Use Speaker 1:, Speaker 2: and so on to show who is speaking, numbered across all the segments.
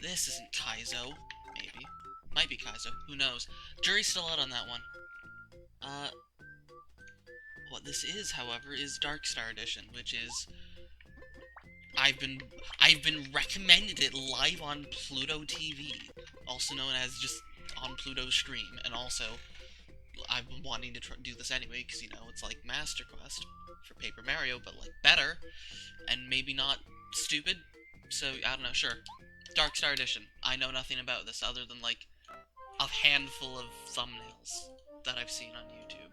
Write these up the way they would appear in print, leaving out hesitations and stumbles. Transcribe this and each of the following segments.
Speaker 1: This isn't Kaizo. Maybe. Might be Kaizo. Who knows? Jury's still out on that one. What this is, however, is Dark Star Edition, which is... I've been recommended it live on Pluto TV, also known as just on Pluto's stream, and also I've been wanting to do this anyway, because, you know, it's like Master Quest for Paper Mario, but, like, better, and maybe not stupid, so, I don't know, sure. Dark Star Edition. I know nothing about this other than, like, a handful of thumbnails that I've seen on YouTube.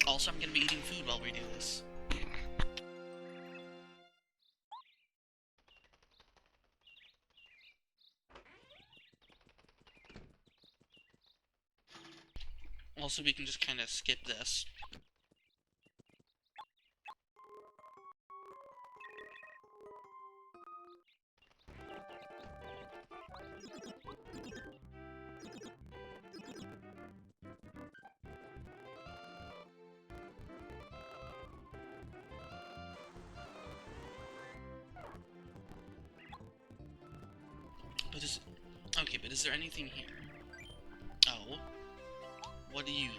Speaker 1: Also, I'm gonna be eating food while we do this. Also, we can just kind of skip this. But is... Okay, but is there anything here? Oh. What are you?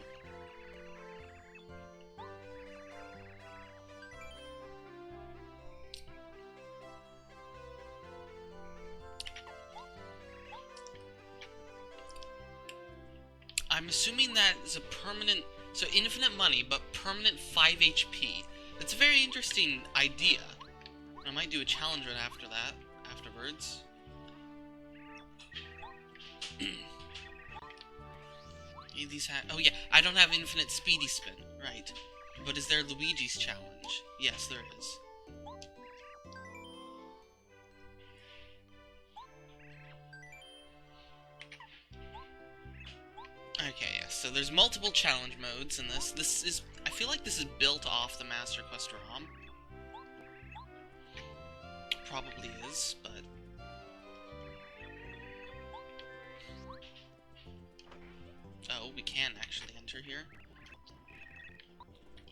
Speaker 1: I'm assuming that is a permanent... So, infinite money, but permanent 5 HP. That's a very interesting idea. I might do a challenge run after that. Afterwards. These oh yeah, I don't have infinite speedy spin, right. But is there Luigi's challenge? Yes, there is. Okay, yes, so there's multiple challenge modes in this. This is, I feel like this is built off the Master Quest ROM. Probably is, but... Oh, we can actually enter here.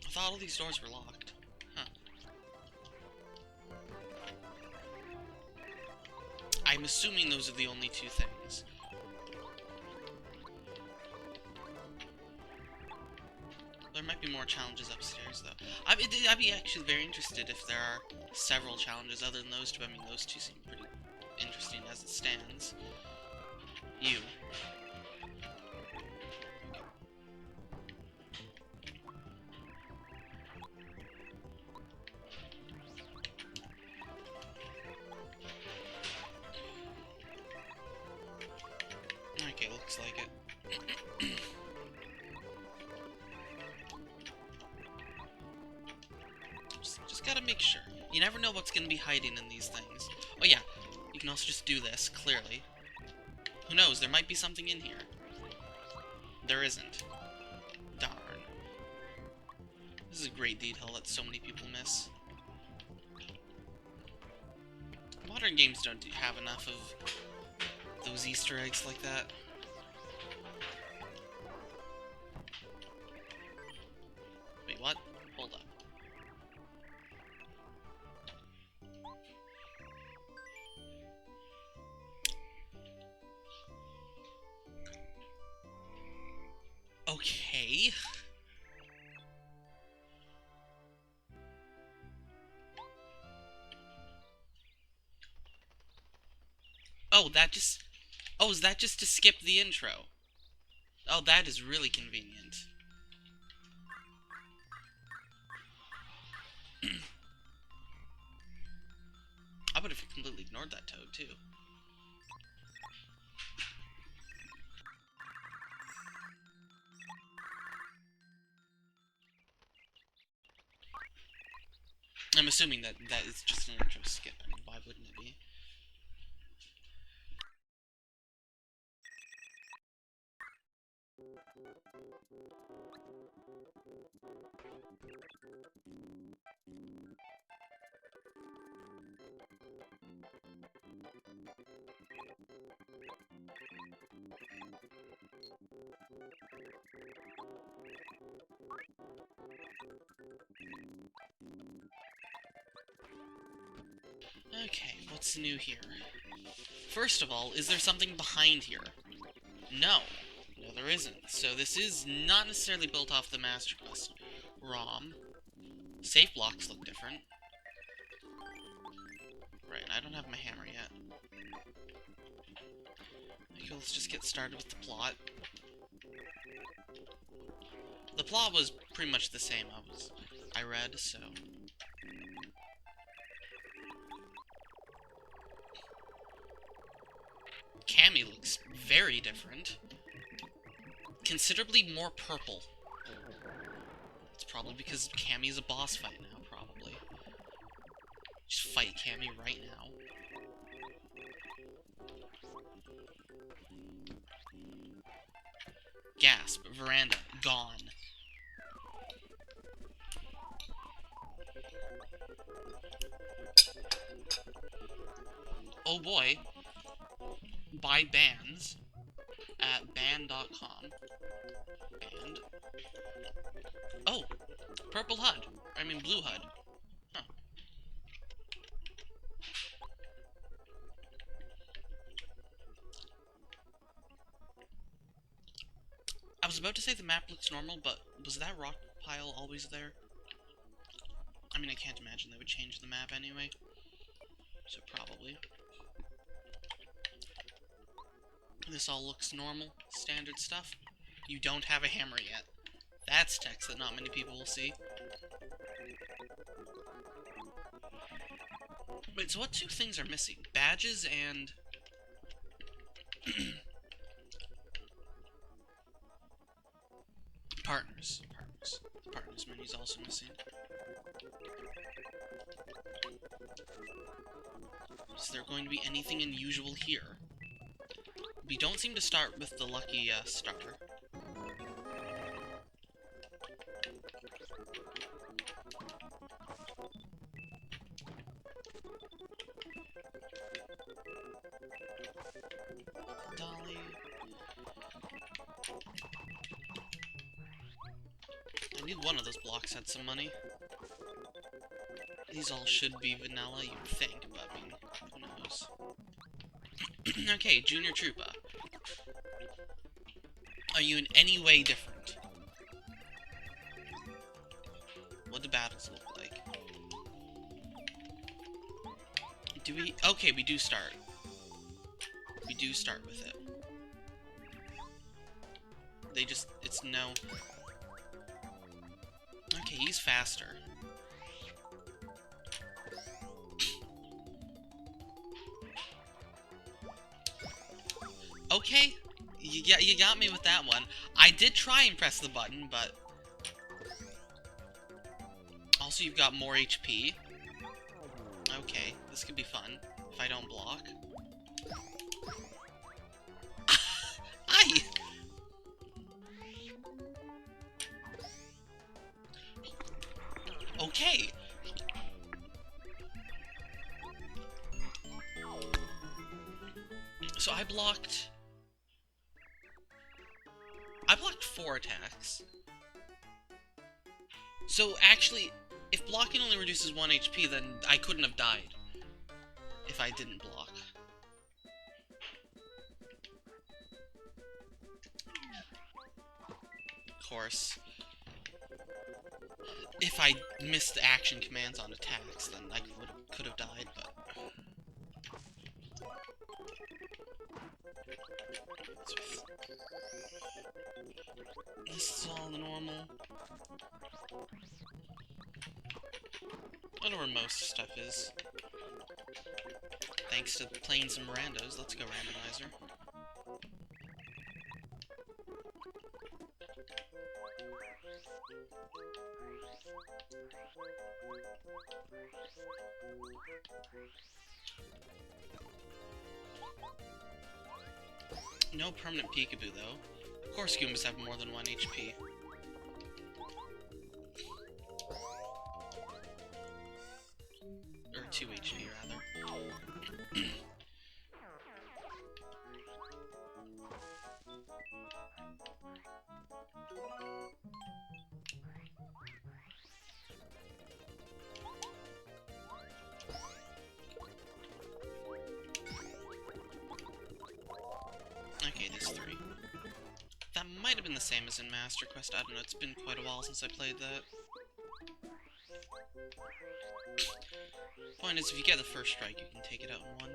Speaker 1: I thought all these doors were locked. Huh. I'm assuming those are the only two things. There might be more challenges upstairs, though. I'd be actually very interested if there are several challenges other than those two. I mean, those two seem pretty interesting as it stands. You. Okay, looks like it. Just gotta make sure. You never know what's gonna be hiding in these things. Oh yeah, you can also just do this, clearly. Who knows, there might be something in here. There isn't. Darn. This is a great detail that so many people miss. Modern games don't have enough of those Easter eggs like that. Wait, what? Hold up. Okay. Oh, that just... Oh, is that just to skip the intro? Oh, that is really convenient. I would have completely ignored that toad, too. I'm assuming that that is just an intro skip. I mean, why wouldn't it be? Okay, what's new here? First of all, is there something behind here? No. No, there isn't. So this is not necessarily built off the Master Quest ROM. Safe blocks look different. Right, I don't have my hammer yet. Okay, let's just get started with the plot. The plot was pretty much the same I read, so... Cammy looks very different. Considerably more purple. It's probably because Cammy's a boss fight now, probably. Just fight Cammy right now. Gasp. Veranda. Gone. Oh boy. Buy bands at band.com. Band. Oh! Purple HUD. I mean blue HUD. Huh. I was about to say the map looks normal, but was that rock pile always there? I mean, I can't imagine they would change the map anyway. So probably. This all looks normal, standard stuff. You don't have a hammer yet. That's text that not many people will see. Wait, so what two things are missing? Badges and... partners. The partners menu's also missing. Is there going to be anything unusual here? We don't seem to start with the lucky starter. Dolly. I need one of those blocks had some money. These all should be vanilla, you'd think, but I mean, who knows. Okay, Junior Troopa. Are you in any way different? What do battles look like? Do we... Okay, we do start. We do start with it. They just... It's no... Okay, he's faster. Okay, you got me with that one. I did try and press the button, but... Also, you've got more HP. Okay, this could be fun, if I don't block. Aye! Okay! So I blocked 4 attacks. So actually, if blocking only reduces 1 HP, then I couldn't have died if I didn't block. Of course, if I missed the action commands on attacks, then I could have died, but... This is all normal. I don't know where most stuff is. Thanks to playing some randos. Let's go, randomizer. No permanent peekaboo, though. Of course Goombas have more than 1 HP. Or 2 HP, rather. might have been the same as in Master Quest. I don't know, it's been quite a while since I played that. Point is, if you get the first strike, you can take it out in one.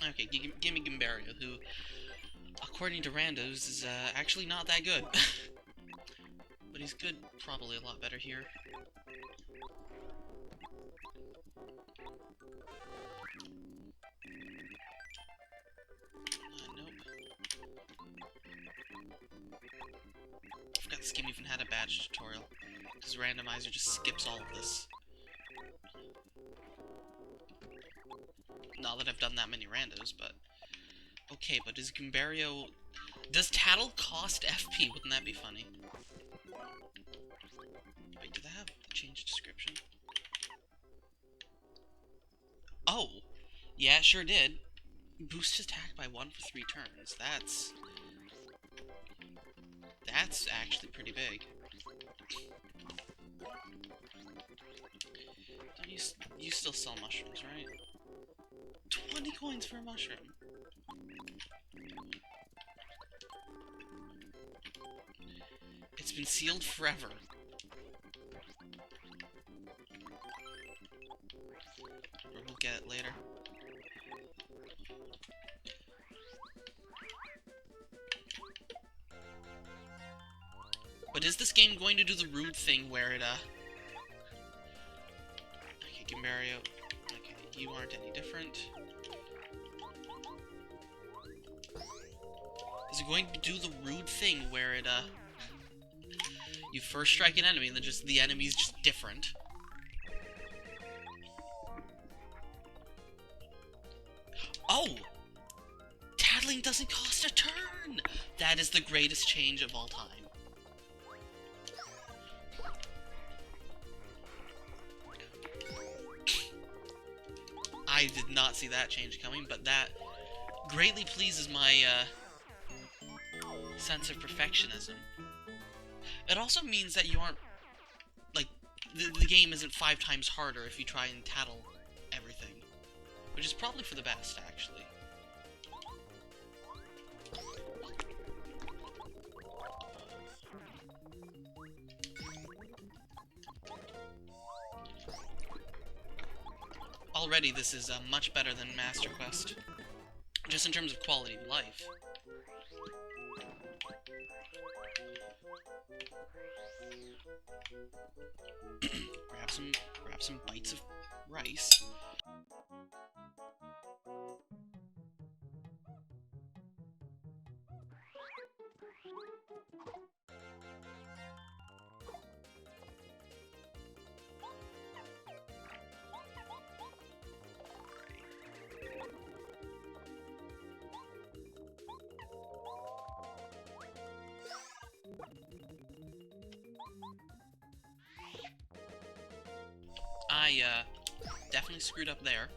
Speaker 1: Okay, give me Gimbario, who, according to randos, is actually not that good. But he's good, probably a lot better here. Nope. I forgot this game even had a badge tutorial, because Randomizer just skips all of this. Not that I've done that many randos, but... Okay, but is Gimbario... Does Tattle cost FP? Wouldn't that be funny? Wait, did that have a change description? Oh! Yeah, it sure did. Boost attack by 1 for 3 turns. That's actually pretty big. Don't you still sell mushrooms, right? 20 coins for a mushroom. It's been sealed forever. Or we'll get it later. But is this game going to do the rude thing where it, Okay, Gimbario. Okay, you aren't any different. Is it going to do the rude thing where it, you first strike an enemy and then just the enemy's just different? Oh! Tattling doesn't cost a turn! That is the greatest change of all time. I did not see that change coming, but that greatly pleases my, sense of perfectionism. It also means that you aren't, like, the game isn't 5 times harder if you try and tattle everything. Which is probably for the best, actually. Already, this is much better than Master Quest, just in terms of quality of life. grab some bites of rice. I, definitely screwed up there.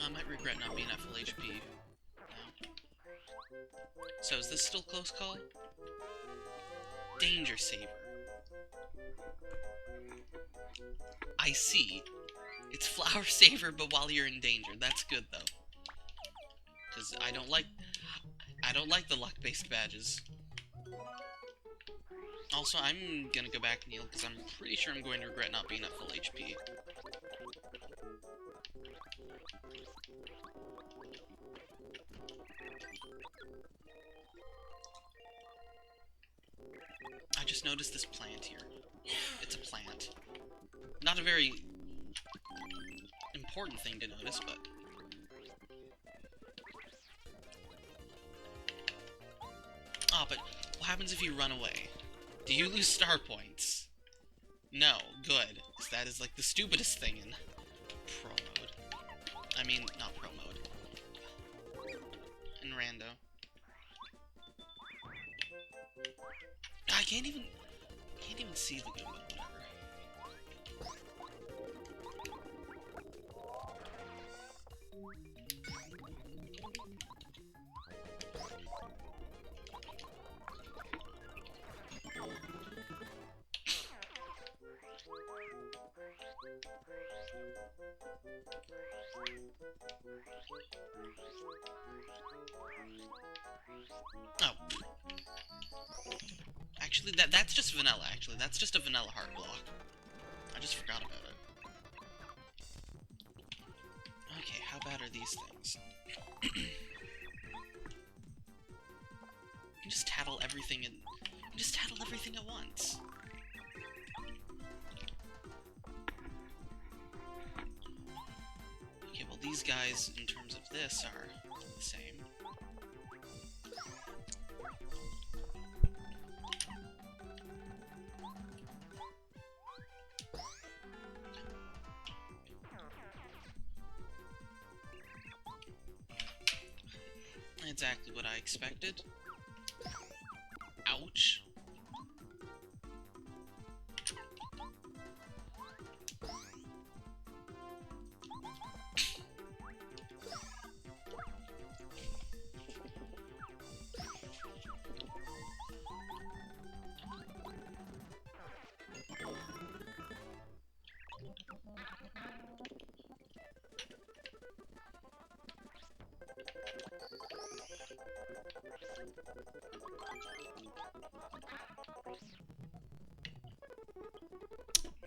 Speaker 1: I might regret not being at full HP now. So is this still close call? Danger Saver. I see. It's Flower Saver, but while you're in danger. That's good, though. Because I don't like the luck-based badges. Also, I'm gonna go back and heal, because I'm pretty sure I'm going to regret not being at full HP. I just noticed this plant here. It's a plant. Not a very important thing to notice, but... Ah, but what happens if you run away? Do you lose star points? No, good. 'Cause that is like the stupidest thing in pro mode. I mean, not pro mode. In rando. I can't even see the good mode, whatever. Oh. Actually, that's just vanilla, actually. That's just a vanilla heart block. I just forgot about it. Okay, how bad are these things? You can just tattle everything and... just tattle everything at once. Okay, well these guys, in terms of this, are the same. Exactly what I expected. Ouch.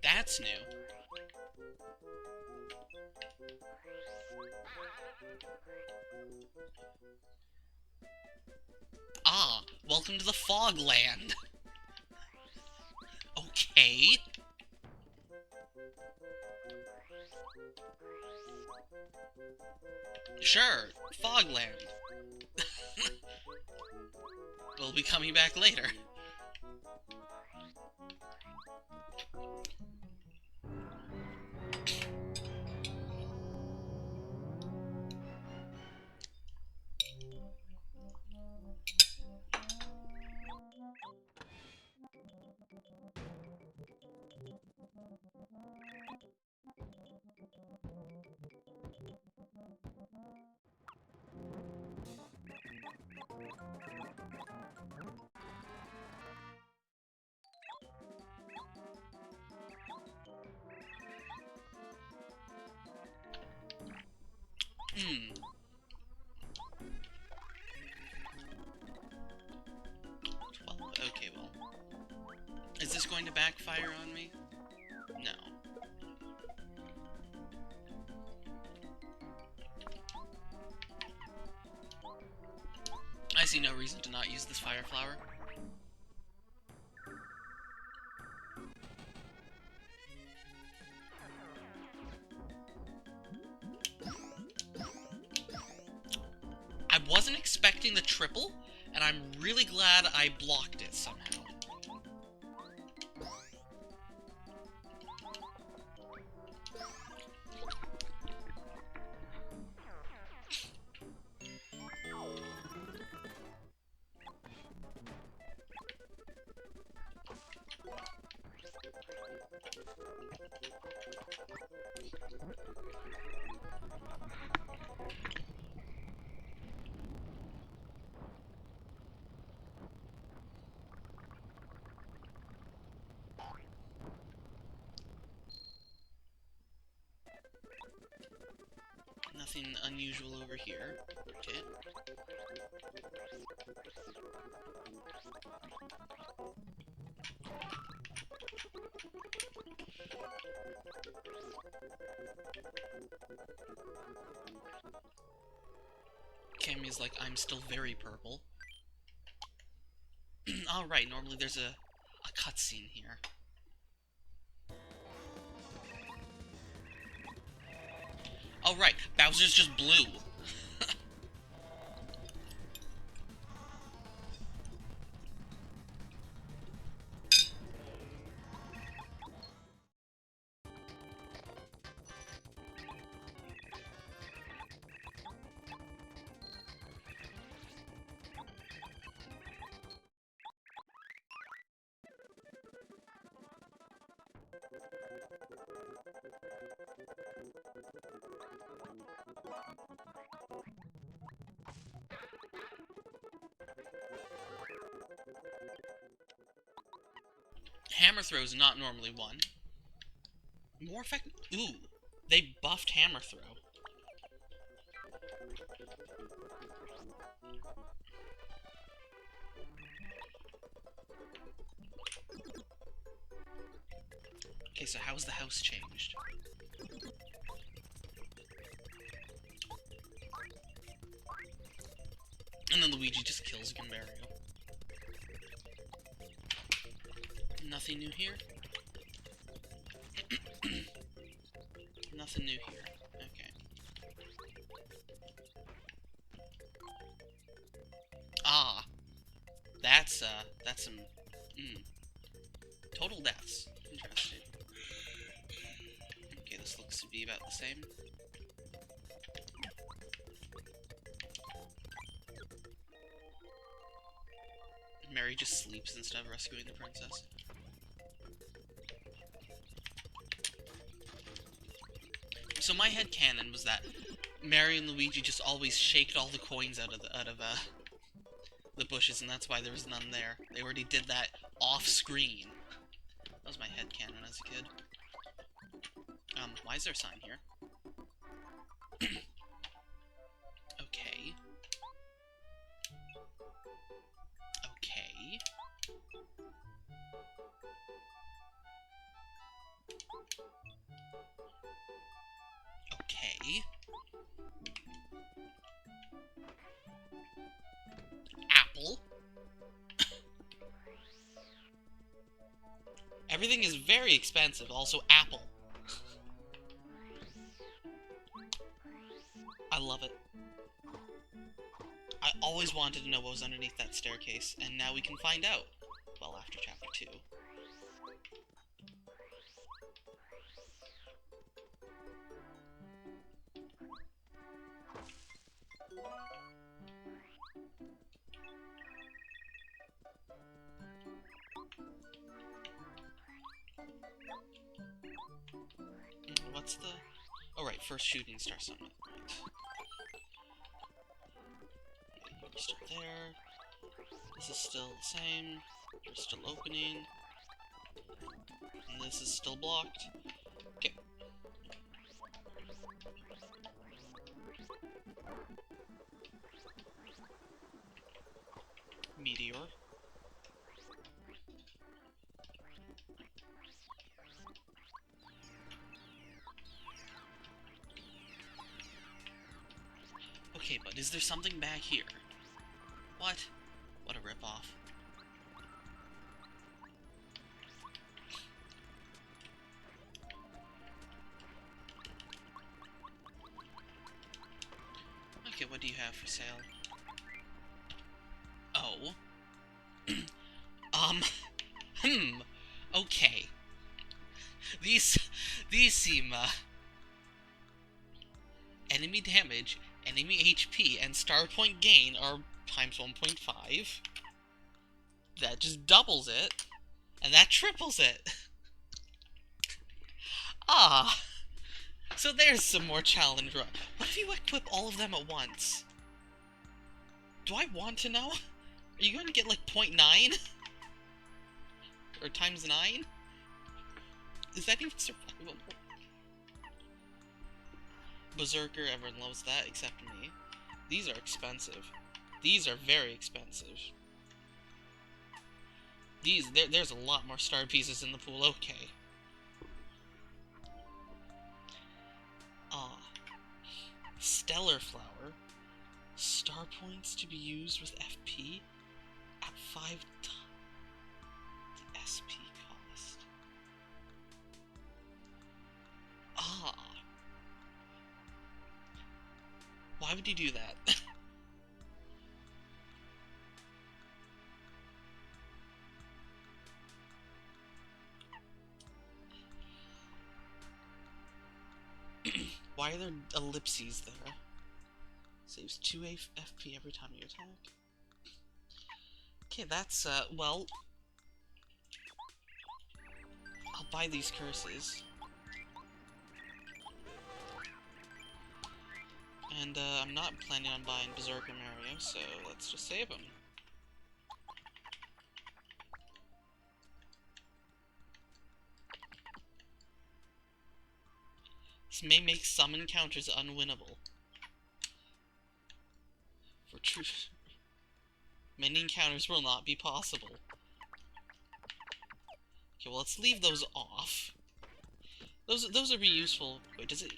Speaker 1: That's new. Ah, welcome to the Fog Land. Okay. Sure, Fogland. We'll be coming back later. Hmm. 12. Okay, well. Is this going to backfire on me? No. I see no reason to not use this fire flower. I wasn't expecting the triple, and I'm really glad I blocked it somehow. Nothing unusual over here. Okay. Cammy's like, I'm still very purple. Alright, normally there's a cutscene here. Oh, right. Bowser's just blue. Hammer throw is not normally one. More effective. Ooh, they buffed hammer throw. Okay, so how's the house changed? And then Luigi just kills Mario. Nothing new here? Nothing new here. Okay. Ah! That's some... Total deaths. Interesting. Okay, this looks to be about the same. Mary just sleeps instead of rescuing the princess. So my headcanon was that Mary and Luigi just always shaked all the coins out of the bushes, and that's why there was none there. They already did that off-screen. That was my headcanon as a kid. Why is there a sign here? Okay. Okay. Okay. Apple. Everything is very expensive. Also, apple. I love it. I always wanted to know what was underneath that staircase, and now we can find out. Well, after Chapter 2. What's the... Oh, right, first shooting star summit. Right. You're still there. This is still the same. You're still opening. And this is still blocked. Okay. Meteor. Okay, but is there something back here? What? What a ripoff. Okay, what do you have for sale? Oh. Okay. These seem, enemy damage, enemy HP, and star point gain are times 1.5. That just doubles it, and that triples it. Ah. So there's some more challenge run. What if you equip all of them at once? Do I want to know? Are you going to get like 0.9? Or times 9? Is that even survivable? Berserker, everyone loves that except me. These are expensive. These are very expensive. There's a lot more star pieces in the pool, okay. Ah. Stellar Flower. Star points to be used with FP at 5 times the SP cost. Ah. Why would you do that? Why are there ellipses there? Saves 2 FP every time you attack. Okay, that's, well... I'll buy these curses. And, I'm not planning on buying Berserker Mario, so let's just save him. This may make some encounters unwinnable. For true. Many encounters will not be possible. Okay, well, let's leave those off. Those would be useful. Wait, does it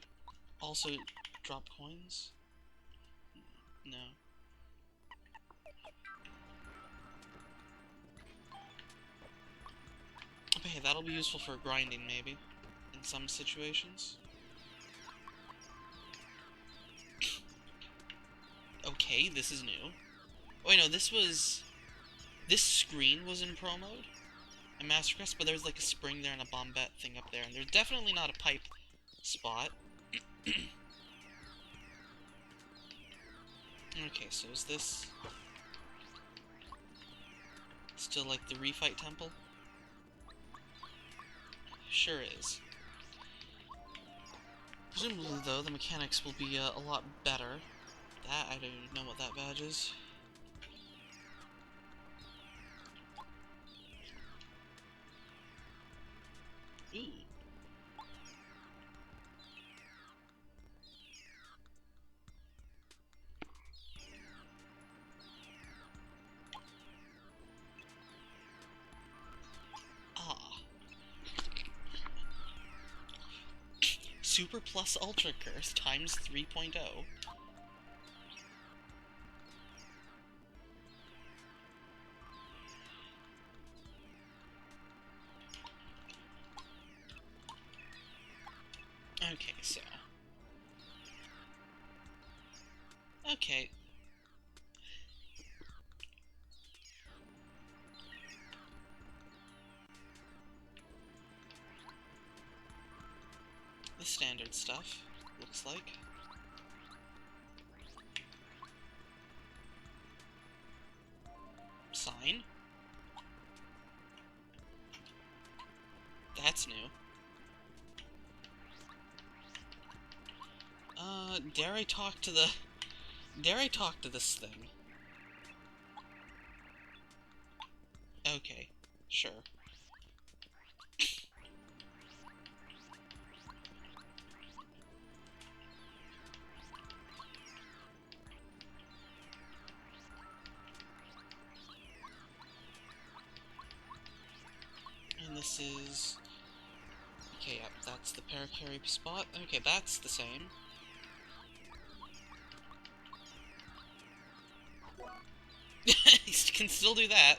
Speaker 1: also drop coins? No. Okay, that'll be useful for grinding, maybe. In some situations. Okay, this is new. Oh, wait, no, this screen was in Pro Mode. In Master Quest, but there's like a spring there and a bombette thing up there, and there's definitely not a pipe spot. Okay, so is this still like the refight temple? Sure is. Presumably, though, the mechanics will be a lot better. That, I don't even know what that badge is. Ooh. Super plus Ultra Curse times 3.0. Okay, so... Okay. The standard stuff, looks like. Sign? That's new. Dare I talk to this thing? Okay, sure. And this is... Okay, yep, that's the paracarry spot. Okay, that's the same. He can still do that.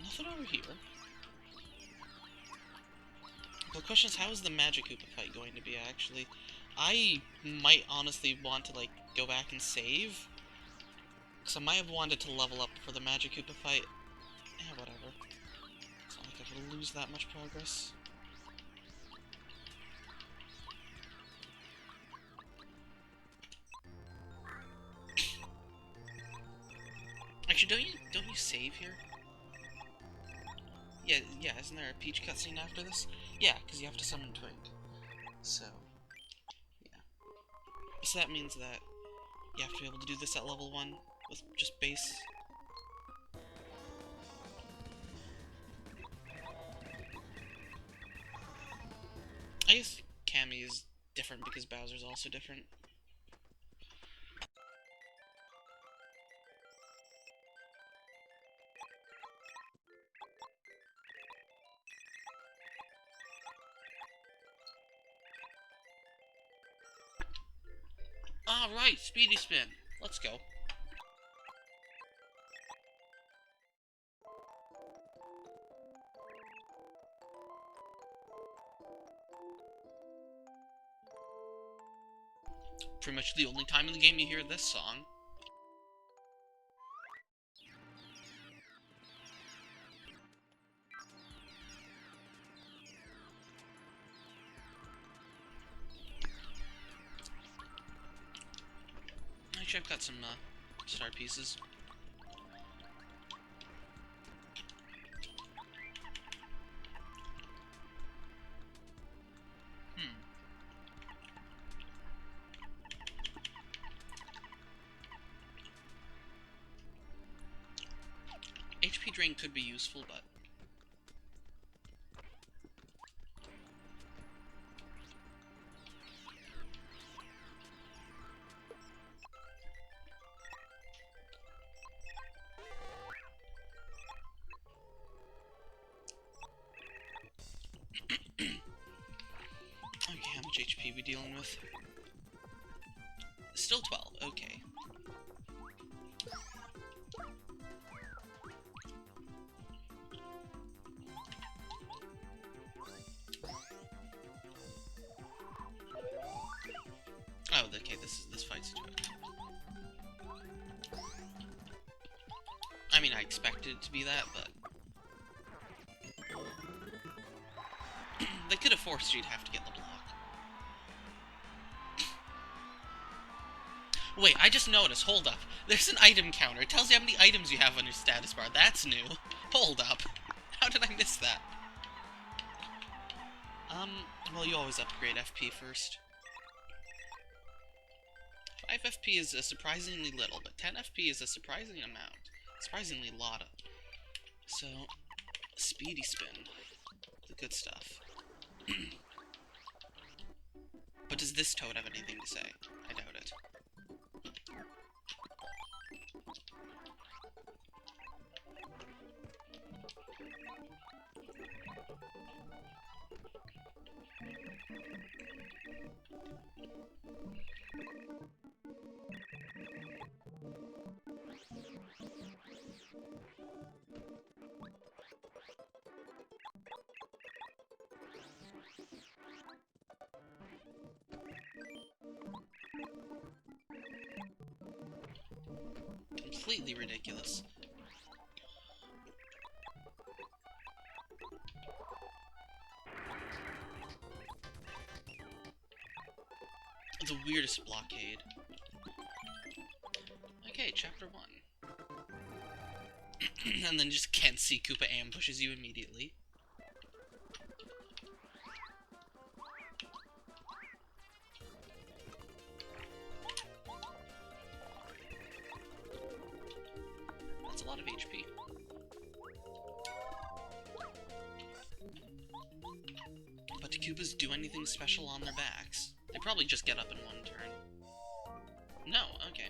Speaker 1: Nothing over here. The question is, how is the Magic Koopa fight going to be, actually? I might honestly want to, like, go back and save. Because I might have wanted to level up for the Magic Koopa fight. Eh, whatever. It's not like I could lose that much progress. Actually, don't you save here? Yeah, isn't there a Peach cutscene after this? Yeah, because you have to summon Twig. So, yeah. So that means that you have to be able to do this at level 1 with just base. I guess Cammy is different because Bowser's also different. Alright, Speedy Spin. Let's go. Pretty much the only time in the game you hear this song. Actually, I've got some star pieces. HP HP drain could be useful, but... Okay, how much HP we dealing with? Still 12, okay. Oh, okay, this fight's a joke. I mean, I expected it to be that, but... They could have forced you to have to get the block. Wait, I just noticed, hold up. There's an item counter. It tells you how many items you have on your status bar. That's new. Hold up. How did I miss that? Well, you always upgrade FP first. 5 FP is a surprisingly little, but 10 FP is a surprising amount. Surprisingly lot of. So, speedy spin. The good stuff. But does this toad have anything to say? I doubt it. Completely ridiculous. The weirdest blockade. Okay, chapter 1. And then just can't see Koopa ambushes you immediately. That's a lot of HP. But do Koopas do anything special on their backs? They probably just get up in one turn. No, okay.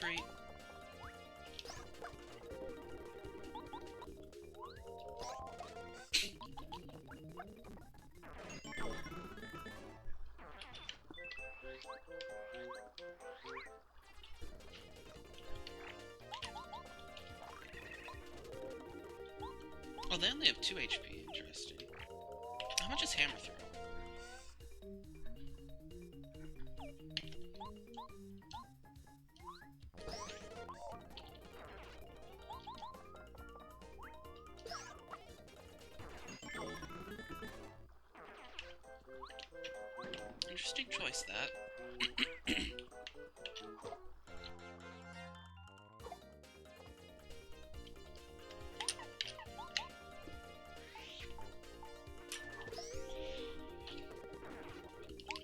Speaker 1: Free. Oh, they only have 2 HP. Interesting. How much is Hammer throw? Interesting choice, that.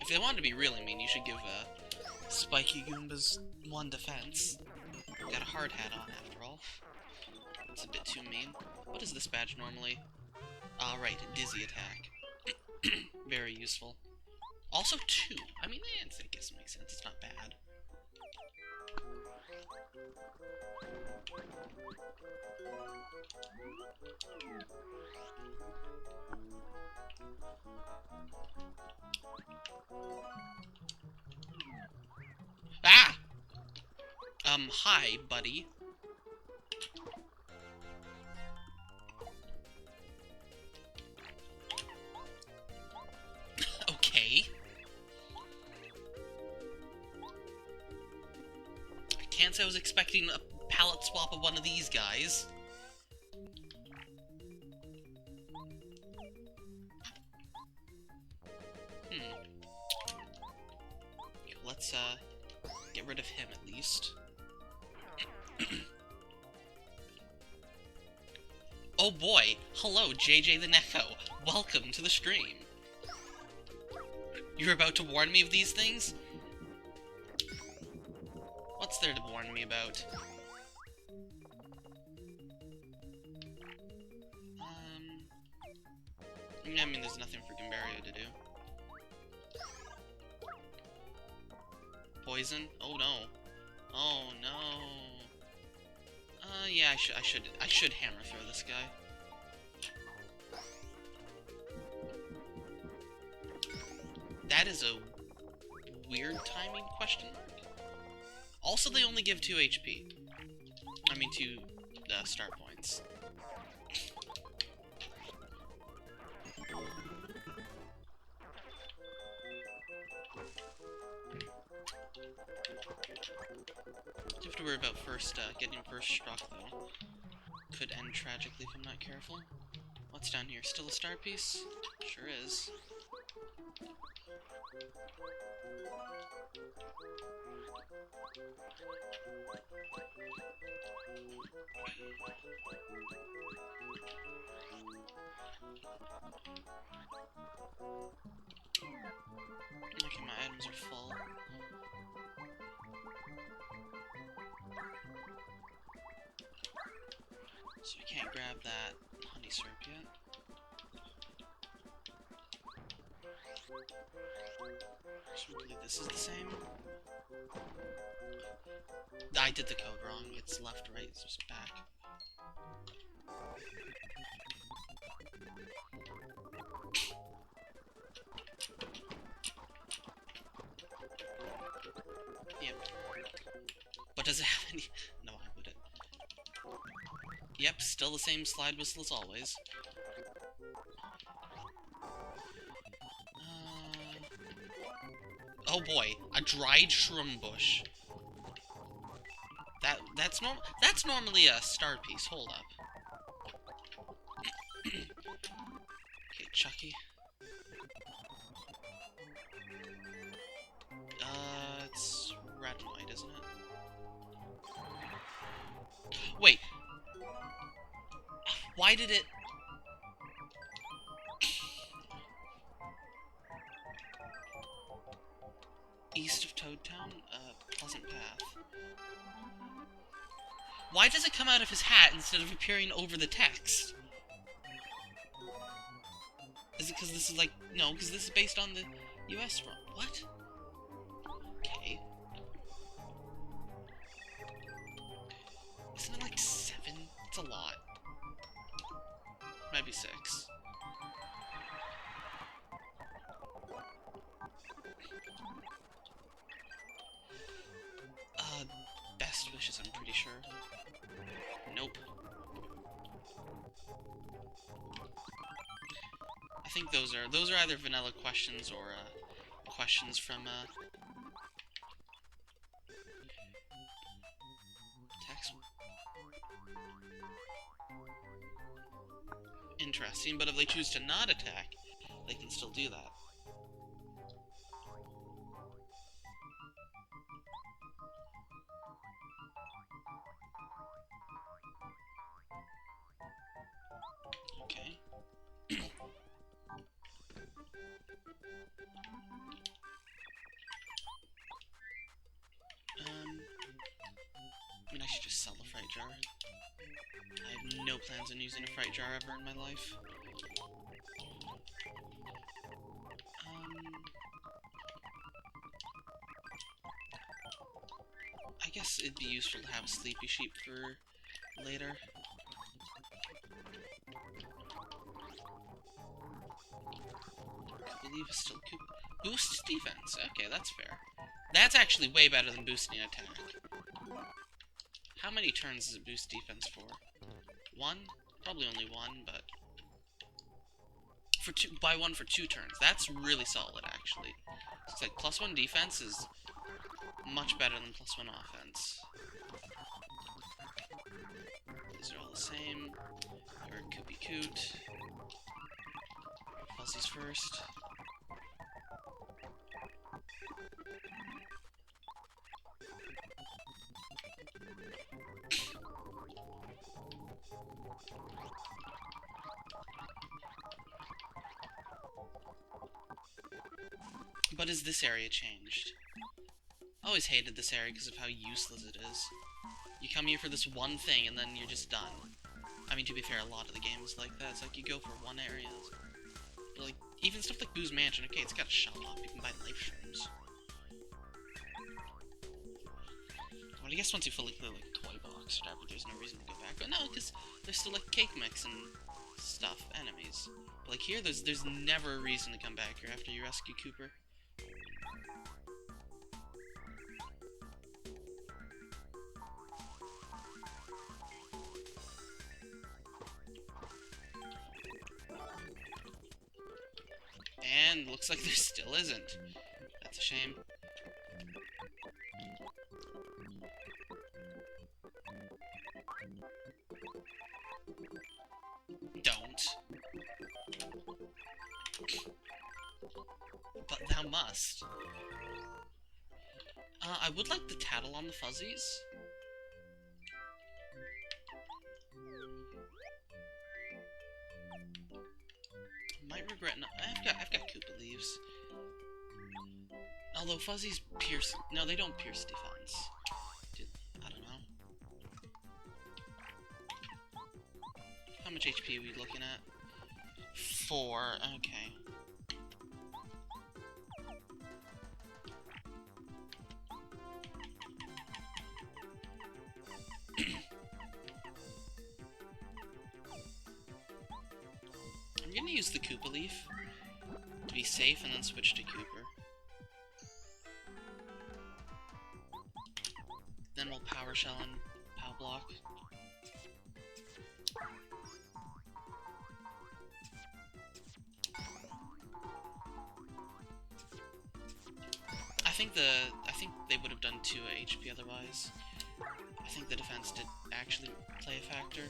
Speaker 1: If they wanted to be really mean, you should give Spiky Goombas 1 defense. Got a hard hat on, after all. It's a bit too mean. What is this badge normally? Ah, right, Dizzy Attack. Very useful. Also 2. I mean, I guess it makes sense. It's not bad. Ah! Hi, buddy. Okay. I can't say I was expecting a palette swap of one of these guys. Let's, get rid of him at least. Oh boy! Hello, JJ the Neko! Welcome to the stream! You're about to warn me of these things? there to warn me about? I mean, there's nothing for Gimbario to do. Poison? Oh no. Oh no. Yeah, I should hammer throw this guy. That is a weird timing question mark. Also, they only give 2 HP. I mean, 2 star points. You have to worry about getting first struck, though. Could end tragically if I'm not careful. What's down here? Still a star piece? Sure is. Okay, my items are full. So we can't grab that honey syrup yet. Presumably this is the same. I did the code wrong. It's left, right, it's just back. Yep. But does it have any... No, I wouldn't. Yep, still the same slide whistle as always. Oh boy, a dried shroom bush. That's normally a star piece. Hold up. Okay, Chucky. It's red and white, isn't it? Wait. Why did it... East of Toad Town? Pleasant Path. Why does it come out of his hat instead of appearing over the text? Is it because this is like... No, because this is based on the US ROM. What? Okay. Isn't it like 7? It's a lot. Might be 6. Best wishes, I'm pretty sure. Nope. I think those are either vanilla questions or questions from text. Interesting, but if they choose to not attack, they can still do that. Okay. I mean, I should just sell the fright jar. I have no plans on using a fright jar ever in my life. I guess it'd be useful to have a sleepy sheep for later. I believe it's still boost defense. Okay, that's fair. That's actually way better than boosting attack. How many turns does it boost defense for? 1? Probably only 1, but for 2, buy 1 for 2 turns. That's really solid, actually. It's like +1 defense is much better than +1 offense. These are all the same. Your Koopy Coot. Fuzzies first. But is this area changed? I always hated this area because of how useless it is. You come here for this one thing, and then you're just done. I mean, to be fair, a lot of the games like that. It's like you go for one area. But like, even stuff like Boo's Mansion, okay, it's got a shop. You can buy Life Shrooms. Well, I guess once you fully clear, like, Toy Box or whatever, there's no reason to go back. But no, because there's still, like, Cake Mix and stuff, enemies. But, like, here, there's never a reason to come back here after you rescue Cooper. And looks like there still isn't. That's a shame. Don't. But thou must. I would like the Tattle on the fuzzies. Might regret not. I've got Koopa leaves. Although fuzzies pierce. No, they don't pierce defense. I don't know. How much HP are we looking at? 4. Okay. I'm gonna use the Koopa leaf to be safe and then switch to Cooper. Then we'll Power Shell and Pow Block. I think they would have done 2 HP otherwise. I think the defense did actually play a factor.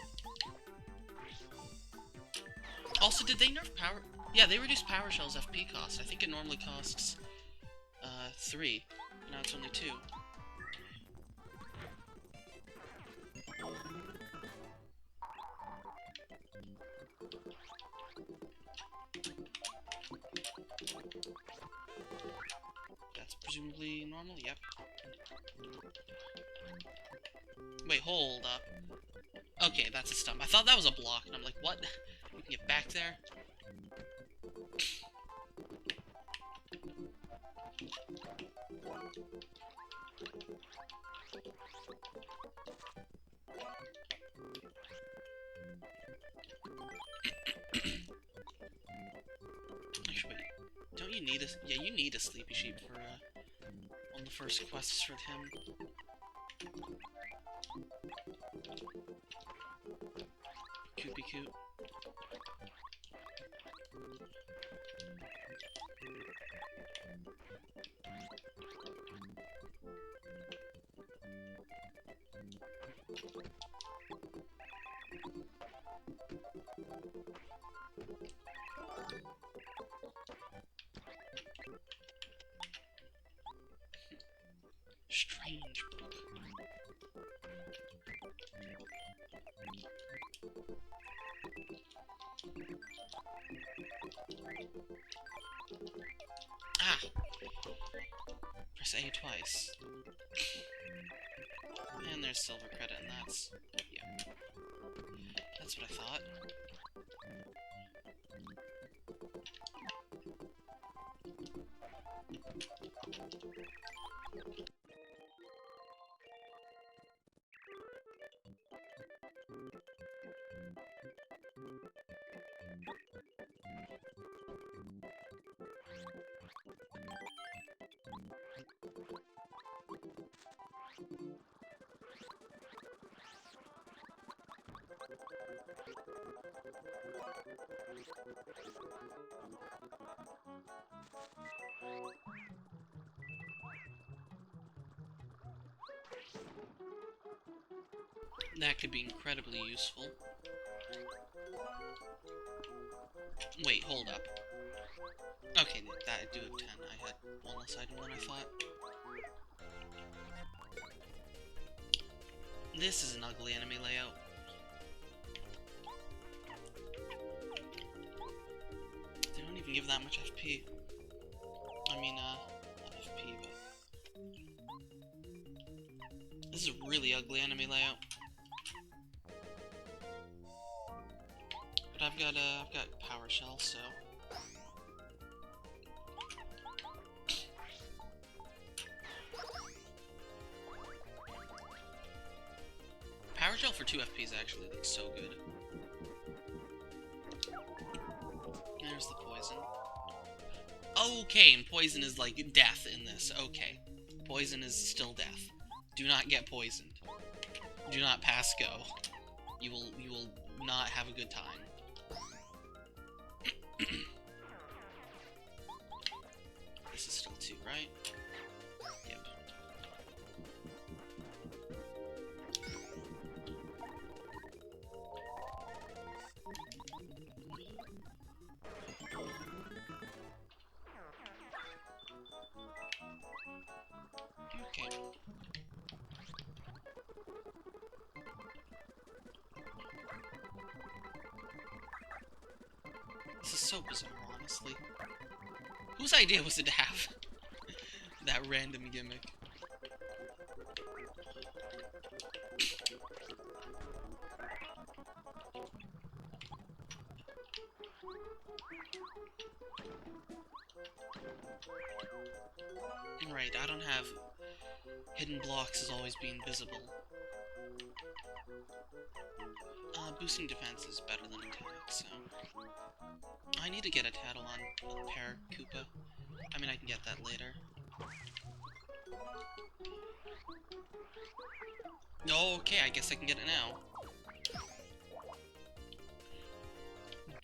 Speaker 1: Also, did they nerf power? Yeah, they reduced Power Shell's FP cost. I think it normally costs 3. Now it's only 2. That's presumably normal? Yep. Wait, hold up. Okay, that's a stump. I thought that was a block, and I'm like, what? We can get back there? Actually, wait. Don't you need a... Yeah, you need a Sleepy Sheep for, one of the first quests for him. Koopy Coop. Strange book. Ah! Press A twice. And there's silver credit, and that's... yeah. That's what I thought. That could be incredibly useful. Wait, hold up. Okay, that do have 10. I had one less item than I thought. This is an ugly enemy layout. They don't even give that much FP. I mean, not FP, but... This is a really ugly enemy layout. But I've got Power Shell, so... Power Shell for 2 FP is actually, like, so good. There's the poison. Okay, and poison is, like, death in this. Okay. Poison is still death. Do not get poisoned. Do not pass go. You will not have a good time. This is still 2, right? Yep. Okay. This is so bizarre, honestly. Whose idea was it to have that random gimmick? Right, I don't have hidden blocks as always being visible. Boosting defense is better than attack, so... I need to get a Tattle on a Pear Koopa. I mean, I can get that later. Okay, I guess I can get it now.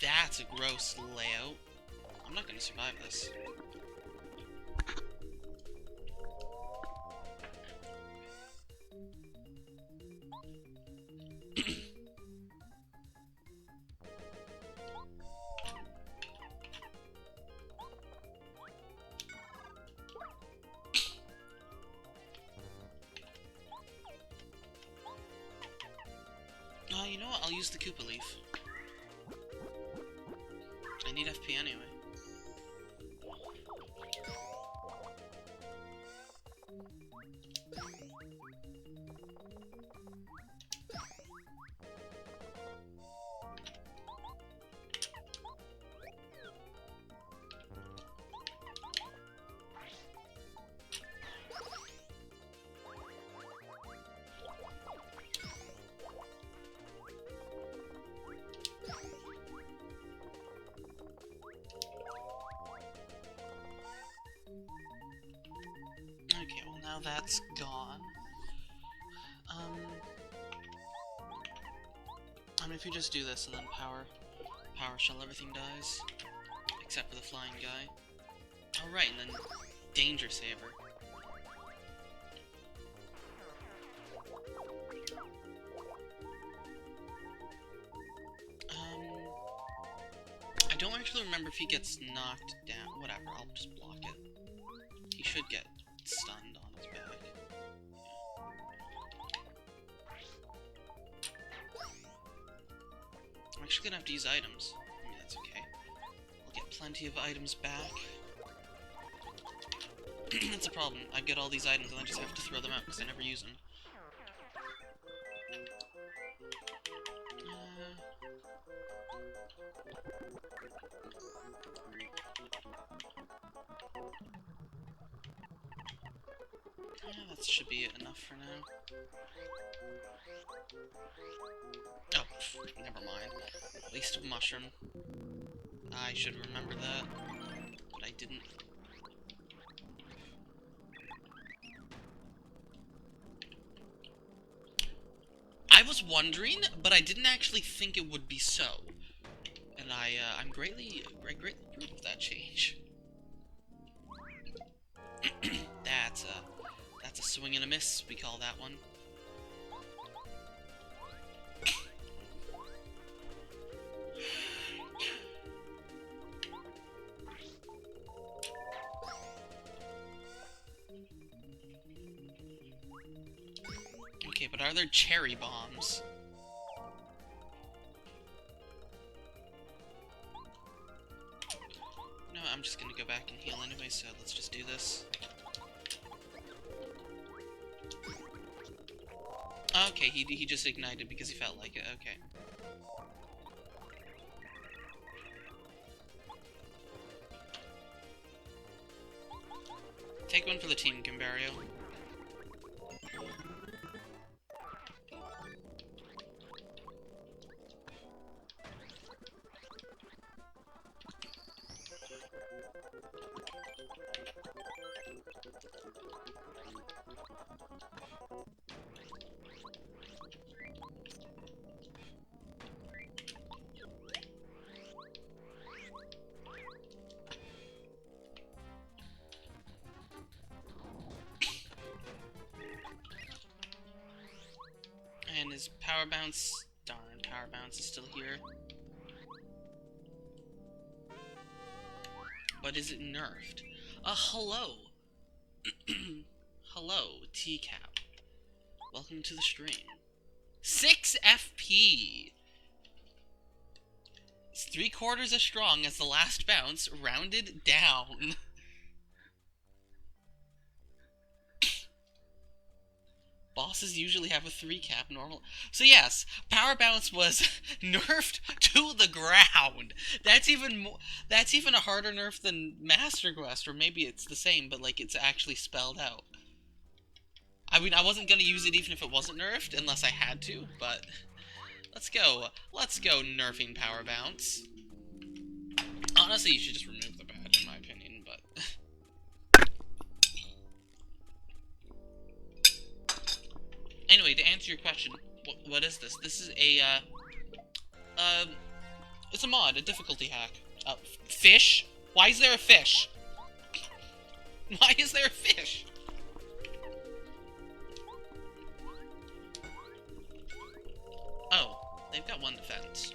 Speaker 1: That's a gross layout. I'm not gonna survive this. You know what? I'll use the Koopa Leaf. I need FP anyway. Okay, well now that's gone. I mean, if you just do this and then power shell, everything dies. Except for the flying guy. Oh right, and then Danger Saber. I don't actually remember if he gets knocked down. Whatever, I'll just block it. He should get stunned on his back. I'm actually gonna have to use items. I mean, that's okay. I'll get plenty of items back. That's a problem. I get all these items and I just have to throw them out because I never use them. Yeah, that should be enough for now. Oh, never mind. Waste of mushroom. I should remember that, but I didn't. I was wondering, but I didn't actually think it would be so. And I'm greatly approved of that change. That's a swing and a miss, we call that one. Okay, but are there cherry bombs? No, I'm just gonna go back and heal anyway, so let's just do this. Okay, he just ignited because he felt like it. Okay. Take one for the team, Gimbario. And his power bounce... Darn, power bounce is still here. But is it nerfed? Hello! Hello, Teacap. Welcome to the stream. 6 FP! It's 3/4 as strong as the last bounce, rounded down. Bosses usually have a 3 cap normal. So yes, Power Bounce was nerfed to the ground. That's even a harder nerf than Master Quest, or maybe it's the same, but like it's actually spelled out. I mean, I wasn't gonna use it even if it wasn't nerfed, unless I had to, but let's go nerfing Power Bounce. Honestly, you should just remove the badge, in my opinion, but... Anyway, to answer your question, what is this? This is a, it's a mod, a difficulty hack. Fish? Why is there a fish? Why is there a fish? Oh, they've got one defense.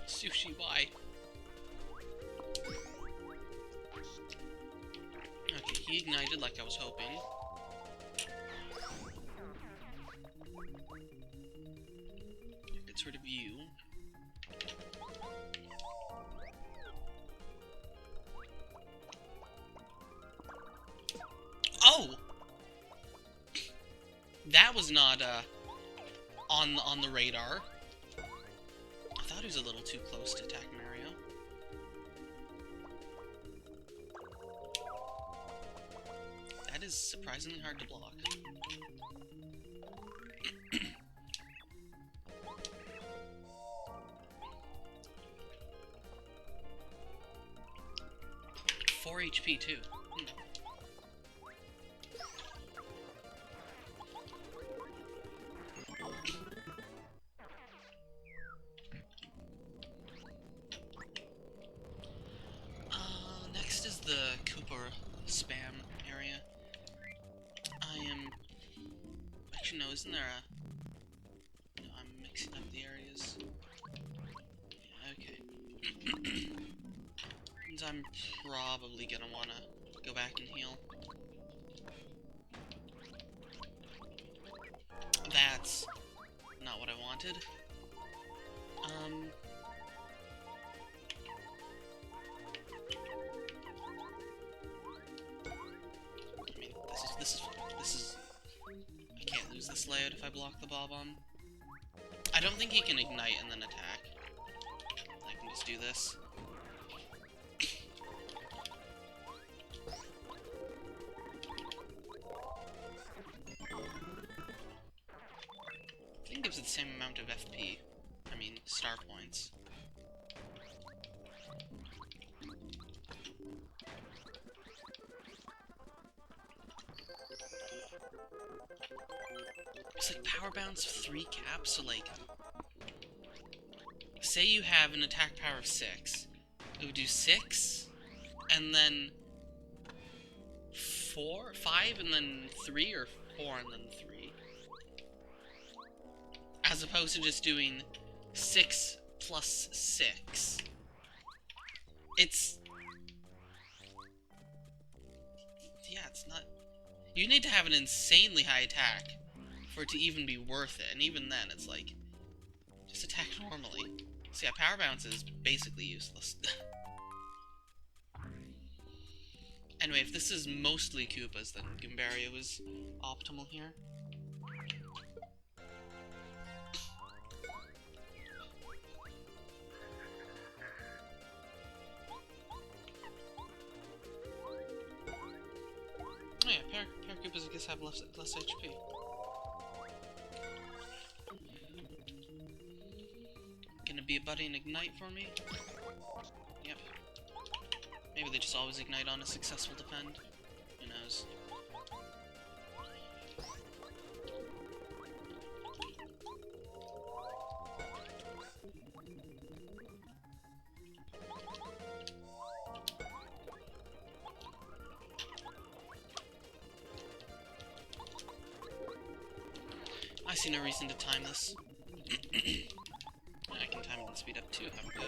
Speaker 1: Sushi, why? Okay, he ignited like I was hoping. Gets rid of you. Oh! That was not, on the radar. I thought he was a little too close to attack Mario. That is surprisingly hard to block. Four HP too. Next is the Cooper spam area. Actually, no, isn't there a... No, I'm mixing up the areas. Yeah, okay. Means I'm probably gonna wanna go back and heal. That's not what I wanted. This is... I can't lose this layout if I block the Bob-omb. I don't think he can ignite and then attack. I can just do this. I think it gives it the same amount of FP. I mean, star points. It's like power bounce 3 caps, so like... Say you have an attack power of 6. It would do 6, and then 4, 5, and then 3, or 4 and then 3. As opposed to just doing 6 plus 6. It's... Yeah, it's not... You need to have an insanely high attack for it to even be worth it, and even then, it's like, just attack normally. So yeah, Power Bounce is basically useless. Anyway, if this is mostly Koopas, then Gimbario is optimal here. Oh yeah, Koopas I guess have less HP. Gonna be a buddy and ignite for me? Yep. Maybe they just always ignite on a successful defend. Who knows? I see no reason to time this. I can time it and speed up too, how good.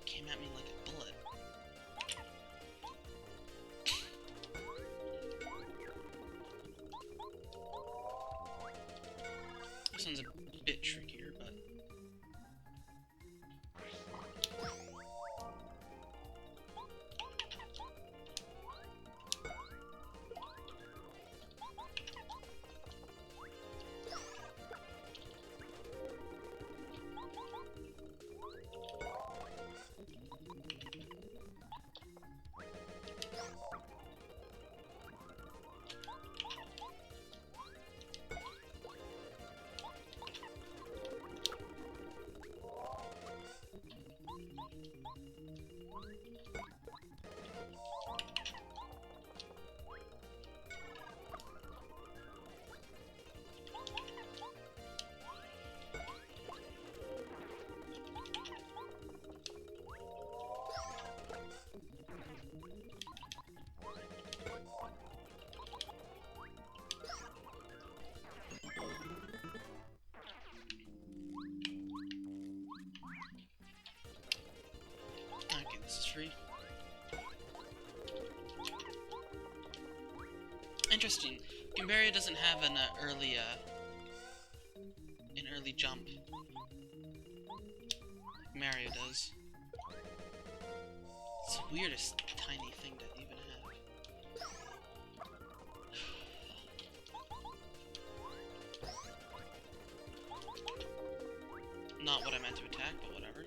Speaker 1: Came at me like a bullet. This one's a bit trickier, but... Okay, this is free. Interesting. Gimbario doesn't have an early jump. Like Mario does. It's the weirdest tiny thing to even have. Not what I meant to attack, but whatever.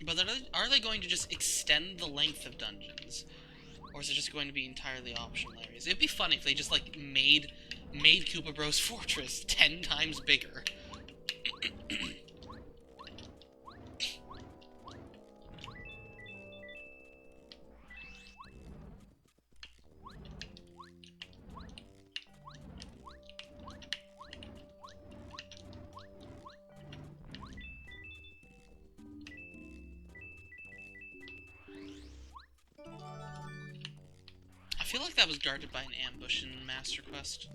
Speaker 1: But are they going to just extend the length of dungeons? Or is it just going to be entirely optional areas? It'd be fun if they just, like, made Koopa Bros Fortress 10 times bigger. I feel like that was guarded by an ambush in Master Quest.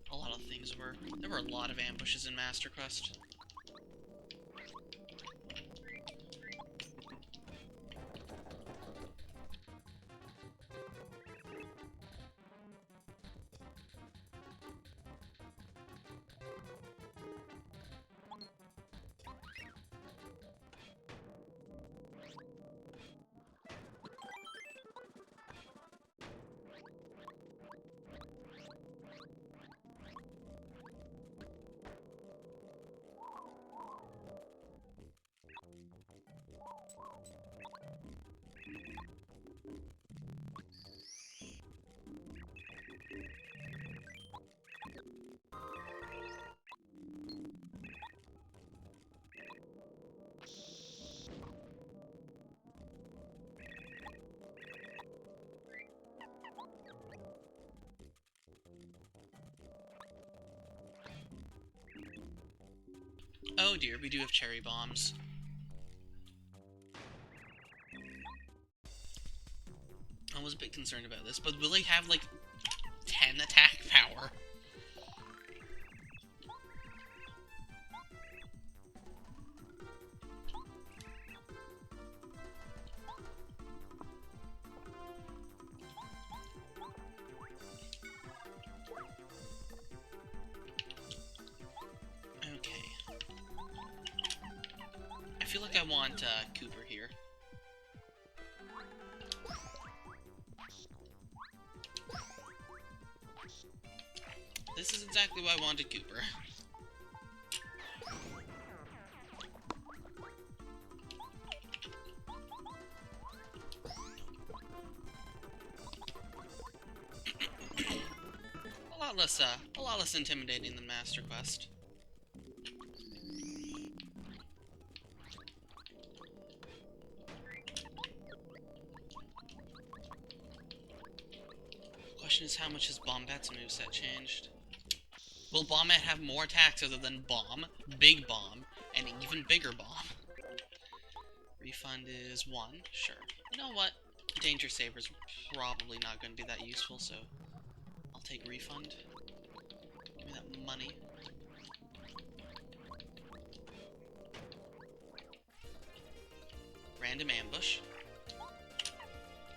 Speaker 1: A lot of things were. There were a lot of ambushes in Master Quest. Oh dear, we do have cherry bombs. was a bit concerned about this, but will they have, like, 10 attack power? Okay. I feel like I want, Cooper here. This is exactly why I wanted Cooper. A lot less intimidating than Master Quest. Question is, how much has Bombet's moveset changed? Will Bombette have more attacks other than Bomb, Big Bomb, and even bigger Bomb? Refund is 1, sure. You know what? Danger Saber's probably not going to be that useful, so I'll take Refund. Give me that money. Random Ambush.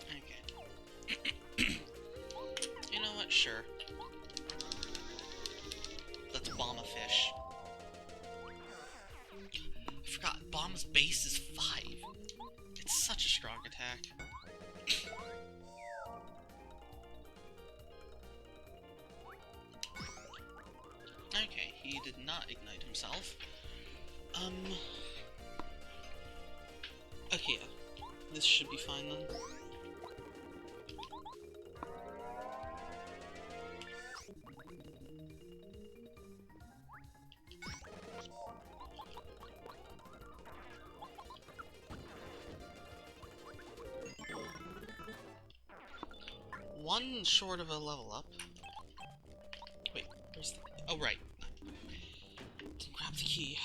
Speaker 1: Okay. You know what? Sure. Let's bomb a fish. I forgot, Bomb's base is 5. It's such a strong attack. Okay, he did not ignite himself. Okay, this should be fine then. One short of a level up. Wait, where's the... Oh, right. Didn't grab the key.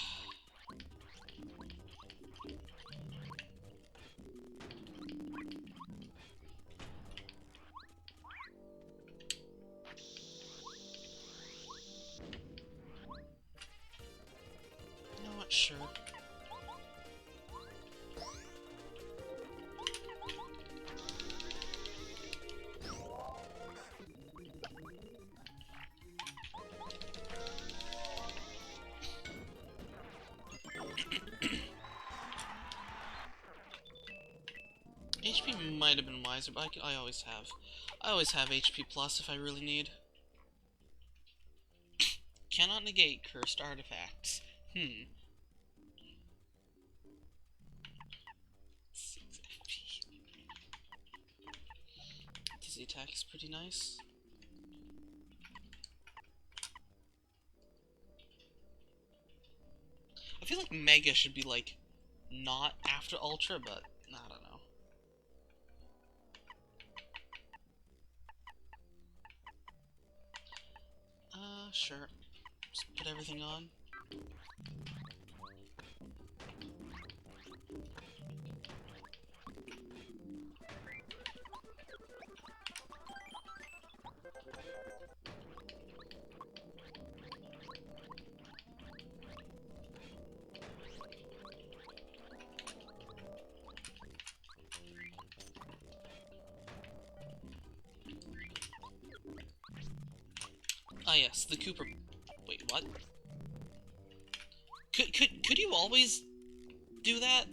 Speaker 1: You know what? Sure. HP might have been wiser, but I always have. I always have HP plus if I really need. Cannot negate cursed artifacts. 6 FP. Dizzy attack is pretty nice. I feel like Mega should be, like, not after Ultra, but I don't know. Sure. Just put everything on. Ah yes, the Cooper... Wait, what? Could you always do that?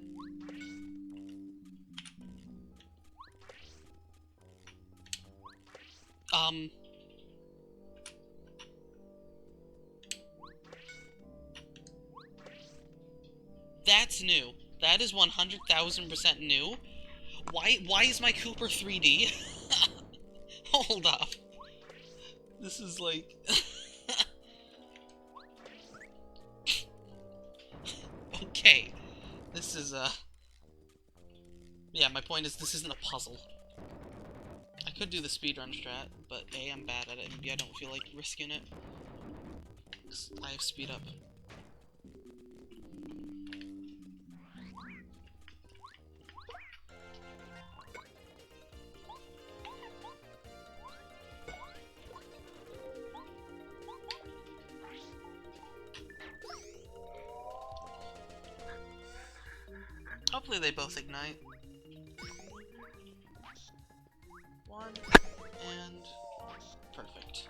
Speaker 1: That's new. That is 100,000% new. Why is my Cooper 3D? Hold up. This is like... Okay. This is, yeah, my point is this isn't a puzzle. I could do the speedrun strat, but A, I'm bad at it, and B, I don't feel like risking it. I have speed up. Hopefully they both ignite. One, and perfect.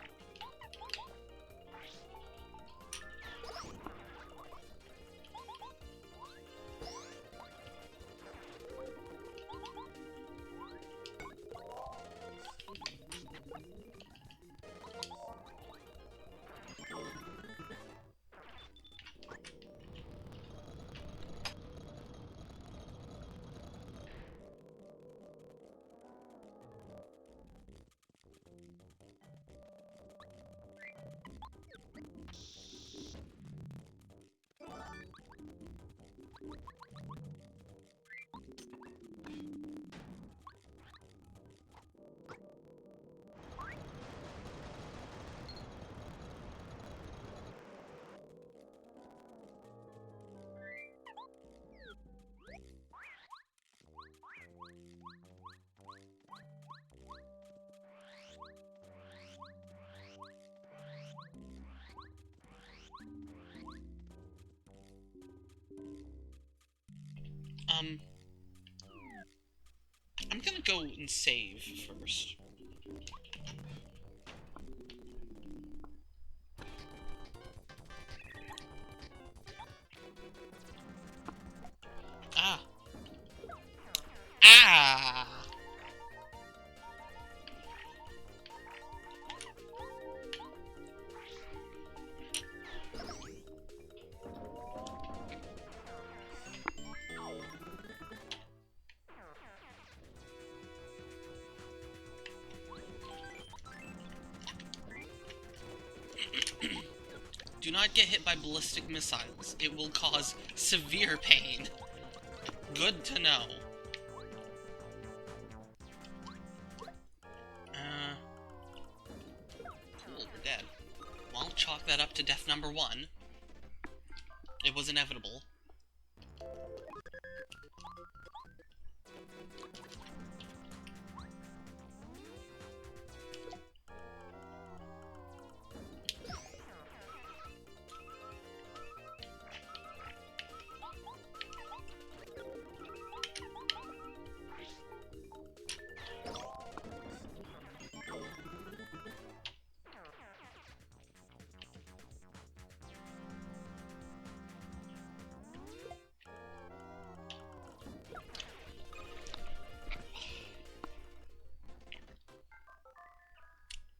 Speaker 1: I'm gonna go and save first. Ah! Ah! Do not get hit by ballistic missiles. It will cause severe pain. Good to know. Cool, we're dead. Well, chalk that up to death number 1. It was inevitable.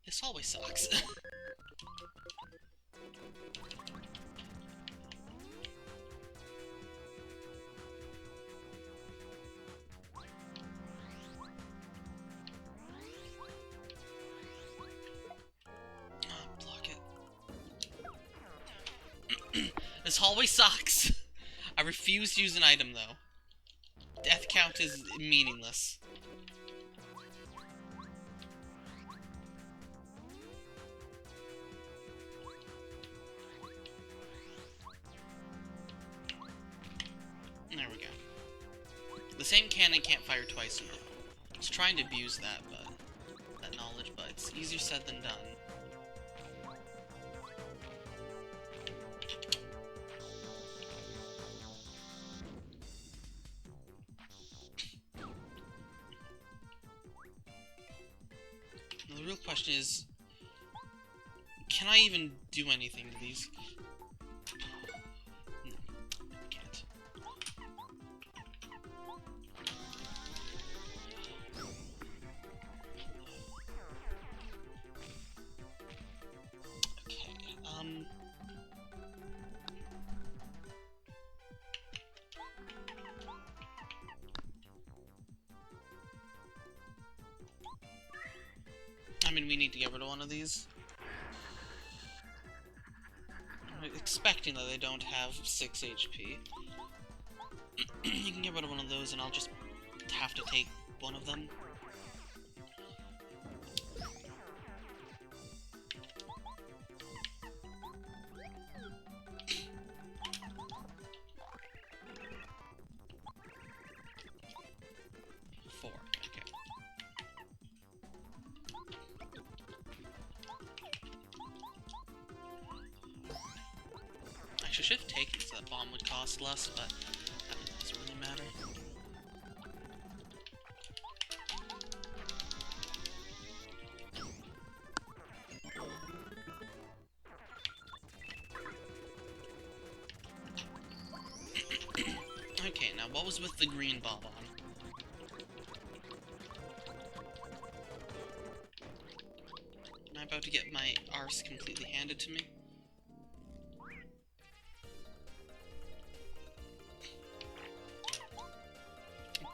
Speaker 1: This always sucks. Block it. This hallway sucks. I refuse to use an item, though. Death count is meaningless. There we go. The same cannon can't fire twice in a row. I was trying to abuse that knowledge, but it's easier said than done. Now, the real question is, can I even do anything to these? No, I can't. I mean, we need to get rid of one of these. I'm expecting that they don't have 6 HP. You can get rid of one of those, and I'll just have to take one of them. I should have taken so that bomb would cost less, but that doesn't really matter. What was with the green bob on? Am I about to get my arse completely handed to me?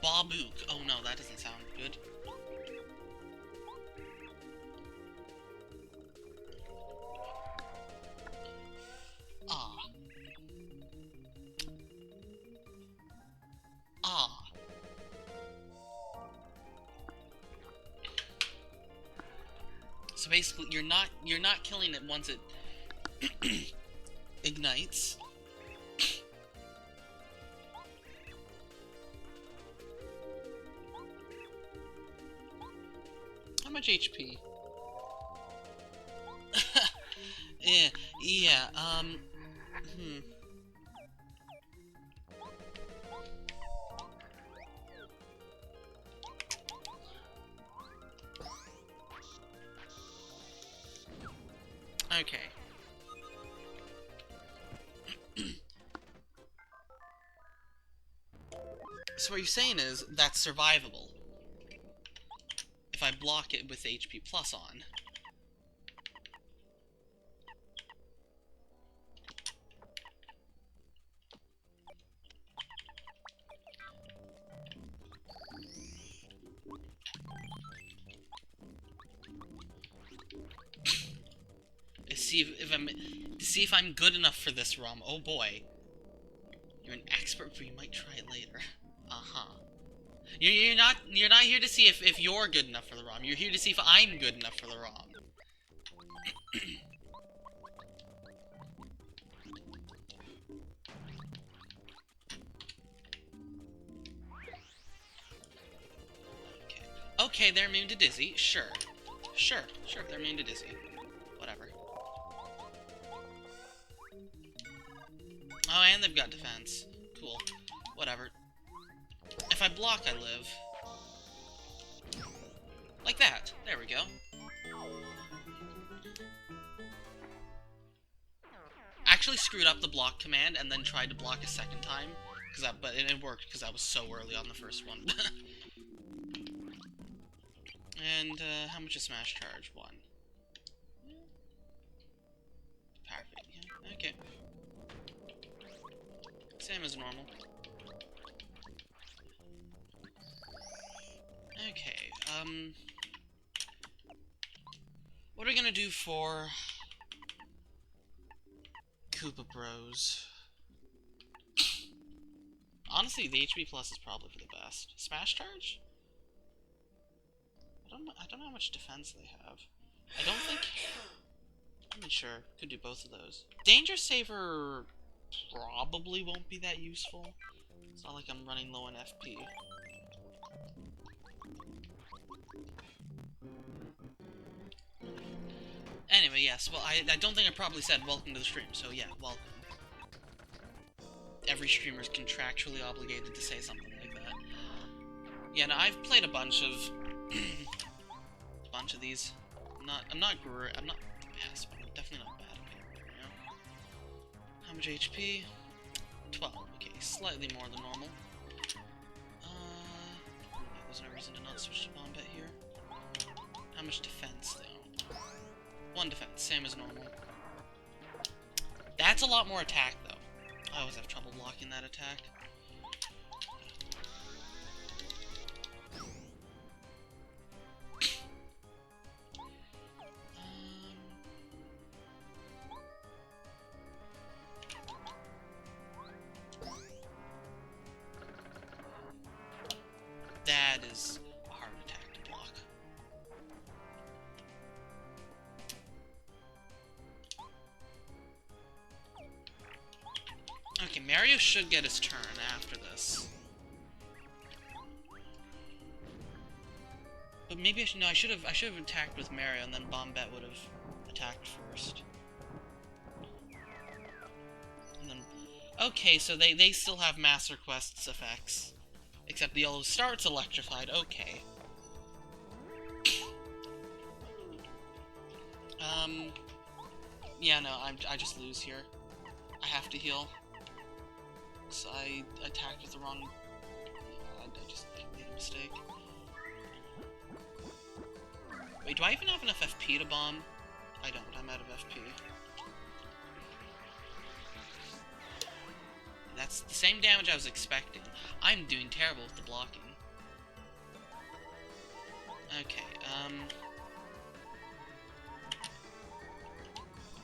Speaker 1: Babook. Oh no, that doesn't sound good. Ah. Ah. So basically, you're not killing it once it ignites. How much HP? yeah, Okay. So what you're saying is, that's survivable. If I block it with HP plus on. See if I'm good enough for this ROM. Oh boy. You're an expert, but you might try it later. Uh-huh. You're not here to see if you're good enough for the ROM. You're here to see if I'm good enough for the ROM. Okay, they're immune to Dizzy. Sure, they're immune to Dizzy. Whatever. Oh, and they've got defense. Cool. Whatever. If I block, I live. Like that. There we go. Actually screwed up the block command and then tried to block a second time. But it worked because I was so early on the first one. And, how much is Smash Charge? 1. Perfect, yeah, okay. Same as normal. Okay, what are we gonna do for Koopa Bros? Honestly, the HP plus is probably for the best. Smash Charge? I don't know how much defense they have. I don't think... I'm not sure. Could do both of those. Danger Saver probably won't be that useful. It's not like I'm running low on FP. Anyway, yes. Well, I don't think I probably said welcome to the stream, so yeah, welcome. Every streamer is contractually obligated to say something like that. Yeah, no, I've played a bunch of... these. I'm not the best, but I'm definitely not bad at it, you know? How much HP? 12. Okay, slightly more than normal. There's no reason to not switch to Bombette here. How much defense, though? 1 defense, same as normal. That's a lot more attack, though. I always have trouble blocking that attack. That is a hard attack to block. Okay, Mario should get his turn after this. But maybe I should have attacked with Mario, and then Bombette would have attacked first. And then, okay, so they still have Master Quest's effects. Except the yellow starts electrified, okay. Yeah, no, I just lose here. I have to heal. So I attacked with the wrong mistake. Wait, do I even have enough FP to bomb? I don't. I'm out of FP. That's the same damage I was expecting. I'm doing terrible with the blocking. Okay,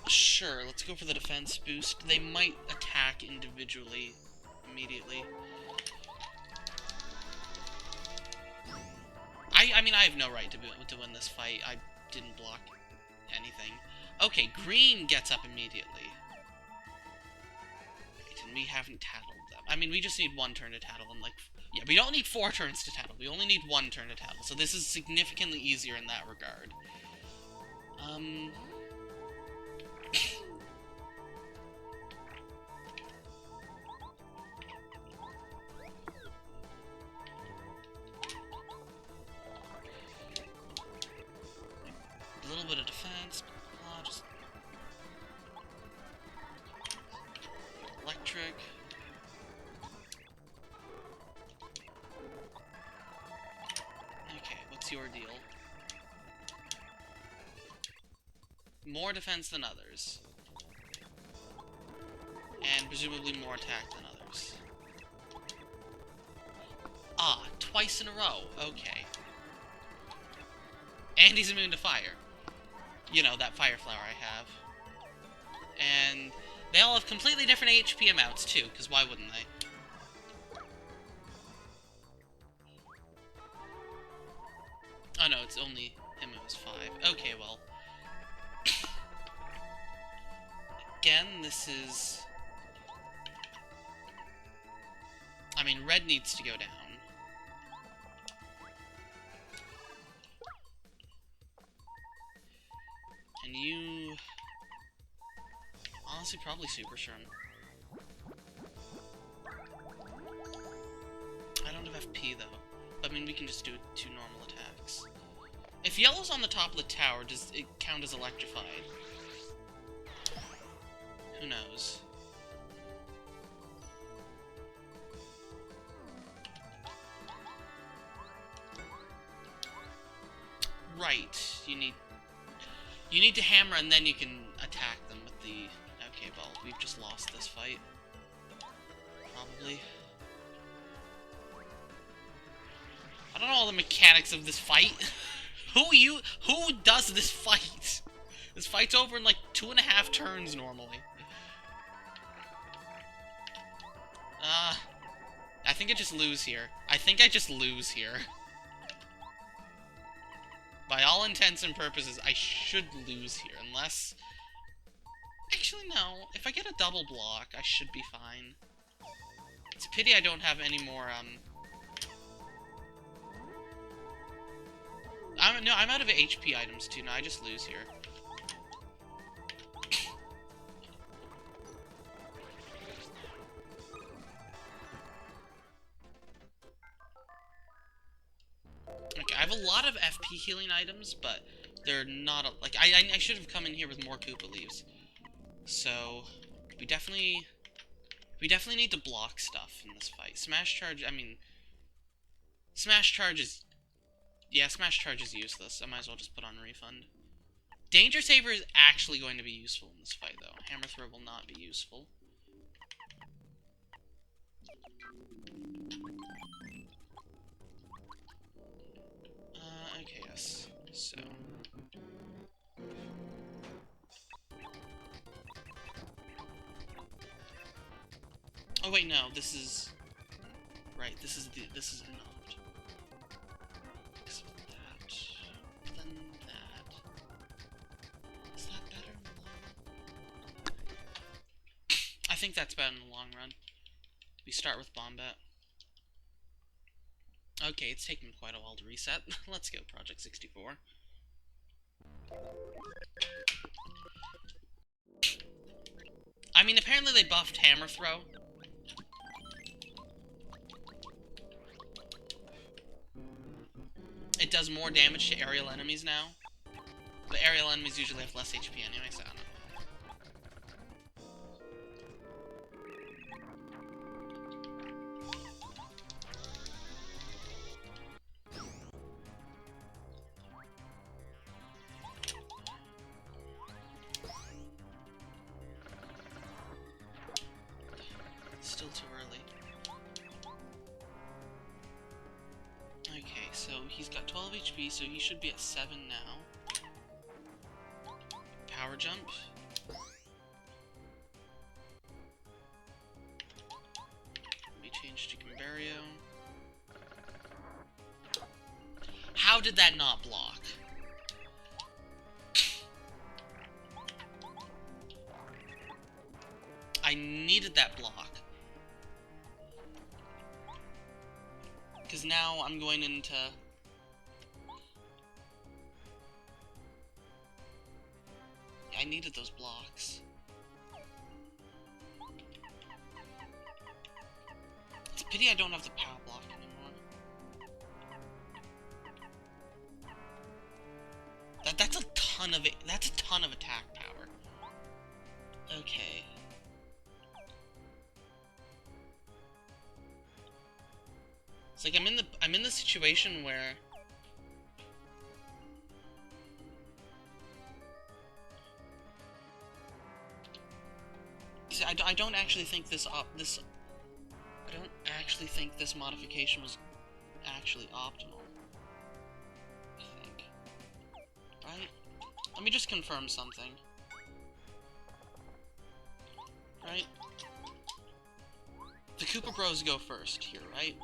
Speaker 1: sure, let's go for the defense boost. They might attack individually immediately. I mean, I have no right to win this fight. I didn't block anything. Okay, green gets up immediately. Right, and we haven't tattled them. I mean, we just need one turn to tattle, and like... Yeah, we don't need 4 turns to tattle. We only need 1 turn to tattle. So this is significantly easier in that regard. A little bit of defense. Just... Electric. What's your deal? More defense than others. And presumably more attack than others. Ah, twice in a row. Okay. And he's immune to fire. You know, that fire flower I have. And they all have completely different HP amounts, too, because why wouldn't they? Oh no, it's only him who has 5. Okay, well. Again, this is... I mean, red needs to go down. And you... Honestly, probably Super Shroom. I don't have FP, though. I mean, we can just do 2 normal attacks. If yellow's on the top of the tower, does it count as electrified? Who knows? Right, you need to hammer and then you can attack them with the... Okay, well, we've just lost this fight. Probably. I don't know all the mechanics of this fight. Who does this fight? This fight's over in like 2.5 turns normally. I think I just lose here. I think I just lose here. By all intents and purposes, I should lose here, unless... Actually, no. If I get a double block, I should be fine. It's a pity I don't have any more, I'm out of HP items, too. No, I just lose here. Okay, I have a lot of FP healing items, but they're not... Like, I should have come in here with more Koopa Leaves. So, we definitely need to block stuff in this fight. Smash Charge, I mean... Smash Charge is... Yeah, Smash Charge is useless. I might as well just put on Refund. Danger Saber is actually going to be useful in this fight, though. Hammer Throw will not be useful. Okay, yes. So... Oh wait, no, this is... Right, this is not. So that... Then that... Is that better in the long run? I think that's better in the long run. We start with Bombat. Okay, it's taken quite a while to reset. Let's go, Project 64. I mean, apparently they buffed Hammer Throw. It does more damage to aerial enemies now. But aerial enemies usually have less HP anyway, so I don't know. he's got 12 HP, so he should be at 7 now. Power jump. Let me change to Gumbario. How did that not block? I needed that block. Because now I'm going into... I needed those blocks. It's a pity I don't have the power block anymore. That's a ton of it. That's a ton of attack power. Okay. It's like I'm in the situation where see, I don't actually think this modification was actually optimal. I think. Right? Let me just confirm something. Right? The Koopa Bros go first here, right?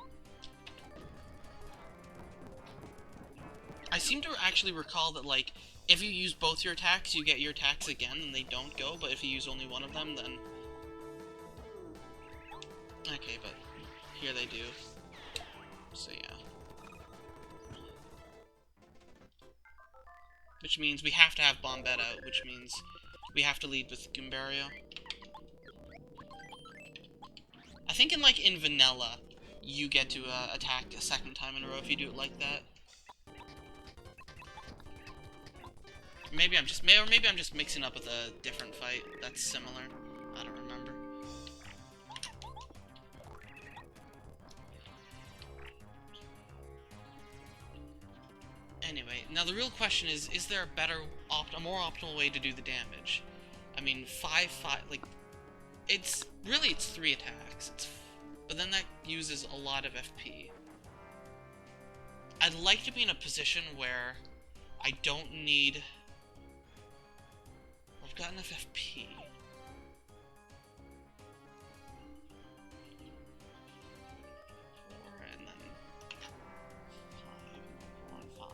Speaker 1: I seem to actually recall that, like, if you use both your attacks, you get your attacks again, and they don't go, but if you use only one of them, then... Okay, but here they do. So, yeah. Which means we have to have Bombette out, which means we have to lead with Gumbario. I think in Vanilla, you get to attack a second time in a row if you do it like that. Maybe I'm just mixing up with a different fight that's similar. I don't remember. Anyway, now the real question is there a more optimal way to do the damage? I mean, 5-5, like, it's 3 attacks, but then that uses a lot of FP. I'd like to be in a position where I don't need... I've got enough FP. And then 5, 4, and 5.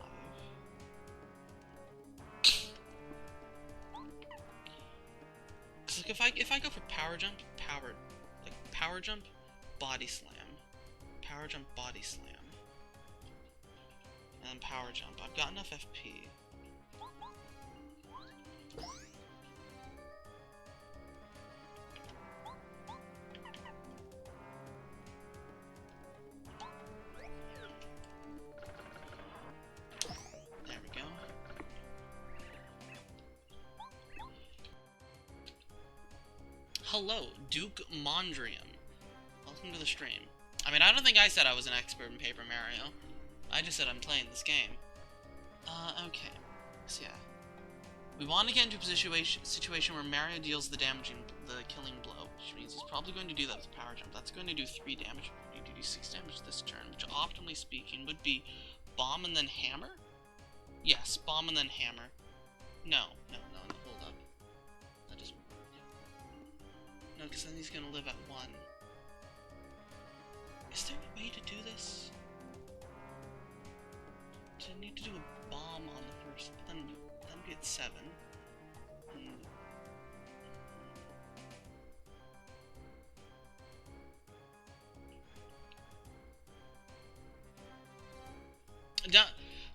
Speaker 1: Cause like if I go for power jump, body slam, power jump, body slam, and then power jump. I've got enough FP. Hello, Duke Mondrian. Welcome to the stream. I mean, I don't think I said I was an expert in Paper Mario. I just said I'm playing this game. Okay. So yeah. We want to get into a situation where Mario deals the killing blow, which means he's probably going to do that with power jump. That's going to do 3 damage. We need to do 6 damage this turn, which optimally speaking would be bomb and then hammer? Yes, bomb and then hammer. No, hold up. That doesn't work. No, because then he's gonna live at 1. Is there a way to do this? Do I need to do a bomb on the first, then be at 7?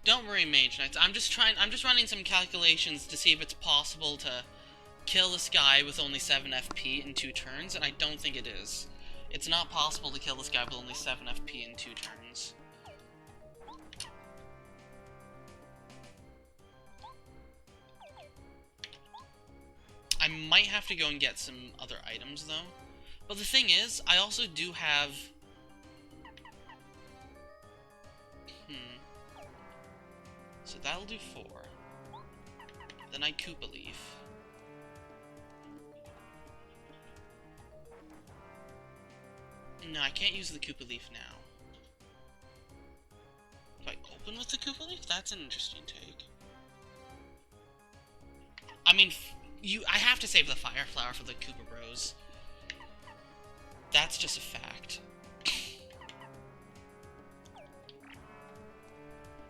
Speaker 1: Don't worry, Mage Knights. I'm just running some calculations to see if it's possible to kill this guy with only 7 FP in 2 turns, and I don't think it is. It's not possible to kill this guy with only 7 FP in 2 turns. I might have to go and get some other items, though. But the thing is, I also do have... So that'll do 4. Then I Koopa Leaf. No, I can't use the Koopa Leaf now. If I, oh, open with the Koopa Leaf? That's an interesting take. I mean, I have to save the Fire Flower for the Koopa Bros. That's just a fact.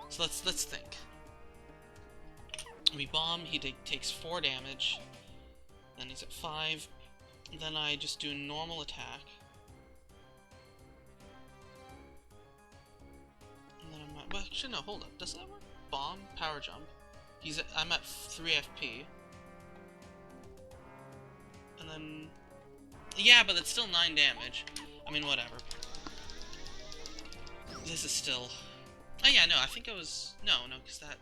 Speaker 1: So let's think. We bomb, he takes 4 damage. Then he's at 5. Then I just do a normal attack. And then I'm at, well, actually no, hold up. Does that work? Bomb, power jump. I'm at 3 FP. And then... yeah, but it's still 9 damage. I mean, whatever. This is still... oh yeah, no, I think I was... no, because that...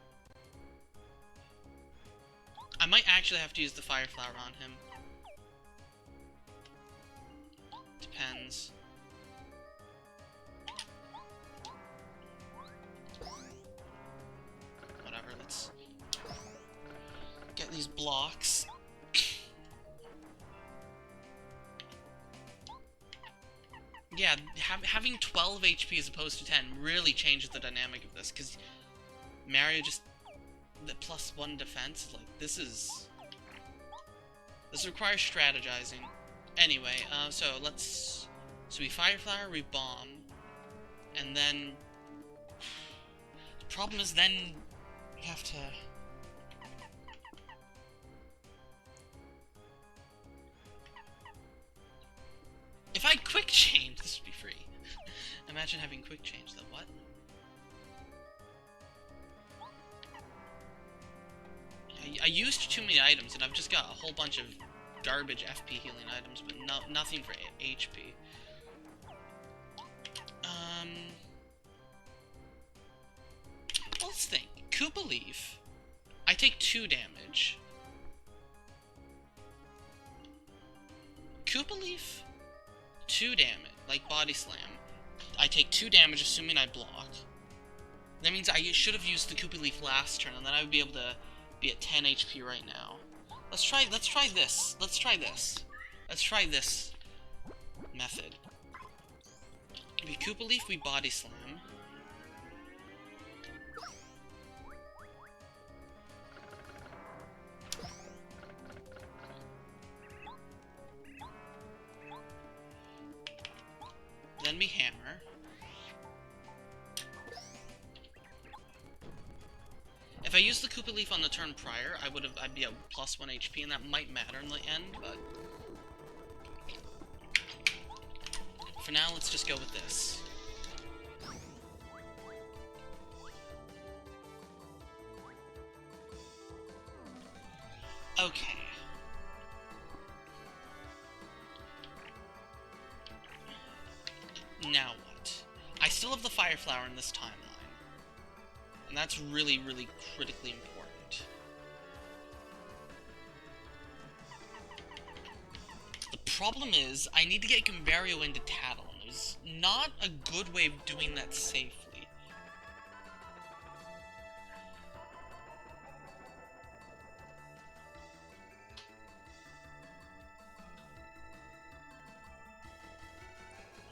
Speaker 1: I might actually have to use the Fire Flower on him. Depends. Whatever, let's get these blocks. Yeah, having 12 HP as opposed to 10 really changes the dynamic of this, because Mario just... the +1 defense, like, this requires strategizing. Anyway, so we Fire Flower, we bomb, and then, the problem is then we have to, if I quick change, this would be free. Imagine having quick change though, what? I used too many items, and I've just got a whole bunch of garbage FP healing items, but nothing for HP. Let's think. Koopa Leaf. I take 2 damage. Koopa Leaf, 2 damage, like Body Slam. I take 2 damage, assuming I block. That means I should have used the Koopa Leaf last turn, and then I would be able to be at 10 HP right now. Let's try this. Let's try this method. We Koopa Leaf, we Body Slam. Then we hammer. If I used the Koopa Leaf on the turn prior, I'd be at +1 HP, and that might matter in the end, but... for now, let's just go with this. Okay. Now what? I still have the Fire Flower in this timeline. And that's really, really critically important. The problem is, I need to get Gumbario into Tattle, and there's not a good way of doing that safely.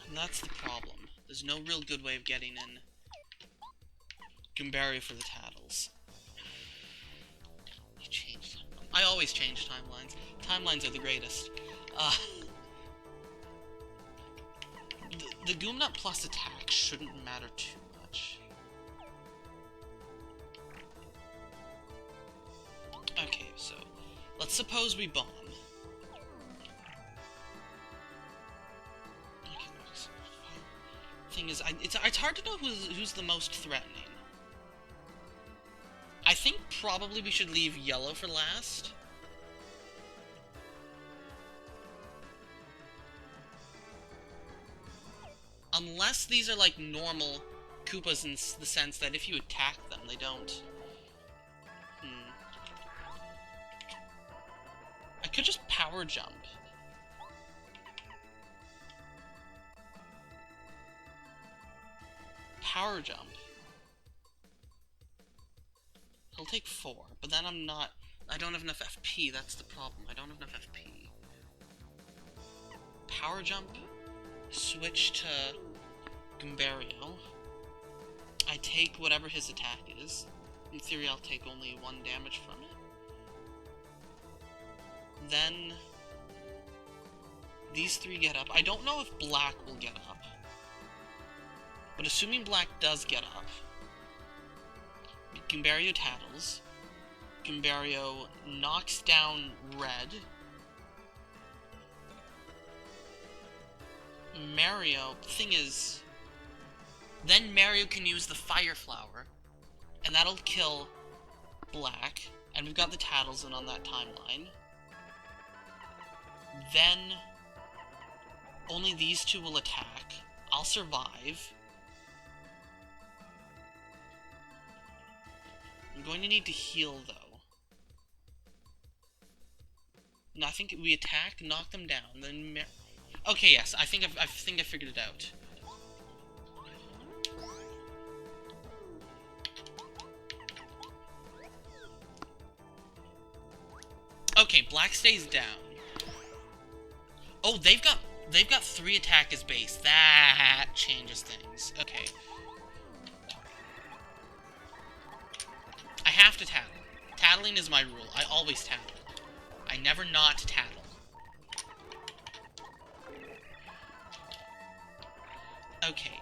Speaker 1: And that's the problem. There's no real good way of getting in Gumbario for the Tattles. You changed. I always change timelines. Timelines are the greatest. The Goomnut plus attack shouldn't matter too much. Okay, so let's suppose we bomb. Okay, thing is, it's hard to know who's the most threatening. I think probably we should leave yellow for last. Unless these are like normal Koopas in the sense that if you attack them, they don't. I could just power jump. Power jump. He'll take 4, but then I don't have enough FP, that's the problem. I don't have enough FP. Power jump, switch to Gumbario. I take whatever his attack is. In theory, I'll take only 1 damage from it. Then these 3 get up. I don't know if black will get up. But assuming black does get up, Gumbario tattles. Gumbario knocks down red. Mario, thing is, then Mario can use the Fire Flower, and that'll kill black, and we've got the Tattles in on that timeline. Then, only these 2 will attack. I'll survive. I'm going to need to heal, though. No, I think we attack, knock them down, then okay, yes, I think I figured it out. Okay, black stays down. Oh, they've got 3 attack as base. That changes things. Okay. I have to tattle. Tattling is my rule. I always tattle. I never not tattle. Okay.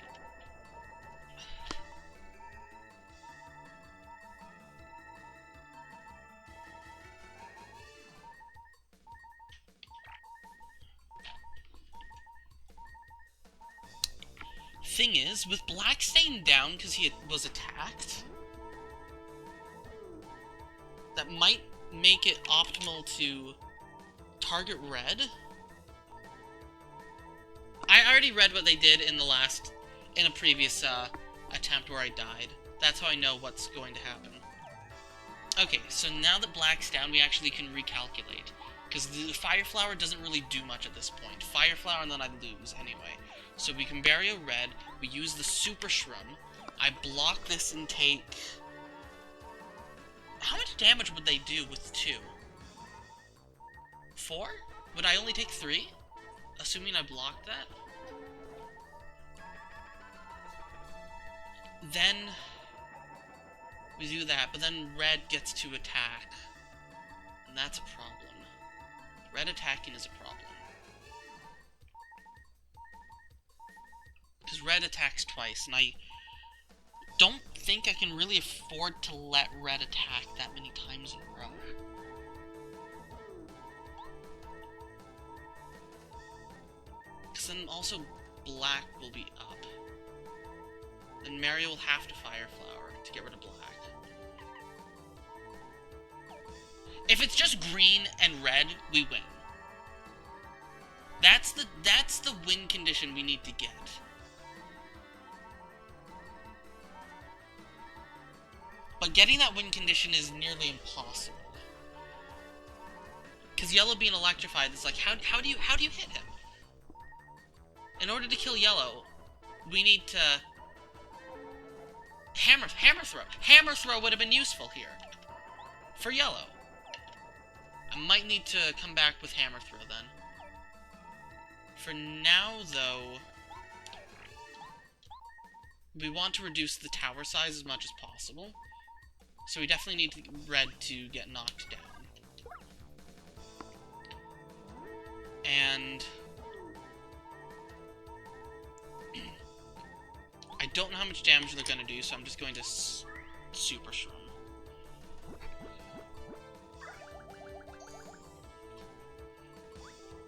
Speaker 1: Thing is, with black staying down because he was attacked, that might make it optimal to target red. I already read what they did in a previous attempt where I died. That's how I know what's going to happen. Okay, so now that black's down, we actually can recalculate. Because the Fire Flower doesn't really do much at this point. Fire Flower and then I lose anyway. So we can bury a red, we use the Super Shroom, I block this and take... How much damage would they do with 2? 4? Would I only take 3? Assuming I blocked that? Then we do that, but then red gets to attack. And that's a problem. Red attacking is a problem. Because red attacks twice, and I don't think I can really afford to let red attack that many times in a row. Because then also black will be up. Then Mario will have to Fire Flower to get rid of black. If it's just green and red, we win. That's the win condition we need to get. But getting that win condition is nearly impossible. Because yellow being electrified is like, how do you hit him? In order to kill yellow, we need to hammer throw. Hammer throw would have been useful here for yellow. I might need to come back with hammer throw then. For now, though, we want to reduce the tower size as much as possible. So we definitely need red to get knocked down. And I don't know how much damage they're going to do, so I'm just going to Super Shroom.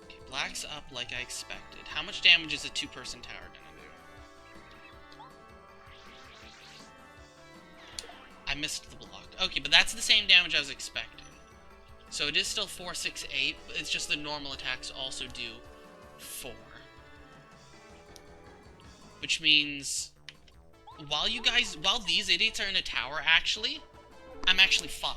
Speaker 1: Okay, black's up like I expected. How much damage is a 2-person tower going to do? I missed the block. Okay, but that's the same damage I was expecting. So it is still 4, 6, 8, but it's just the normal attacks also do 4. Which means, while these idiots are in a tower, actually, I'm actually fine.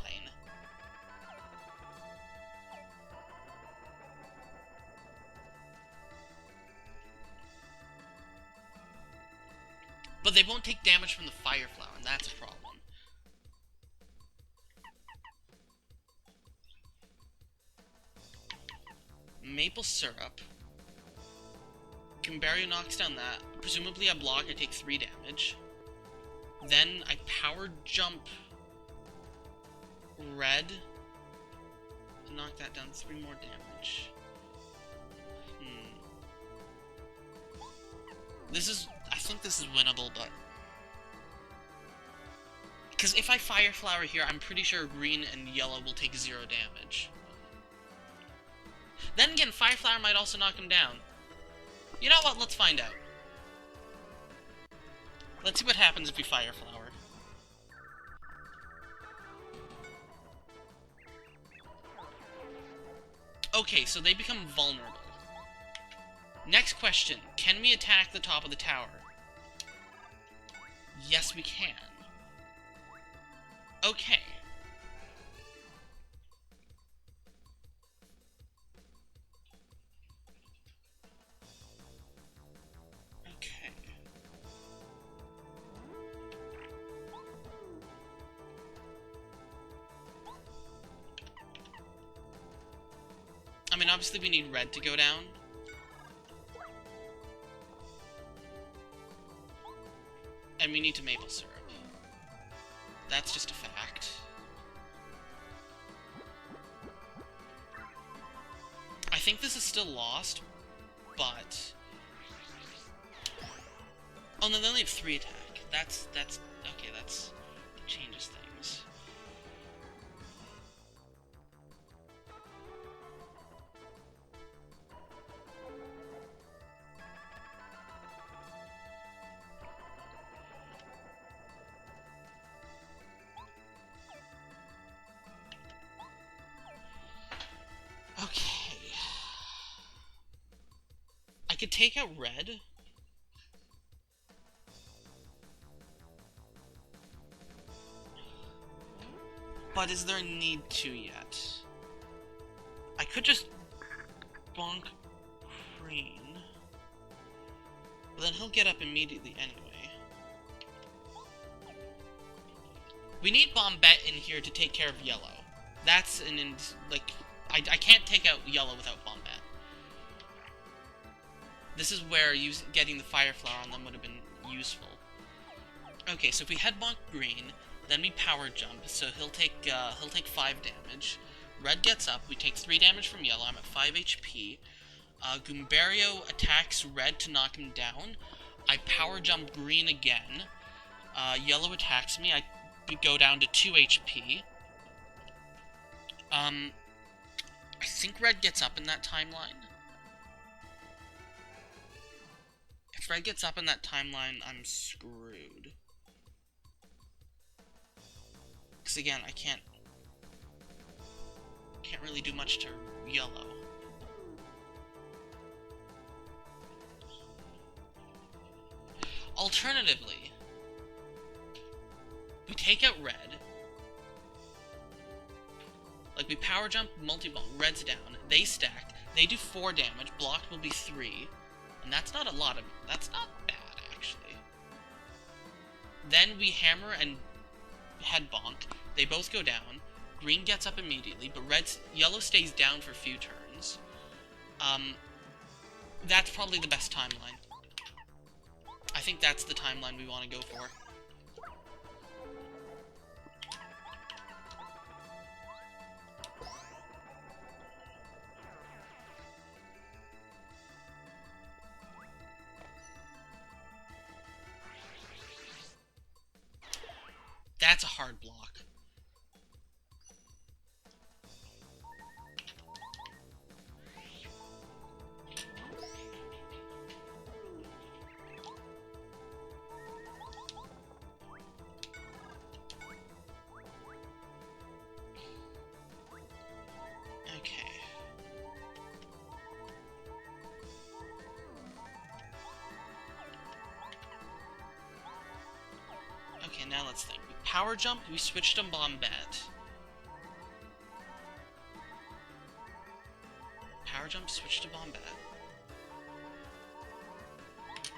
Speaker 1: But they won't take damage from the Fire Flower, and that's a problem. Maple syrup. Gumbario knocks down that. Presumably I block, I take 3 damage. Then I power jump red to knock that down 3 more damage. I think this is winnable, but... Because if I Fire Flower here, I'm pretty sure green and yellow will take 0 damage. Then again, Fire Flower might also knock him down. You know what? Let's find out. Let's see what happens if we Fire Flower. Okay, so they become vulnerable. Next question. Can we attack the top of the tower? Yes, we can. Okay. Okay. I mean, obviously we need red to go down. And we need to maple syrup. That's just a fact. I think this is still lost, but... Oh no, they only have 3 attack. That's... Okay, that changes things. Okay. I could take out red. But is there a need to yet? I could just bonk green. But then he'll get up immediately anyway. We need Bombette in here to take care of yellow. That's I can't take out yellow without Bombette. This is where getting the Fire Flower on them would have been useful. Okay, so if we head bonk green, then we power jump, so he'll take 5 damage. Red gets up, we take 3 damage from yellow, I'm at 5 HP. Goombario attacks red to knock him down. I power jump green again. Yellow attacks me, I go down to 2 HP. I think red gets up in that timeline. If red gets up in that timeline, I'm screwed. Because again, I can't really do much to yellow. Alternatively, we take out red. Like, we power jump, multi-ball, red's down, they stack, they do 4 damage, blocked will be 3, and that's not a lot of, that's not bad, actually. Then we hammer and head bonk, they both go down, green gets up immediately, but yellow stays down for a few turns. That's probably the best timeline. I think that's the timeline we want to go for. That's a hard block. Okay. Okay, now let's think. We power jump, we switched to Bombette. Power jump, switch to Bombette.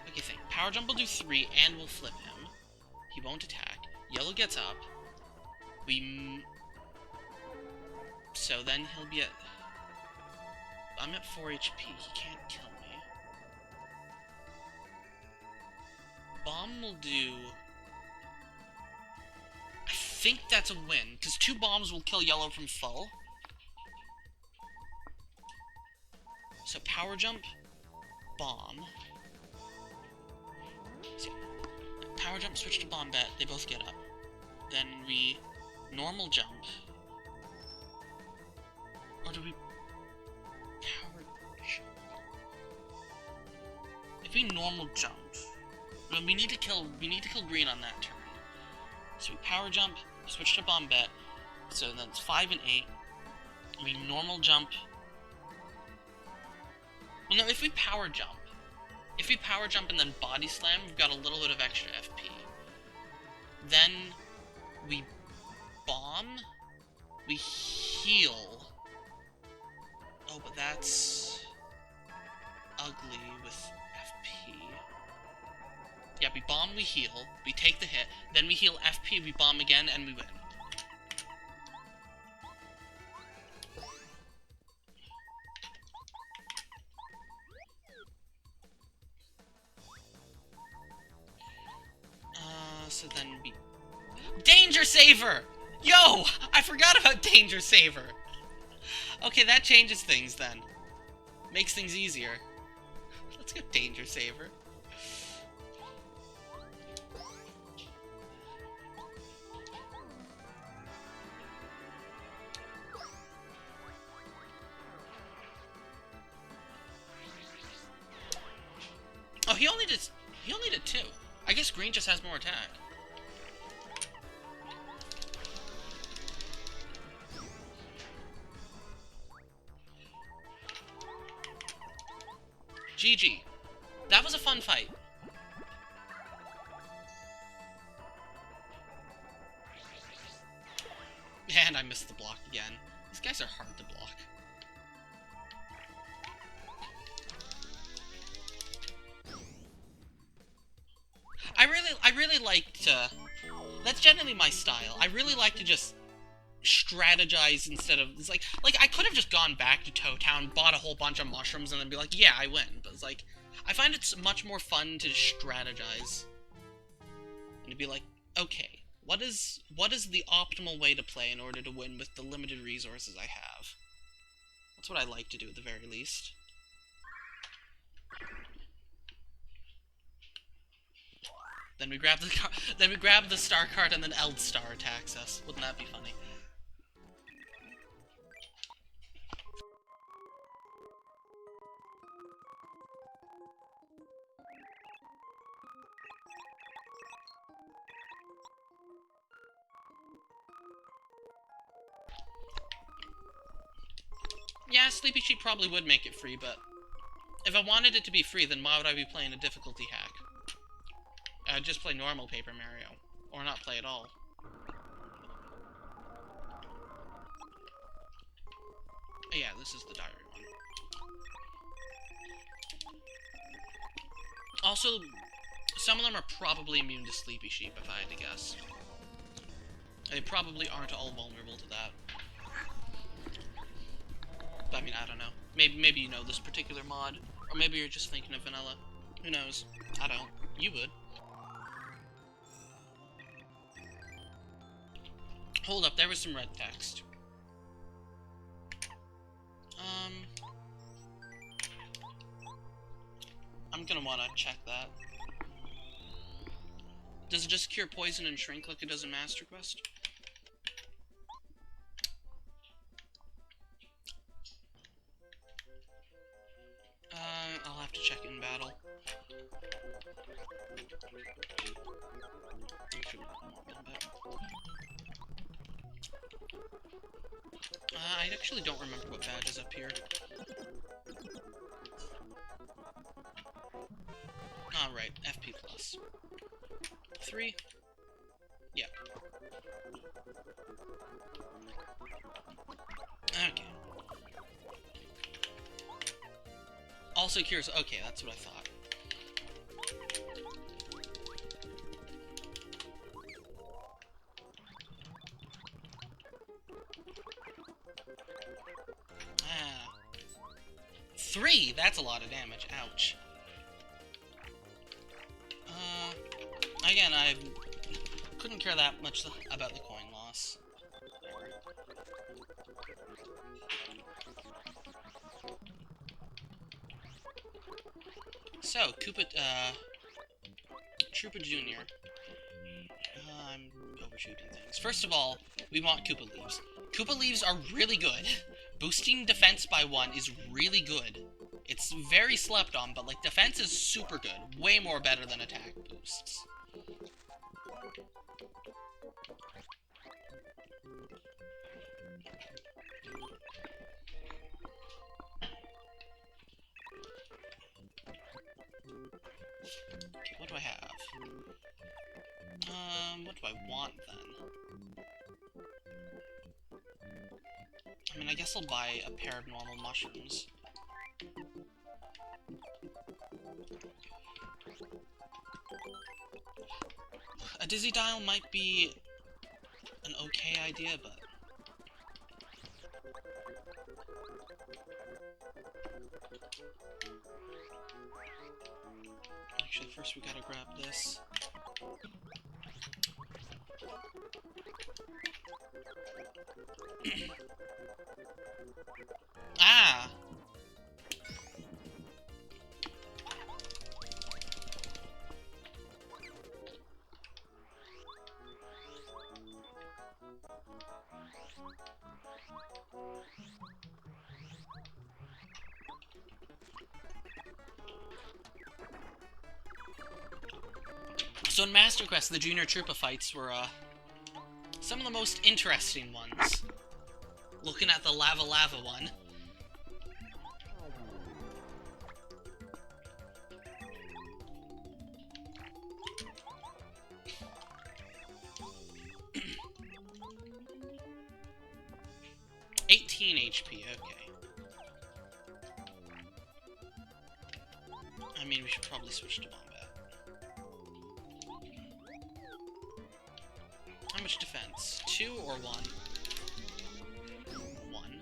Speaker 1: Okay, think. Power jump will do 3 and we'll flip him. He won't attack. Yellow gets up. So then he'll be at... I'm at 4 HP. He can't kill me. Bomb will do think that's a win, because 2 bombs will kill yellow from full. So power jump, bomb. So, power jump, switch to bomb bet, they both get up. Then we normal jump. Or do we power jump? If we normal jump, well, we need to kill green on that turn. So we power jump, switch to bomb bet. So then it's 5 and 8. We normal jump. Well, no, if we power jump and then body slam, we've got a little bit of extra FP. Then we bomb, we heal. Oh, but that's ugly with FP. Yeah, we bomb, we heal, we take the hit, then we heal FP, we bomb again, and we win. So then we... Danger Saver! Yo! I forgot about Danger Saver! Okay, that changes things then. Makes things easier. Let's go Danger Saver. Oh, he only did 2. I guess green just has more attack. GG. That was a fun fight. And I missed the block again. These guys are hard to block. I really like to... That's generally my style. I really like to just strategize instead of... It's like I could have just gone back to Toe Town, bought a whole bunch of mushrooms, and then be like, yeah, I win. But it's like, I find it's much more fun to strategize. And to be like, okay, what is the optimal way to play in order to win with the limited resources I have? That's what I like to do at the very least. Then we grab the star card, and then Eldstar attacks us. Wouldn't that be funny? Yeah, Sleepy Sheep probably would make it free, but if I wanted it to be free, then why would I be playing a difficulty hack? I'd just play normal Paper Mario, or not play at all. Oh, yeah, this is the diary one. Also, some of them are probably immune to Sleepy Sheep, if I had to guess. They probably aren't all vulnerable to that. But, I mean, I don't know. Maybe you know this particular mod, or maybe you're just thinking of vanilla. Who knows? I don't. You would. Hold up, there was some red text. I'm gonna wanna check that. Does it just cure poison and shrink like it does in Master Quest? I'll have to check in battle. I actually don't remember what badge is up here. Alright, FP plus. 3? Yep. Okay. Also cures. Okay, that's what I thought. Ah. 3! That's a lot of damage. Ouch. Again, I couldn't care that much about the coin loss. So, Troopa Jr. I'm overshooting things. First of all, we want Koopa Leaves. Koopa Leaves are really good. Boosting defense by 1 is really good. It's very slept on, but, like, defense is super good. Way more better than attack boosts. Okay, what do I have? What do I want, then? I mean, I guess I'll buy a pair of normal mushrooms. A Dizzy Dial might be an okay idea, but... Actually, first we gotta grab this. Ah! So in Master Quest, the Junior Troopa fights were, some of the most interesting ones. Looking at the Lava one. HP, okay. I mean, we should probably switch to Wombat. How much defense? 2 or 1? 1.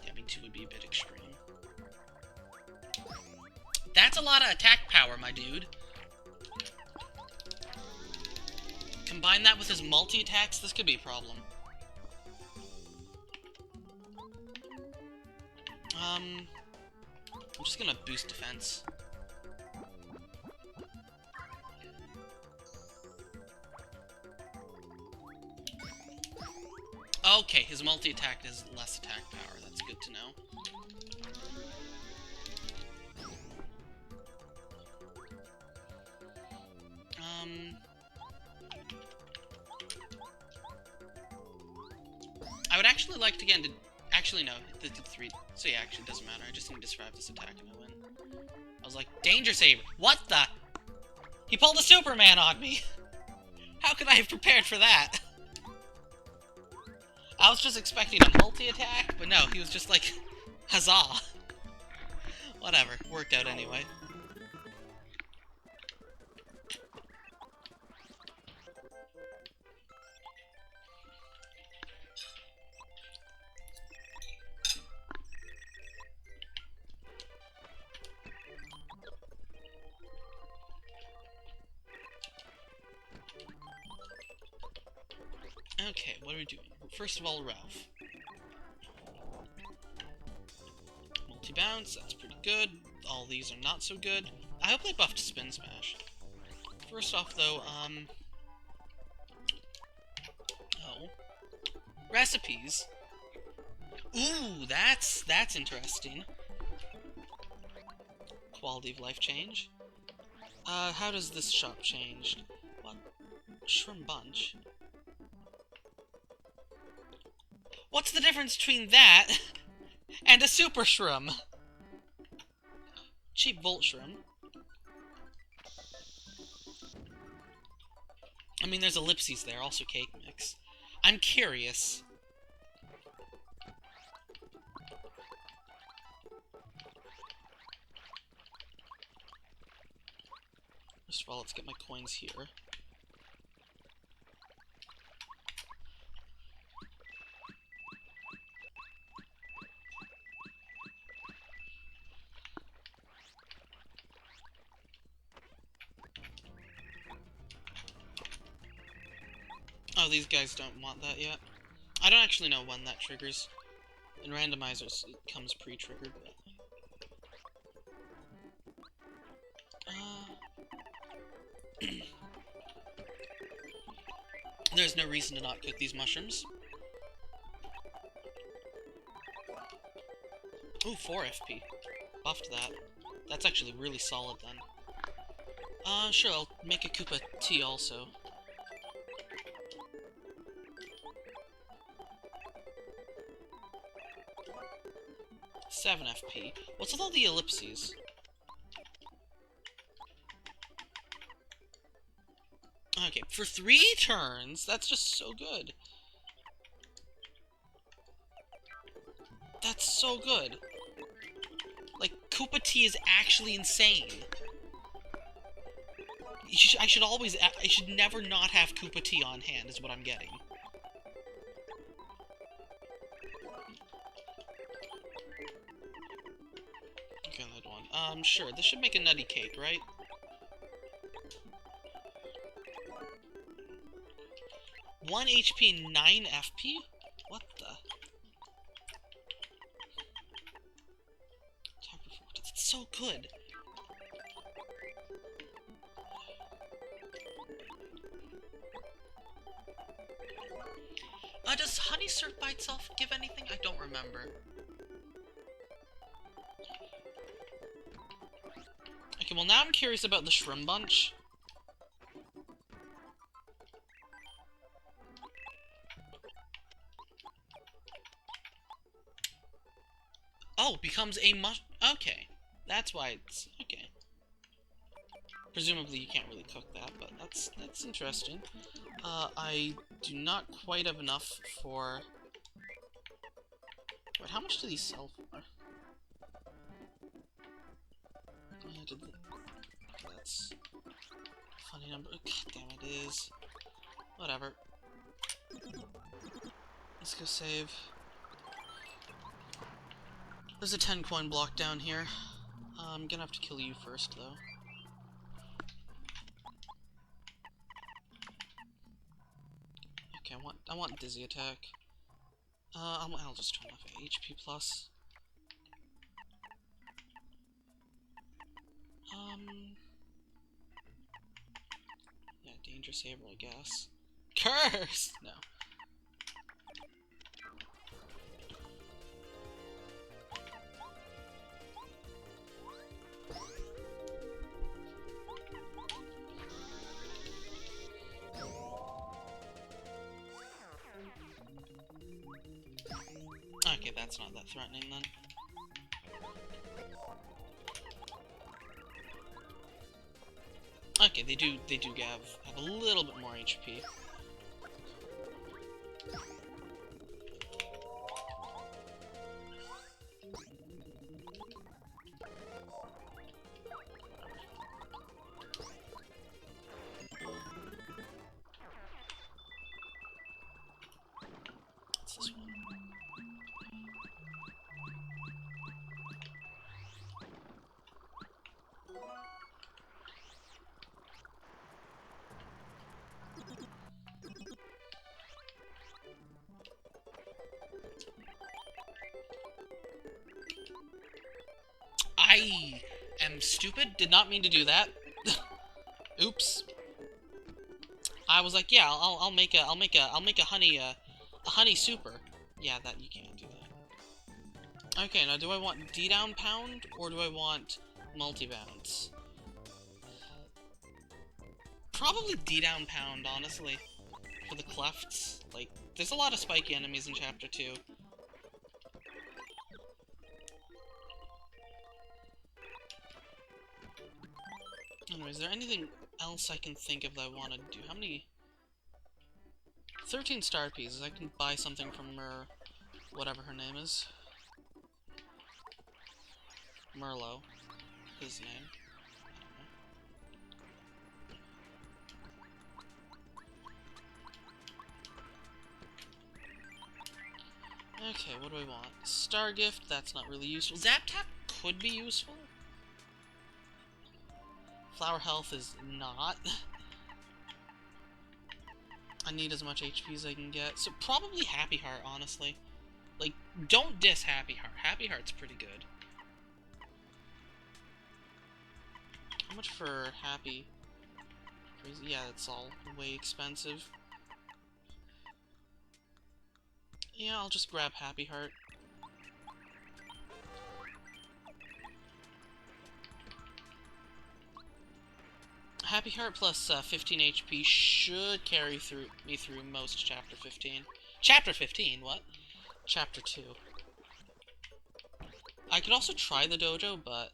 Speaker 1: Yeah, I mean, 2 would be a bit extreme. That's a lot of attack power, my dude. Combine that with his multi-attacks, this could be a problem. I'm just gonna boost defense. Okay, his multi-attack is less attack power. That's good to know. I would actually like to get into... Actually, no. The 3... So yeah, actually, it doesn't matter. I just need to survive this attack and I win. I was like, Danger Saber! What the? He pulled a Superman on me! How could I have prepared for that? I was just expecting a multi-attack, but no, he was just like, huzzah! Whatever, worked out anyway. Okay, what are we doing? First of all, Ralph. Multi-bounce, that's pretty good. All these are not so good. I hope they buffed Spin Smash. First off, though, oh. Recipes. Ooh, that's interesting. Quality of life change. How does this shop change? What? Shroom Bunch. What's the difference between that and a Super Shroom? Cheap Volt Shroom. I mean, there's ellipses there, also cake mix. I'm curious. First of all, let's get my coins here. Oh, these guys don't want that yet. I don't actually know when that triggers. In randomizers, it comes pre-triggered, but... There's no reason to not cook these mushrooms. Ooh, 4 FP. Buffed that. That's actually really solid then. Sure, I'll make a Koopa tea also. Seven FP. What's with all the ellipses? Okay, for 3 turns, that's just so good. That's so good. Like, Koopa tea is actually insane. I should never not have Koopa tea on hand, is what I'm getting. Okay, another one. Sure, this should make a nutty cake, right? One HP, 9 FP? What the? It's so good. Does honey syrup by itself give anything? I don't remember. Okay, well now I'm curious about the shrimp bunch. Oh, becomes a okay. That's why it's... okay. Presumably you can't really cook that, but that's interesting. I do not quite have enough for... wait, how much do these sell for? That's a funny number. God damn it, it is. Whatever. Let's go save. There's a 10 coin block down here. I'm gonna have to kill you first, though. Okay, I want Dizzy Attack. I'll just turn off HP plus. Yeah, Danger Saber, I guess. Curse! No. Okay, that's not that threatening then. Okay, they do have a little bit more HP. What's this one? I am stupid. Did not mean to do that. Oops. I was like, yeah, I'll make a honey super. Yeah, that you can't do that. Okay, now do I want D down pound or do I want multi-bounce? Probably D down pound, honestly, for the clefts. Like, there's a lot of spiky enemies in Chapter 2. Anyway, is there anything else I can think of that I want to do? How many... 13 star pieces. I can buy something from whatever her name is. Merlot. His name. Okay, what do I want? Star Gift, that's not really useful. Zap Tap could be useful. Flower Health is not. I need as much HP as I can get. So probably Happy Heart, honestly. Like, don't diss Happy Heart. Happy Heart's pretty good. How much for happy? Crazy? Yeah, that's all way expensive. Yeah, I'll just grab Happy Heart. Happy Heart plus 15 HP should carry me through most Chapter 15. Chapter 15? What? Chapter 2. I could also try the dojo, but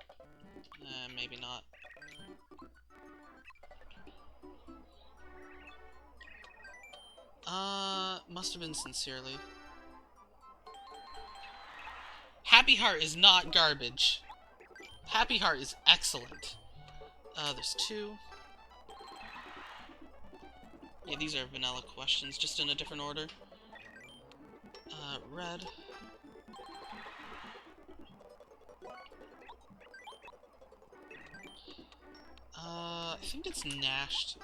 Speaker 1: maybe not. Must have been sincerely. Happy Heart is not garbage. Happy Heart is excellent. There's 2. Yeah, these are vanilla questions, just in a different order. Red. I think it's Nash, too.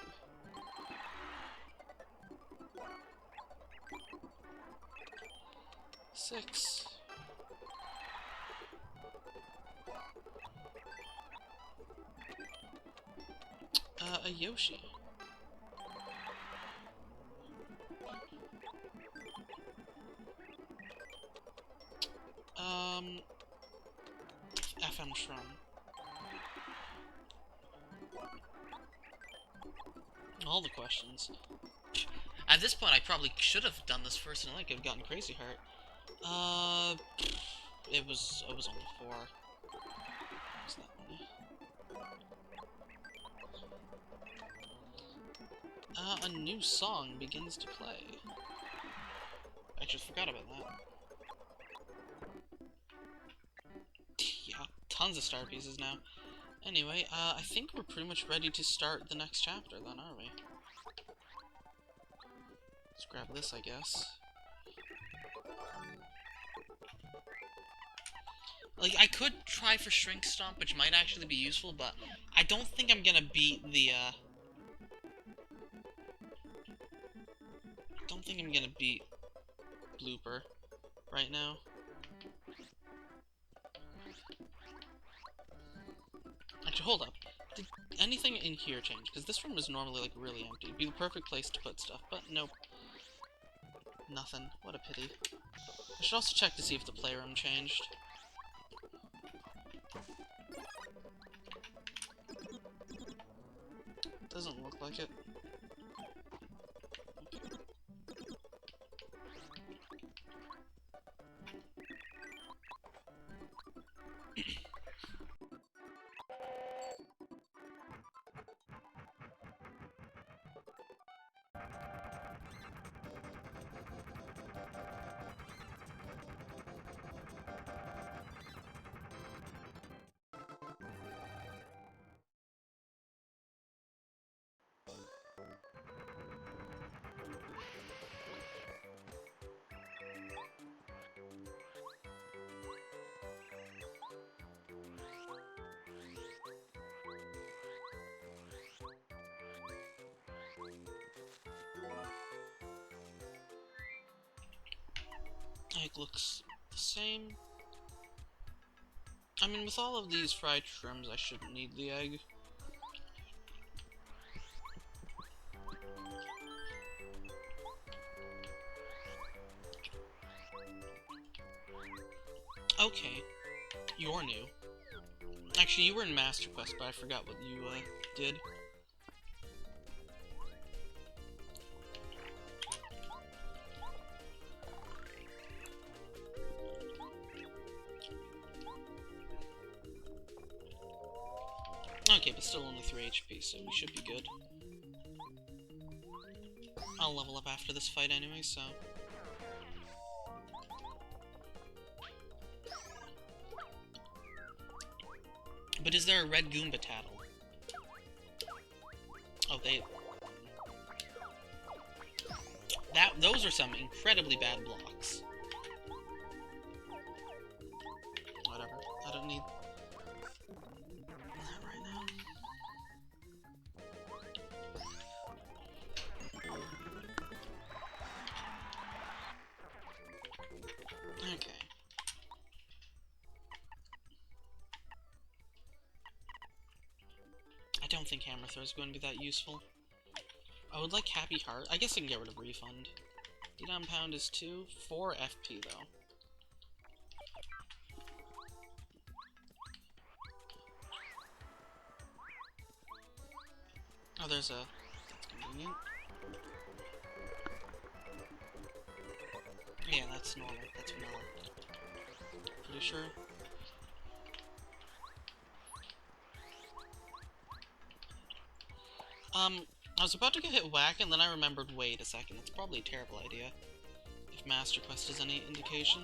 Speaker 1: Six. A Yoshi. FM Shroom. All the questions. At this point, I probably should have done this first, and I could have gotten Crazy Heart. It was only 4. What's that one? A new song begins to play. I just forgot about that. Yeah, tons of star pieces now. Anyway, I think we're pretty much ready to start the next chapter then, are we? Let's grab this, I guess. Like, I could try for Shrink Stomp, which might actually be useful, but I don't think I'm gonna beat the, don't think I'm gonna beat Blooper right now. Actually, hold up. Did anything in here change? Because this room is normally, like, really empty. It'd be the perfect place to put stuff, but nope. Nothing. What a pity. I should also check to see if the playroom changed. Doesn't look like it. Egg looks the same. I mean, with all of these fried shrooms, I shouldn't need the egg. Okay, you're new. Actually, you were in Master Quest, but I forgot what you, did. Okay, but still only 3 HP, so we should be good. I'll level up after this fight anyway, so... But is there a red Goomba Tattle? Oh, those are some incredibly bad blocks. Whatever. I don't need that right now. Okay. I don't think Hammer Throw is going to be that useful. I would like Happy Heart. I guess I can get rid of Refund. Down Pound is 2. 4 FP, though. Oh, there's a... That's convenient. Yeah, that's normal. That's vanilla. Pretty sure. I was about to get hit whack, and then I remembered, wait a second, that's probably a terrible idea. If Master Quest is any indication.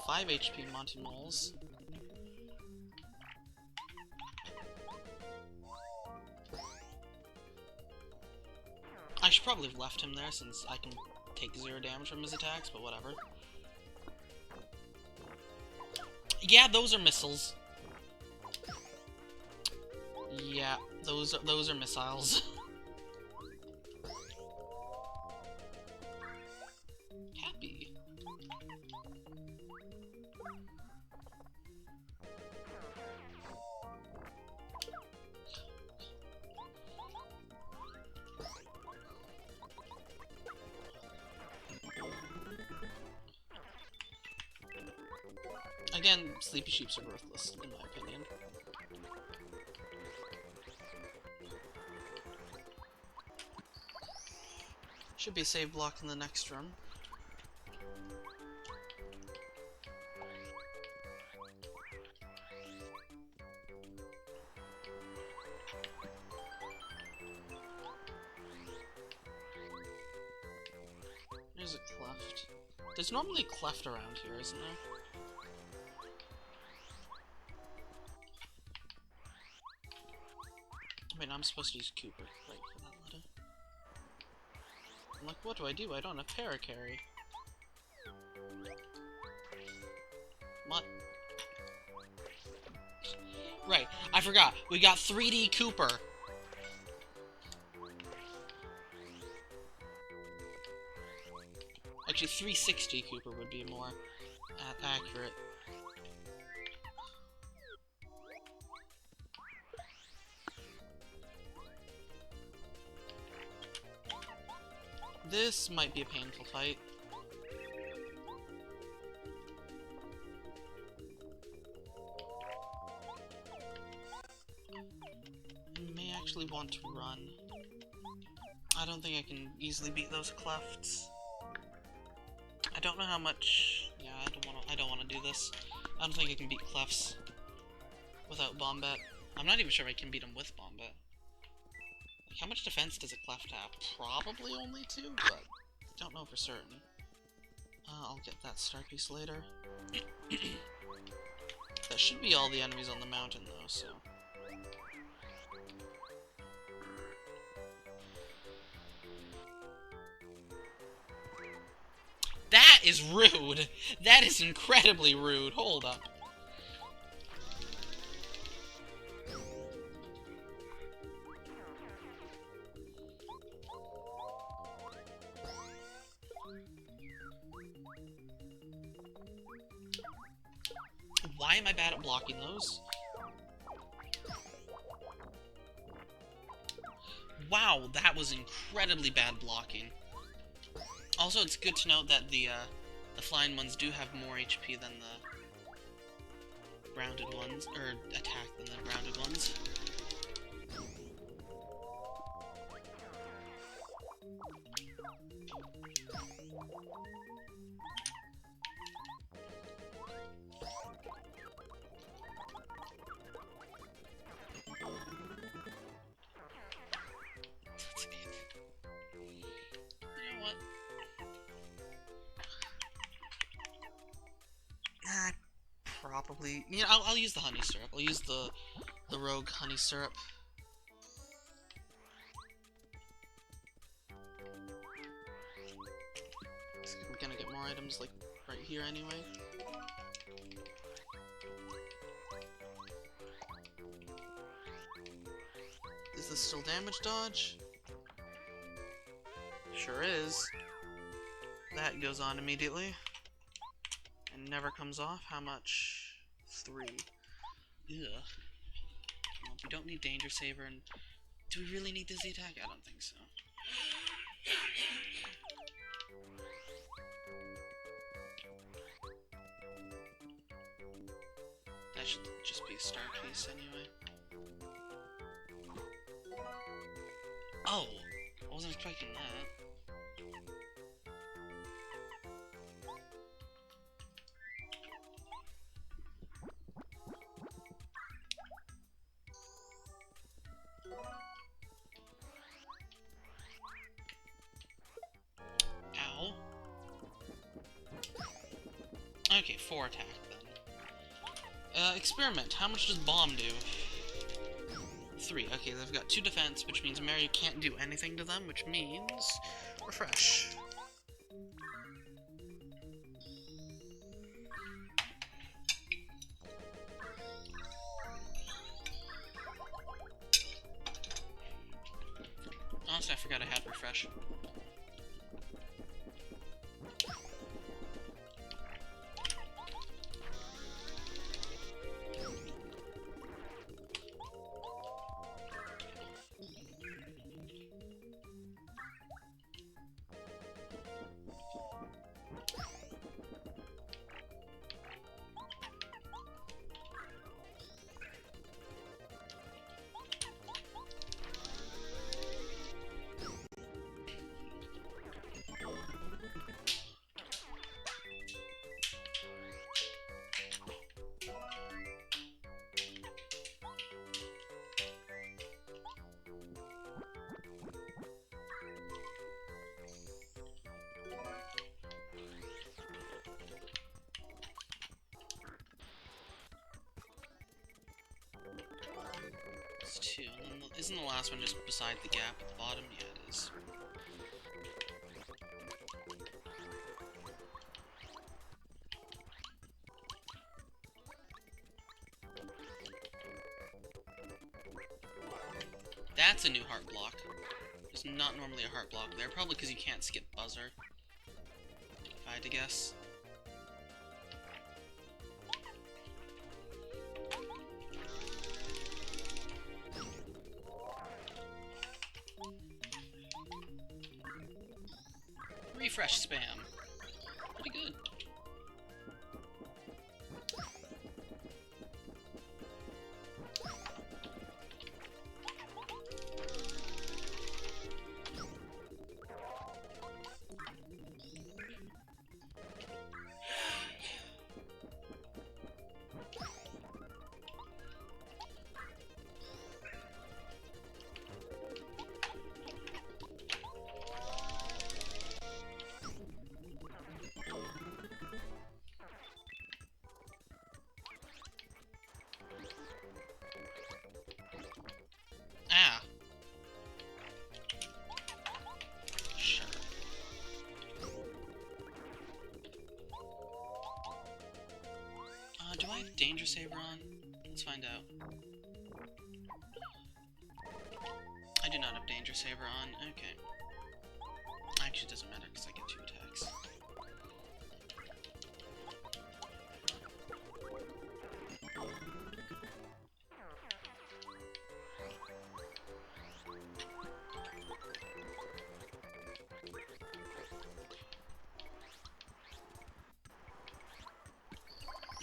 Speaker 1: 5 HP Monty Moles. I should probably have left him there, since I can take 0 damage from his attacks, but whatever. Yeah, those are missiles. Yeah, those are missiles. Happy. Again, Sleepy Sheeps are worthless, in my opinion. Should be a save block in the next room. There's a cleft. There's normally a cleft around here, isn't there? I mean, I'm supposed to use Cooper, right, for that letter. I'm like, what do? I don't have Paracarry. What? Right, I forgot. We got 3D Cooper. Actually, 360 Cooper would be more accurate. This might be a painful fight. I may actually want to run. I don't think I can easily beat those clefts. I don't know how much... Yeah, I don't want to do this. I don't think I can beat clefts without Bombette. I'm not even sure I can beat them with Bombette. Like, how much defense does a cleft have? Probably only 2, but I don't know for certain. I'll get that star piece later. That should be all the enemies on the mountain, though, so... That is rude! That is incredibly rude! Hold up. Why am I bad at blocking those? Wow, that was incredibly bad blocking. Also, it's good to note that the flying ones do have more HP than the grounded ones, or attack than the grounded ones. Probably, you know, I'll use the honey syrup. I'll use the rogue honey syrup. I'm gonna get more items like right here anyway. Is this still damage dodge? Sure is. That goes on immediately. And never comes off. How much? 3. Ugh. Well, we don't need Danger Saber, and do we really need Dizzy Attack? I don't think so. That should just be a star piece anyway. Oh! I wasn't expecting that. Ow. Okay, 4 attack then. Experiment. How much does Bomb do? 3. Okay, they've got 2 defense, which means Mario can't do anything to them, which means... Refresh. Honestly, I forgot I had refresh. It's 2. And then isn't the last one just beside the gap at the bottom? Yeah, it is. That's a new heart block. There's not normally a heart block there, probably because you can't skip buzzer. If I had to guess. Refresh spam. Pretty good. Ah. Sure. Do I have Danger Saber on? Let's find out. I do not have Danger Saber on. Okay. Actually, it doesn't matter because I get 2 attacks.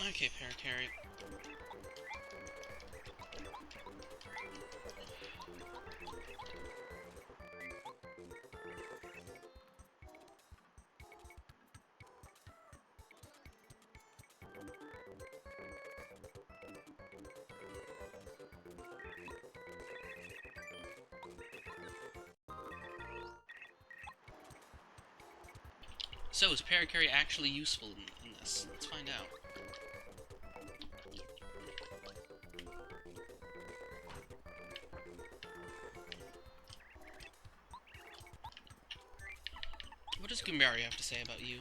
Speaker 1: Okay, Parakarry. So, is Parakarry actually useful in this? Let's find out. What does Goomberry have to say about you?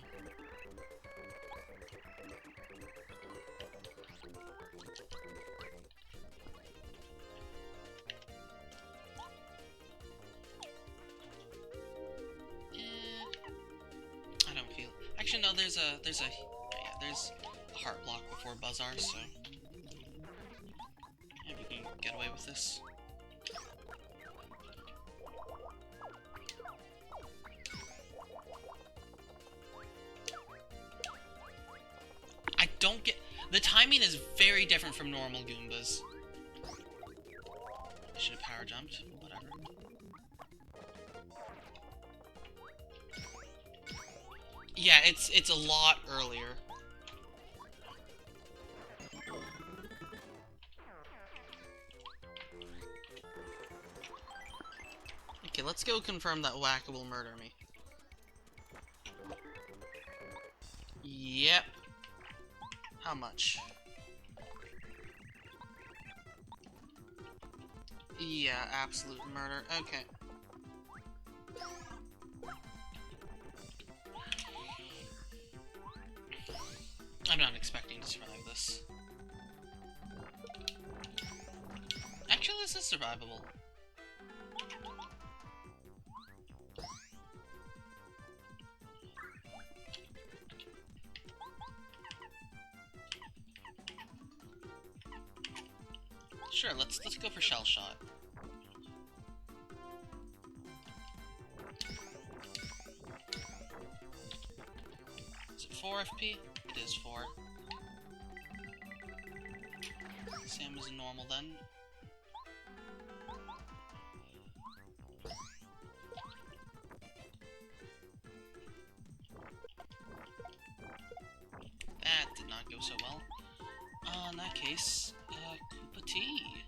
Speaker 1: I don't feel... Actually, no, there's a heart block before Buzzar, so... get away with this. I don't get... The timing is very different from normal Goombas. I should have power jumped. Whatever. Yeah, it's a lot earlier. Okay, let's go confirm that Whack will murder me. Yep. How much? Yeah, absolute murder. Okay. I'm not expecting to survive this. Actually, this is survivable. Sure, let's go for Shell Shot. Is it 4 FP? It is 4. Same as normal then. That did not go so well. In that case, Koopa Tea.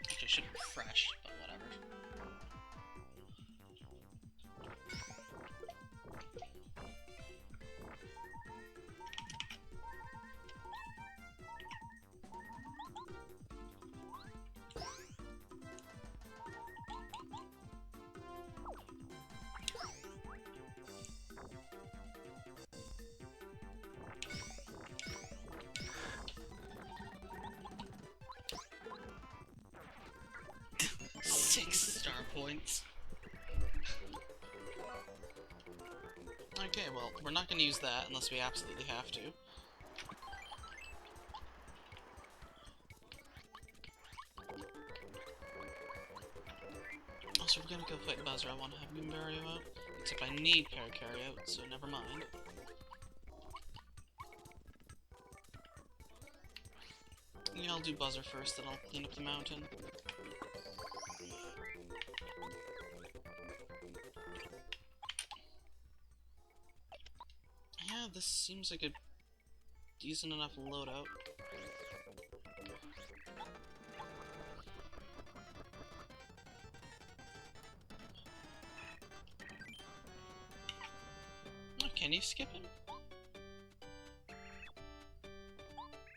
Speaker 1: Which I should have refreshed, but whatever. Points. Okay, well, we're not going to use that unless we absolutely have to. Also, we're going to go fight Buzzer. I want to have Goombario out. Except I need Parakarry out, so never mind. Yeah, I'll do Buzzer first, then I'll clean up the mountain. Yeah, this seems like a decent enough loadout. Oh, can you skip him?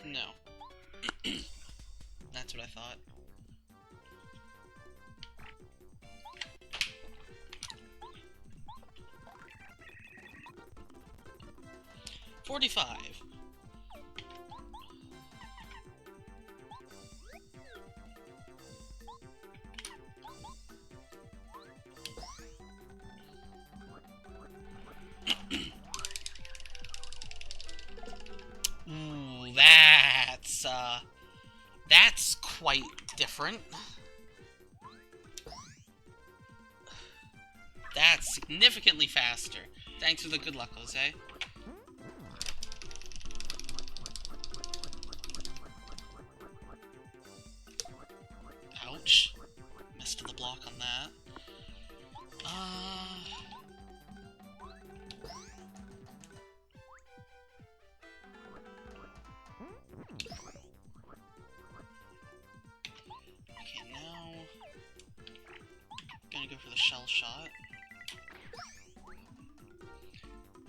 Speaker 1: No. That's what I thought. $45. Ooh, that's quite different. That's significantly faster. Thanks for the good luck, Jose. Ouch. Missed the block on that. Okay, now... Gonna go for the Shell Shot.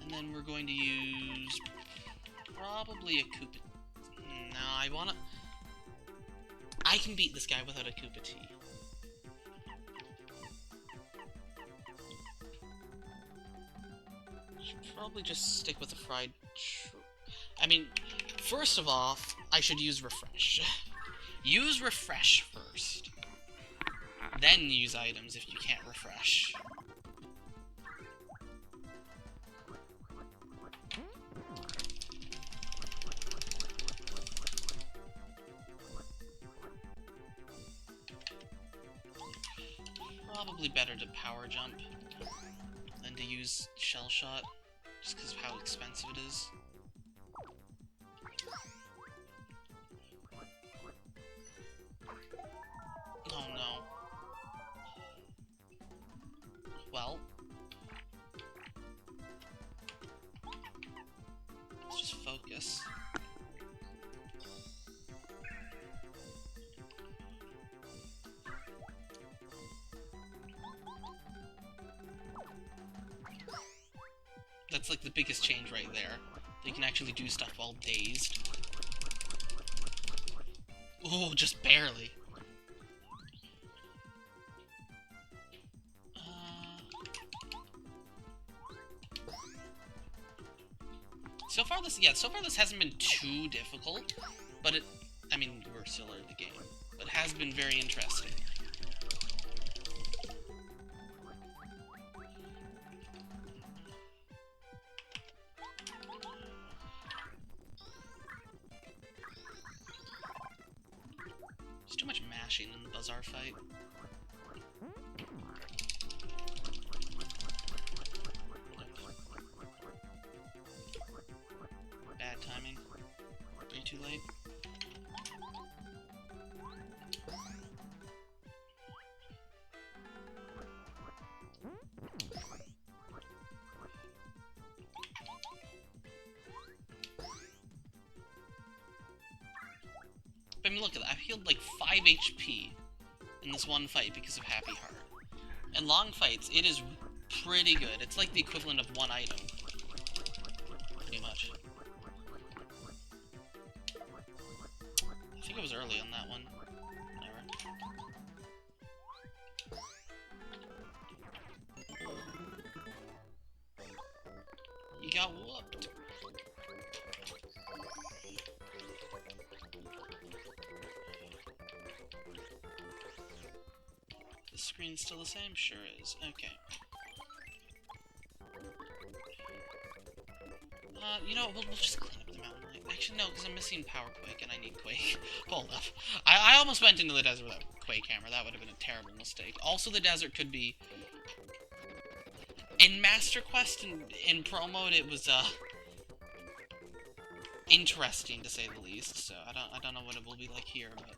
Speaker 1: And then we're going to use... probably a Koopa... No, I wanna... I can beat this guy without a Koopa Tea. Should probably just stick with the fried... I mean, first of all, I should use Refresh. Use Refresh first. Then use items if you can't refresh. probably better to power jump than to use shell shot, just because of how expensive it is. Oh no. Well, let's just focus. That's like the biggest change right there. You can actually do stuff while dazed. Oh, just barely. So far this hasn't been too difficult, but I mean, we're still early in the game, but it has been very interesting. There's too much mashing in the Bazaar fight. Bad timing. Way too late. I mean, look at that. I've healed like 5 HP in this one fight because of Happy Heart. In long fights, it is pretty good. It's like the equivalent of one item. Pretty much. I think it was early on that one. Whatever. You got whooped. The screen's still the same? Sure is. Okay. You know, we'll just clean up the mountain. Actually, no, because I'm missing Power Quake, and I need Quake. Hold up. I almost went into the desert without Quake Hammer. That would have been a terrible mistake. Also, the desert could be... In Master Quest, in Pro Mode, it was, interesting, to say the least. So, I don't know what it will be like here, but...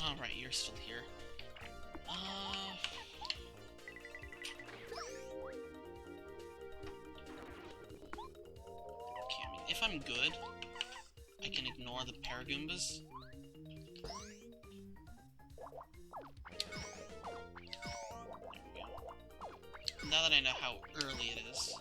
Speaker 1: Alright, you're still here. Okay, I mean, if I'm good, I can ignore the Paragoombas. Now that I know how early it is.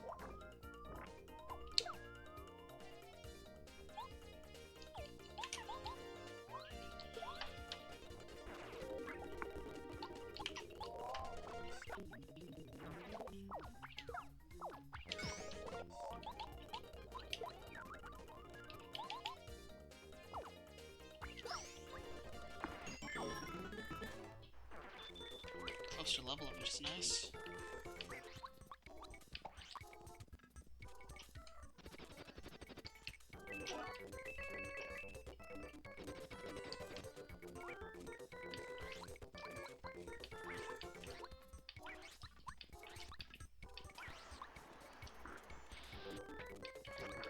Speaker 1: Closer level up, which is nice.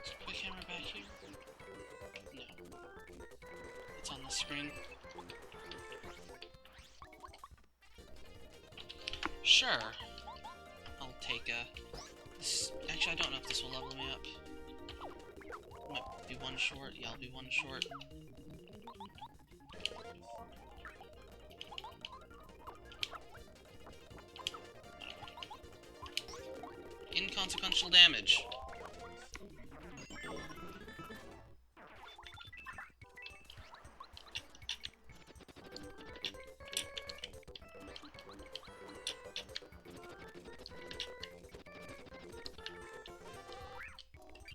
Speaker 1: Is the camera back here? No. It's on the screen. Sure. I'll take this. Actually, I don't know if this will level me up. Might be one short. Yeah, I'll be one short. Inconsequential damage.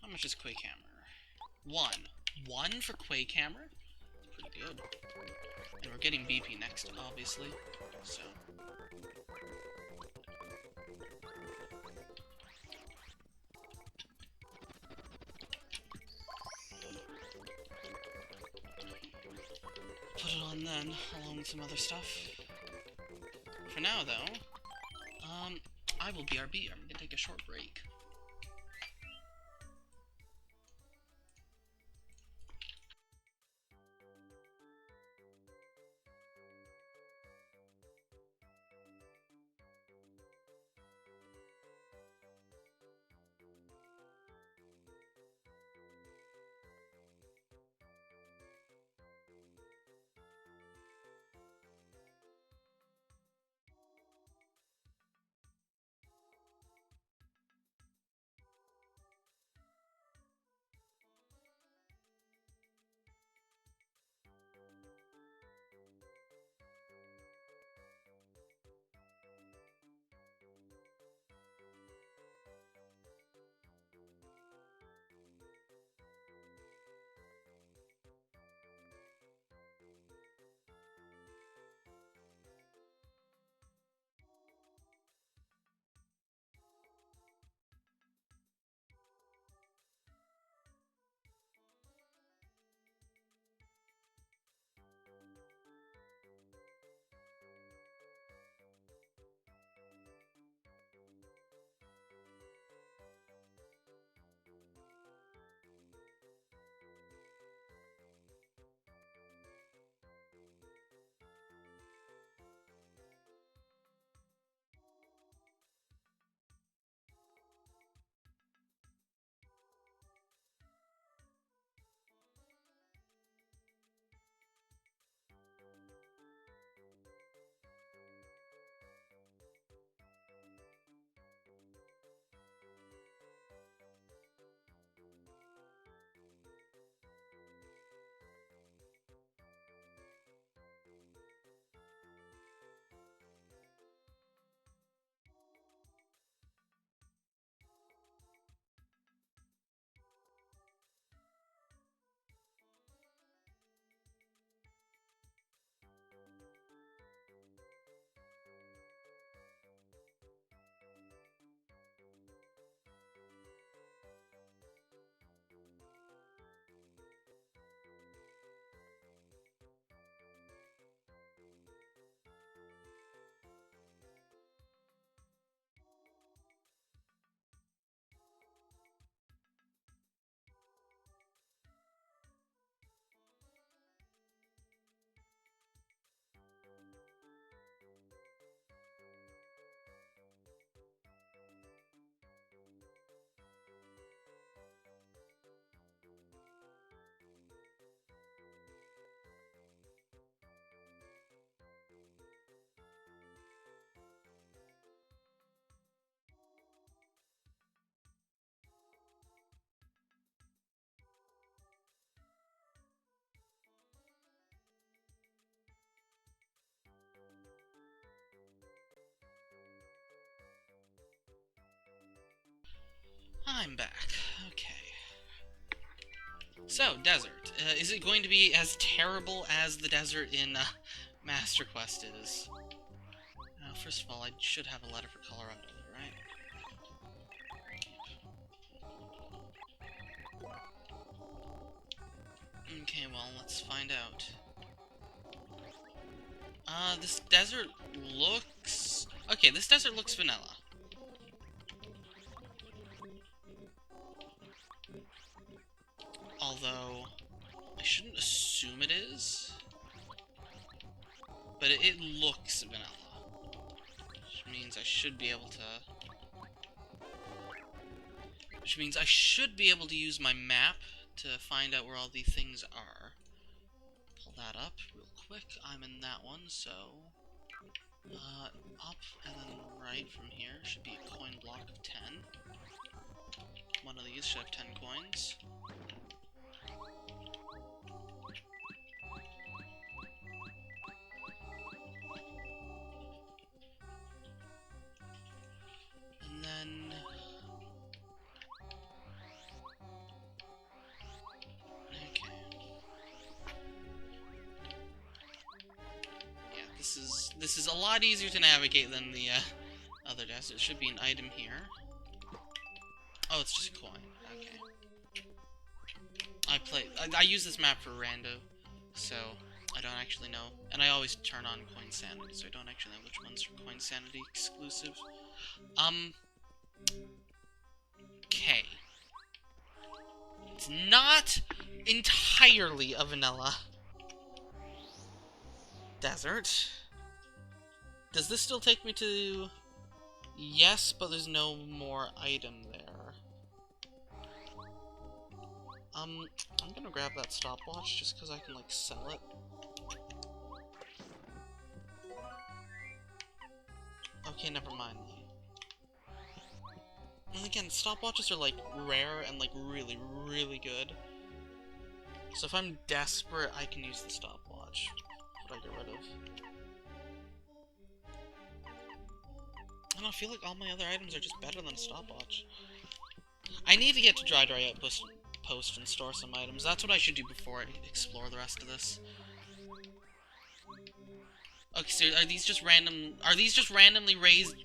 Speaker 1: How much is Quake Hammer? 1. 1 for Quake Hammer? Pretty good. And we're getting BP next, obviously, so... Put it on then, along with some other stuff. For now, though, I will BRB. I'm gonna take a short break. I'm back. Okay. So, desert. Is it going to be as terrible as the desert in Master Quest is? First of all, I should have a letter for Colorado, right? Okay, well, let's find out. This desert looks... Okay, this desert looks vanilla. Although, I shouldn't assume it is. But it looks vanilla. Which means I should be able to... Which means I should be able to use my map to find out where all these things are. Pull that up real quick. I'm in that one, so... up and then right from here should be a coin block of 10. One of these should have 10 coins. And then... Okay. This is a lot easier to navigate than the other desert. There should be an item here. Oh, it's just a coin. Okay. I use this map for rando, so I don't actually know. And I always turn on coin sanity, so I don't actually know which ones are coin sanity exclusive. Okay. It's not entirely a vanilla desert. Does this still take me to... Yes, but there's no more item there. I'm gonna grab that stopwatch just because I can, like, sell it. Okay, never mind. And again, stopwatches are, like, rare and, like, really, really good. So if I'm desperate, I can use the stopwatch. What do I get rid of? I don't feel like all my other items are just better than a stopwatch. I need to get to Dry Outpost and store some items. That's what I should do before I explore the rest of this. Okay, so are these just randomly raised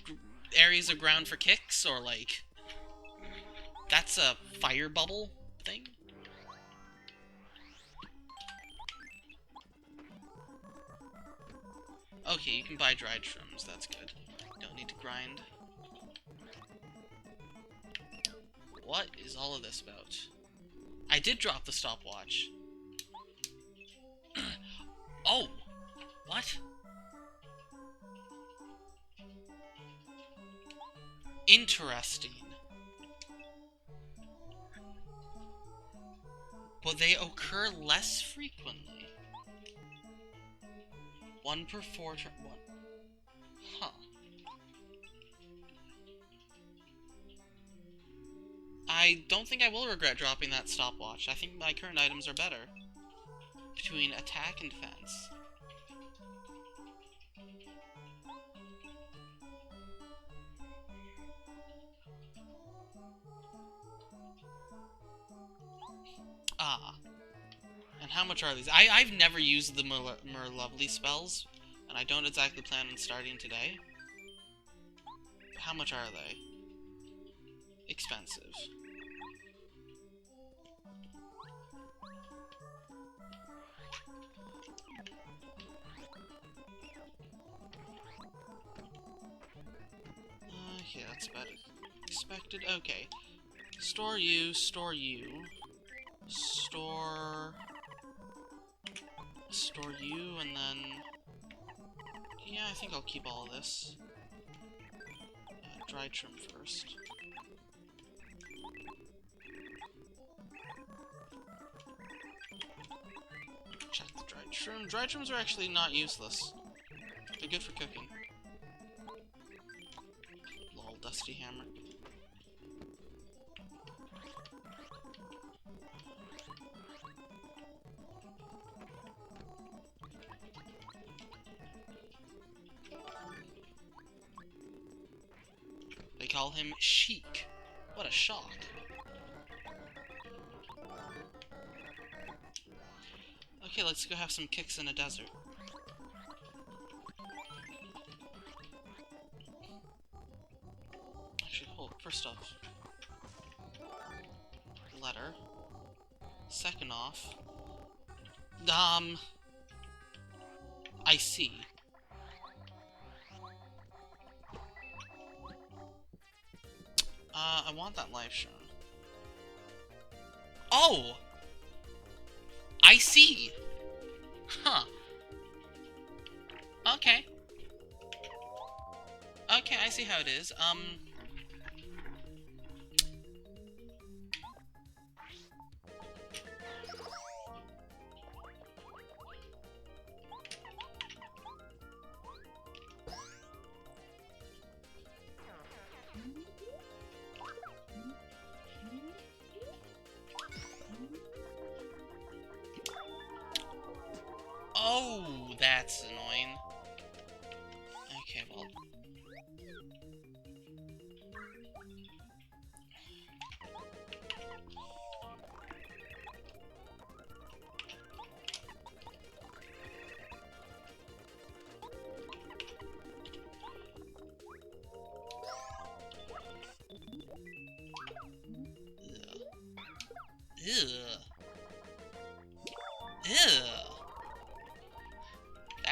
Speaker 1: areas of ground for kicks, or like... That's a fire bubble thing? Okay, you can buy dried shrooms, that's good. Don't need to grind. What is all of this about? I did drop the stopwatch. Oh! What? Interesting. But they occur less frequently. 1 per 4 turn. What? Huh. I don't think I will regret dropping that stopwatch. I think my current items are better. Between attack and defense. Ah. And how much are these? I've never used the Lovely spells, and I don't exactly plan on starting today. How much are they? Expensive. Okay, that's about expected. Okay. Store you, store you. Store you, and then... Yeah, I think I'll keep all of this. Dried shrimp first. Check the dried shrimp. Dried shrimps are actually not useless. They're good for cooking. Lol, dusty hammer. They call him Chic. What a shock. Okay, let's go have some kicks in a desert. Actually, hold. First off, letter. Second off, I see. I want that life shroom. Oh! I see! Huh. Okay. Okay, I see how it is. Oh, that's annoying. Okay, well...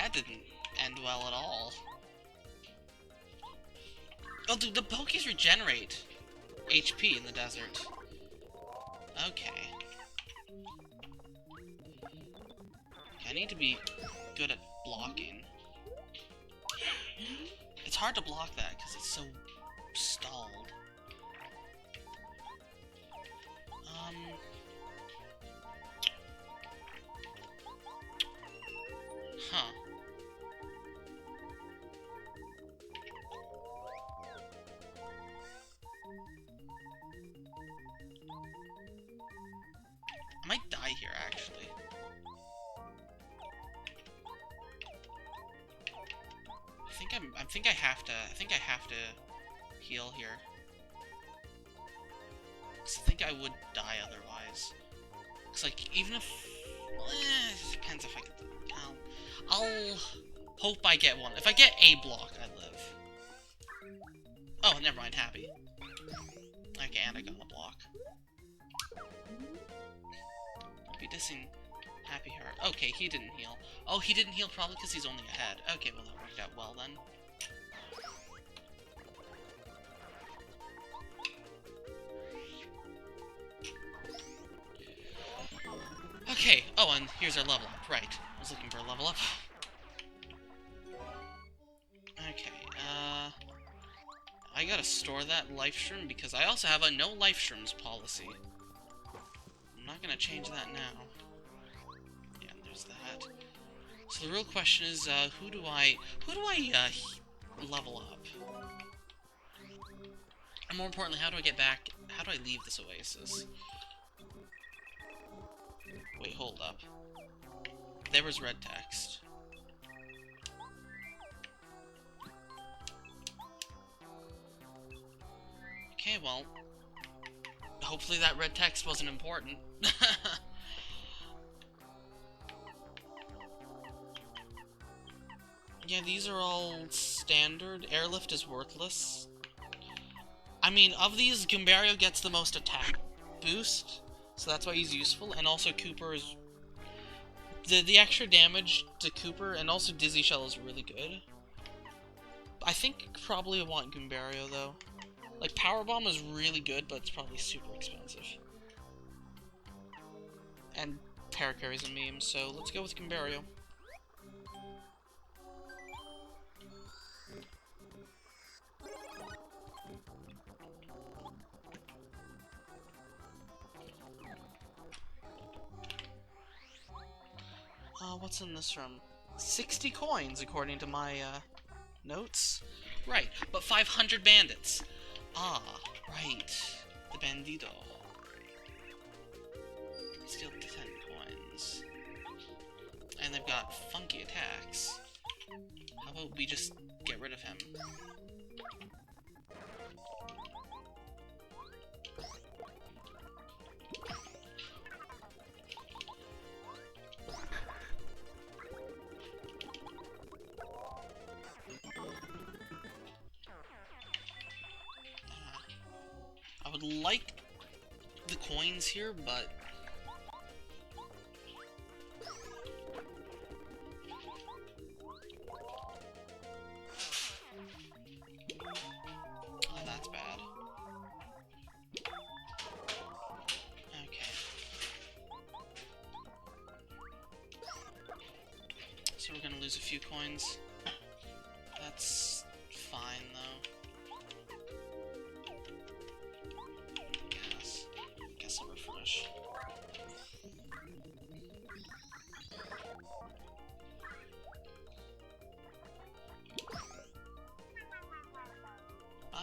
Speaker 1: That didn't end well at all. Oh, the Pokies regenerate HP in the desert. Okay. I need to be good at blocking. It's hard to block that because it's so stalled. Huh. I might die here, actually. I think I have to heal here. 'Cause I think I would die otherwise. It's like, even if... it depends if I get... I'll hope I get one. If I get a block, I live. Oh, never mind, happy. Okay, and I got a block. I'll be dissing Happy Heart. Okay, he didn't heal. Oh, he didn't heal probably because he's only ahead. Okay, well that worked out well then. Okay, oh, and here's our level up. Right, I was looking for a level up. Okay, I gotta store that Life Shroom because I also have a no Life Shrooms policy. I'm not gonna change that now. Yeah, there's that. So the real question is, who do I level up? And more importantly, how do I get back, how do I leave this oasis? Wait, hold up. There was red text. Okay, well, hopefully that red text wasn't important. Yeah, these are all standard. Airlift is worthless. I mean, of these, Goombario gets the most attack boost, so that's why he's useful, and also Cooper is... The extra damage to Cooper, and also Dizzy Shell is really good. I think probably I want Goombario, though. Like, Power Bomb is really good, but it's probably super expensive. And Parakarry's a meme, so let's go with Goombario. What's in this room? 60 coins, according to my, notes. Right, but 500 bandits. Ah, right. The bandito. Steal 10 coins. And they've got funky attacks. How about we just get rid of him? I would like the coins here, but... oh, that's bad. Okay. So we're gonna lose a few coins. That's fine, though. Guess I'll refresh. Bye.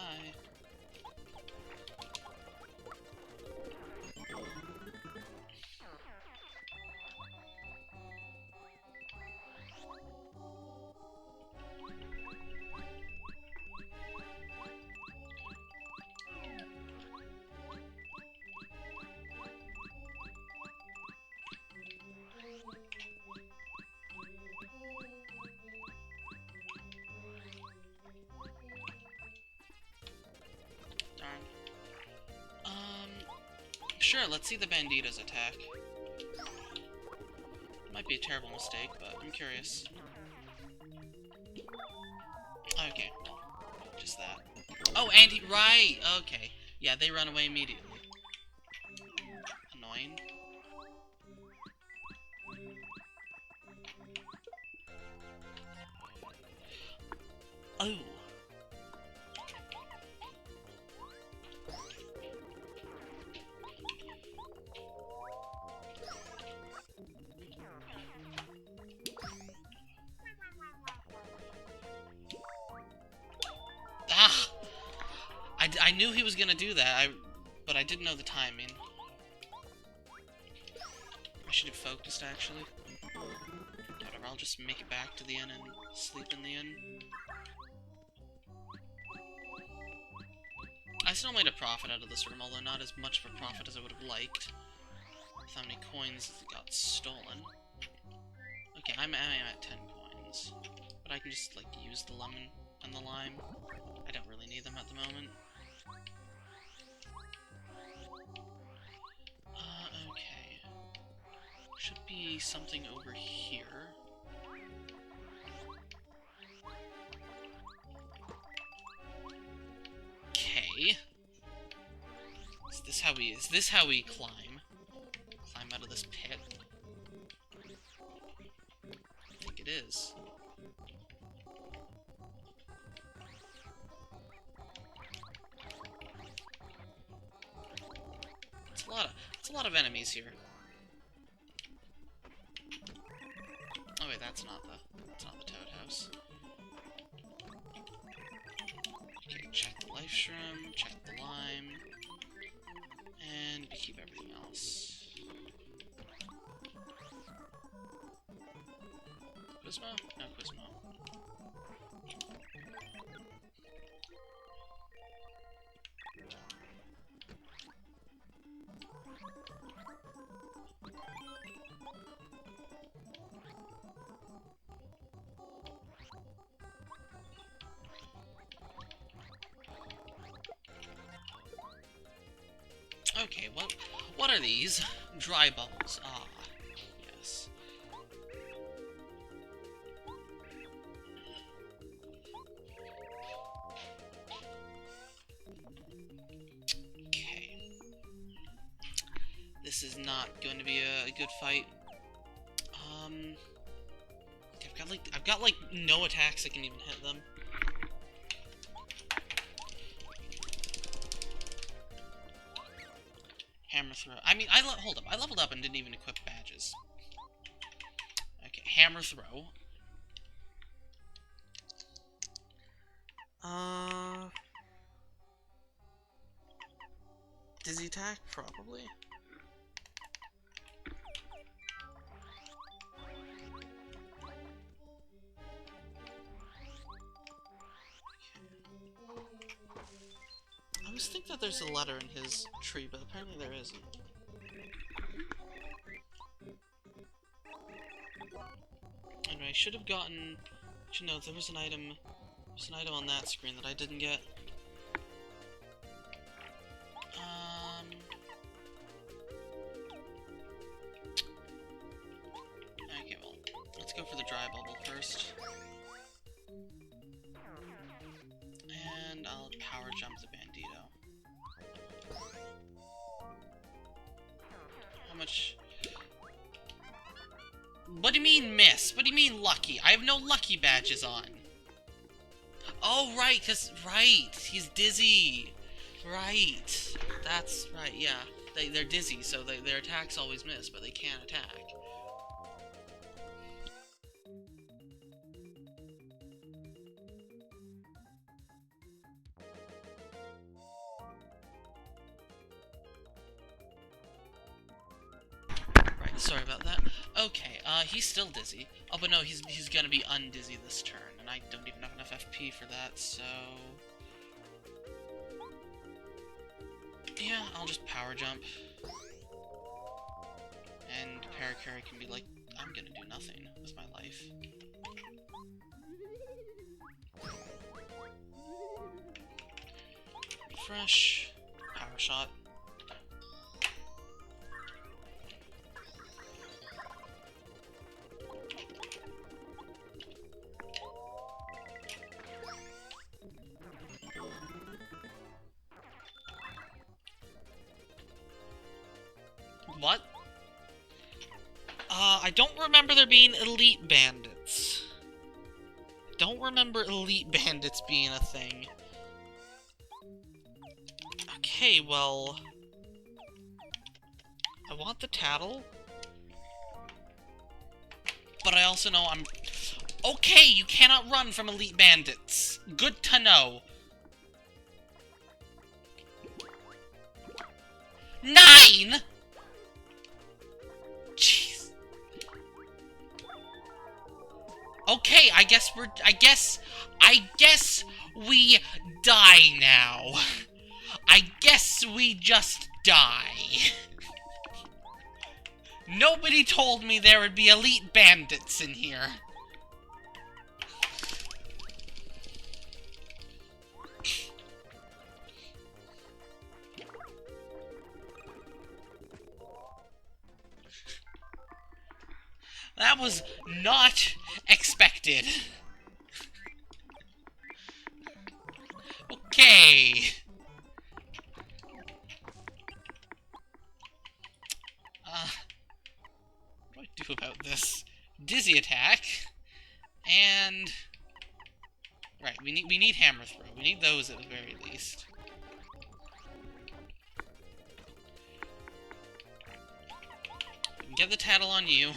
Speaker 1: Sure, let's see the Bandito's attack. Might be a terrible mistake, but I'm curious. Okay. Just that. Oh, and he... Right! Okay. Yeah, they run away immediately. Annoying. Oh! Ah! I knew he was gonna do that, but I didn't know the timing. I should have focused, actually. Whatever, I'll just make it back to the inn and sleep in the inn. I still made a profit out of this room, although not as much of a profit as I would have liked. With how many coins got stolen. Okay, I'm at 10 coins. But I can just, like, use the lemon and the lime. I don't really need them at the moment. Okay. Should be something over here. Okay. Is this how we climb? Climb out of this pit? I think it is. It's a lot of enemies here. Oh wait, that's not the Toad House. Okay, check the Life Shroom, check the lime, and we keep everything else. Quizmo? No Quizmo. Okay, well, what are these? Dry bubbles. Ah, yes. Okay. This is not going to be a good fight. I've got like no attacks that can even hit them. Hammer throw. I mean, hold up. I leveled up and didn't even equip badges. Okay, hammer throw. Dizzy attack, probably. I always think that there's a letter in his tree, but apparently there isn't. Anyway, I should have gotten... You know, there was an item on that screen that I didn't get. Okay, well, let's go for the dry bubble first. And I'll power jump the Bandito. How much... What do you mean miss? What do you mean lucky? I have no lucky badges on. Oh, right, right, he's dizzy. Right. That's right, yeah. They're dizzy, so their attacks always miss, but they can't attack. Right, sorry about that. Okay, he's still dizzy. Oh, but no, he's gonna be undizzy this turn, and I don't even have enough FP for that, so... Yeah, I'll just power jump. And Parakarry can be like, I'm gonna do nothing with my life. Refresh. Power shot. I don't remember there being elite bandits. Don't remember elite bandits being a thing. Okay, well... I want the Tattle. But I also know I'm... Okay, you cannot run from elite bandits. Good to know. 9! Jeez. Okay, I guess we die now. I guess we just die. Nobody told me there would be elite bandits in here. That was not expected. Okay. What do I do about this? Dizzy attack. And... Right, we need hammer throw. We need those at the very least. We can get the Tattle on you.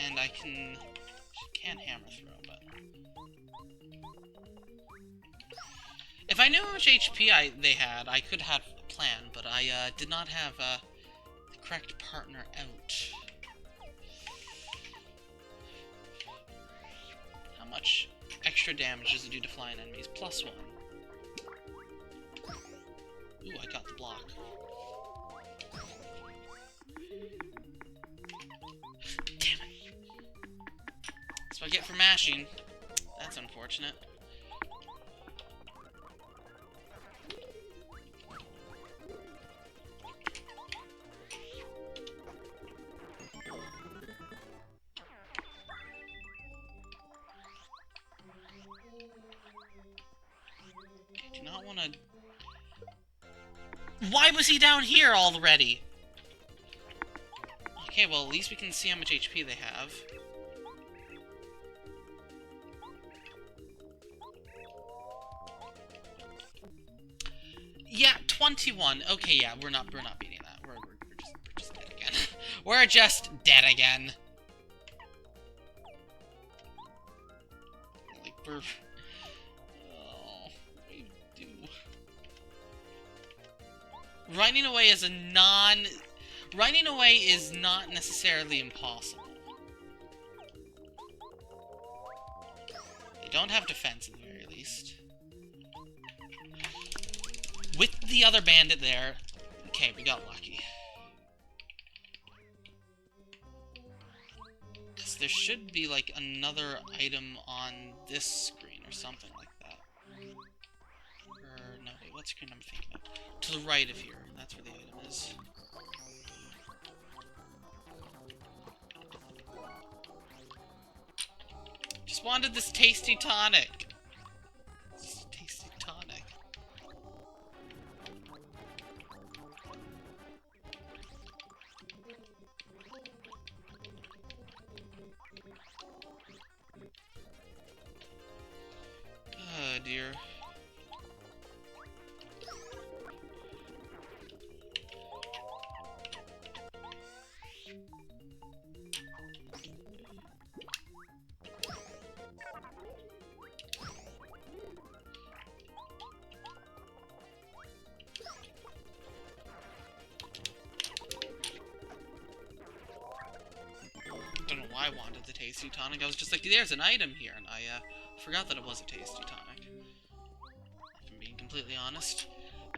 Speaker 1: And I can hammer throw, but... If I knew how much HP they had, I could have a plan, but I did not have the correct partner out. How much extra damage does it do to flying enemies? +1. Ooh, I got the block. That's what I get for mashing. That's unfortunate. I do not want to... Why was he down here already? Okay, well, at least we can see how much HP they have. Yeah, 21. Okay, yeah, we're not beating that. We're just dead again. We're just dead again. Like, we're... Oh, what do we do? Running away is Running away is not necessarily impossible. They don't have defense at the very least. With the other bandit there, okay, we got lucky. Because there should be, like, another item on this screen or something like that. Or, no, wait, what screen am I thinking of? To the right of here, that's where the item is. Just wanted this tasty tonic. This tasty tonic. Oh dear. I wanted the tasty tonic. I was just like, there's an item here, and I forgot that it was a tasty tonic. If I'm being completely honest.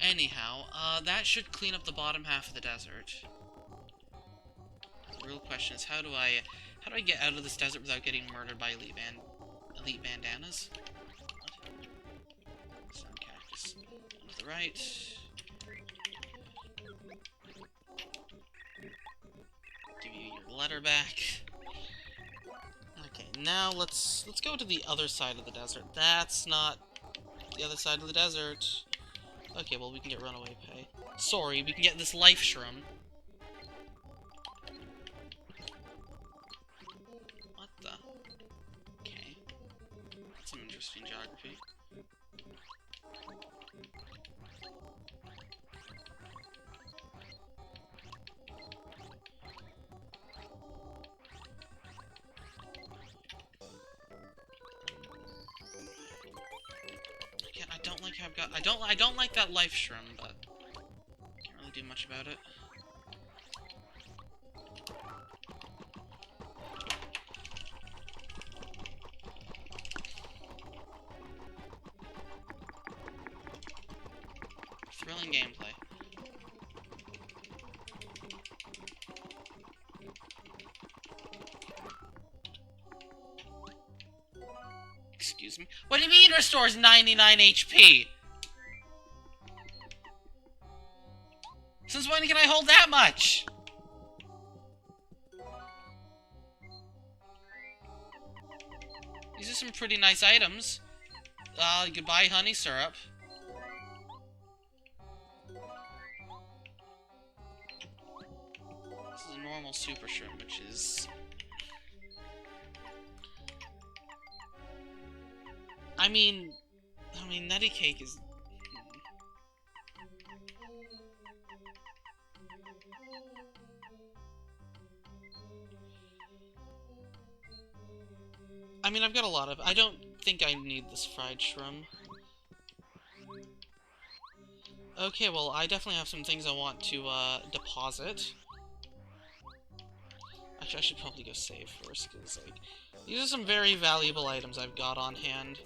Speaker 1: Anyhow, that should clean up the bottom half of the desert. The real question is, how do I get out of this desert without getting murdered by elite bandanas? What? Sun cactus. One to the right. Give you your letter back. Okay, now let's go to the other side of the desert. That's not the other side of the desert. Okay, well, we can get runaway pay. Sorry, we can get this Life Shroom. interesting geography. Again, I don't like how I've got. I don't like that life shroom, but can't really do much about it. Thrilling gameplay. Excuse me? What do you mean restores 99 HP? Since when can I hold that much? These are some pretty nice items. Goodbye honey syrup. This is a normal super shroom, which is... I mean, Nutty Cake is... I mean, I've got a lot of... I don't think I need this fried shroom. Okay, well, I definitely have some things I want to, deposit. Actually, I should probably go save first, because, like, these are some very valuable items I've got on hand.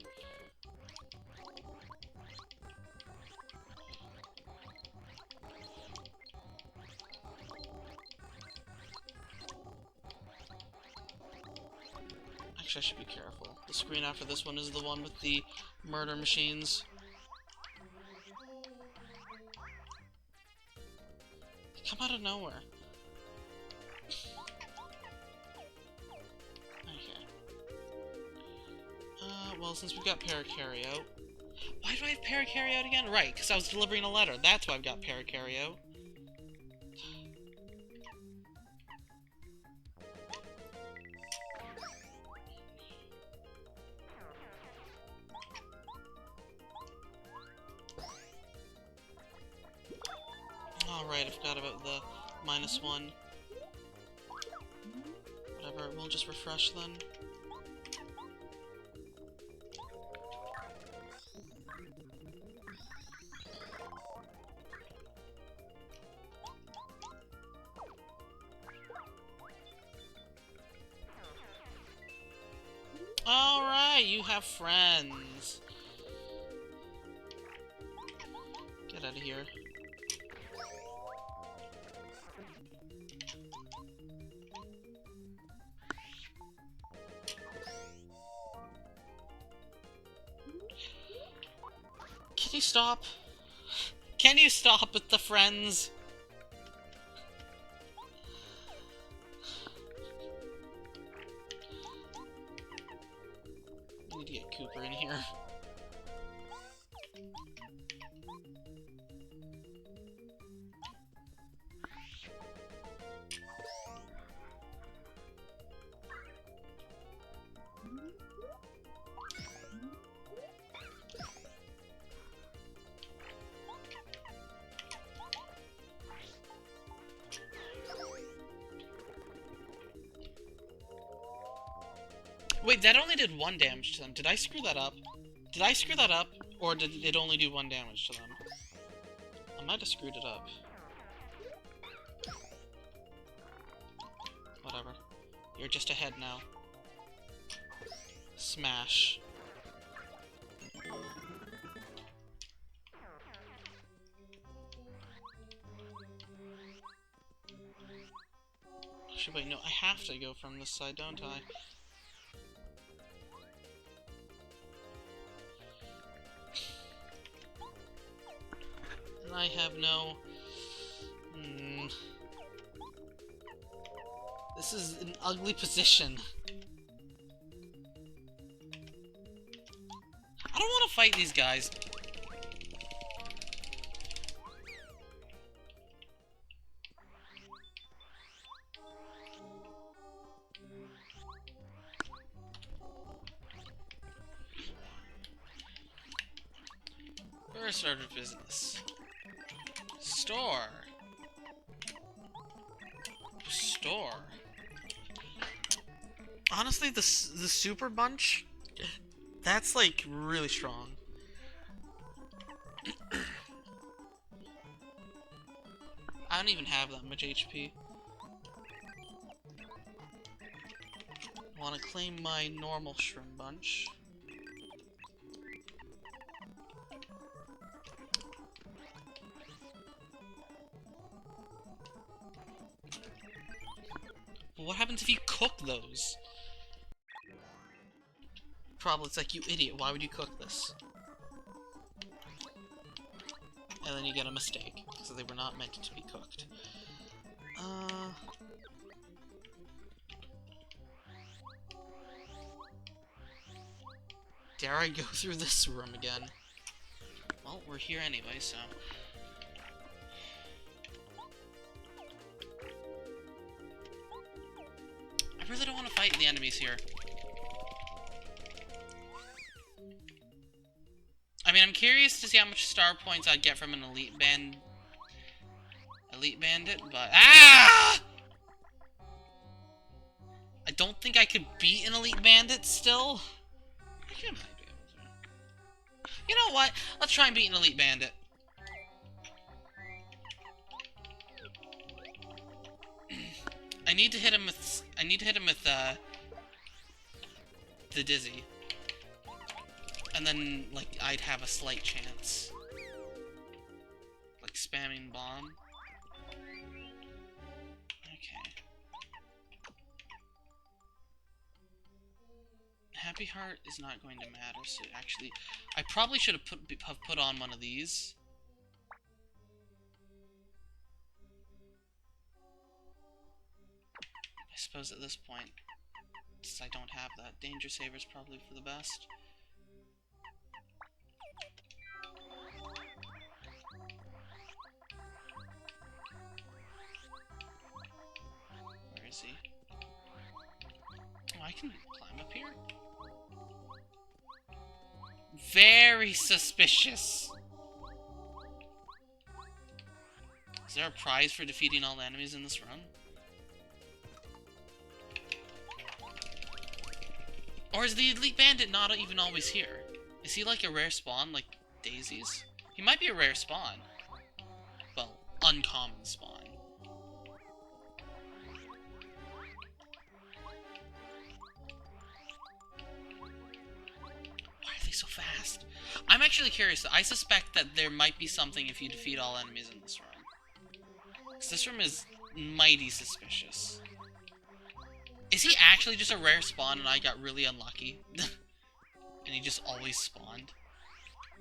Speaker 1: Actually, I should be careful. The screen after this one is the one with the murder machines. They come out of nowhere. Okay. Well, since we've got Paracarryout... Why do I have Paracarryout again? Right, because I was delivering a letter. That's why I've got Paracarryout. Alright, I forgot about the -1. Whatever, we'll just refresh then. Alright, you have friends. Get out of here. Can you stop? Can you stop with the friends? I need to get Cooper in here. Wait, that only did 1 damage to them. Did I screw that up? Did I screw that up? Or did it only do 1 damage to them? I might have screwed it up. Whatever. You're just ahead now. Smash. Actually, wait, no, I have to go from this side, don't I? And I have no... This is an ugly position. I don't want to fight these guys. First order of business. Store. Store. Honestly, the Super Bunch, that's like really strong. I don't even have that much HP. I want to claim my normal shroom bunch. What happens if you cook those? Probably it's like, you idiot, why would you cook this? And then you get a mistake, so they were not meant to be cooked. Dare I go through this room again? Well, we're here anyway, so... I really don't want to fight the enemies here. I mean, I'm curious to see how much star points I'd get from an elite bandit, but... Ah! I don't think I could beat an elite bandit still. I might be able to. You know what? Let's try and beat an elite bandit. I need to hit him with the dizzy. And then, like, I'd have a slight chance. Like, spamming bomb. Okay. Happy Heart is not going to matter, so actually... I probably should have put on one of these. I suppose at this point, since I don't have that, Danger Saver's probably for the best. Where is he? Oh, I can climb up here? Very suspicious! Is there a prize for defeating all the enemies in this run? Or is the Elite Bandit not even always here? Is he like a rare spawn, like daisies? He might be a rare spawn. Well, uncommon spawn. Why are they so fast? I'm actually curious. I suspect that there might be something if you defeat all enemies in this room. Because this room is mighty suspicious. Is he actually just a rare spawn and I got really unlucky? And he just always spawned?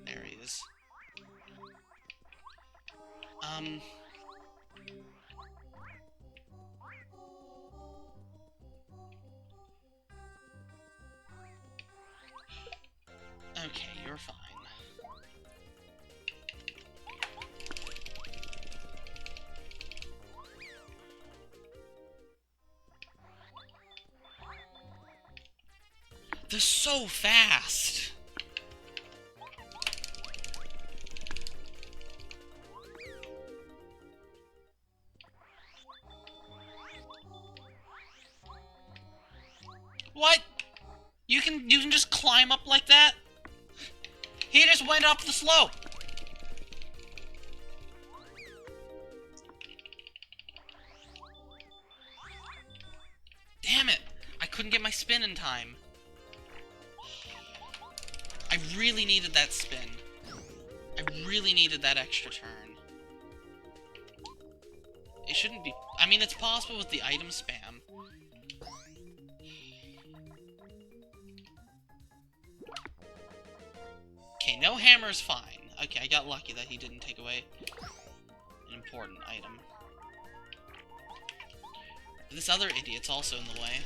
Speaker 1: There he is. Okay, you're fine. They're so fast! What? You can just climb up like that? He just went up the slope! Damn it! I couldn't get my spin in time. I really needed that spin. I really needed that extra turn. It shouldn't be... I mean, it's possible with the item spam. Okay, no hammer's fine. Okay, I got lucky that he didn't take away an important item. But this other idiot's also in the way.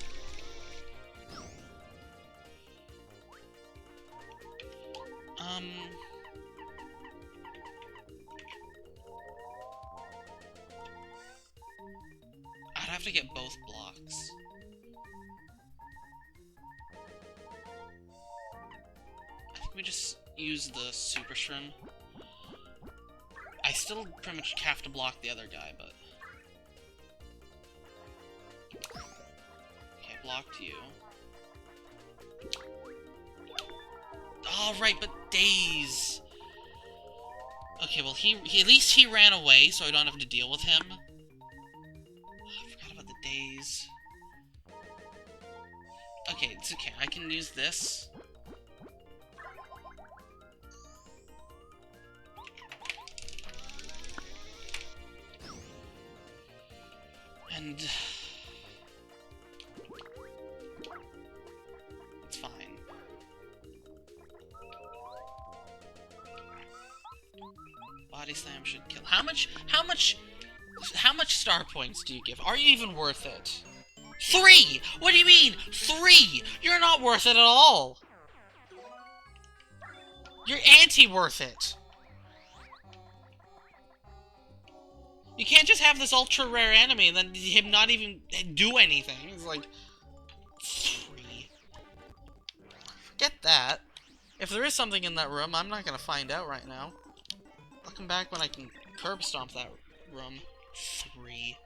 Speaker 1: I'd have to get both blocks. I think we just use the Super Shroom. still pretty much have to block the other guy, but... Okay, blocked you. Oh, right, but Daze! Okay, well, he at least he ran away, so I don't have to deal with him. I forgot about the Daze. Okay, it's okay. I can use this. And... it's fine. Body slam should kill. How much star points do you give? Are you even worth it? 3! What do you mean? 3! You're not worth it at all! You're anti-worth it! You can't just have this ultra-rare enemy and then him not even do anything. It's like... 3. Forget that. If there is something in that room, I'm not gonna find out right now. I'll come back when I can curb stomp that room. 3.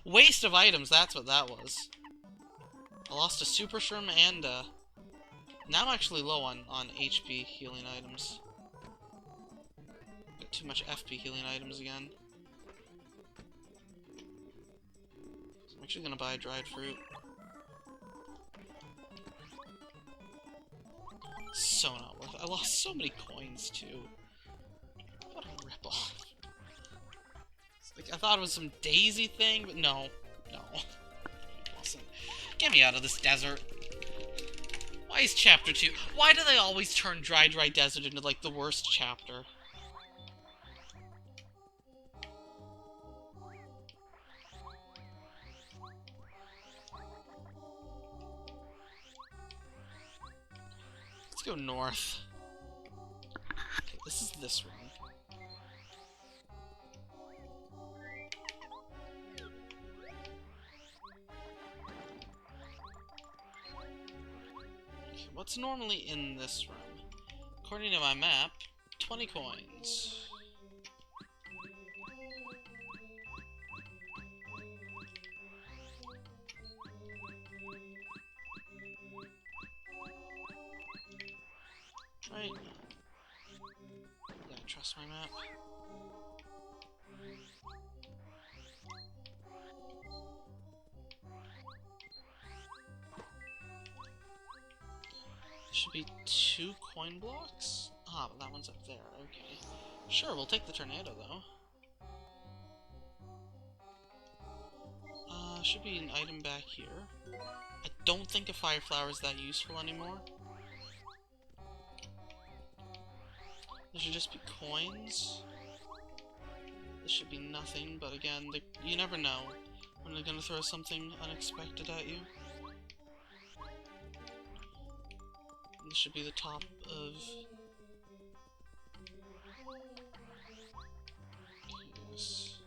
Speaker 1: Waste of items, that's what that was. I lost a super shroom and now I'm actually low on HP healing items. Got too much FP healing items again. So I'm actually gonna buy dried fruit. So not worth it. I lost so many coins too. What a ripoff. Like, I thought it was some Daisy thing, but no. No. Awesome. Get me out of this desert. Why is Chapter 2? Why do they always turn Dry Desert into, like, the worst chapter? Let's go north. Okay, this is this room. What's normally in this room? According to my map, 20 coins. Right. Gotta trust my map. Should be 2 coin blocks? Ah, but that one's up there, okay. Sure, we'll take the tornado, though. Should be an item back here. I don't think a fire flower is that useful anymore. There should just be coins. This should be nothing, but again, you never know when they're gonna throw something unexpected at you. This should be the top of... yes.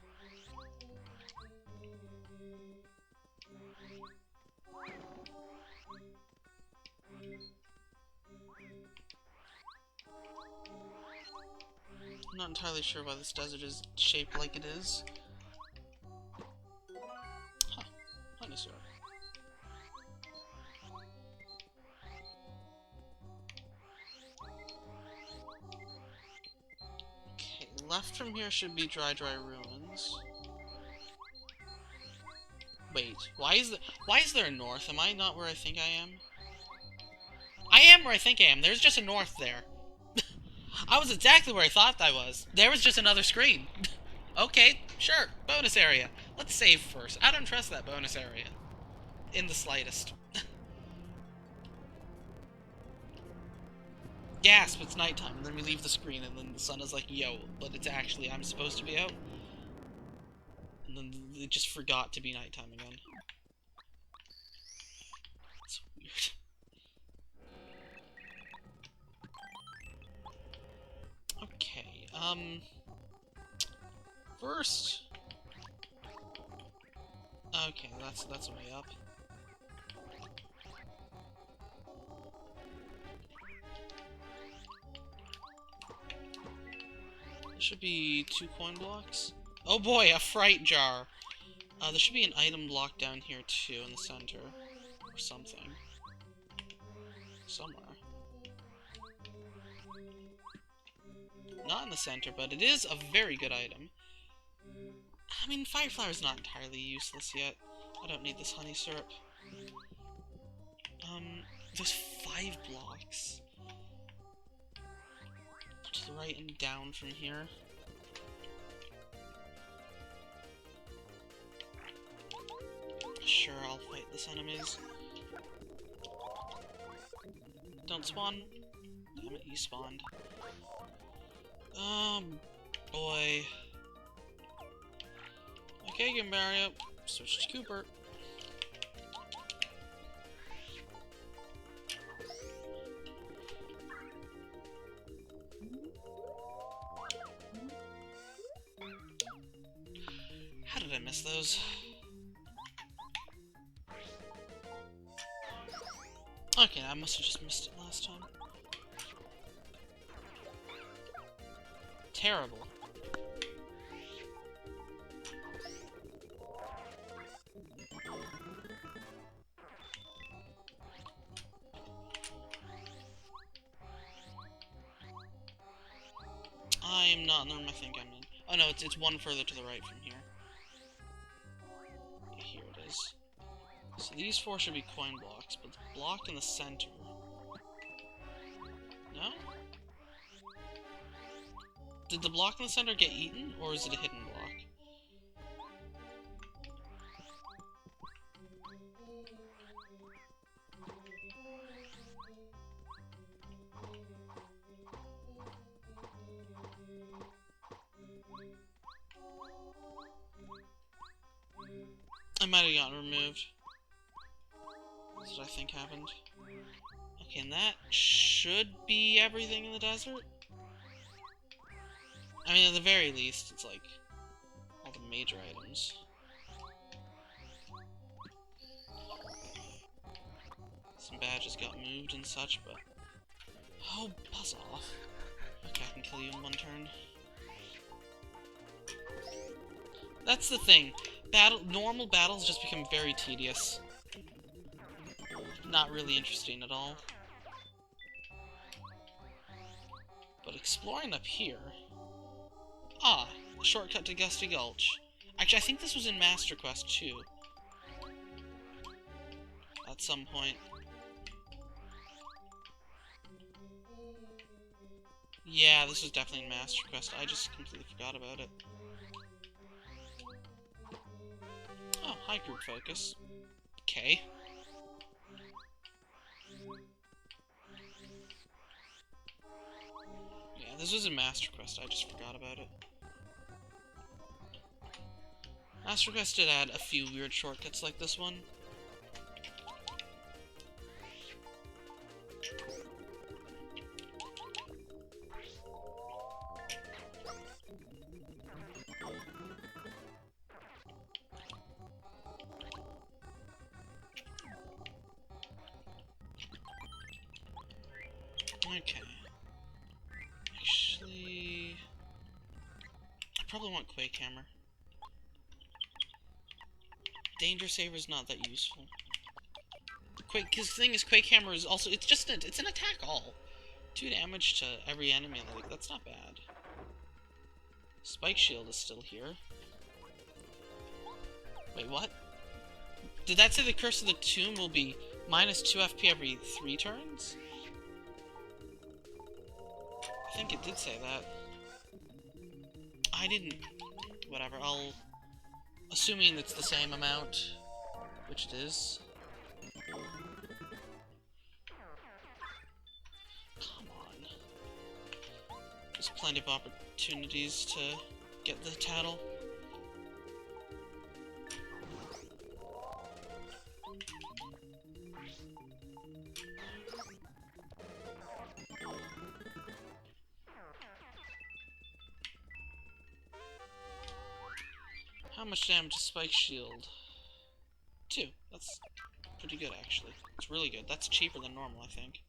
Speaker 1: I'm not entirely sure why this desert is shaped like it is. Huh. Honey syrup. Okay, left from here should be dry ruins. Wait, why is there a north? Am I not where I think I am? I am where I think I am. There's just a north there. I was exactly where I thought I was. There was just another screen. Okay, sure. Bonus area. Let's save first. I don't trust that bonus area. In the slightest. Gasp, it's nighttime. And then we leave the screen and then the sun is like, yo, but it's actually, I'm supposed to be out. And then it just forgot to be nighttime again. It's weird. Okay, first... okay, that's way up. There Should be 2 coin blocks. Oh boy, a fright jar! There should be an item block down here too, in the center. Or something. Somewhere. Not in the center, but it is a very good item. I mean, Fire Flower is not entirely useless yet. I don't need this honey syrup. There's 5 blocks. To the right and down from here. Sure, I'll fight this enemies. Don't spawn. Damn it, you spawned. Boy. Okay, get Mario. Switch to Cooper. How did I miss those? Okay, I must have just missed it last time. Terrible. I'm not in the room I think I'm in. Oh no, it's one further to the right from here. Here it is. So these 4 should be coin blocks, but the block in the center... No? Did the block in the center get eaten, or is it a hidden block? I might have gotten removed. That's what I think happened. Okay, and that should be everything in the desert? I mean, at the very least, it's like all the major items. Some badges got moved and such, but... Oh, buzz off. Okay, I can kill you in 1 turn. That's the thing. Normal battles just become very tedious. Not really interesting at all. But exploring up here... Ah, a shortcut to Gusty Gulch. Actually, I think this was in Master Quest too. At some point. Yeah, this was definitely in Master Quest. I just completely forgot about it. Oh, hi, group focus. Okay. Yeah, this was in Master Quest. I just forgot about it. Master Quest did add a few weird shortcuts like this one. Okay. Actually... I probably want Quake Hammer. Danger Saber's not that useful. Quake, because the thing is, Quake Hammer is also... it's an attack all. 2 damage to every enemy, like, that's not bad. Spike Shield is still here. Wait, what? Did that say the Curse of the Tomb will be minus 2 FP every 3 turns? I think it did say that. I didn't... Whatever, I'll... Assuming it's the same amount, which it is. Come on. There's plenty of opportunities to get the Tattle. How much damage is Spike Shield? 2. That's pretty good, actually. It's really good. That's cheaper than normal, I think.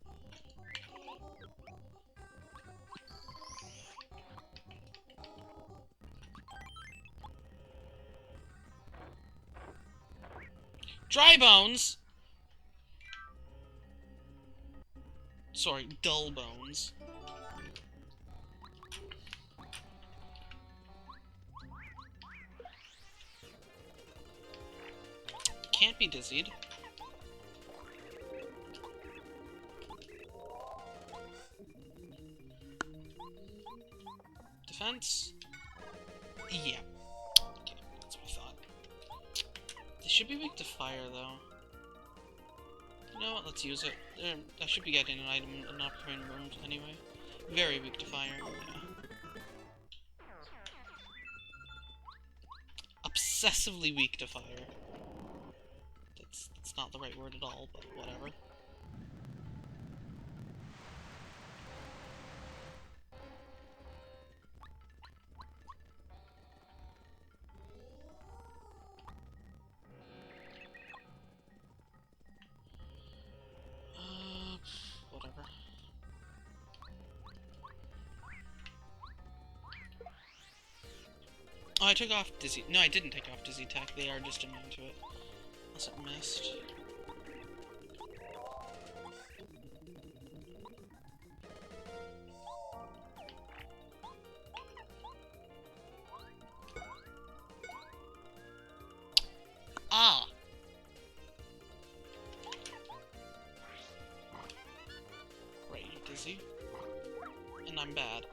Speaker 1: Dry bones! Sorry, dull bones. Can't be dizzied. Defense? Yeah. Okay, that's what I thought. They should be weak to fire, though. You know what? Let's use it. I should be getting an item in upgrade rooms anyway. Very weak to fire. Yeah. Obsessively weak to fire. That's not the right word at all, but whatever. Whatever. Oh, I took off Dizzy. No, I didn't take off Dizzy Tech. They are just immune to it. Unless it missed. Ah! Right, you're Dizzy. And I'm bad.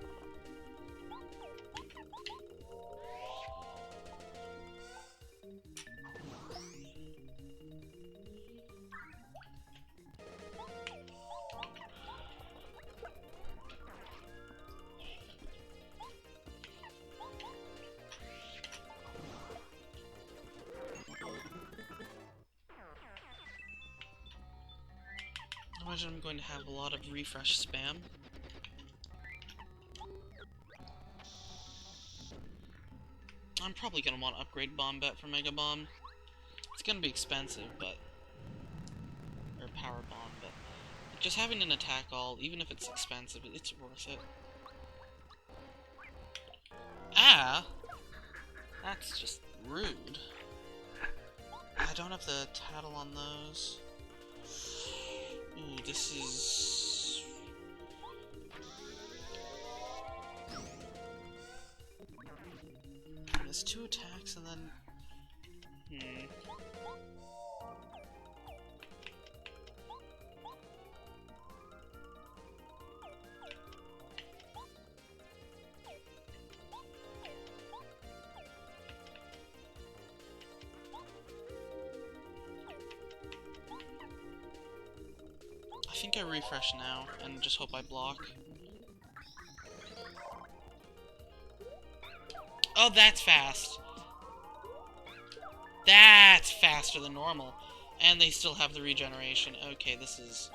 Speaker 1: I imagine I'm going to have a lot of refresh spam. I'm probably going to want to upgrade Bomb Bet for Mega Bomb. It's going to be expensive, but... or Power Bomb, but... just having an attack all, even if it's expensive, it's worth it. Ah! That's just rude. I don't have the Tattle on those. Ooh, this is... There's 2 attacks and then... I think I refresh now, and just hope I block. Oh, that's fast! That's faster than normal! And they still have the regeneration. Okay, this is...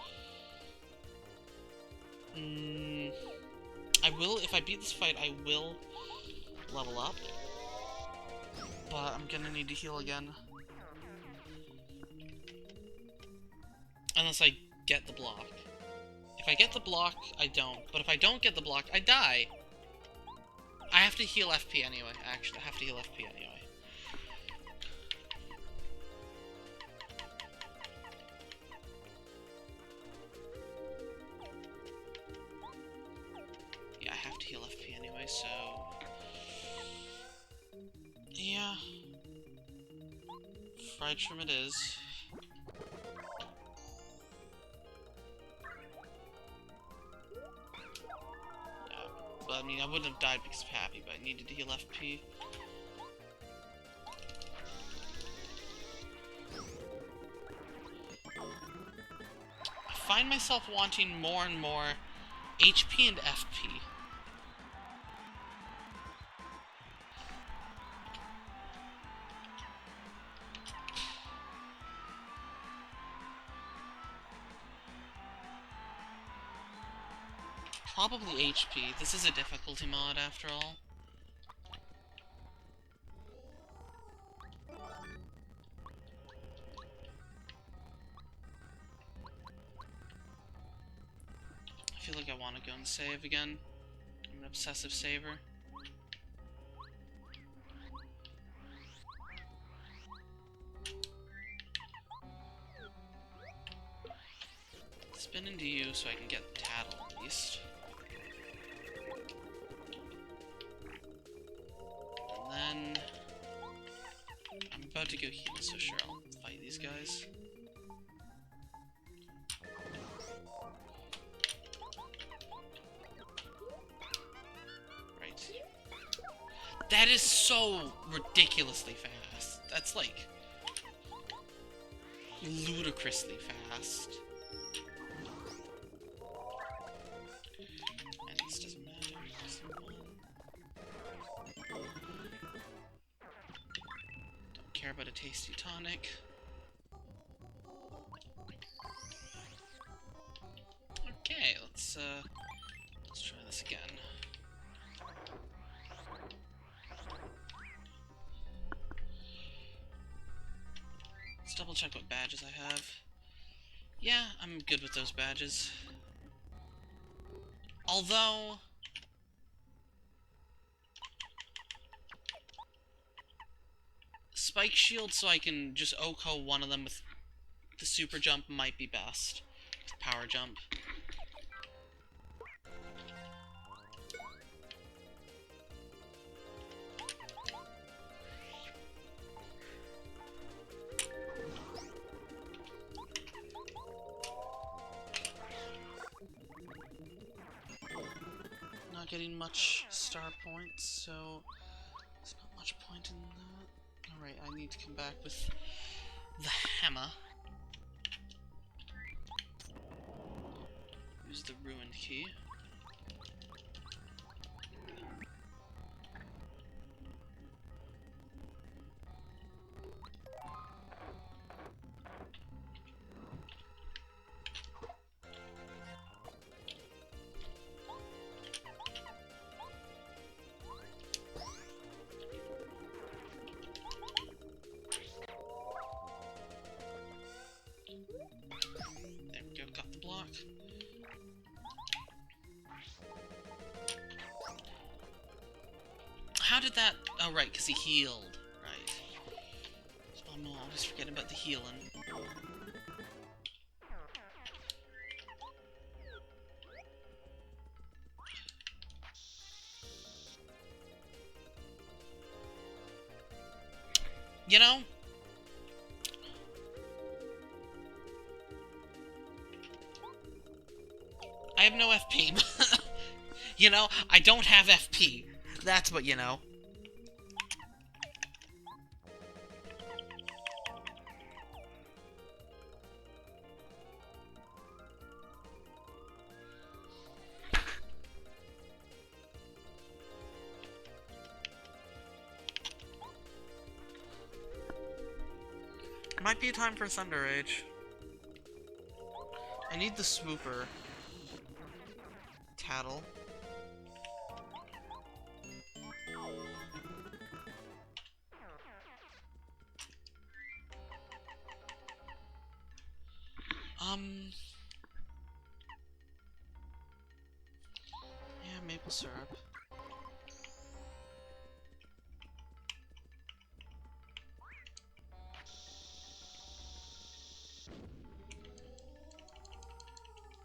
Speaker 1: I will, if I beat this fight, I will level up. But I'm gonna need to heal again. Unless I get the block. If I get the block, I don't. But if I don't get the block, I die. I have to heal FP anyway, actually. I have to heal FP anyway. Yeah, I have to heal FP anyway, so... yeah. Fried shroom it is. But, I mean, I wouldn't have died because of Happy, but I needed to heal FP. I find myself wanting more and more HP and FP. Probably HP. This is a difficulty mod, after all. I feel like I want to go and save again. I'm an obsessive saver. spin into you so I can get Tattle at least. And then I'm about to go heal, so sure, I'll fight these guys. Right. That is so ridiculously fast. That's like ludicrously fast. And this doesn't matter. Don't care about a tasty tonic. Okay, let's try this again. Let's double check what badges I have. Yeah, I'm good with those badges. Although Spike Shield, so I can just OHKO one of them with the super jump, might be best. Power jump. Not getting much star points, so there's not much point in that. Alright, I need to come back with the hammer. Use the ruined key. There we go, got the block. How did that... Oh, right, because he healed. Right. So I'm always forgetting about the healing. You know? I have no FP. You know, I don't have FP. That's what you know. Might be time for Thunder Rage. I need the swooper. Tattle. Yeah, maple syrup.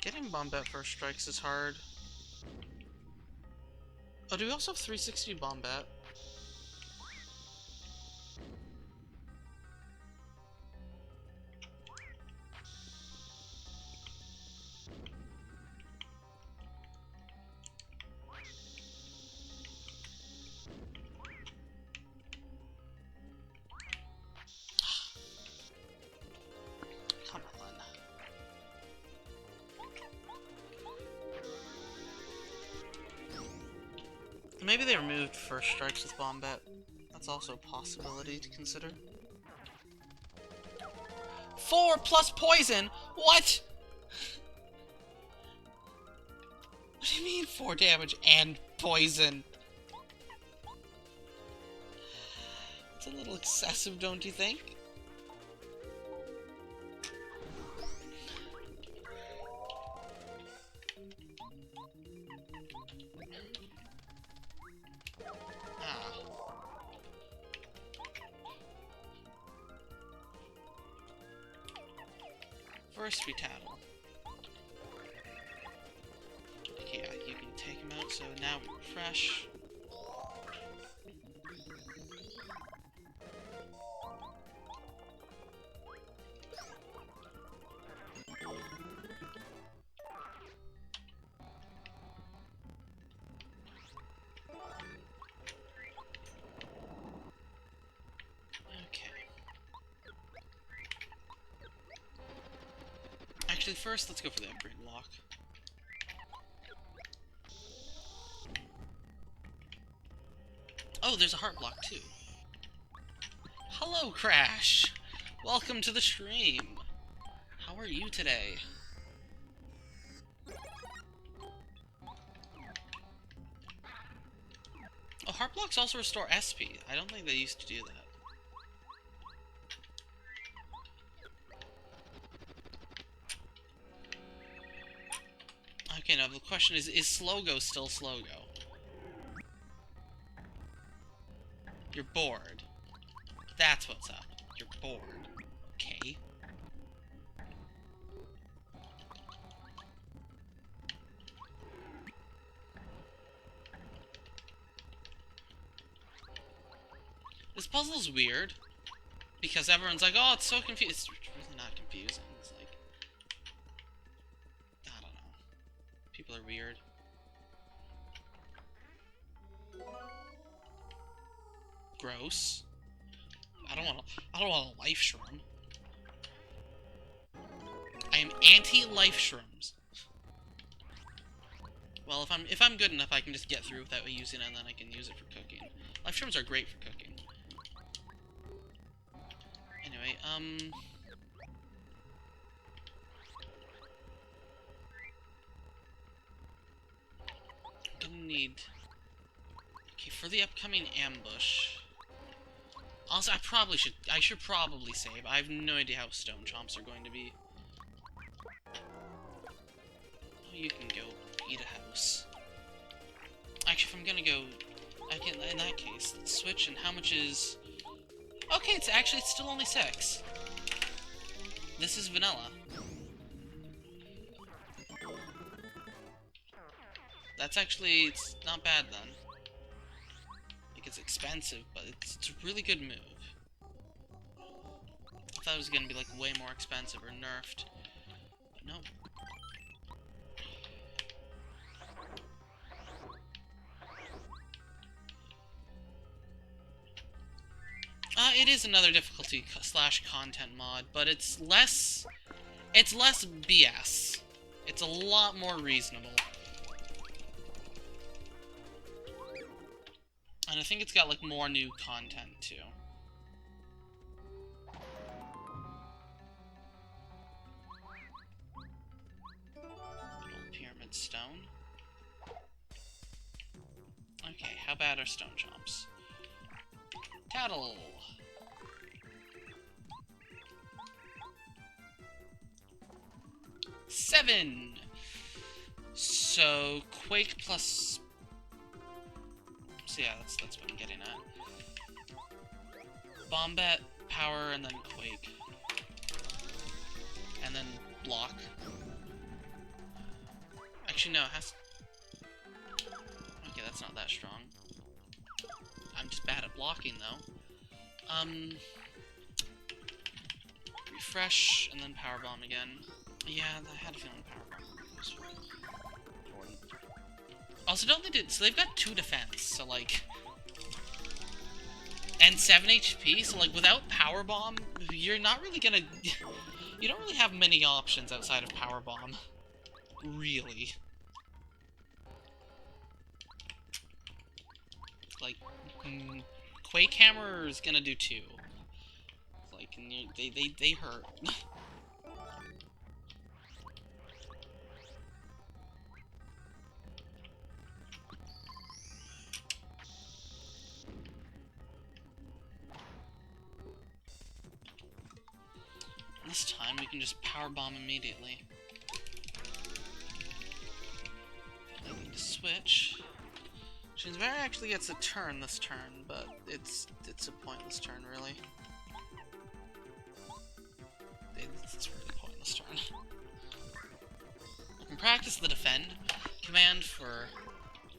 Speaker 1: Getting Bombette first strikes is hard. Oh, do we also have 360 Bombette? Come on. Maybe they removed first strikes with Bombette. That's also a possibility to consider. 4 plus poison? What? What do you mean 4 damage and poison? It's a little excessive, don't you think? First we Tattle. You can take him out, so now we refresh. Actually, first, let's go for the upgrade block. Oh, there's a heart block, too. Hello, Crash! Welcome to the stream! How are you today? Oh, heart blocks also restore SP. I don't think they used to do that. Okay, now the question is Slogo still Slogo? You're bored. That's what's up. You're bored. Okay. This puzzle's weird. Because everyone's like, oh, it's so confusing. It's really not confusing. It's like... I don't know. People are weird. Gross. I don't want a life shroom. I am anti-life shrooms. Well, if I'm good enough, I can just get through without using it, and then I can use it for cooking. Life shrooms are great for cooking. Anyway, I'm gonna need... Okay, for the upcoming ambush... Also, I should probably save. I have no idea how stone chomps are going to be. Oh, you can go eat a house. Actually, if I'm gonna go... in that case, let's switch, and how much is... Okay, it's still only 6. This is vanilla. That's actually... it's not bad, then. It's expensive, but it's a really good move. I thought it was gonna be like way more expensive or nerfed, but no. It is another difficulty / content mod, but it's less BS. It's a lot more reasonable. And I think it's got, like, more new content, too. Little pyramid stone. Okay, how bad are stone chomps? Tattle! Seven! So, Quake plus... So yeah, that's what I'm getting at. Bombette, power, and then Quake. And then block. Actually, no, it has... Okay, that's not that strong. I'm just bad at blocking, though. Refresh, and then power bomb again. Yeah, I had a feeling power bomb was important. Also, don't they do... So they've got 2 defense, so, like... And 7 HP, so, like, without power bomb, you're not really gonna... You don't really have many options outside of power bomb. Really. Like, Quake Hammer is gonna do 2. Like, and they hurt. This time we can just power bomb immediately. I need to switch. Shinzbara actually gets a turn this turn, but it's a pointless turn, really. It's a really pointless turn. I can practice the defend, command for...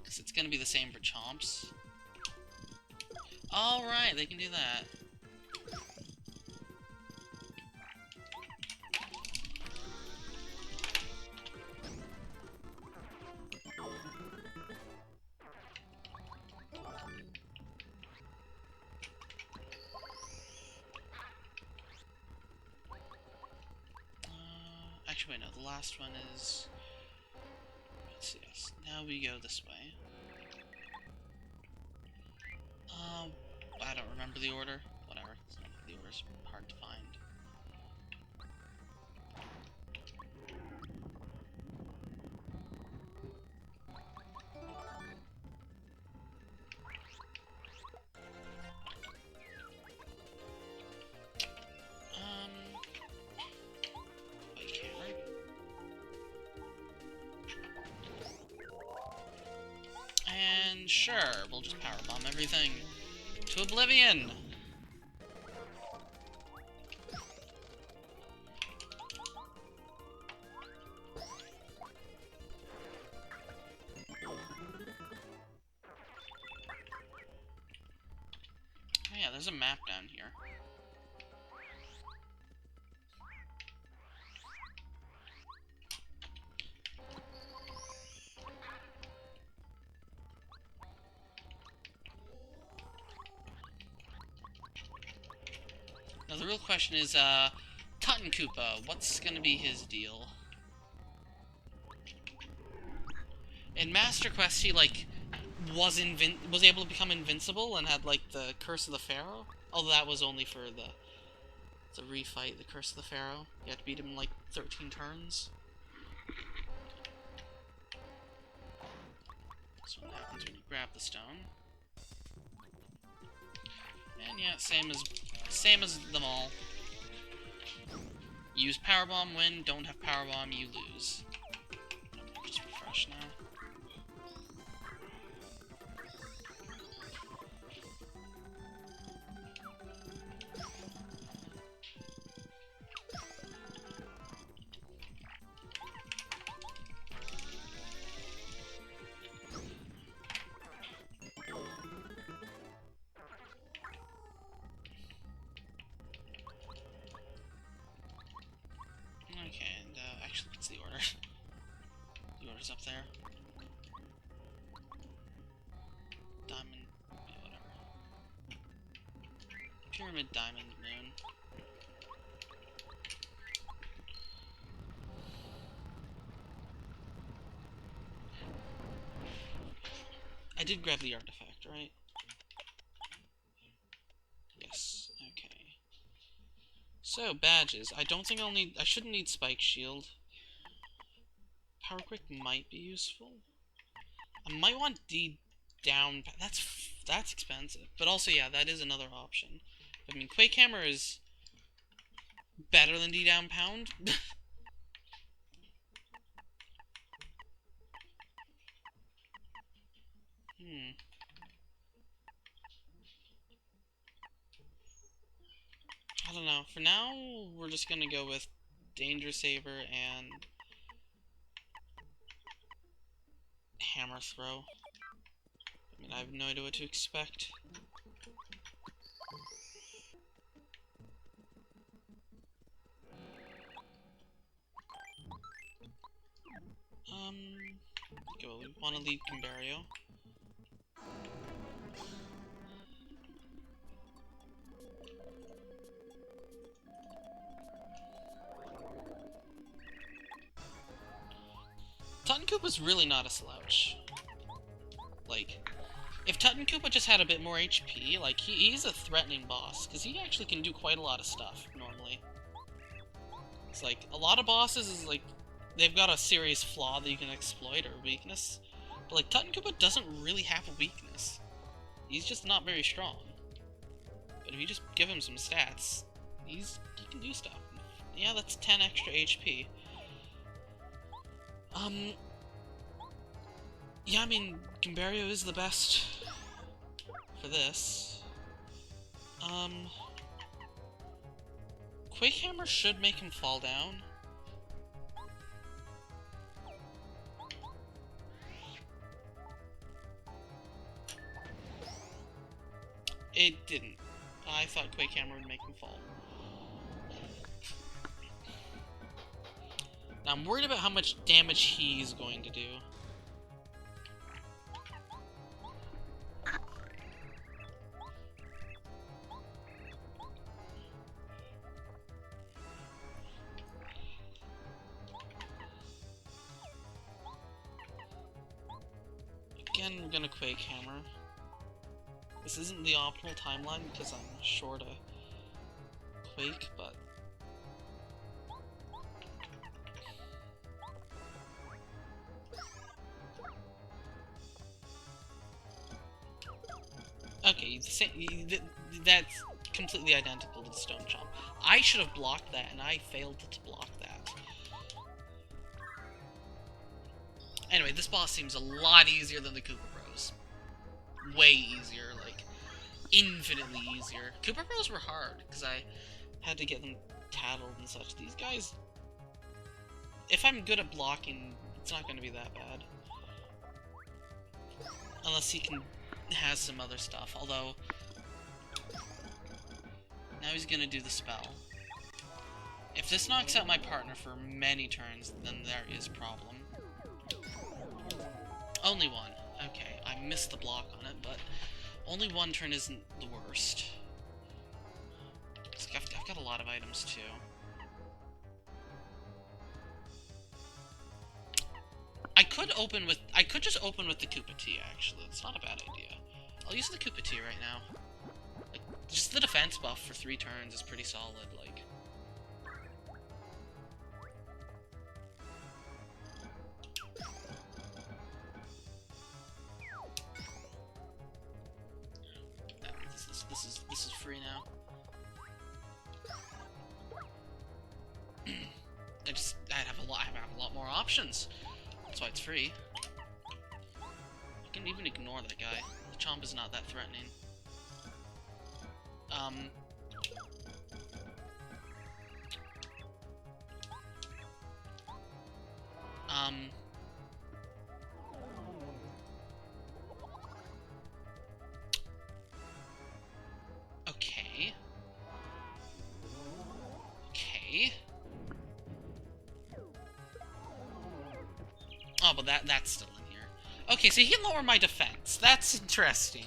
Speaker 1: Because it's going to be the same for chomps. Alright, they can do that. Actually, wait, no, the last one is... Let's see, yes. Now we go this way. I don't remember the order. Whatever. The order's hard to find. Wait, camera? And sure, we'll just powerbomb everything to oblivion! Oh yeah, there's a map down here. Now the real question is, Koopa, what's gonna be his deal? In Master Quest, he, like, was able to become invincible and had, like, the Curse of the Pharaoh. Although that was only for the refight, the Curse of the Pharaoh. You had to beat him in, like, 13 turns. That's what happens when you grab the stone. And yeah, same as them all. Use Powerbomb, win, don't have Powerbomb, you lose. Just refresh now. Okay, and actually, what's the order? The order's up there. Diamond, yeah, whatever. Pyramid, Diamond, Moon. I did grab the artifact, right? Yes, okay. So, badges. I don't think I shouldn't need Spike Shield. Power Quick might be useful. I might want D down. That's expensive. But also, yeah, that is another option. I mean, Quake Hammer is better than D down pound. I don't know. For now, we're just gonna go with Danger Saber and Hammer Throw. I mean, I have no idea what to expect. Okay, well, we want to lead Gumbario. Koopa's really not a slouch. Like, if Koopa just had a bit more HP, like, he's a threatening boss, because he actually can do quite a lot of stuff, normally. It's like, a lot of bosses is like, they've got a serious flaw that you can exploit, or weakness. But like, Koopa doesn't really have a weakness. He's just not very strong. But if you just give him some stats, he can do stuff. Yeah, that's 10 extra HP. Yeah, I mean, Gumbario is the best for this. Quake Hammer should make him fall down. It didn't. I thought Quake Hammer would make him fall. Now I'm worried about how much damage he's going to do. Again, we're gonna Quake Hammer. This isn't the optimal timeline because I'm short a Quake, but... Okay, that's completely identical to the Stone Chomp. I should have blocked that, and I failed to block that. Anyway, this boss seems a lot easier than the Koopa Bros. Way easier, like, infinitely easier. Koopa Bros were hard, because I had to get them tattled and such. These guys, if I'm good at blocking, it's not going to be that bad. Unless he has some other stuff, although... Now he's going to do the spell. If this knocks out my partner for many turns, then there is problem. Only one. Okay, I missed the block on it, but only one turn isn't the worst. I've got a lot of items, too. I could just open with the Koopa Tea, actually. It's not a bad idea. I'll use the Koopa Tea right now. Like, just the defense buff for 3 turns is pretty solid, like... This is free now. I have a lot more options. That's why it's free. I can even ignore that guy. The Chomp is not that threatening. Okay. Okay. Oh, but that's still in here. Okay, so he can lower my defense. That's interesting.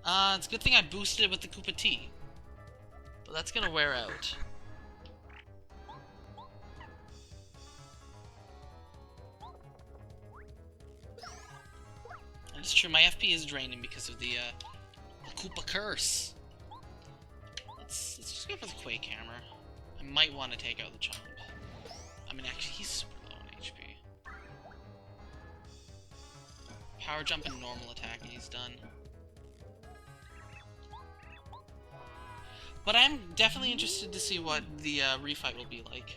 Speaker 1: It's a good thing I boosted it with the Koopa Tea. But that's gonna wear out. And it's true, my FP is draining because of the Koopa Curse. Let's just go for the Quake Hammer. I might want to take out the Chomp. I mean, actually, he's super low on HP. Power Jump and normal attack, and he's done. But I'm definitely interested to see what the refight will be like.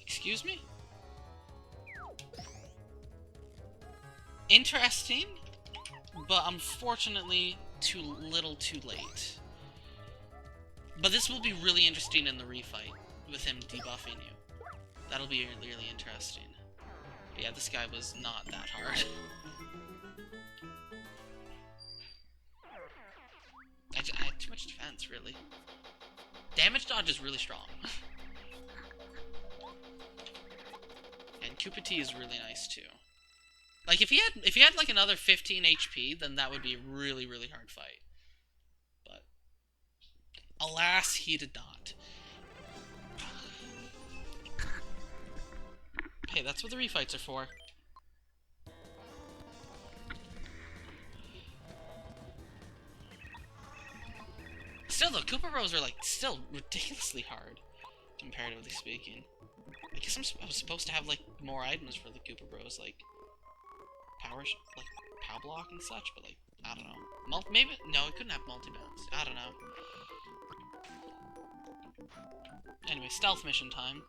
Speaker 1: Excuse me? Interesting, but unfortunately too little too late. But this will be really interesting in the refight, with him debuffing you. That'll be really interesting. But yeah, this guy was not that hard. I had too much defense, really. Damage dodge is really strong. And Koopa Tea is really nice, too. Like, if he had like another 15 HP, then that would be a really, really hard fight. But alas, he did not. Hey, that's what the refights are for. Still though, Koopa Bros are like still ridiculously hard, comparatively speaking. I guess I was supposed to have like more items for the Koopa Bros, like power block and such, but like I don't know. Maybe no, it couldn't have multi-bounce. I don't know. Anyway, stealth mission time.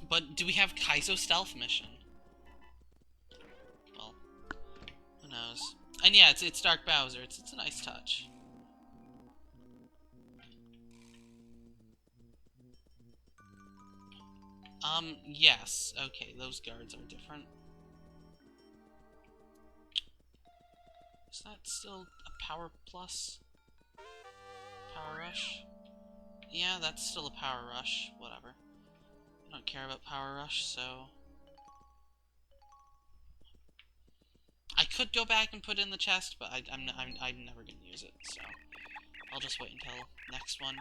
Speaker 1: But do we have Kaizo stealth mission? Well, who knows? And yeah, it's Dark Bowser. It's a nice touch. Yes. Okay, those guards are different. Is that still a power plus? Power rush? Yeah, that's still a power rush. Whatever. I don't care about power rush, so... I could go back and put it in the chest, but I'm never gonna use it, so... I'll just wait until next one.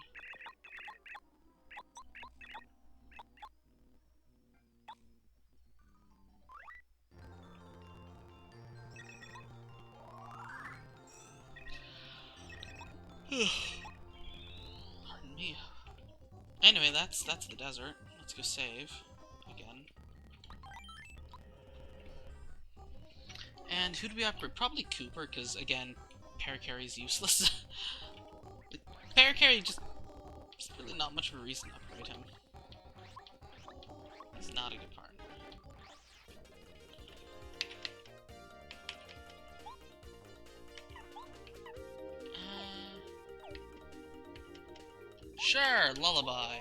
Speaker 1: Pardon me. Anyway, that's the desert. Let's go save again. And who do we upgrade? Probably Cooper, because again, Parakarry's useless. Parakarry just... There's really not much of a reason to upgrade him. He's not a good partner. Sure, Lullaby.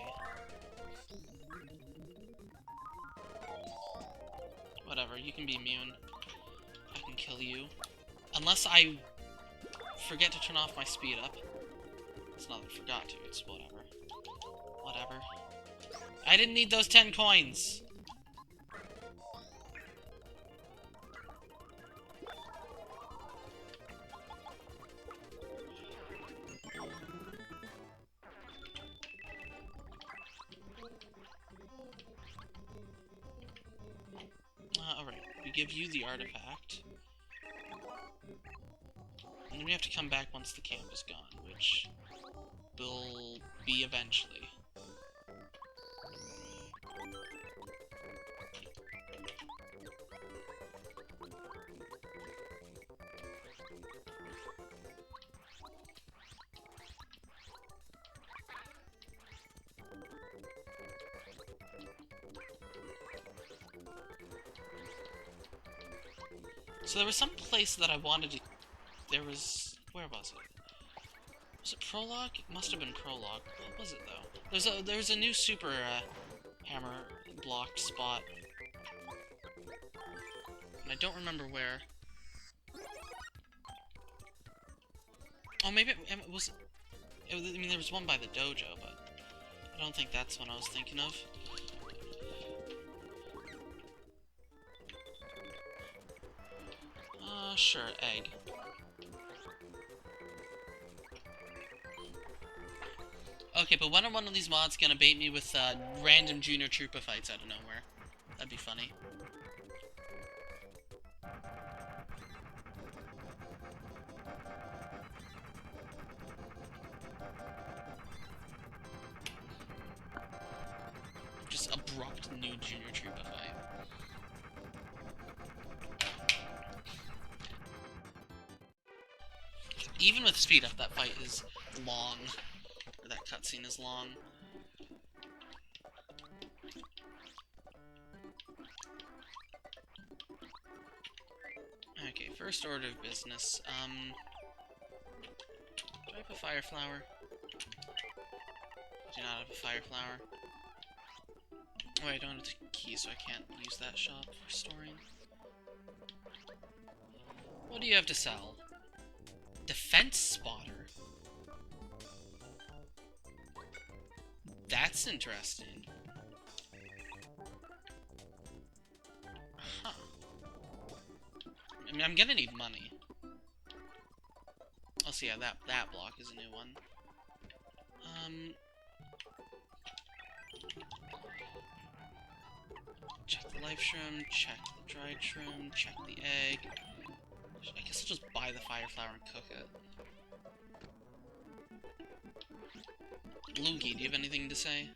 Speaker 1: Whatever, you can be immune. I can kill you. Unless I forget to turn off my speed up. It's not that I forgot to, it's whatever. Whatever. I didn't need those 10 coins! Alright, we give you the artifact. And then we have to come back once the camp is gone, which will be eventually. So there was some place that I wanted to... There was... Where was it? Was it Prologue? It must have been Prologue. What was it, though? There's a new super hammer blocked spot. And I don't remember where. Oh, maybe it was... I mean, there was one by the dojo, but... I don't think that's what I was thinking of. Sure, egg. Okay, but when are one of these mods gonna bait me with random junior trooper fights out of nowhere? That'd be funny. Just abrupt new junior trooper fight. Even with speed up, that fight is long. Or that cutscene is long. Okay, first order of business. Do I have a fire flower? I do not have a fire flower. Oh, I don't have the key, so I can't use that shop for storing. What do you have to sell? Defense spotter. That's interesting. Huh. I mean, I'm gonna need money. Oh, so yeah, that block is a new one. Check the life shroom, check the dried shroom, check the egg. I guess I'll just buy the fire flower and cook it. Luigi, do you have anything to say?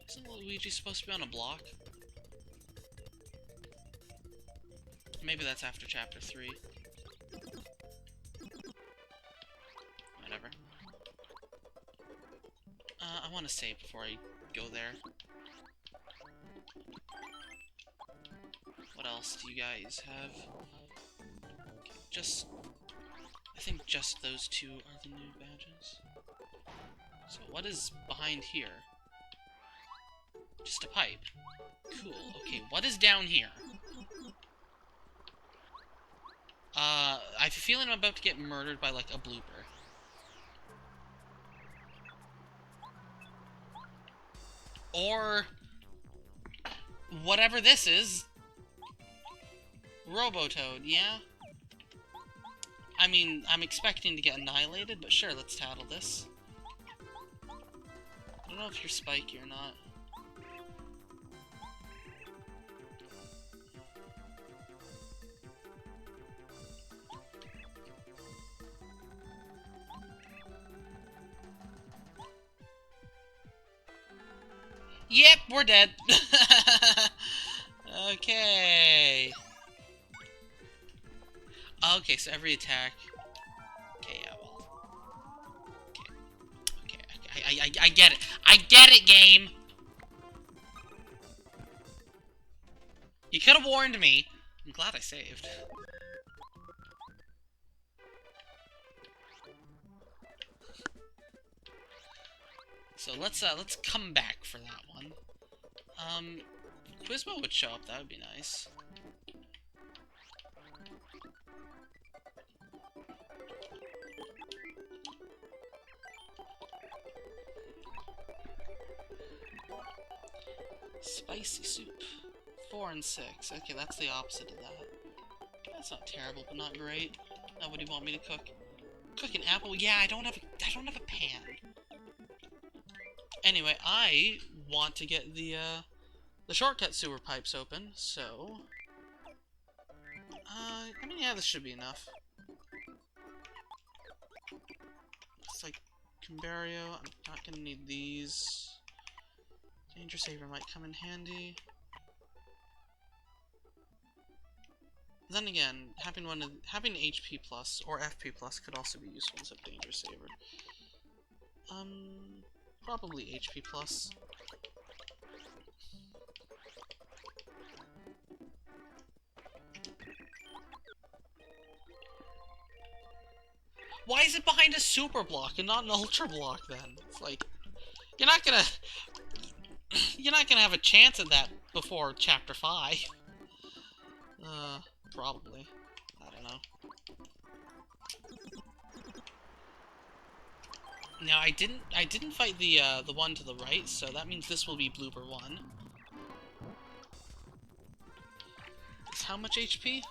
Speaker 1: Isn't Luigi supposed to be on a block? Maybe that's after chapter 3. Whatever. I want to save before I go there. What else do you guys have? Okay, I think just those two are the new badges. So what is behind here? Just a pipe. Cool. Okay, what is down here? I have a feeling I'm about to get murdered by, like, a blooper. Or... whatever this is. Robotoad, yeah? I mean, I'm expecting to get annihilated, but sure, let's tattle this. I don't know if you're spiky or not. Yep, we're dead. Okay. Okay, so every attack. Okay, yeah, well. Okay. Okay, I get it. I get it, game! You could have warned me. I'm glad I saved. So let's come back for that one. Quizmo would show up, that would be nice. Spicy soup. 4 and 6. Okay, that's the opposite of that. That's not terrible, but not great. Now what do you want me to cook? Cook an apple? Yeah, I don't have a pan. Anyway, I want to get the shortcut sewer pipes open, so... I mean, yeah, this should be enough. It's like Cumbario. I'm not gonna need these. Danger Saver might come in handy. Then again, having HP plus or FP plus could also be useful instead of Danger Saver. Probably HP plus. Why is it behind a super block and not an ultra block then? It's like, you're not gonna have a chance at that before chapter 5. Probably. I don't know. Now I didn't fight the one to the right, so that means this will be blooper 1. It's how much HP?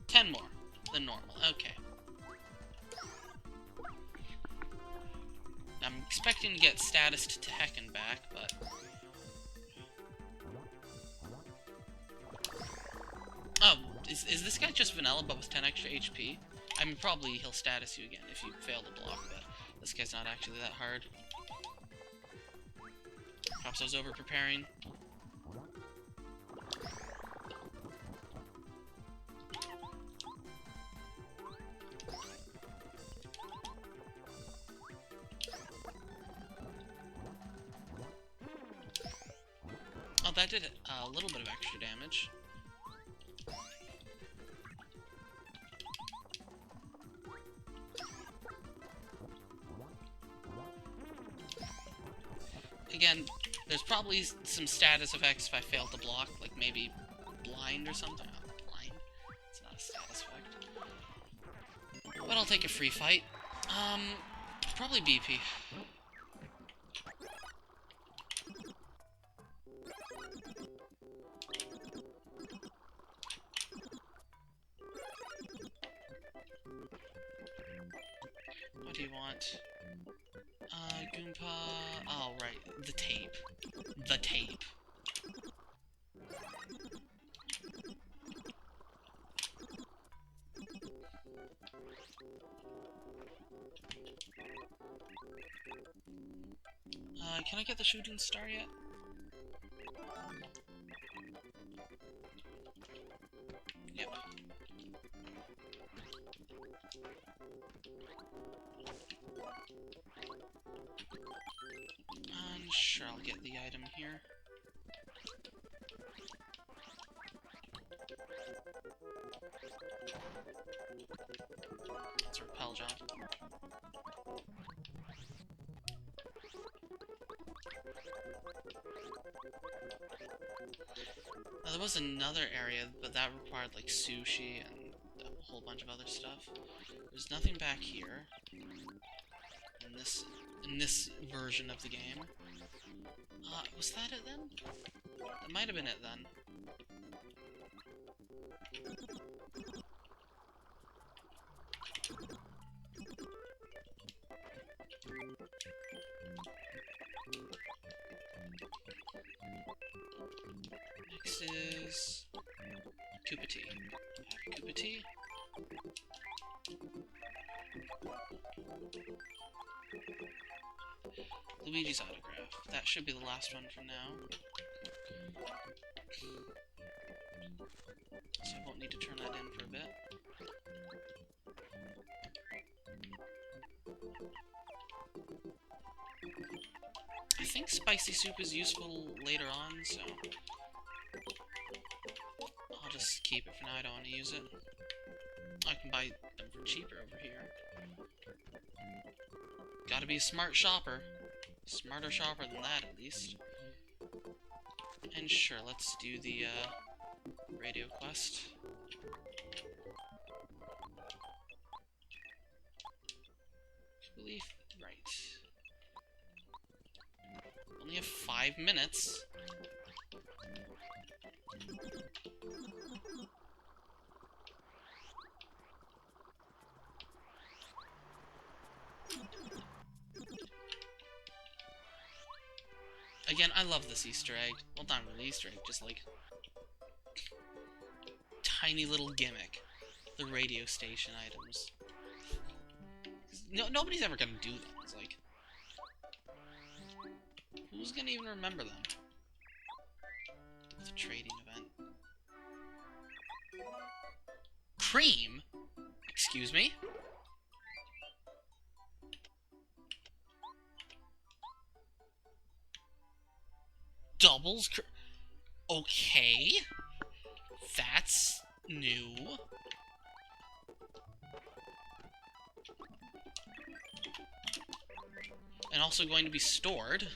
Speaker 1: 10 more than normal. Okay. I'm expecting to get status to Tekken back, but... Oh, is this guy just vanilla but with 10 extra HP? I mean, probably he'll status you again if you fail to block, but this guy's not actually that hard. Perhaps I was over-preparing. Oh, that did a little bit of extra damage. Again, there's probably some status effects if I fail to block, like maybe blind or something. Oh, blind? It's not a status effect. But I'll take a free fight. Probably BP. What do you want? Goomba... Oh, right. The tape. The tape. Can I get the shooting star yet? Yep. Sure, I'll get the item here. It's a repel job. Now, there was another area, but that required like sushi and a whole bunch of other stuff. There's nothing back here in this version of the game. Was that it then? That might have been it then. Next is Koopa Tea. Koopa Tea. Luigi's autograph. That should be the last one for now. So I won't need to turn that in for a bit. I think spicy soup is useful later on, so I'll just keep it for now. I don't want to use it. I can buy them for cheaper over here. Gotta be a smart shopper. Smarter shopper than that, at least. And sure, let's do the radio quest. Believe right. Only have 5 minutes. Again, I love this Easter egg. Well, not really Easter egg, just like tiny little gimmick. The radio station items. No, nobody's ever gonna do them. It's like, who's gonna even remember them? It's a trading event. Cream? Excuse me? Doubles? Okay. That's new. And also going to be stored.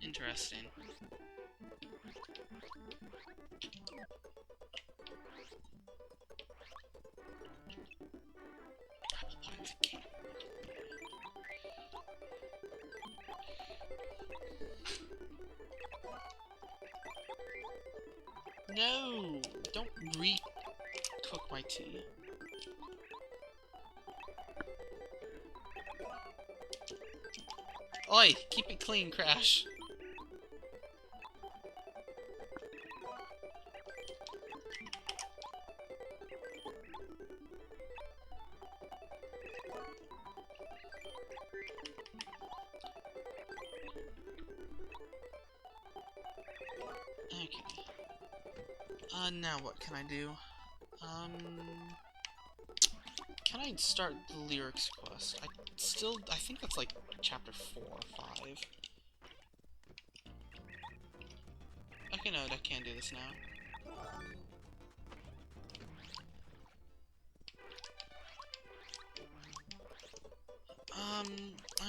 Speaker 1: Interesting. No! Don't re-cook my tea. Oi! Keep it clean, Crash. Okay. Now what can I do? Can I start the lyrics quest? I think that's like chapter 4 or 5. Okay, no, I can do this now.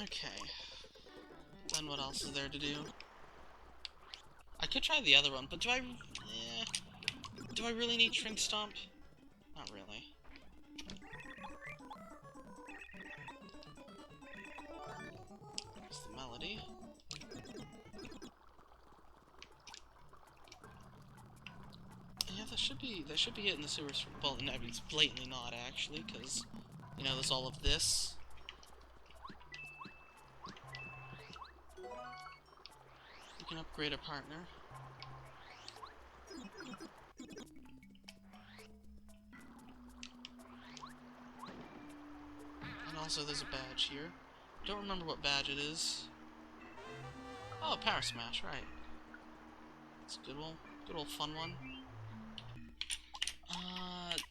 Speaker 1: Okay. Then what else is there to do? I could try the other one, but do I really need Shrink Stomp? Not really. There's the melody. Yeah, that should be it in the sewers. Well, no, I mean, it's blatantly not actually, because you know there's all of this. We can upgrade a partner. And also there's a badge here. Don't remember what badge it is. Oh, Power Smash, right. It's a good old fun one.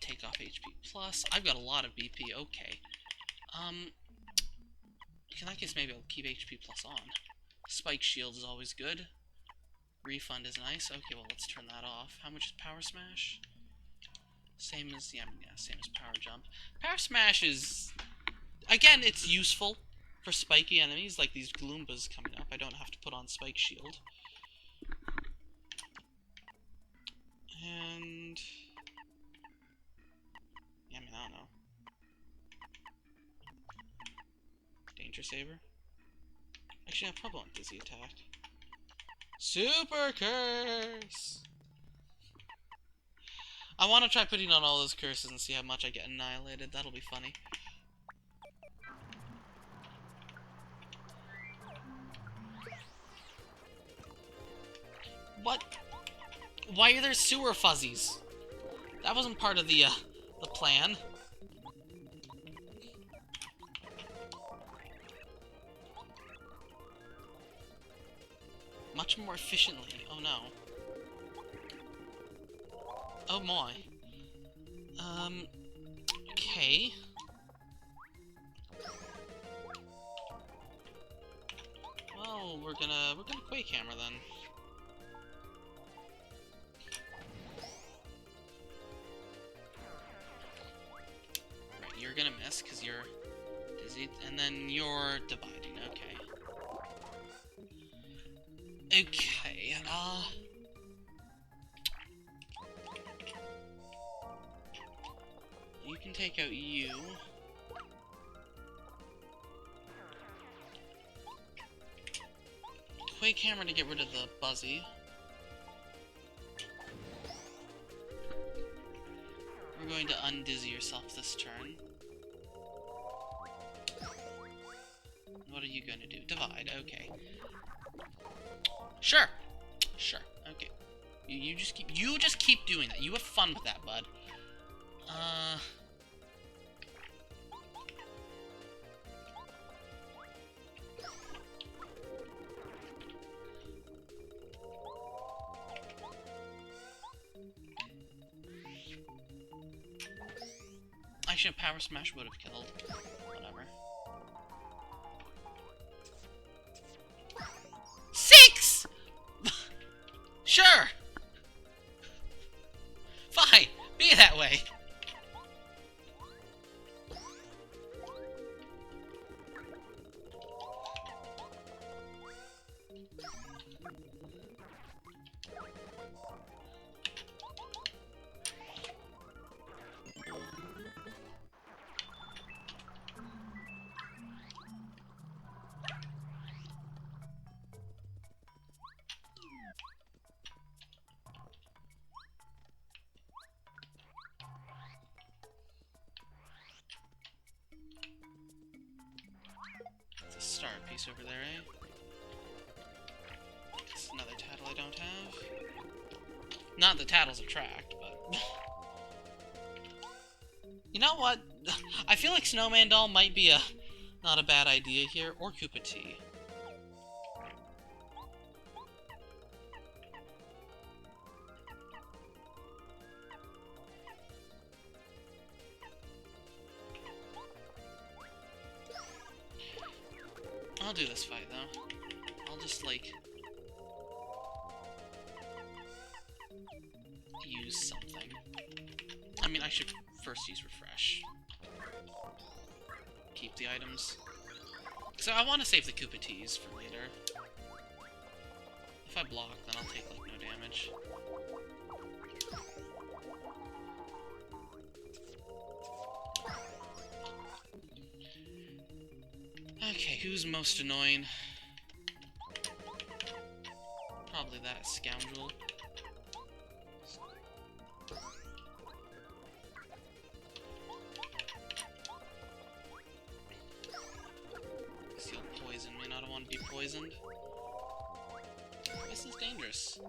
Speaker 1: Take off HP plus. I've got a lot of BP, okay. In that case, maybe I'll keep HP plus on. Spike Shield is always good. Refund is nice. Okay, well, let's turn that off. How much is Power Smash? Same as, yeah, same as Power Jump. Power Smash is, again, it's useful for spiky enemies, like these Gloombas coming up. I don't have to put on Spike Shield. And... yeah, I mean, I don't know. Danger Saber? Actually, I probably want Dizzy Attack. Super Curse! I want to try putting on all those curses and see how much I get annihilated. That'll be funny. What? Why are there sewer fuzzies? That wasn't part of the plan. Much more efficiently. Oh no. Oh my. Okay. Well, we're gonna Quake Hammer then. Right, you're gonna miss because you're dizzy, and then you're dividing. Okay. Okay. You can take out you. Quake Hammer to get rid of the Buzzy. We're going to undizzy yourself this turn. What are you going to do? Divide, okay. Sure! Sure, okay. You just keep doing that. You have fun with that, bud. Actually, a Power Smash would have killed. Whatever. 6! Sure! Fine! Be that way! Star piece over there, eh? It's another Tattle I don't have. Not that Tattle's attract, but... You know what? I feel like Snowman Doll might be not a bad idea here, or Koopa Tea. I'll do this fight, though. I'll just, like... use something. I mean, I should first use Refresh. Keep the items. So I want to save the Koopa Teas for later. If I block, then I'll take, like, no damage. Okay, who's most annoying? Probably that scoundrel. He'll poison me, and I don't want to be poisoned. This is dangerous.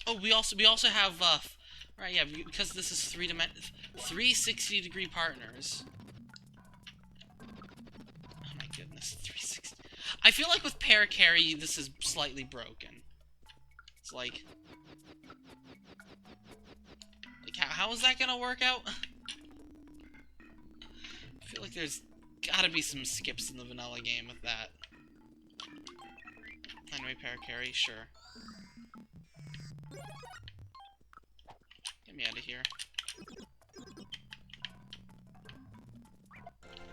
Speaker 1: Oh, we also have right, yeah, because this is 360-degree partners. Oh my goodness, 360. I feel like with pair carry, this is slightly broken. It's like how is that gonna work out? I feel like there's gotta be some skips in the vanilla game with that. Anyway, pair carry, sure. Get me out of here.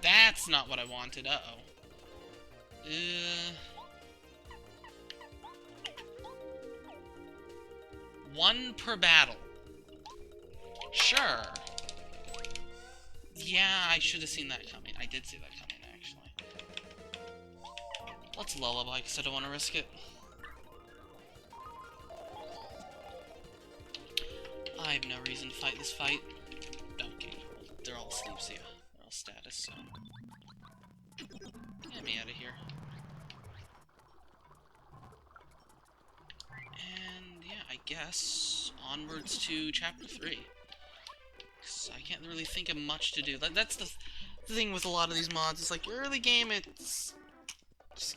Speaker 1: That's not what I wanted. Uh-oh. One per battle. Sure. Yeah, I should have seen that coming. I did see that coming, actually. Let's lullaby, because I don't want to risk it. I have no reason to fight this fight. Okay, they're all asleep, so yeah. They're all status, so... Get me out of here. And, yeah, I guess onwards to Chapter 3. Because I can't really think of much to do. That's the thing with a lot of these mods. It's like, early game, it's...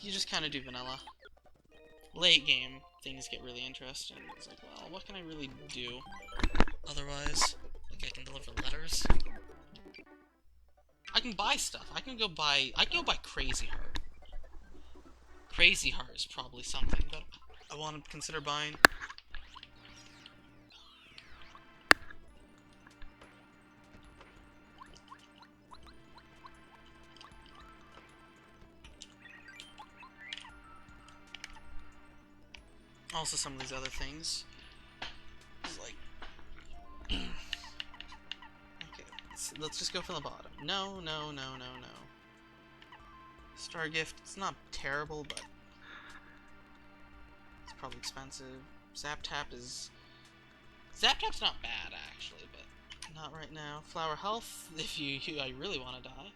Speaker 1: you just kind of do vanilla. Late game, things get really interesting. It's like, well, what can I really do otherwise? Like, I can deliver letters. I can buy stuff. I can go buy Crazy Heart. Crazy Heart is probably something that I want to consider buying. Also, some of these other things. It's like... okay, let's just go from the bottom. No, no, no, no, no. Star Gift, it's not terrible, but... it's probably expensive. Zap Tap is... Zap Tap's not bad, actually, but not right now. Flower Health, if I really want to die.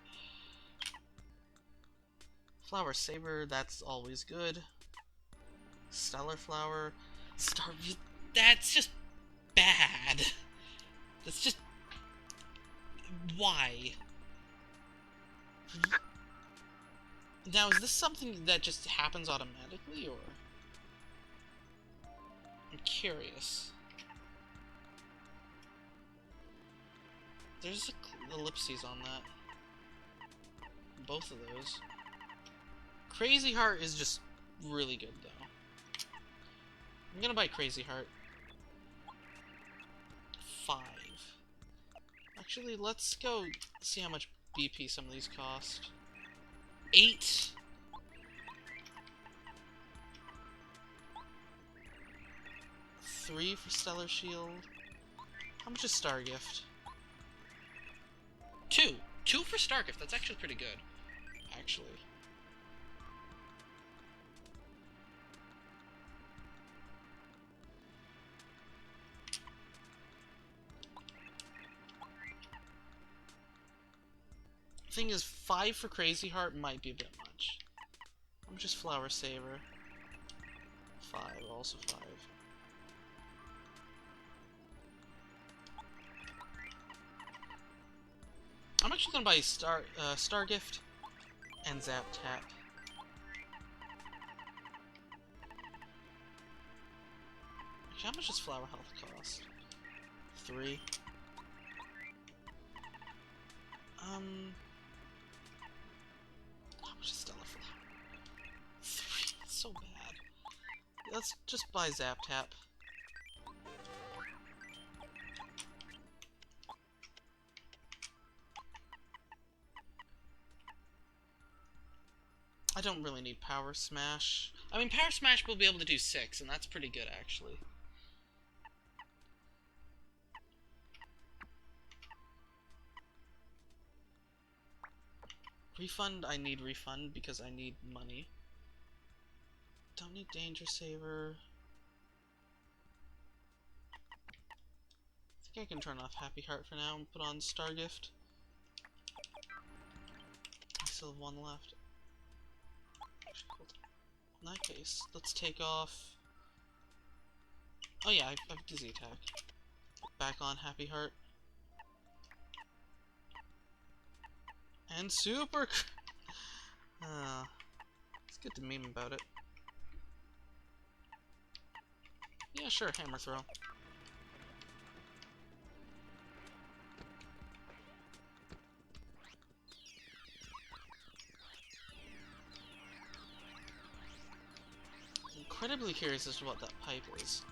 Speaker 1: Flower Saver, that's always good. Stellar Flower... that's just bad. That's just... why? Now, is this something that just happens automatically, or... I'm curious. There's ellipses on that. Both of those. Crazy Heart is just really good, though. I'm gonna buy Crazy Heart. 5. Actually, let's go see how much BP some of these cost. 8. $3 for Stellar Shield. How much is Star Gift? 2. 2 for Star Gift. That's actually pretty good. Actually. Thing is, 5 for Crazy Heart might be a bit much. I'm just Flower Saver. 5, also 5. I'm actually gonna buy Star Gift and Zap Tap. Actually, how much does Flower Health cost? 3. How much is Stellar Flower? 3. That's so bad. Let's just buy Zap Tap. I don't really need Power Smash. I mean, Power Smash will be able to do 6, and that's pretty good, actually. Refund, I need Refund because I need money. Don't need Danger Saver. I think I can turn off Happy Heart for now and put on Star Gift. I still have 1 left. In that case, let's take off Oh yeah, I've Dizzy Attack. Back on Happy Heart. And Super... it's good to meme about it. Yeah, sure, Hammer Throw. Incredibly curious as to what that pipe is.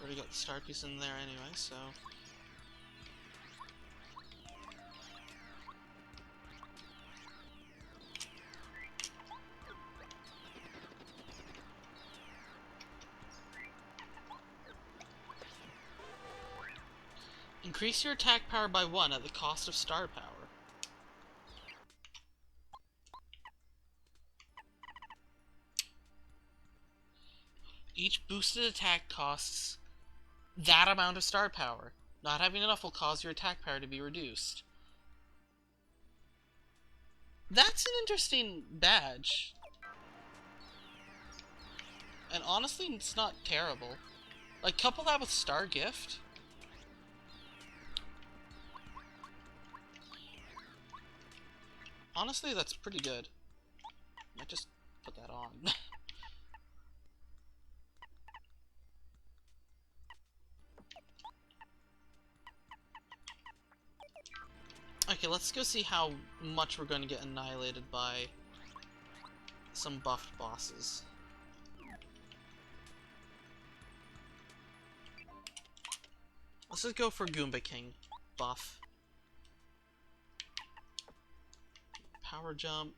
Speaker 1: Already got the star piece in there anyway, so... Increase your attack power by 1 at the cost of star power. Each boosted attack costs that amount of star power. Not having enough will cause your attack power to be reduced. That's an interesting badge. And honestly, it's not terrible. Like, couple that with Star Gift. Honestly, that's pretty good. I might just put that on. Okay, let's go see how much we're going to get annihilated by some buffed bosses. Let's just go for Goomba King buff. Power Jump.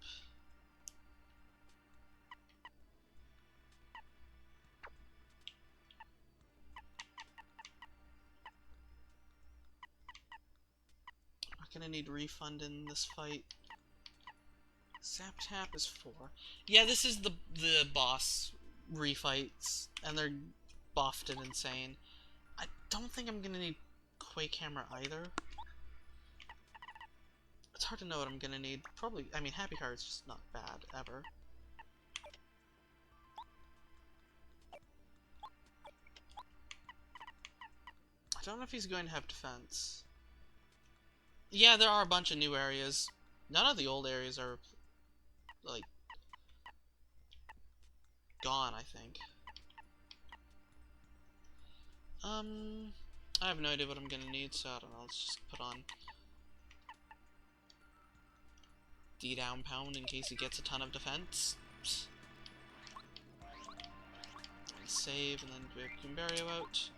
Speaker 1: Not gonna need refund in this fight. Zap Tap is 4. Yeah, this is the boss refights, and they're buffed and insane. I don't think I'm gonna need Quake Hammer either. It's hard to know what I'm gonna need. Probably, I mean, Happy Heart's just not bad, ever. I don't know if he's going to have defense. Yeah, there are a bunch of new areas. None of the old areas are, like, gone, I think. I have no idea what I'm gonna need, so I don't know, let's just put on D-Down Pound in case he gets a ton of defense. And save, and then we have Goombario out.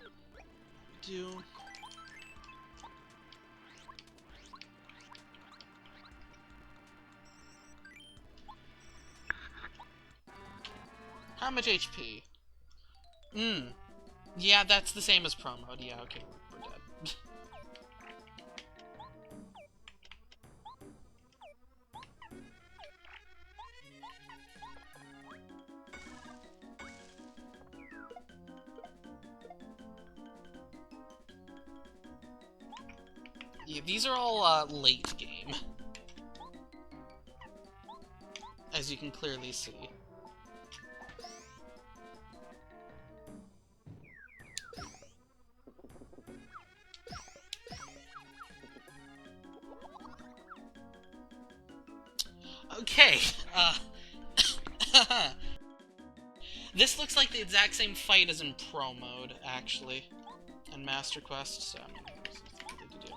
Speaker 1: Do. How much HP? Yeah, that's the same as Pro Mode. Yeah, okay, we're dead. Yeah, these are all, late game. As you can clearly see. Okay, this looks like the exact same fight as in Pro Mode, actually. And Master Quest, so, I mean, it's nothing to do.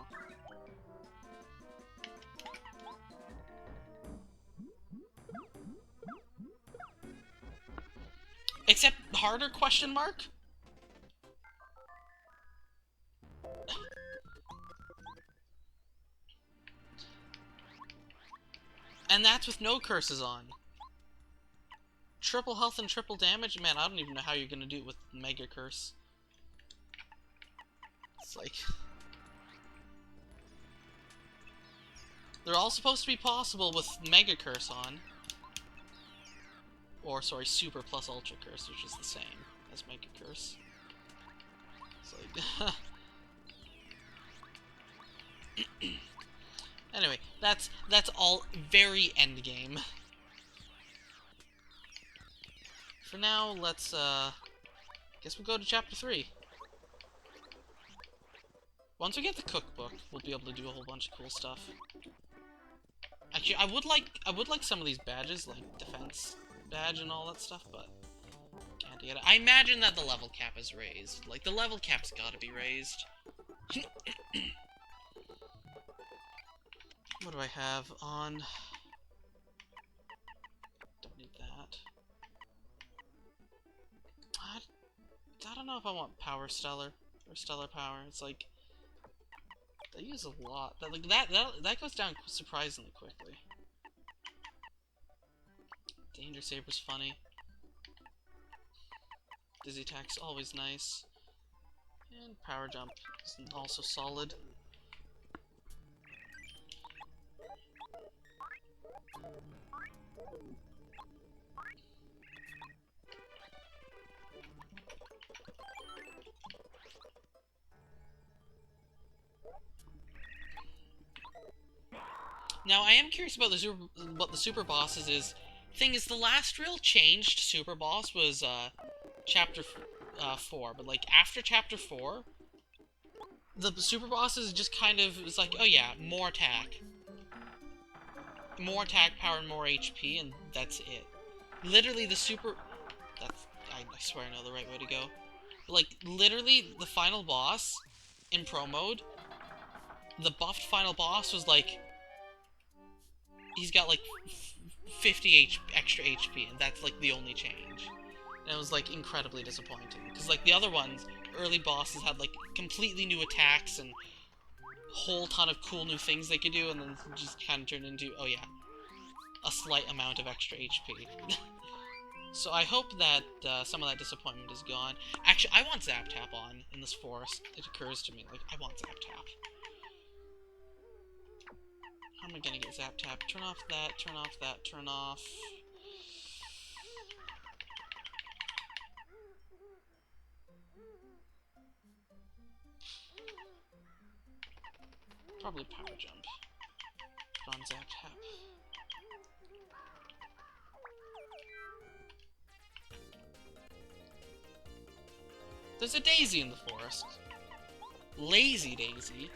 Speaker 1: Except harder, question mark? And that's with no curses on. Triple health and triple damage? Man, I don't even know how you're gonna do it with Mega Curse. It's like... They're all supposed to be possible with Mega Curse on. Or, sorry, Super plus Ultra Curse, which is the same as Mega Curse. It's like... Anyway, that's all very endgame. for now, let's, guess we'll go to Chapter 3. Once we get the cookbook, we'll be able to do a whole bunch of cool stuff. Actually, I would like some of these badges, like defense badge and all that stuff, but can't get it. I imagine that the level cap is raised. Like, the level cap's gotta be raised. What do I have on? Don't need that. I don't know if I want Power Stellar or Stellar Power. It's like they use a lot. That goes down surprisingly quickly. Danger Saber's funny. Dizzy Attack's always nice. And Power Jump is also solid. Now, I am curious about what the super bosses is. Thing is, the last real changed super boss was Chapter 4, but like after Chapter 4, the super bosses just kind of is like, oh yeah, more attack power, and more HP, and that's it. Literally, the super. I swear I know the right way to go. Like, literally, the final boss in Pro Mode, the buffed final boss was like. He's got like 50 extra HP, and that's like the only change. And it was like incredibly disappointing because like the other ones, early bosses had like completely new attacks and a whole ton of cool new things they could do, and then just kind of turned into, oh yeah, a slight amount of extra HP. So I hope that some of that disappointment is gone. Actually, I want Zap Tap on in this forest. It occurs to me, like, I want Zap Tap. How am I gonna get Zap Tap? Turn off that, turn off that, turn off... Probably Power Jump. Put on Zap Tap. There's a Daisy in the forest. Lazy Daisy.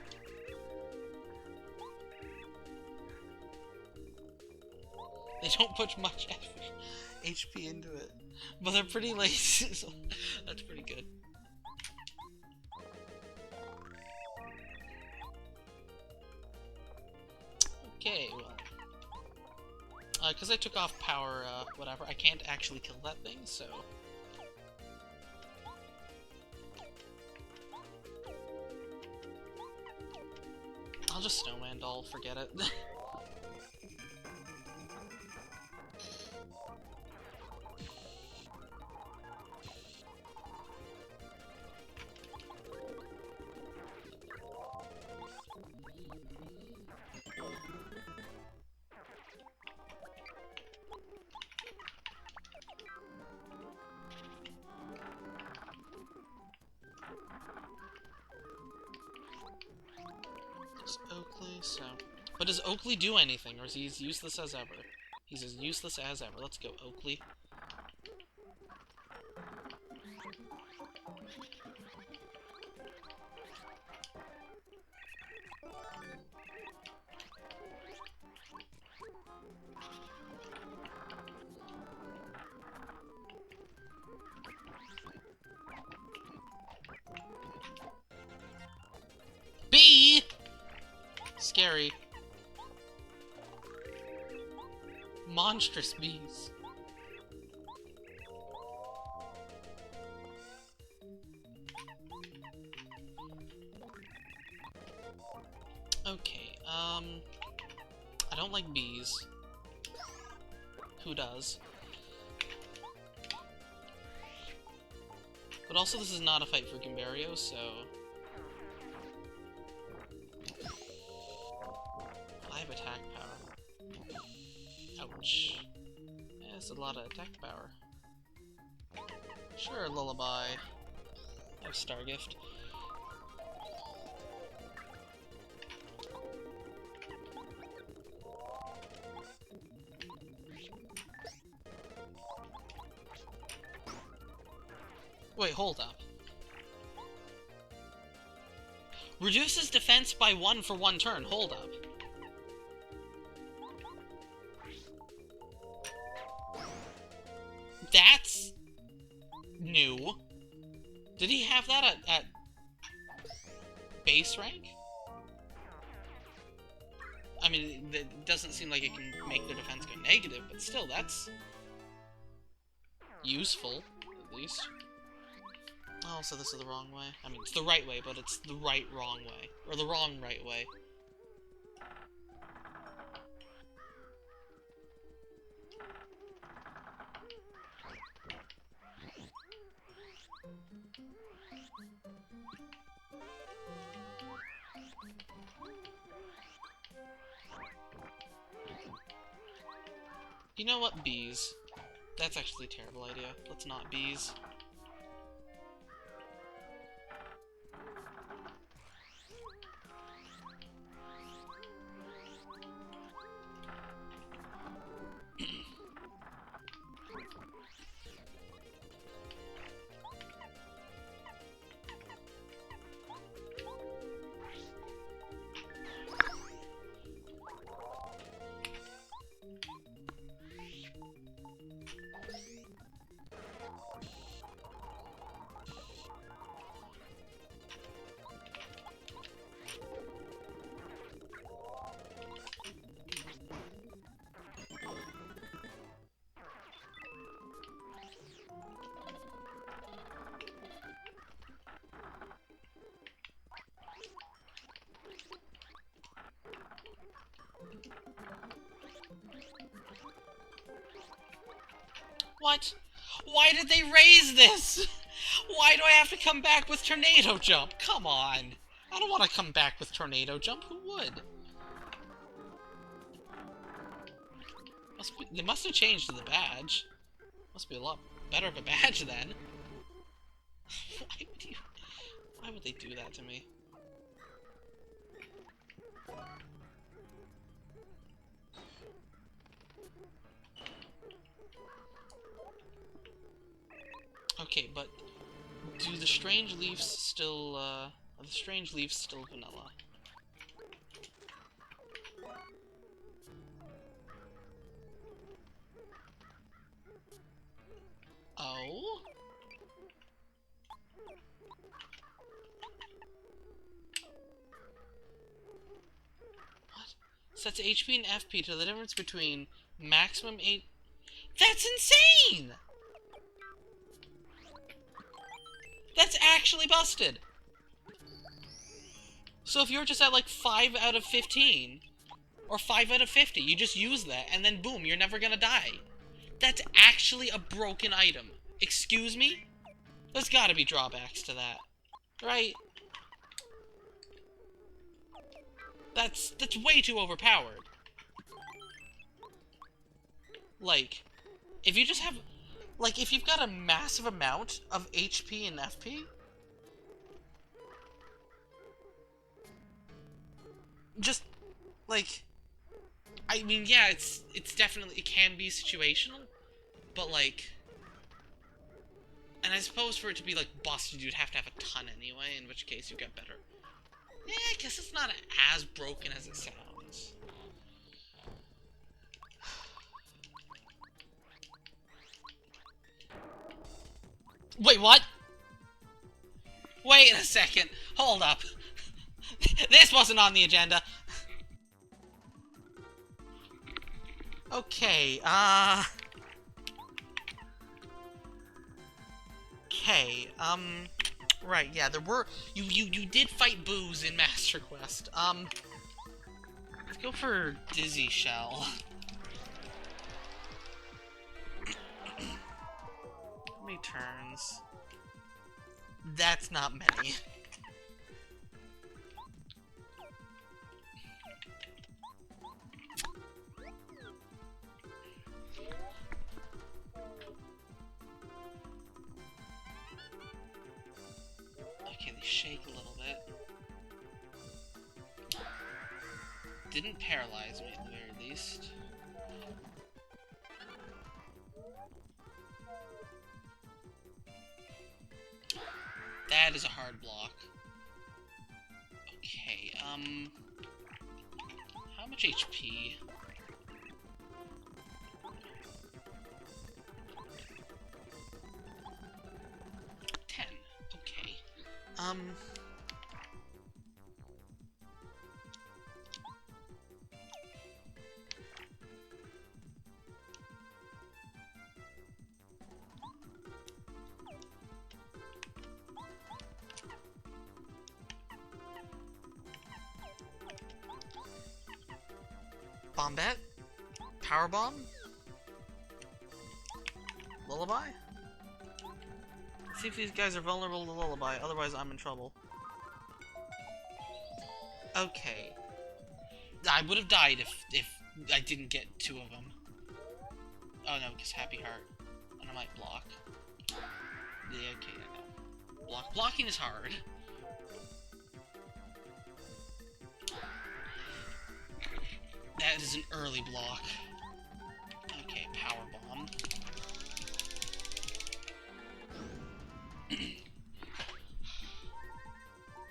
Speaker 1: They don't put much HP into it, but they're pretty lazy, so that's pretty good. Okay, well, because I took off power, whatever, I can't actually kill that thing, so... I'll just Snowman Doll, forget it. Oakley, so... But does Oakley do anything, or is he as useless as ever? He's as useless as ever. Let's go, Oakley. B! Scary. Monstrous bees. Okay, I don't like bees. Who does? But also this is not a fight for Gimbario, so... 5 attack power. Ouch. Yeah, that's a lot of attack power. Sure, Lullaby. I have Star Gift. Wait, hold up. Reduces defense by 1 for 1 turn. Hold up. That's new. Did he have that at base rank? I mean, it doesn't seem like it can make their defense go negative, but still, that's useful, at least. Oh, so this is the wrong way? I mean, it's the right way, but it's the wrong way. Or the wrong right way. You know what? Bees. That's actually a terrible idea. Let's not bees. What? Why did they raise this? Why do I have to come back with Tornado Jump? Come on. I don't want to come back with Tornado Jump. Who would? They must have changed the badge. Must be a lot better of a badge then. Why would they do that to me? Okay, but do the strange leaves still, are the strange leaves still vanilla? Oh? What? Sets HP and FP to the difference between maximum 8... That's insane! That's actually busted! So if you're just at like 5 out of 15, or 5 out of 50, you just use that, and then boom, you're never gonna die. That's actually a broken item. Excuse me? There's gotta be drawbacks to that. Right? That's way too overpowered. Like, if you just have... Like, if you've got a massive amount of HP and FP... Just, like... I mean, yeah, it's definitely... It can be situational, but, like... And I suppose for it to be, like, busted, you'd have to have a ton anyway, in which case you get better. Yeah, I guess it's not as broken as it sounds. Wait, what? Wait a second. Hold up. This wasn't on the agenda. Okay, Okay, right, yeah, there were... You did fight Booze in Master Quest. Let's go for Dizzy Shell. How many turns? That's not many. Okay, they shake a little bit. Didn't paralyze me at the very least. That is a hard block. Okay, how much HP? 10. Okay. Bombette? Power Bomb? Lullaby? See if these guys are vulnerable to Lullaby, otherwise I'm in trouble. Okay. I would have died if I didn't get 2 of them. Oh no, because Happy Heart. And I might block. Yeah, okay, I know. Blocking is hard. That is an early block. Okay, Power Bomb.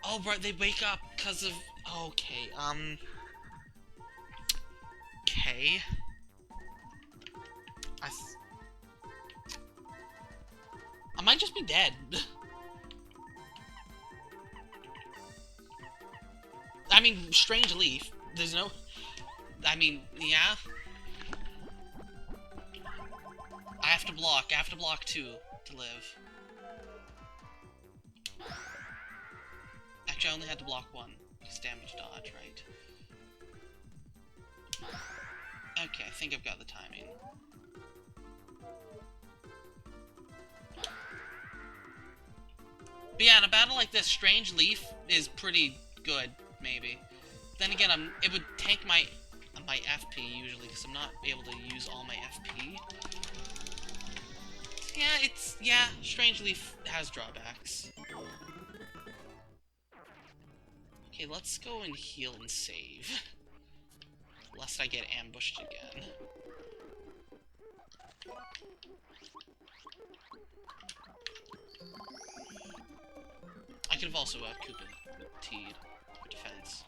Speaker 1: Oh, right, they wake up because of... Okay, Okay. I might just be dead. I mean, Strange Leaf. There's no... I mean, yeah. I have to block 2 to live. Actually, I only had to block 1. It's damage dodge, right? Okay, I think I've got the timing. But yeah, in a battle like this, Strange Leaf is pretty good, maybe. Then again, it would tank my FP usually, because I'm not able to use all my FP. Yeah, Strange Leaf has drawbacks. Okay, let's go and heal and save. Lest I get ambushed again. I could have also T'd for defense.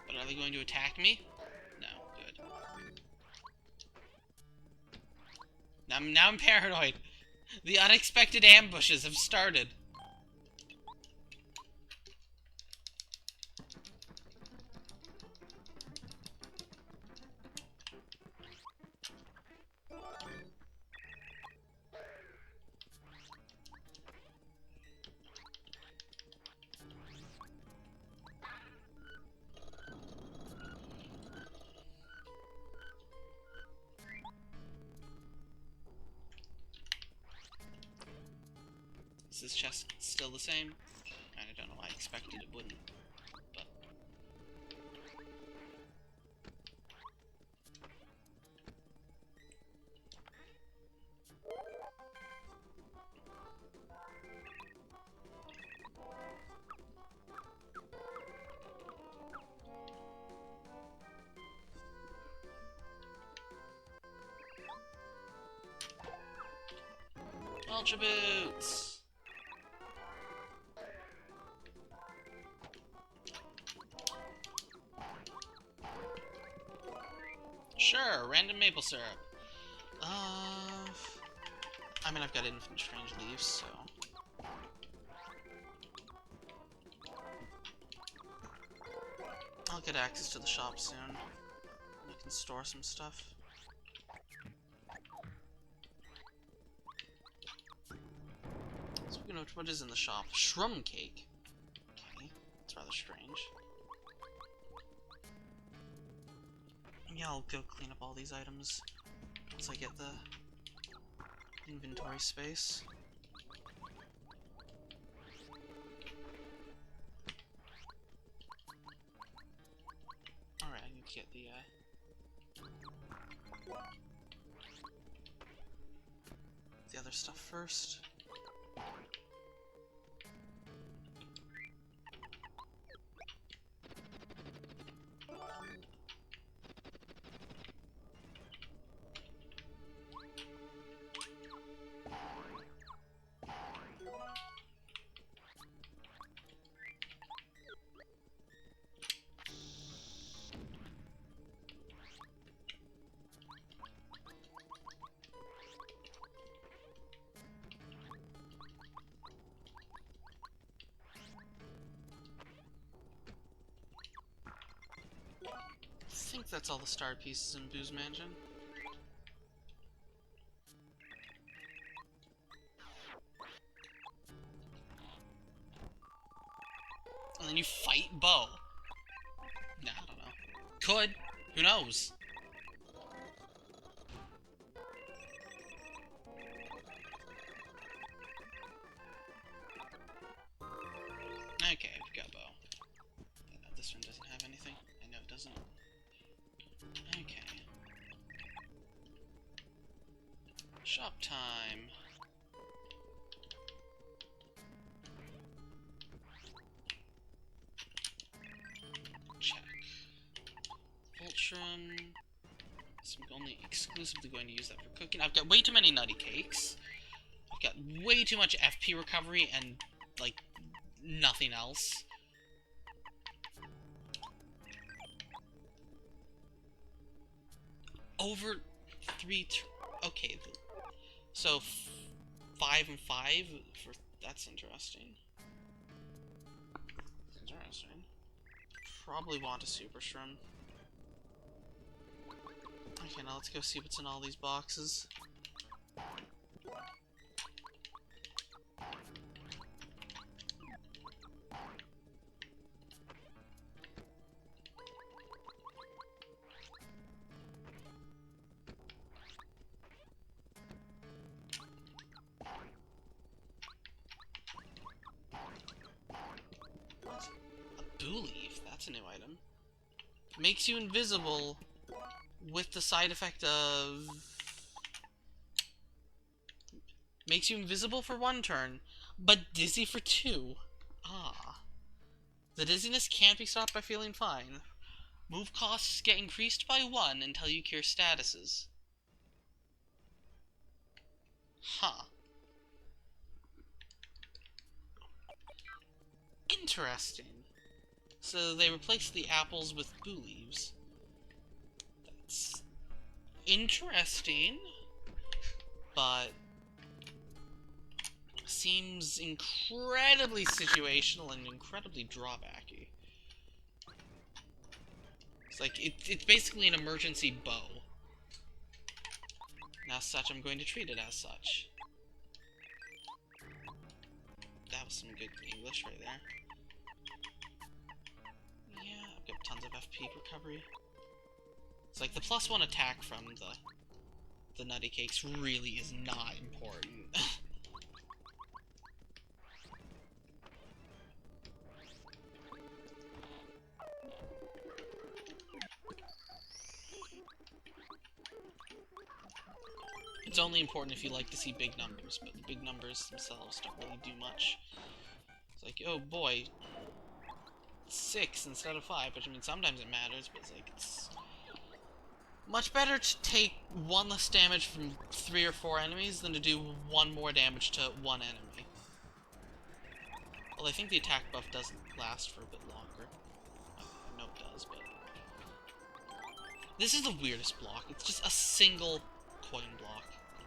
Speaker 1: But are they going to attack me? No, good. Now I'm paranoid. The unexpected ambushes have started. Is this chest still the same? I don't know why I expected it wouldn't, but... Ultra Boots! Sure, random maple syrup. I mean, I've got infinite strange leaves, so... I'll get access to the shop soon. I can store some stuff. Speaking of which, what is in the shop? Shroom cake. Okay, that's rather strange. Yeah, I'll go clean up all these items once I get the inventory space. get the other stuff first. I think that's all the star pieces in Boo's Mansion. And then you fight Bo. Nah, I don't know. Could. Who knows? Okay, we've got Bo. This one doesn't have anything. I know it doesn't. Okay. Shop time. Check. Ultron. So I'm only exclusively going to use that for cooking. I've got way too many nutty cakes. I've got way too much FP recovery and, like, nothing else. Over 3 okay, so 5 and 5 for that's interesting. Interesting. Probably want a super shroom. Okay, now let's go see what's in all these boxes. Leaf, that's a new item. Makes you invisible with the side effect of... Makes you invisible for 1 turn, but dizzy for 2. Ah. The dizziness can't be stopped by feeling fine. Move costs get increased by 1 until you cure statuses. Huh. Interesting. So they replaced the apples with boo leaves. That's interesting, but seems incredibly situational and incredibly drawbacky. It's like, it's basically an emergency bow. And as such, I'm going to treat it as such. That was some good English right there. Yeah, I've got tons of FP recovery. It's like the +1 attack from the nutty cakes really is not important. It's only important if you like to see big numbers, but the big numbers themselves don't really do much. It's like, oh boy, 6 instead of 5, which I mean sometimes it matters, but it's like, it's much better to take 1 less damage from 3 or 4 enemies than to do 1 more damage to 1 enemy. Well, I think the attack buff doesn't last for a bit longer. I know it does, but... This is the weirdest block. It's just a single coin block.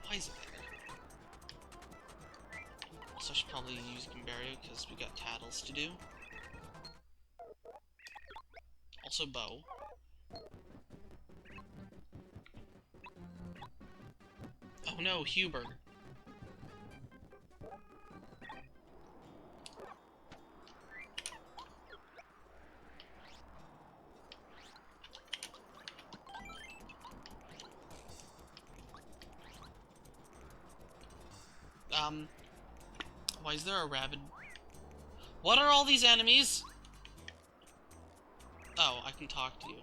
Speaker 1: Why is it there? Also, I should probably use Gimbario because we got Tattles to do. Also, Bow. Oh no, Hubert. Why is there a rabid? What are all these enemies? Oh, I can talk to you.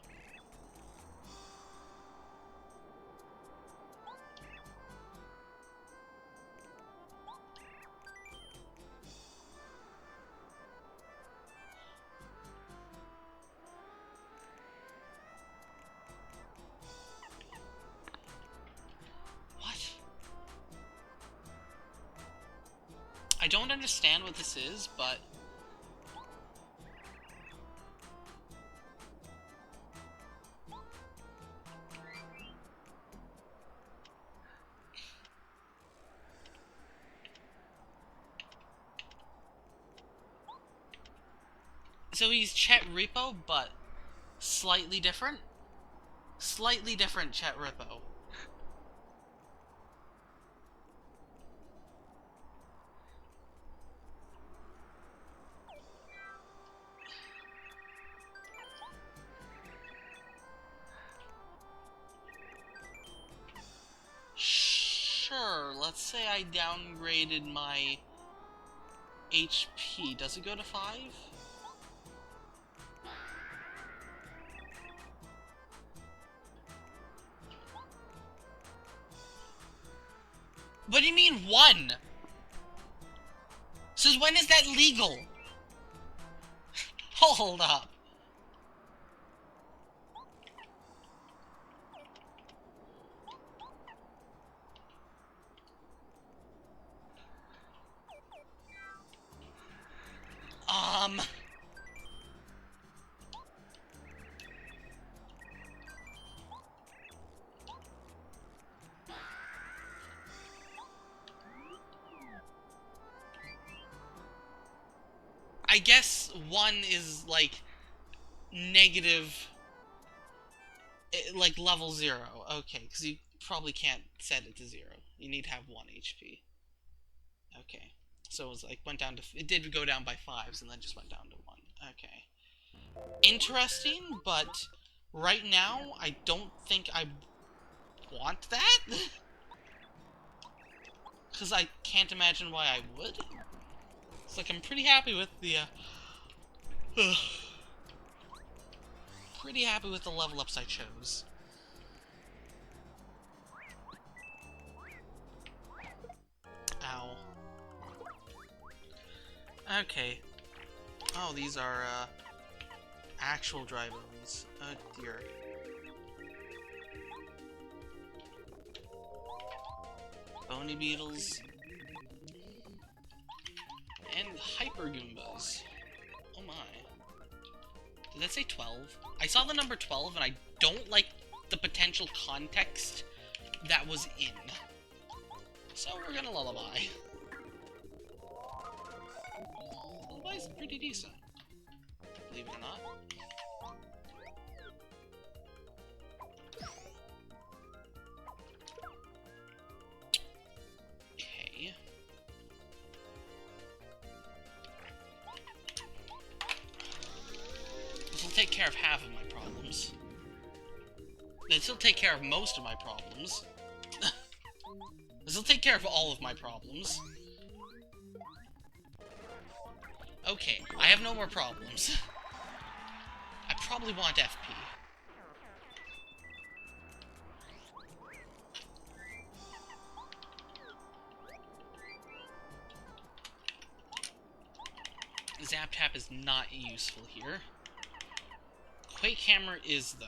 Speaker 1: I don't understand what this is, but... So he's Chet Repo, but slightly different? Slightly different Chet Repo. Sure, let's say I downgraded my HP. Does it go to 5? What do you mean 1? Since when is that legal? Hold up. I guess 1 is, like, negative... like, level 0. Okay, because you probably can't set it to 0. You need to have 1 HP. Okay. So it was, like, went down to... It did go down by 5s, and then just went down to 1. Okay. Interesting, but right now, I don't think I want that. Because I can't imagine why I would. It's like I'm pretty happy with the, pretty happy with the level ups I chose. Ow. Okay. Oh, these are, actual dry bones. Oh, dear. Bony beetles. And hyper Goombas. Oh my. Did that say 12? I saw the number 12 and I don't like the potential context that was in. So we're gonna lullaby. Lullaby's pretty decent. Believe it or not. Take care of half of my problems. This will take care of most of my problems. This will take care of all of my problems. Okay, I have no more problems. I probably want FP. Zap Tap is not useful here. Quake Hammer is, though.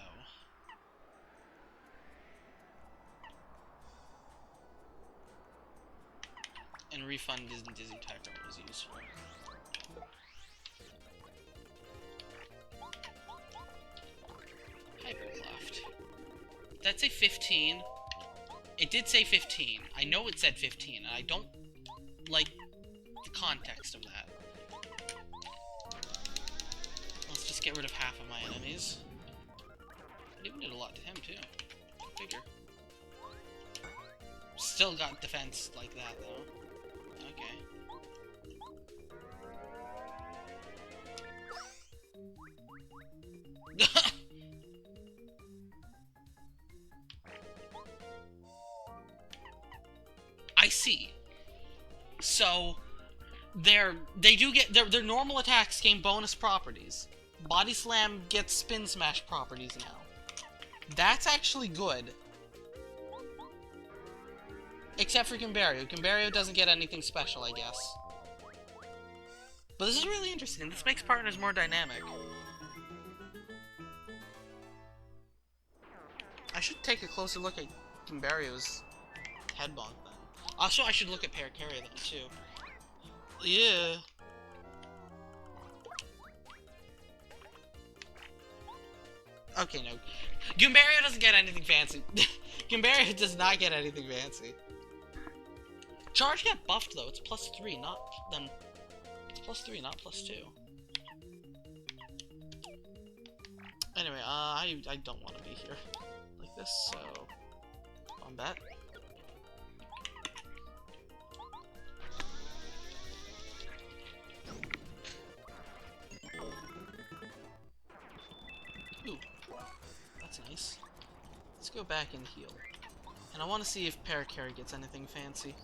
Speaker 1: And Refund isn't Dizzy Type was useful. Hypercleft. Did that say 15? It did say 15. I know it said 15, and I don't like the context of that. Let's just get rid of half of my enemies. It even did a lot to him, too. Go figure. Still got defense like that, though. Okay. I see. So, they do get their normal attacks gain bonus properties. Body Slam gets Spin Smash properties now. That's actually good. Except for Gumbario. Gumbario doesn't get anything special, I guess. But this is really interesting. This makes partners more dynamic. I should take a closer look at Gumbario's head bonk then. Also, I should look at Parakarry then, too. Yeah. Okay, no. Goombario doesn't get anything fancy. Goombario does not get anything fancy. Charge got buffed though. It's +3, not then. It's +3, not +2. Anyway, I don't want to be here like this, so on bet. Ooh, that's nice. Let's go back and heal. And I want to see if Parakarry gets anything fancy.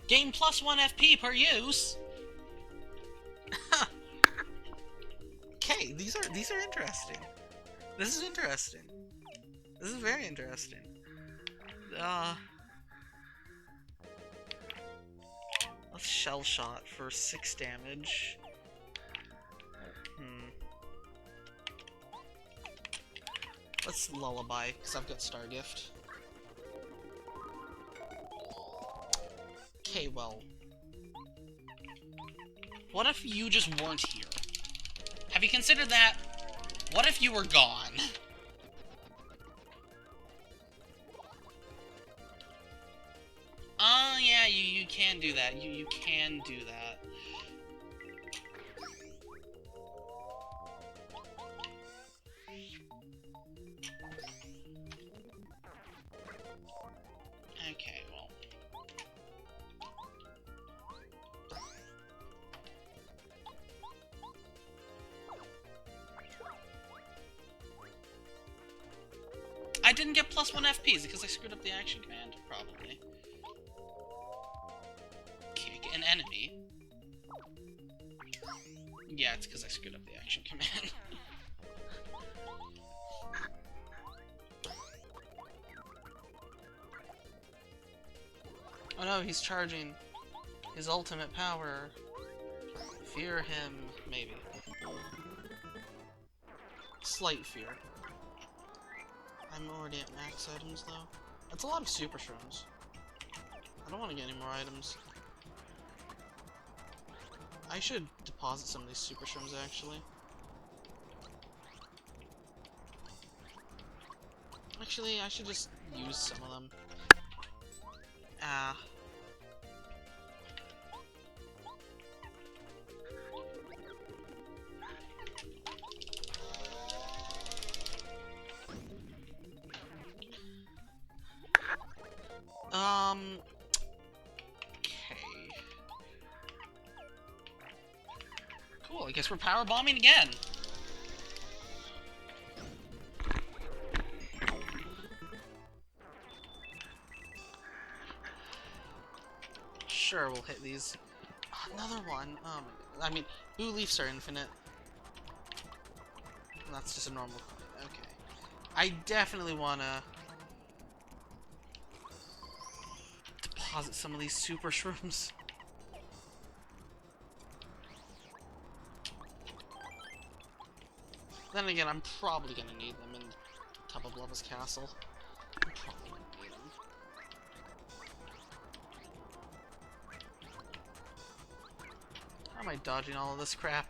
Speaker 1: Gain +1 FP per use. Okay, these are interesting. This is interesting. This is very interesting. Let's Shell Shot for 6 damage. Let's Lullaby, because I've got Star Gift. Okay, well. What if you just weren't here? Have you considered that? What if you were gone? Oh, yeah, you can do that. You can do that. Okay, well. I didn't get +1 FP. Is it because I screwed up the action command? Probably. Kick an enemy. Yeah, it's because I screwed up the action command. Oh no, he's charging his ultimate power. Fear him, maybe. Slight fear. I'm already at max items, though. That's a lot of Super Shrooms. I don't want to get any more items. I should deposit some of these Super Shrooms, actually. Actually, I should just use some of them. Ah. Okay. Cool, I guess we're power bombing again. Sure, we'll hit these. Another one. I mean, Boo Leafs are infinite. That's just a normal coin. Okay. I definitely want to deposit some of these Super Shrooms. Then again, I'm probably going to need them in Tub of Love's Castle. I'm probably going to need them. How am I dodging all of this crap?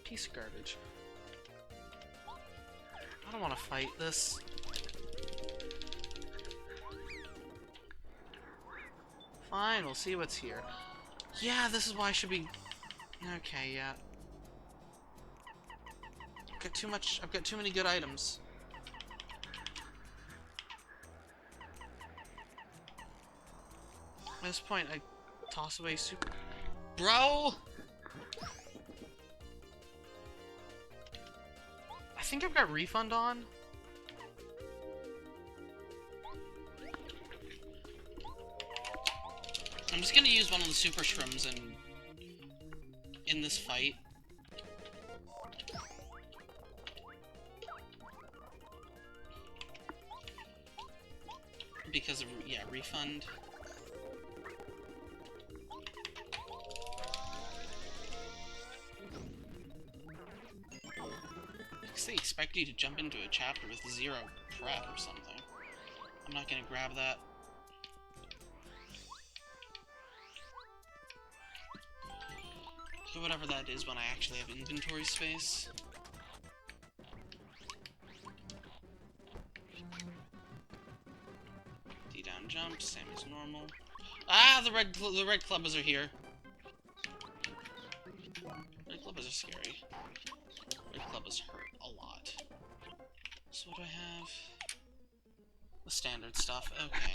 Speaker 1: Piece of garbage. I don't want to fight this. Fine, we'll see what's here. Yeah, this is why I should be... Okay, yeah. I've got too many good items. At this point, I toss away super... Bro! I think I've got refund on. I'm just gonna use one of the Super Shrooms in this fight. Because of, yeah, refund. guess they expect you to jump into a chapter with 0 prep or something. I'm not gonna grab that. So whatever that is when I actually have inventory space. D down jump, same as normal. Ah, the red clubbers are here. Red clubbers are scary. Red clubbers hurt a lot. So what do I have? The standard stuff. Okay.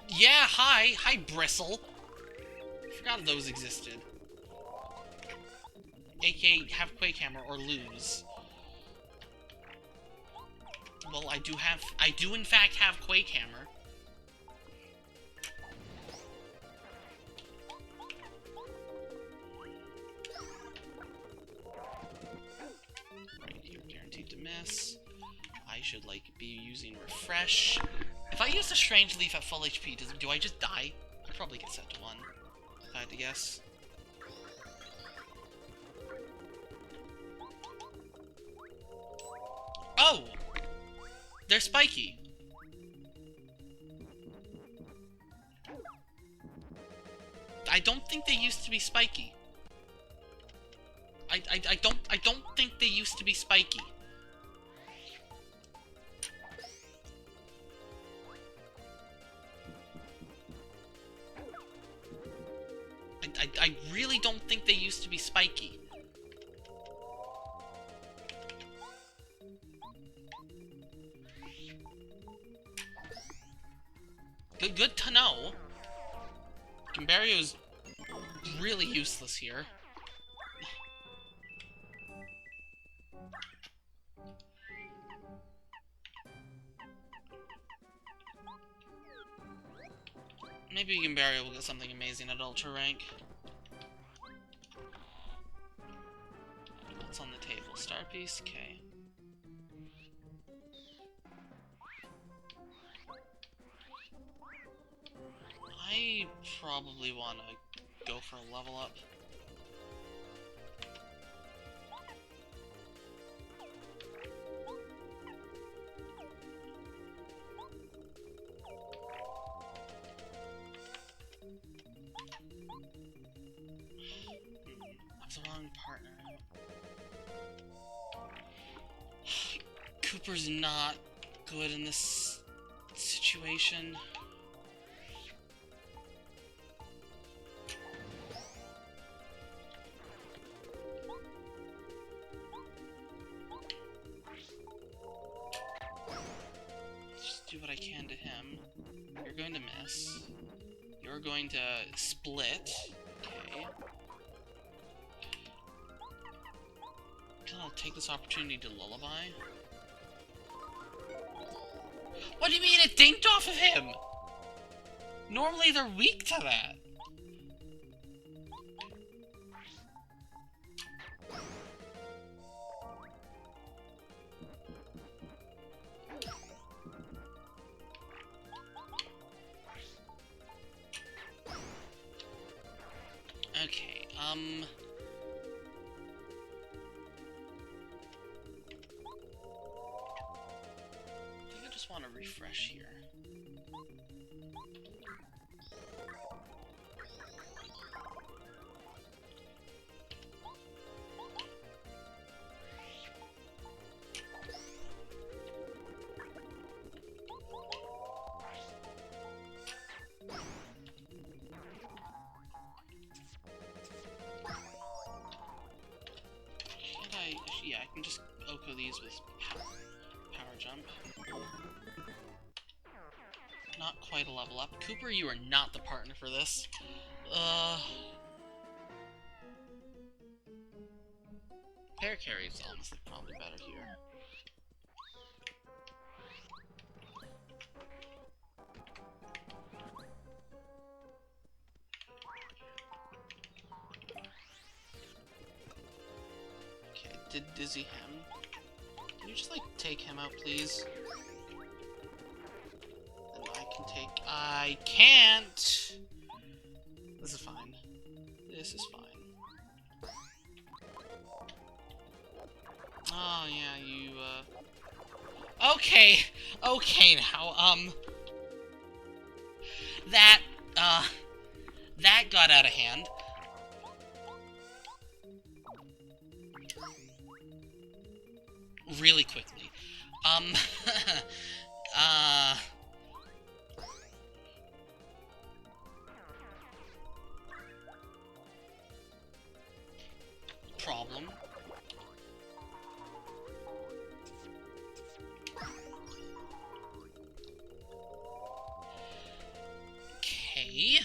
Speaker 1: Yeah, hi, Bristle. Forgot those existed. AK, have Quake Hammer or lose. Well, I do in fact have Quake Hammer. Right, you're guaranteed to miss. I should, like, be using Refresh. If I use the Strange Leaf at full HP, do I just die? I'd probably get set to 1, if I had to guess. Oh! They're spiky. I don't think they used to be spiky. I don't think they used to be spiky. I really don't think they used to be spiky. Good to know. Gimbario's really useless here. Maybe Gimbario will get something amazing at Ultra Rank. What's on the table? Star Piece? Okay. I probably want to go for a level up. I'm the wrong partner. Cooper's not good in this situation. Just do what I can to him. You're going to miss. You're going to split. Okay. I'll take this opportunity to lullaby. What do you mean it dinked off of him? Normally they're weak to that. Okay, I think I just want to refresh here. Yeah, I can just Oko these with power jump. Not quite a level up. Cooper, you are not the partner for this. Pair carry is honestly probably better here. Did dizzy him. Can you just, like, take him out, please? And I can take... I can't! This is fine. This is fine. Oh, yeah, you, Okay! Okay, now, that got out of hand. Really quickly. Problem. Okay.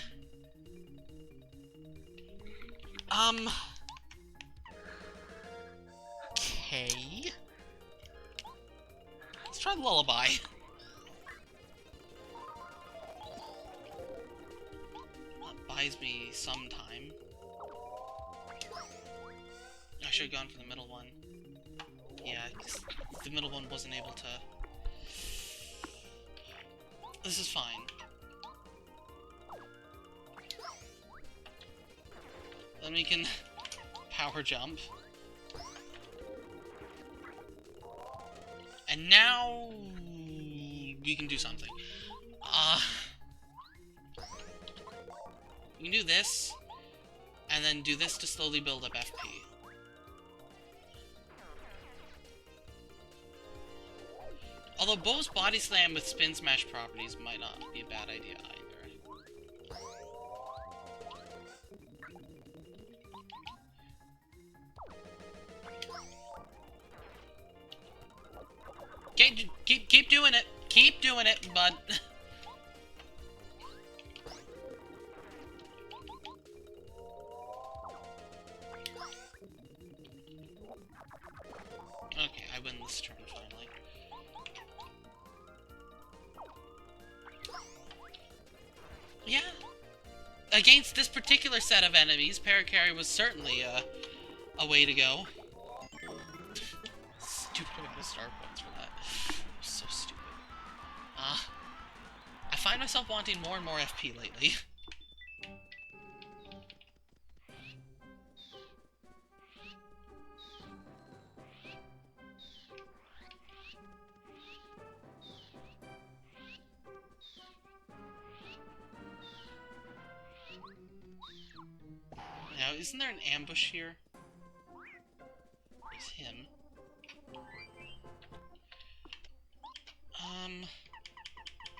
Speaker 1: Okay. Let's try the lullaby. That buys me some time. I should have gone for the middle one. Yeah, 'cause the middle one wasn't able to... This is fine. Then we can power jump. And now we can do something. We can do this, and then do this to slowly build up FP. Although Bo's Body Slam with Spin Smash properties might not be a bad idea either. Okay, keep doing it. Keep doing it, bud. Okay, I win this turn finally. Yeah. Against this particular set of enemies, Paracarry was certainly a way to go. Stupid amount of star points for that. So stupid. I find myself wanting more and more FP lately. Now, isn't there an ambush here? It's him.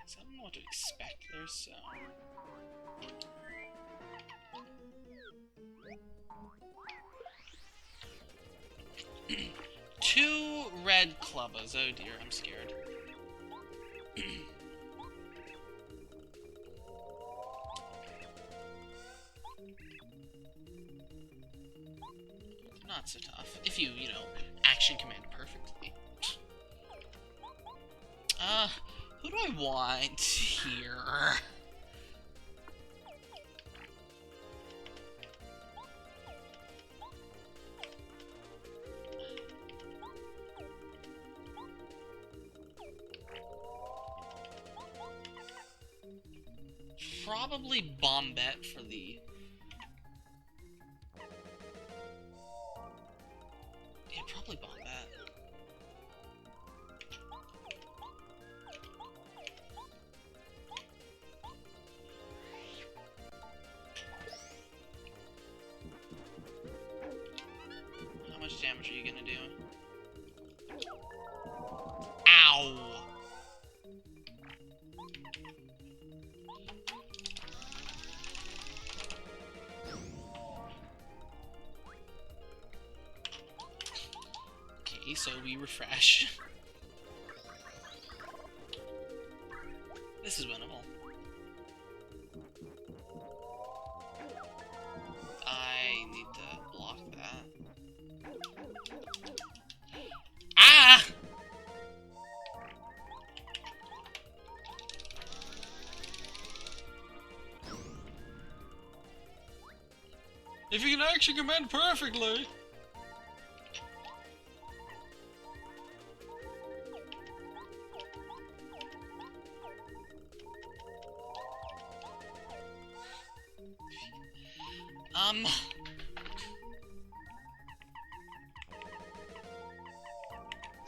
Speaker 1: So I don't know what to expect there, so... Two red clubbas. Oh dear, I'm scared. Not so tough. If you know, action command perfectly. Who do I want here? Probably Bombette for the... Yeah, probably Bombette. How much damage are you gonna do? Ow! Okay, so we refresh. This is winnable. I need to block that. Ah! If you can action command perfectly!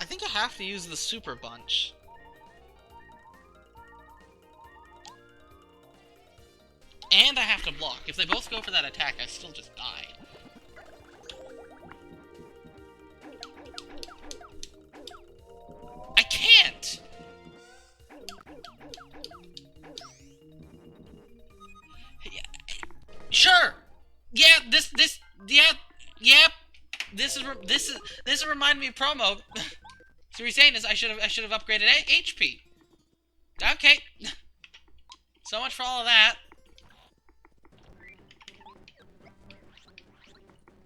Speaker 1: I think I have to use the super bunch. And I have to block. If they both go for that attack, I still just die. I can't! Sure! Yeah, this reminded me of promo. So what you're saying is I should have upgraded HP. Okay. So much for all of that.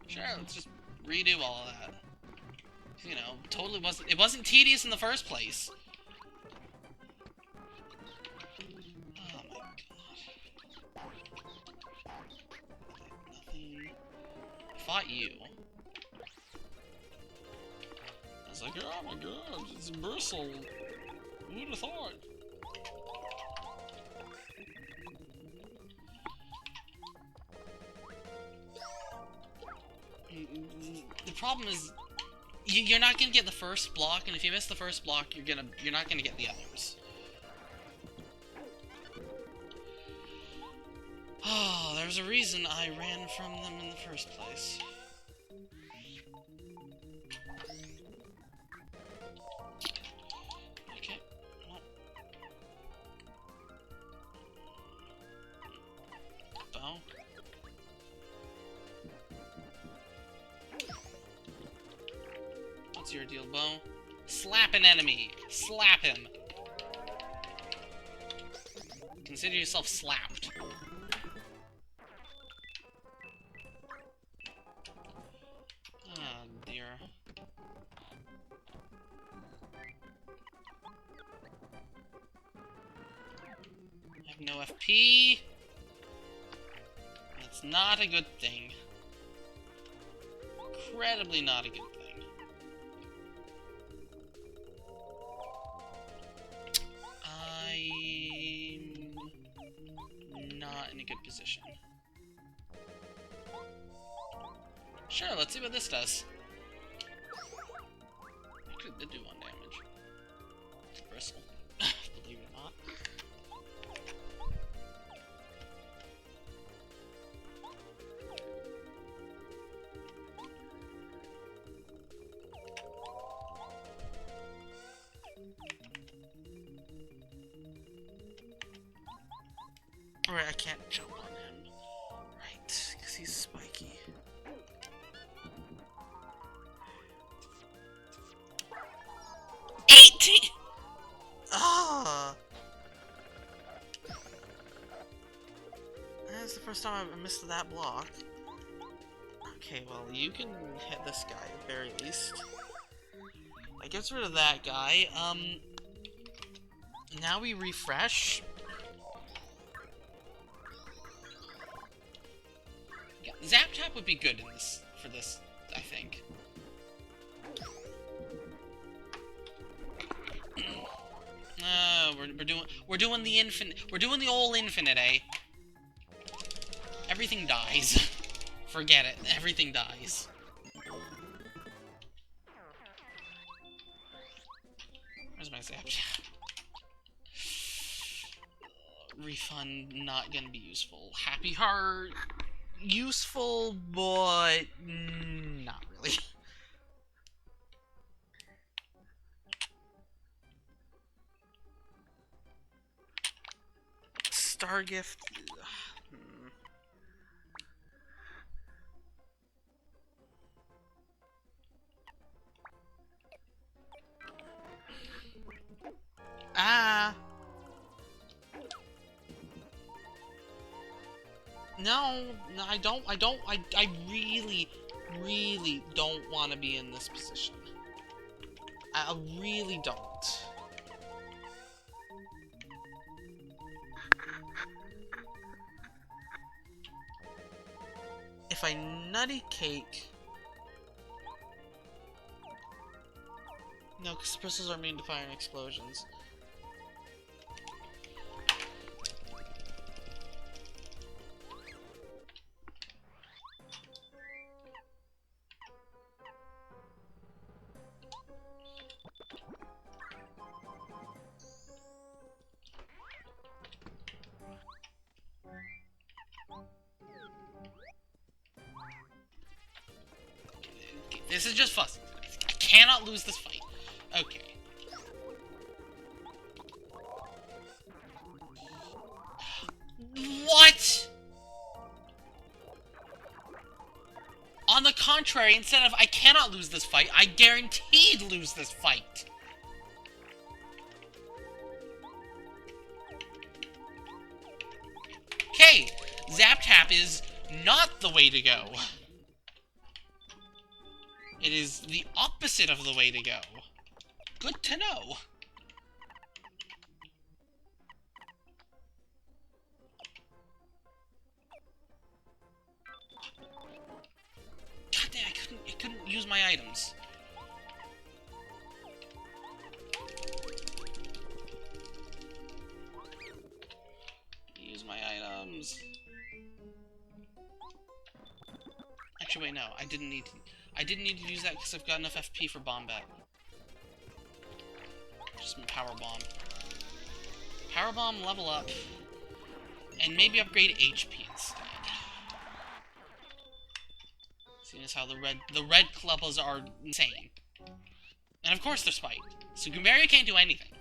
Speaker 1: Sure, let's just redo all of that. You know, totally wasn't tedious in the first place. Oh my god. Nothing. I fought you. I was like, oh my god, it's bristle. Who would have thought? The problem is, you're not gonna get the first block, and if you miss the first block, you're not gonna get the others. Oh, there's a reason I ran from them in the first place. Okay, well. Bow. What's your deal, Bo? Slap an enemy! Slap him! Consider yourself slapped. Oh dear. I have no FP. That's not a good thing. Incredibly not a good thing. I'm not in a good position. Sure, let's see what this does. Actually, it did do 1 damage. It's bristle. Believe it or not. Alright, I can't jump on him. Right, because he's spiky. Ah! That's the first time I missed that block. Okay, well, you can hit this guy at the very least. That gets rid of that guy. Now we refresh. Yeah, Zap Tap would be good in this, for this, I think. We're doing the infinite. We're doing the all infinite, eh? Everything dies. Forget it. Everything dies. Where's my Zap Tap? Refund not gonna be useful. Happy Heart useful, but not really. Star Gift. Ah. No, I really don't want to be in this position. I really don't. If I nutty cake... No, because crystals are immune to fire and explosions. This is just fussy. I cannot lose this fight. Okay. What? On the contrary, instead of I cannot lose this fight, I guaranteed lose this fight. Okay, Zap Tap is not the way to go. It is the opposite of the way to go. Good to know. God damn, I couldn't use my items. Use my items. Actually, wait, no, I didn't need to use that because I've got enough FP for Bombat. Just Power Bomb. Power Bomb, level up. And maybe upgrade HP instead. Seeing as how the red Clubbles are insane. And of course they're spiked. So Goomberry can't do anything.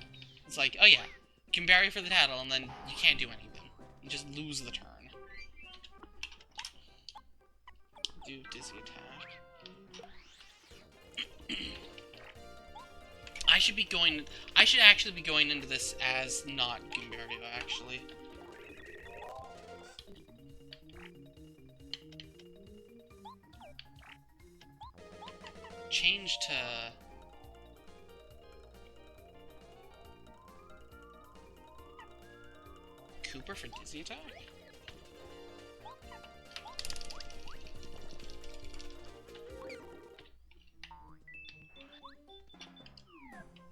Speaker 1: It's like, oh yeah, Goomberry for the Tattle, and then you can't do anything. You just lose the turn. Do Dizzy Attack. I should actually be going into this as not Goomberry, actually. Change to... Cooper for Dizzy Attack?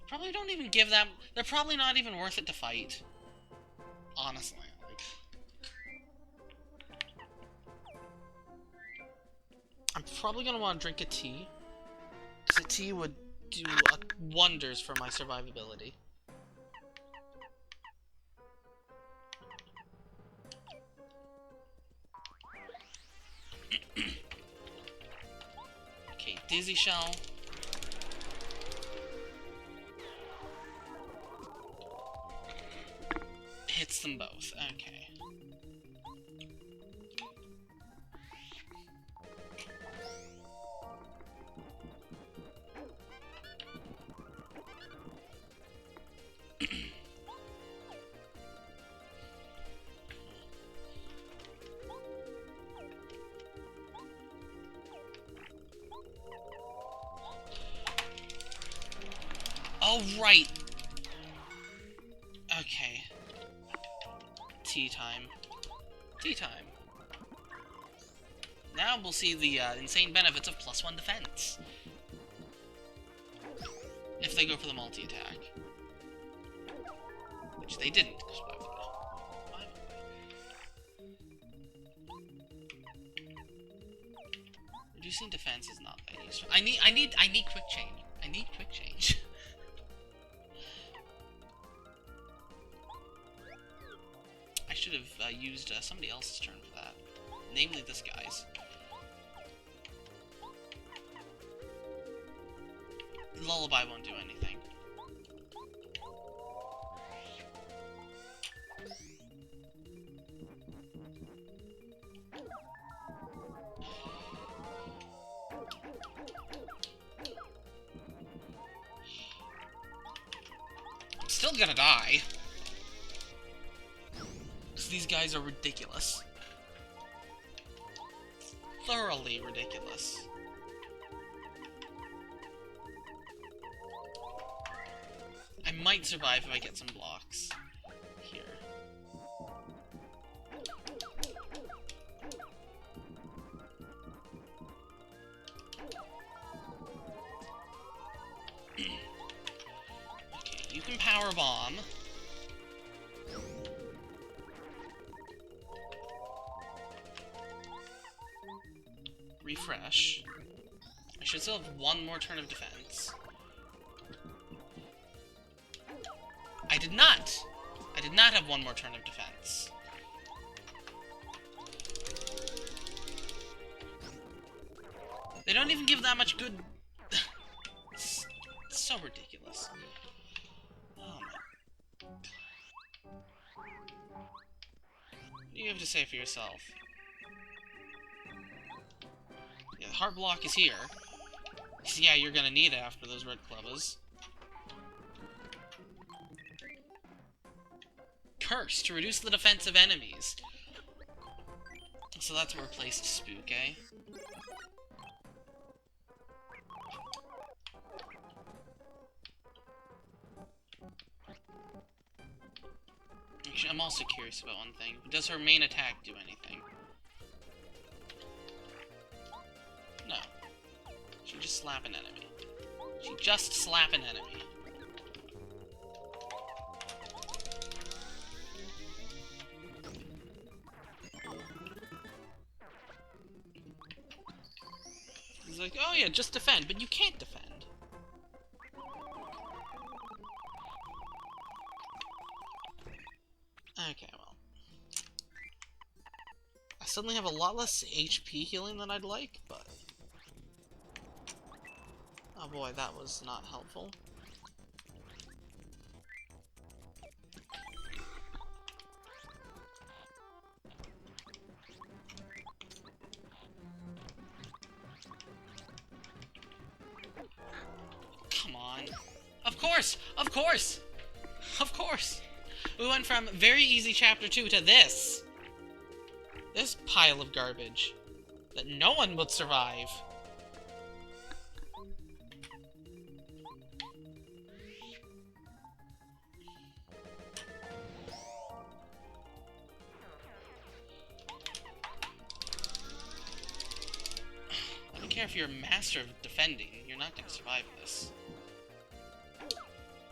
Speaker 1: Probably don't even give them... They're probably not even worth it to fight. Honestly. Like... I'm probably gonna want to drink a tea. Because a tea would do wonders for my survivability. Okay, Dizzy Shell. Hits them both. Okay. Oh, right. Okay. Tea time. Tea time. Now we'll see the insane benefits of +1 defense. If they go for the multi-attack. Which they didn't. Reducing defense is not that useful. I need quick change. I need quick change. I should have used somebody else's turn for that. Namely this guy's. Lullaby won't do anything. I'm still gonna die. Because these guys are ridiculous. Thoroughly ridiculous. I might survive if I get some blocks here. Okay, you can power bomb. Refresh. I should still have one more turn of defense. I did not! I did not have one more turn of defense. They don't even give that much good... It's so ridiculous. Oh my... What do you have to say for yourself? Yeah, the heart block is here. So yeah, you're gonna need it after those red clubbers. Curse, to reduce the defense of enemies. So that's a replaced spook, eh? Actually, I'm also curious about one thing. Does her main attack do anything? No. She just slap an enemy. She just slap an enemy. He's like, oh yeah, just defend, but you can't defend. Okay, well. I suddenly have a lot less HP healing than I'd like, but... Oh boy, that was not helpful. Come on. Of course! Of course! Of course! We went from very easy chapter 2 to this! This pile of garbage. That no one would survive. I don't care if you're a master of defending, you're not going to survive this.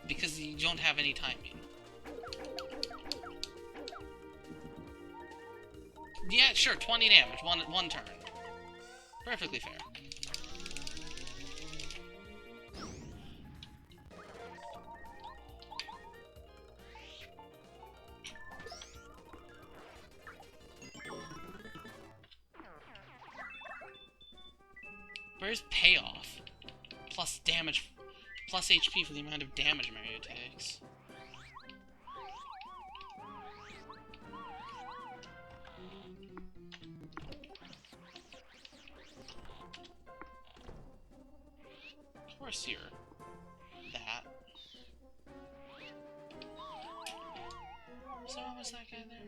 Speaker 1: Because you don't have any timing. Yeah, sure, 20 damage, one turn. Perfectly fair. Where's payoff? Plus damage, plus HP for the amount of damage Mario takes. Of course you're that. So what was that guy there?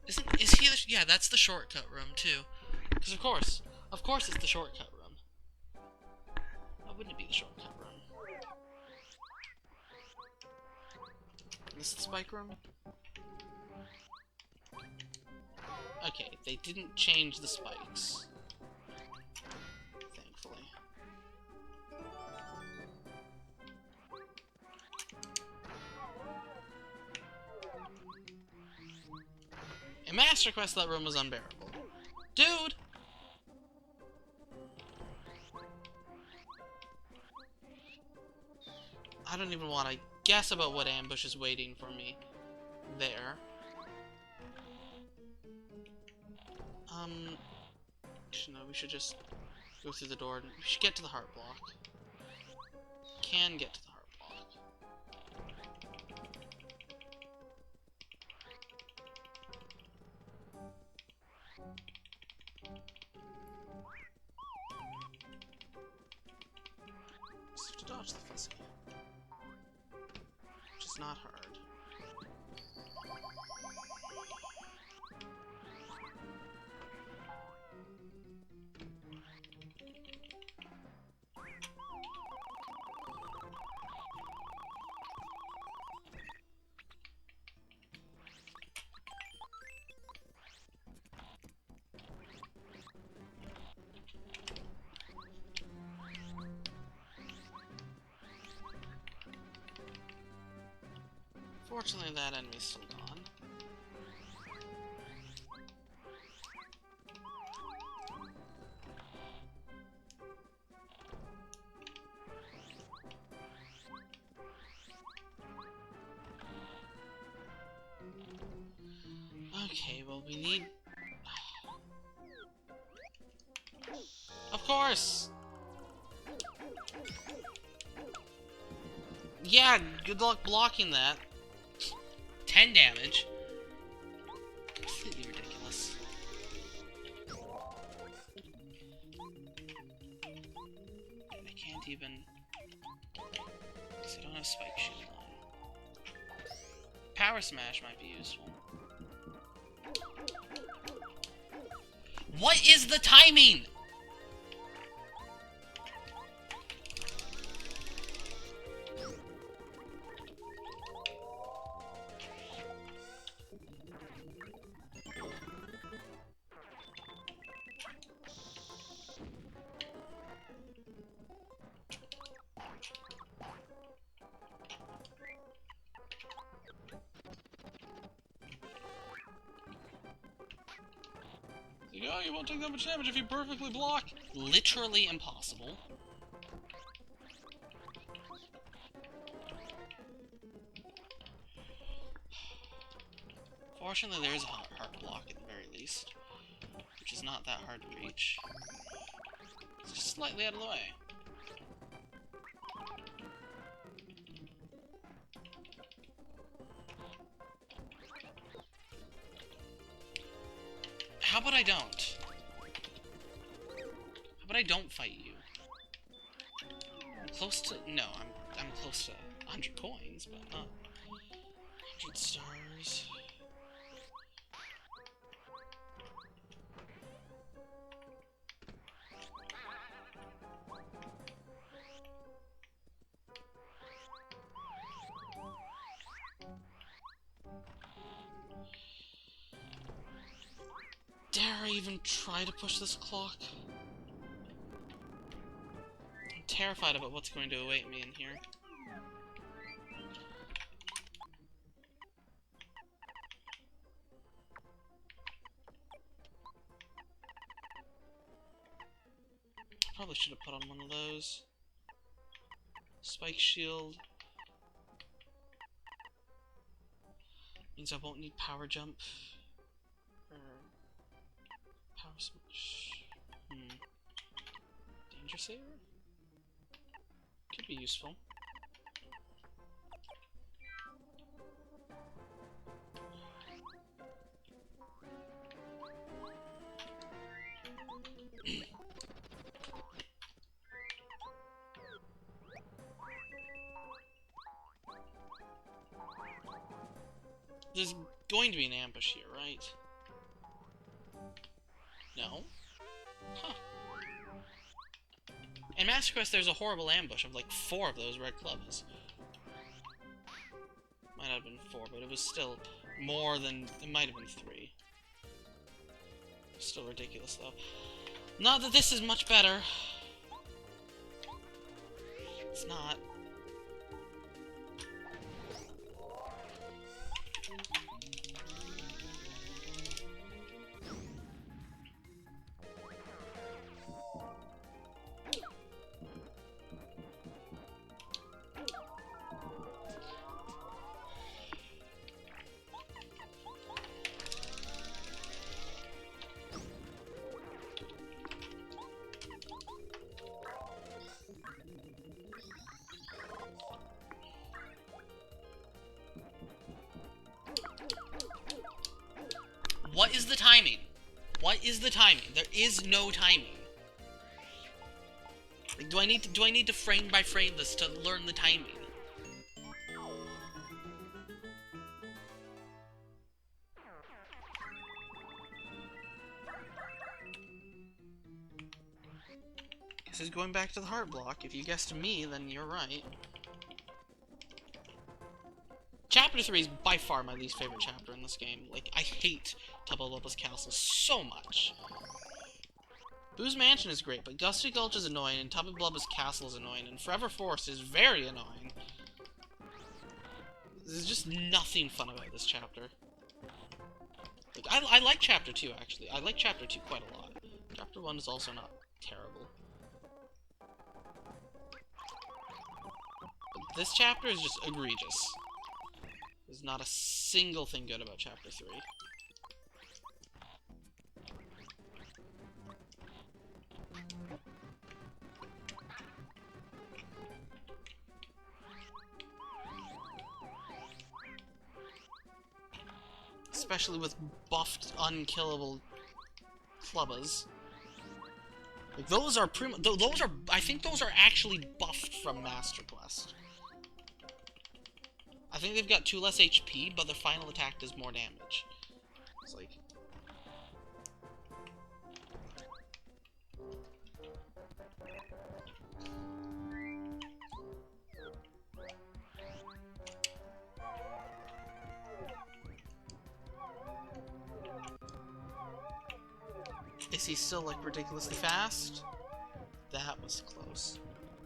Speaker 1: Is he the... Yeah, that's the shortcut room, too. Because of course it's the shortcut room. Why wouldn't it be the shortcut room? This is the spike room? Okay, they didn't change the spikes. Thankfully. In Master Quest, that room was unbearable. Dude! I don't even want to guess about what ambush is waiting for me there. No, we should just go through the door. We should get to the heart block. Can get to the heart block. Just have to dodge the fuzzy. Which is not hard. Fortunately, that enemy's still gone. Okay, well, we need... course! Yeah, good luck blocking that. 10 damage. Completely ridiculous. I can't even... because I don't have Spike Shield on. Power Smash might be useful. What is the timing? Oh, you won't take that much damage if you perfectly block. Literally impossible. Fortunately, there is a hard block at the very least, which is not that hard to reach. It's just slightly out of the way. How about I don't? How about I don't fight you? I'm close to... no, I'm close to 100 coins, but not 100 stars. Dare I even try to push this clock? I'm terrified about what's going to await me in here. I probably should have put on one of those. Spike Shield. Means I won't need Power Jump. Power Smash. Danger Saver? Could be useful. There's going to be an ambush here, right? No? Huh. In Master Quest, there's a horrible ambush of like 4 of those red clubs. Might not have been 4, but it was still more than... it might have been 3. Still ridiculous, though. Not that this is much better. It's not. What is the timing? What is the timing? There is no timing. Like, do I need to frame by frame this to learn the timing? This is going back to the heart block. If you guessed me, then you're right. Chapter 3 is by far my least favorite chapter in this game. Like, I hate Tubba Castle so much. Boo's Mansion is great, but Gusty Gulch is annoying, and Tubba Blubba's Castle is annoying, and Forever Forest is very annoying. There's just nothing fun about this chapter. Like, I like Chapter 2, actually. I like Chapter 2 quite a lot. Chapter 1 is also not terrible. But this chapter is just egregious. There's not a single thing good about Chapter 3. especially with buffed, unkillable clubbas. Like, those are I think those are actually buffed from Master Quest. I think they've got 2 less HP, but their final attack does more damage. It's like... Is he still, like, ridiculously fast? That was close.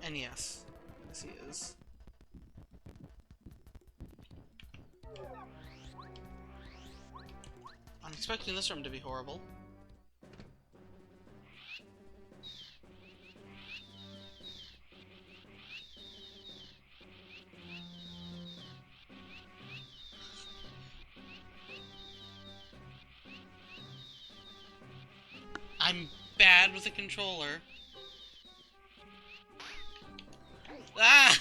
Speaker 1: And yes he is. I'm expecting this room to be horrible. I'm bad with a controller. Ah!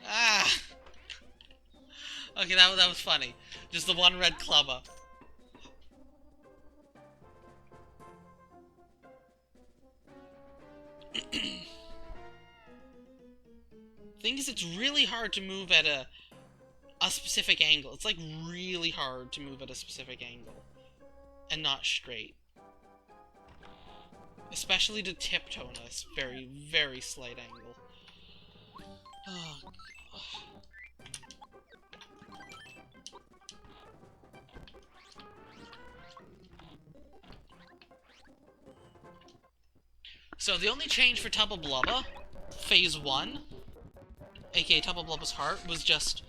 Speaker 1: Ah! Okay, that was funny. Just the one red clubber. Thing is, it's really hard to move at a specific angle. It's like really hard to move at a specific angle and not straight. Especially to tiptoe in a very, very slight angle. Oh, God. So the only change for Tubba Blubba, Phase 1, aka Tubba Blubba's heart, was just...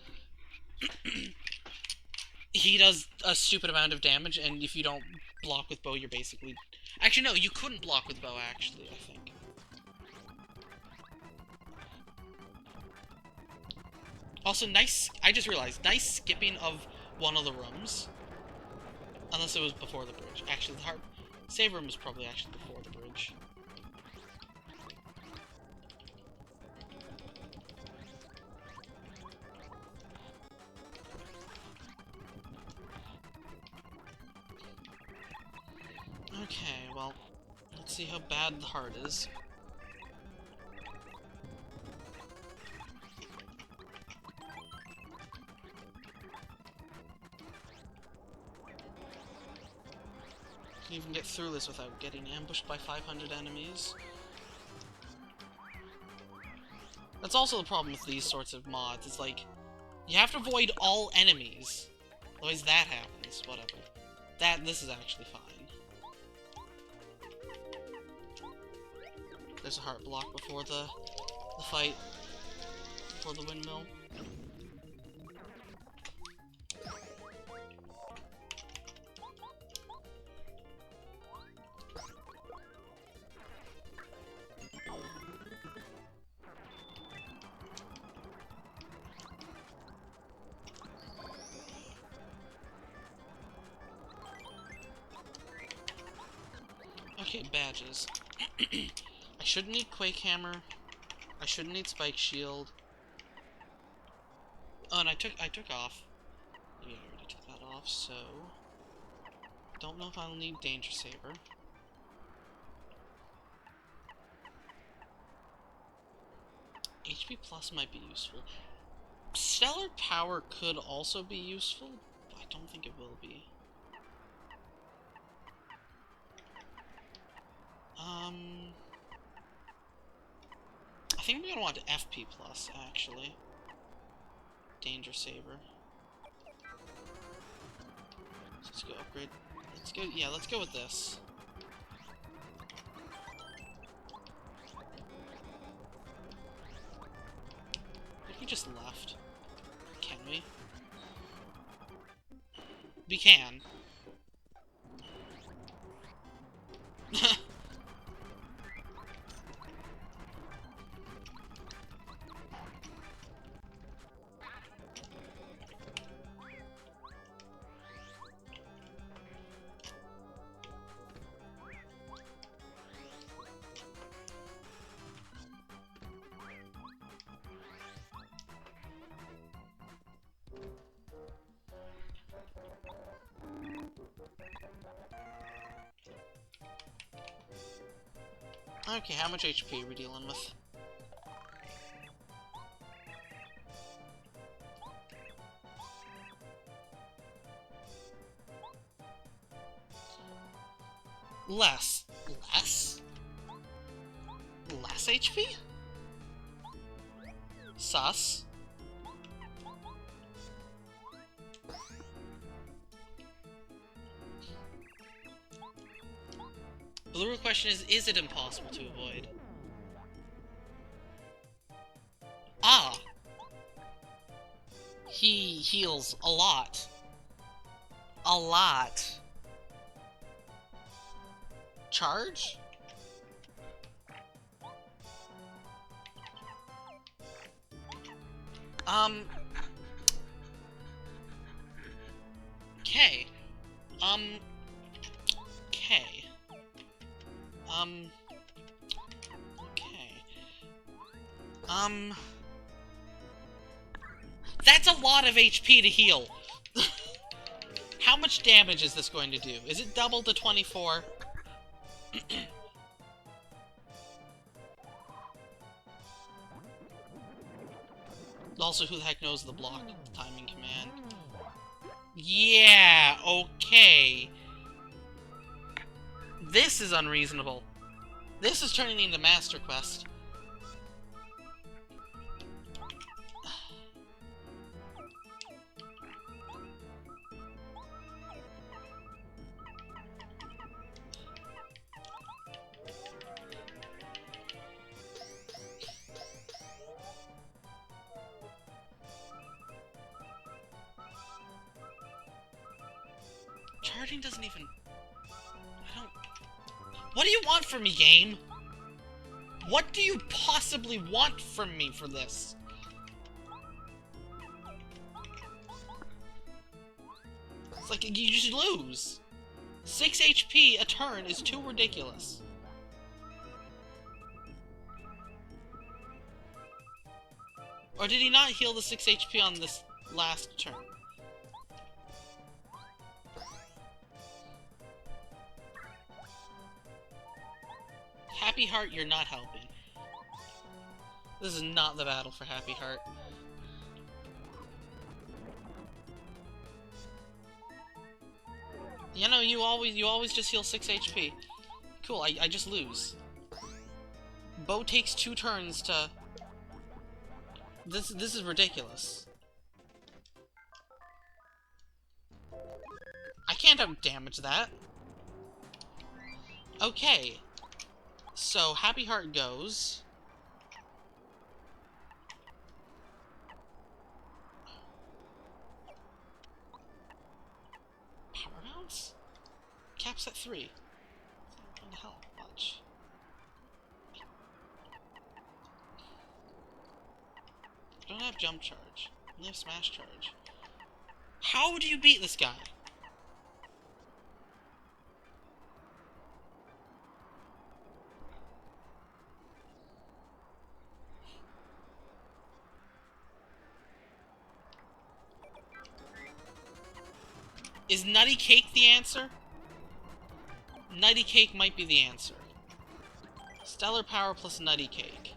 Speaker 1: he does a stupid amount of damage, and if you don't block with bow, you're basically... Actually, no, you couldn't block with bow, actually, I think. Also, nice... I just realized, nice skipping of one of the rooms. Unless it was before the bridge. Actually, the heart... Save room was probably actually before the bridge. Okay, well, let's see how bad the heart is. Can even get through this without getting ambushed by 500 enemies. That's also the problem with these sorts of mods. It's like, you have to avoid all enemies. Otherwise that happens. Whatever. This is actually fine. There's a heart block before the fight. Before the windmill. Okay, badges. I shouldn't need Quake Hammer. I shouldn't need Spike Shield. Oh, and I took off. Yeah, I already took that off, so... Don't know if I'll need Danger Saber. HP Plus might be useful. Stellar Power could also be useful, but I don't think it will be. I think we're gonna want FP Plus, actually. Danger Saber. Let's go upgrade. Let's go, yeah, let's go with this. If we just left. Can we? We can. Okay, how much HP are we dealing with? Less. Less? Less HP? Sus. The real question is it impossible to avoid? Ah! He heals a lot. A lot. Charge? Okay. Okay. Okay. That's a lot of HP to heal. How much damage is this going to do? Is it double to 24? Also, who the heck knows the block timing command? Yeah, okay. This is unreasonable. This is turning into Master Quest. Charging doesn't even... I don't... What do you want from me, game? What do you possibly want from me for this? It's like, you just lose. 6 HP a turn is too ridiculous. Or did he not heal the 6 HP on this last turn? Happy Heart, you're not helping. This is not the battle for Happy Heart. You know, you always just heal 6 HP. Cool, I just lose. Bo takes 2 turns to... This is ridiculous. I can't damage that. Okay. So, Happy Heart goes. Power Bounce? Caps at 3. What the hell? Watch. I don't have Jump Charge. I only have Smash Charge. How do you beat this guy? Is Nutty Cake the answer? Nutty Cake might be the answer. Stellar Power plus Nutty Cake.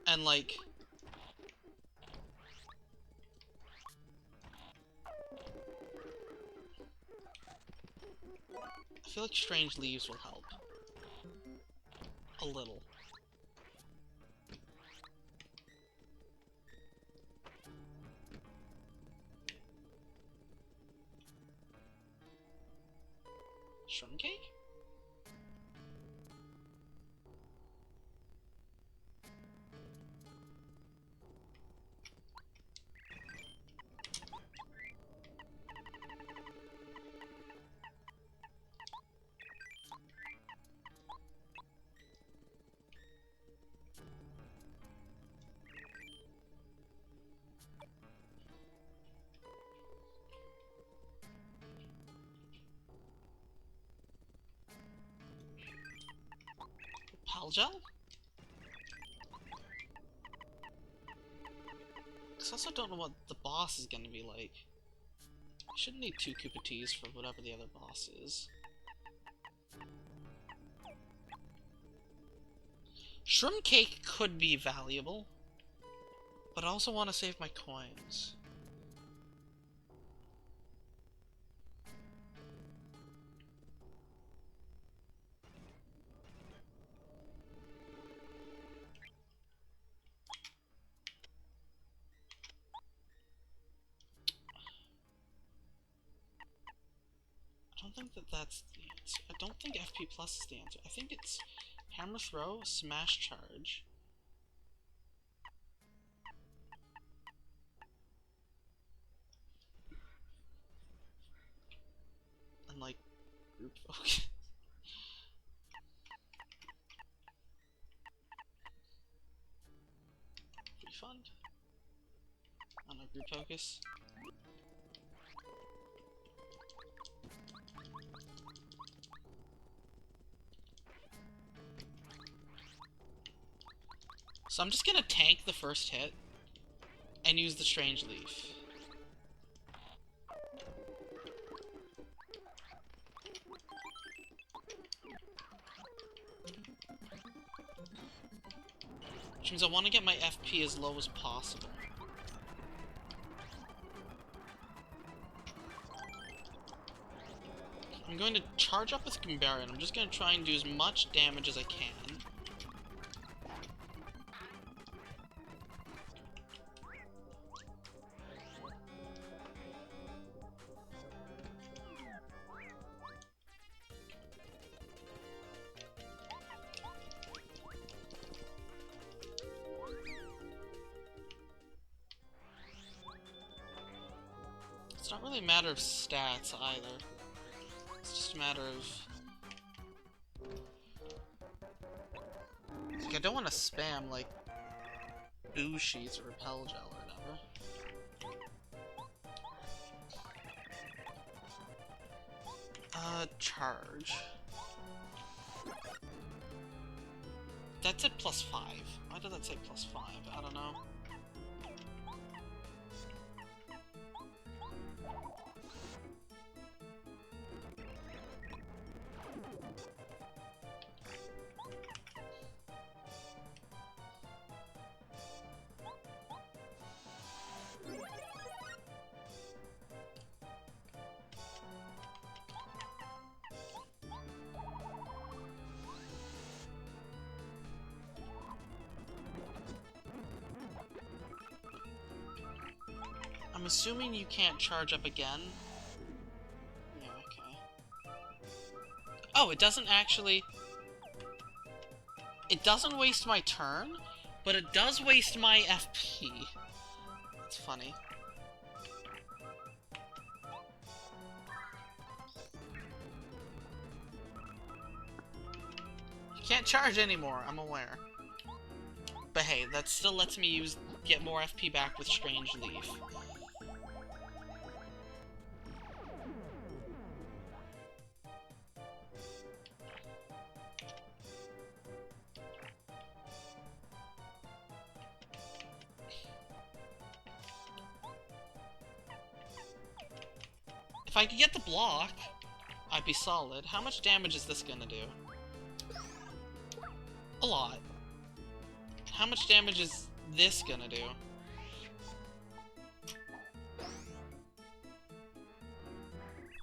Speaker 1: And like... I feel like Strange Leaves will help. A little. Shroom Cake? Pal Gel? I also don't know what the boss is gonna be like. I shouldn't need 2 Koopa Teas for whatever the other boss is. Shroom Cake could be valuable, but I also want to save my coins. I don't think that that's the answer. I don't think FP Plus is the answer. I think it's Hammer Throw, Smash Charge. And like, Group Focus. Refund? I don't know, Group Focus. So I'm just gonna tank the first hit and use the Strange Leaf. Which means I want to get my FP as low as possible. I'm going to charge up with Goomberry, and I'm just going to try and do as much damage as I can. It's not really a matter of stats either. It's just a matter of... Like, I don't want to spam, like, Boo Sheets or Repel Gel or whatever. Charge. That said +5. Why did that say +5? I don't know. I'm assuming you can't charge up again. Yeah, okay. Oh, it doesn't actually... It doesn't waste my turn, but it does waste my FP. It's funny. You can't charge anymore, I'm aware. But hey, that still lets me get more FP back with Strange Leaf. If I could get the block, I'd be solid. How much damage is this gonna do? A lot. How much damage is this gonna do?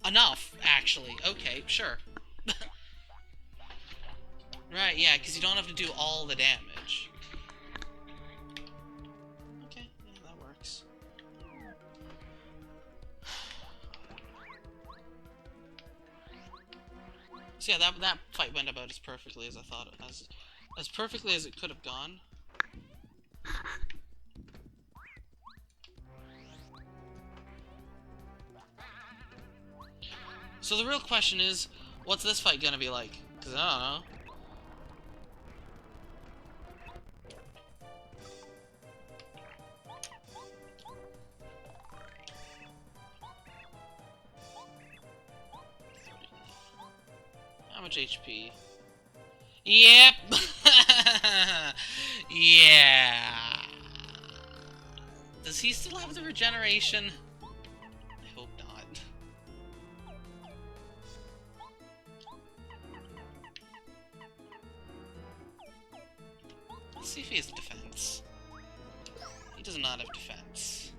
Speaker 1: Enough, actually. Okay, sure. Right, yeah, because you don't have to do all the damage. Okay, yeah, that works. So yeah, that fight went about as perfectly as I thought it as perfectly as it could have gone. So the real question is, what's this fight gonna be like? Because I don't know. How much HP? Yep! Yeah! Does Does he still have the regeneration? I hope not. Let's see if he has defense. He does not have defense.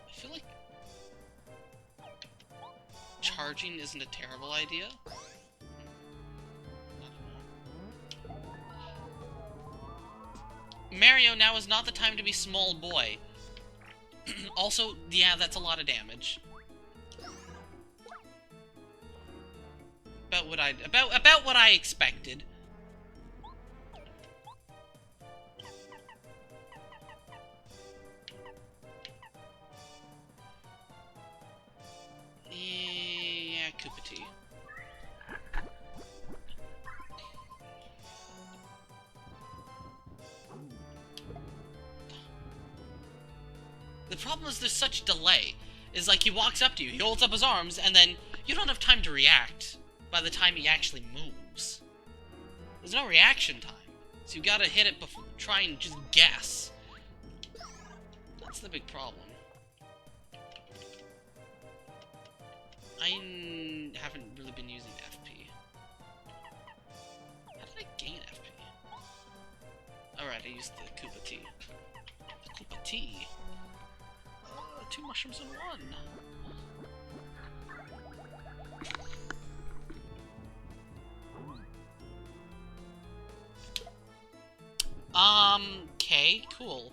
Speaker 1: I feel like charging isn't a terrible idea. Mario, now is not the time to be small boy. Also, yeah, that's a lot of damage. About what I expected. Yeah, Koopa Tea. The problem is there's such delay. Is like he walks up to you, he holds up his arms, and then you don't have time to react by the time he actually moves. There's no reaction time. So you gotta hit it before, try and just guess. That's the big problem. I haven't really been using FP. How did I gain FP? Alright, I used the Koopa Tea. The Koopa Tea? 2 mushrooms in 1. Okay, cool.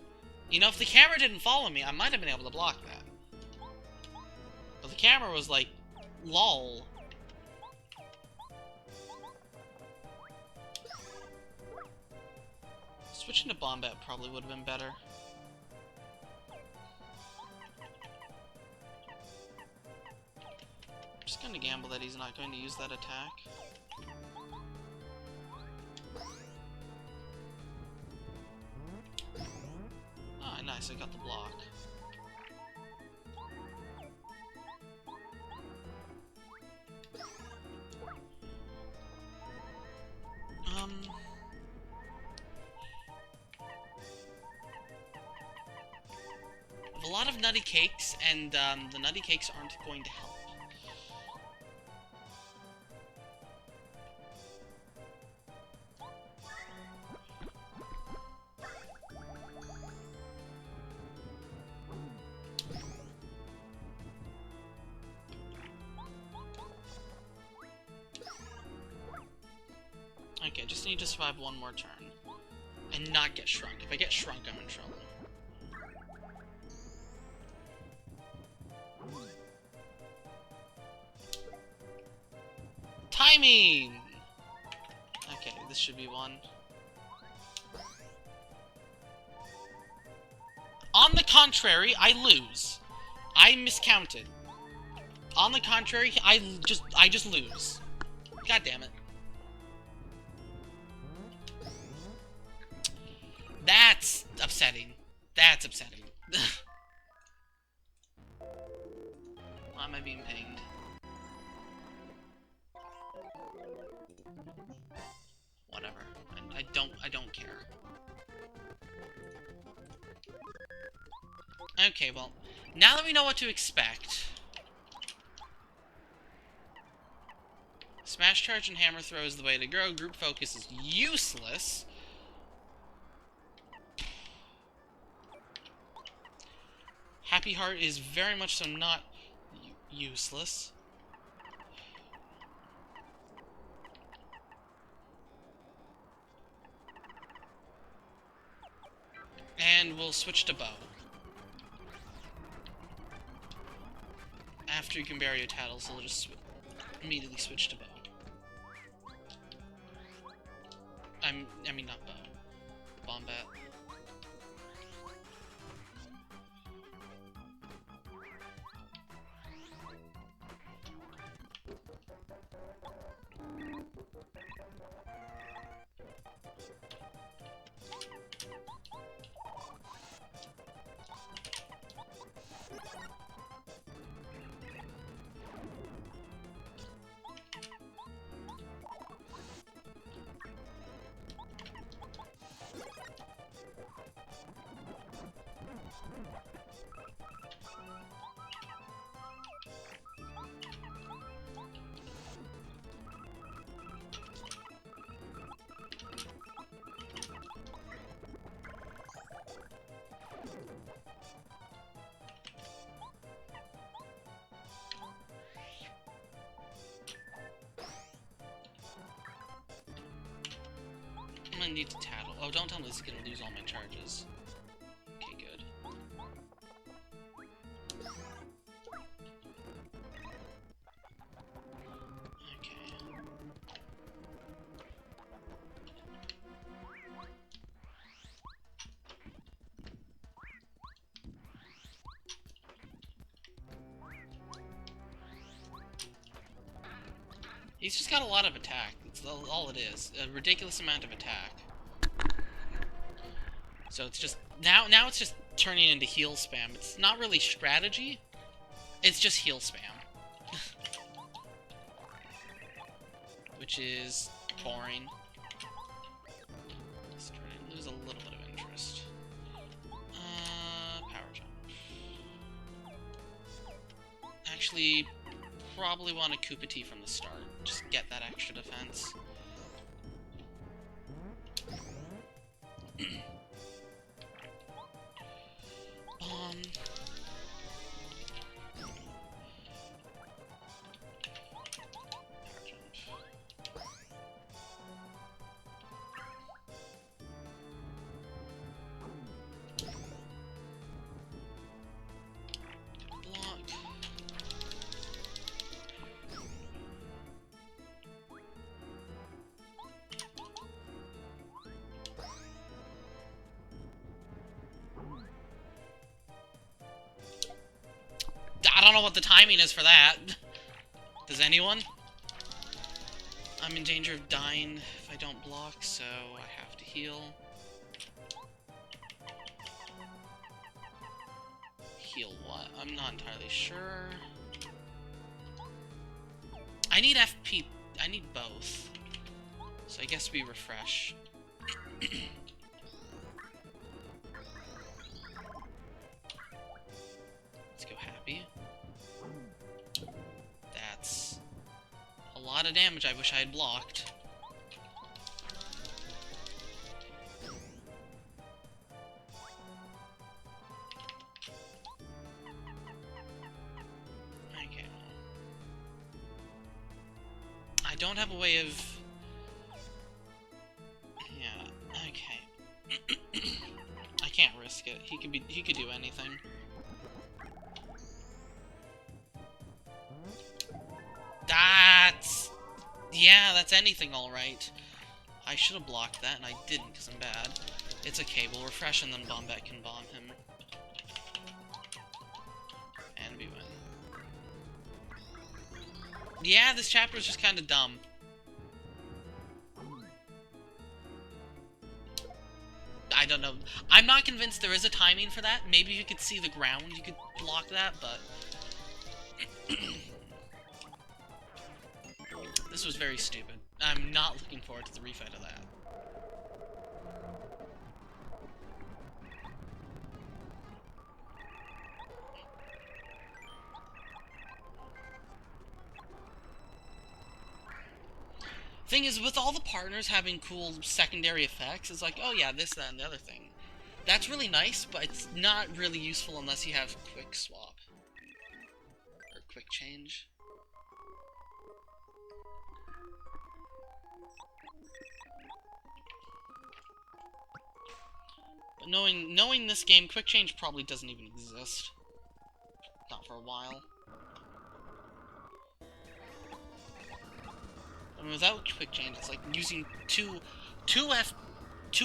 Speaker 1: You know, if the camera didn't follow me, I might have been able to block that. But the camera was like, lol. Switching to Bombat probably would have been better. I'm just gonna gamble that he's not going to use that attack. Oh, nice, I got the block. I have a lot of nutty cakes, and the nutty cakes aren't going to help. Okay, just need to survive one more turn. And not get shrunk. If I get shrunk, I'm in trouble. Timing! Okay, this should be one. On the contrary, I lose. I miscounted. On the contrary, I just lose. God damn it. That's upsetting. That's upsetting. Why am I being pinged? Whatever. I don't care. Okay, well, now that we know what to expect, Smash Charge and Hammer Throw is the way to go. Group Focus is useless. Happy Heart is very much so not useless. And we'll switch to Bow. After you can bury your Tattle, so we'll just immediately switch to Bow. I mean not Bow. Bombat. I'm gonna need to tattle. Oh, don't tell me this is gonna lose all my charges. Okay, good. Okay. He's just got a lot of attack. That's all it is. A ridiculous amount of attack. So it's just... Now it's just turning into heal spam. It's not really strategy. It's just heal spam. Which is boring. Starting to lose a little bit of interest. Power jump. Actually, probably want a Koopa Tea from the start. Just get that extra defense. I don't know what the timing is for that. Does anyone? I'm in danger of dying if I don't block, so I have to heal. Heal what? I'm not entirely sure. I need FP. I need both. So I guess we refresh. Let's go happy. That's a lot of damage I wish I had blocked. Okay. I don't have a way of... Yeah, okay. I can't risk it. He could do anything. Yeah, that's anything, alright. I should have blocked that, and I didn't, because I'm bad. It's okay, we'll refresh, and then Bombette can bomb him. And we win. Yeah, this chapter is just kind of dumb. I don't know. I'm not convinced there is a timing for that. Maybe if you could see the ground, you could block that, but... This was very stupid. I'm not looking forward to the refight of that. Thing is, with all the partners having cool secondary effects, it's like, oh yeah, this, that, and the other thing. That's really nice, but it's not really useful unless you have quick swap. Or quick change. But knowing this game, quick change probably doesn't even exist. Not for a while. I mean, without quick change, it's like using two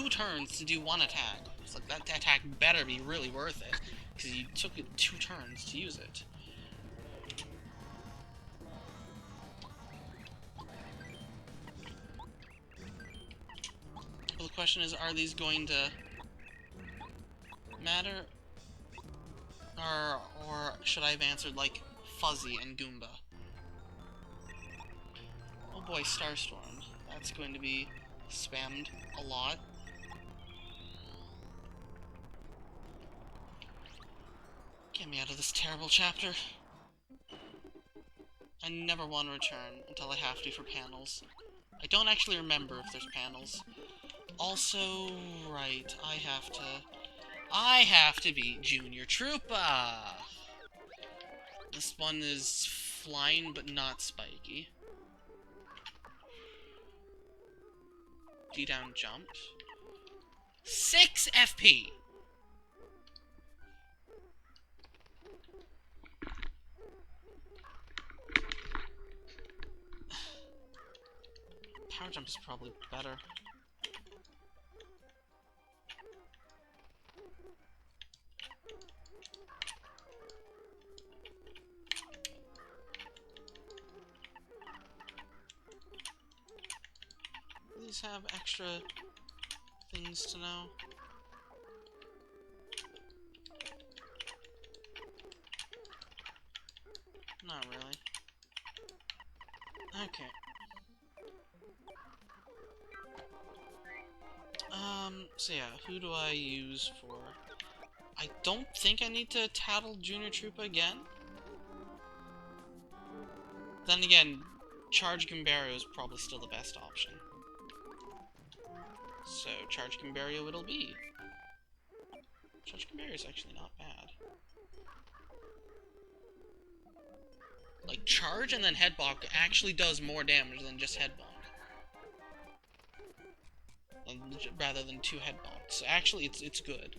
Speaker 1: turns to do one attack. It's like that attack better be really worth it, because you took it 2 turns to use it. Well, the question is, are these going to matter? Or should I have answered like Fuzzy and Goomba? Oh boy, Starstorm. That's going to be spammed a lot. Get me out of this terrible chapter. I never want to return until I have to for panels. I don't actually remember if there's panels. Also, right, I have to beat Junior Troopa! This one is flying but not spiky. D down jump. 6 FP! Power jump is probably better. These have extra things to know. Not really. Okay. So yeah, who do I use for... I don't think I need to Tattle Junior Troopa again. Then again, Charge Gimbario is probably still the best option. So, Charge Gimbario it'll be. Charge Gimbario is actually not bad. Like, Charge and then Headbonk actually does more damage than just Headbonk. Rather than 2 Headbonks. So actually, it's good.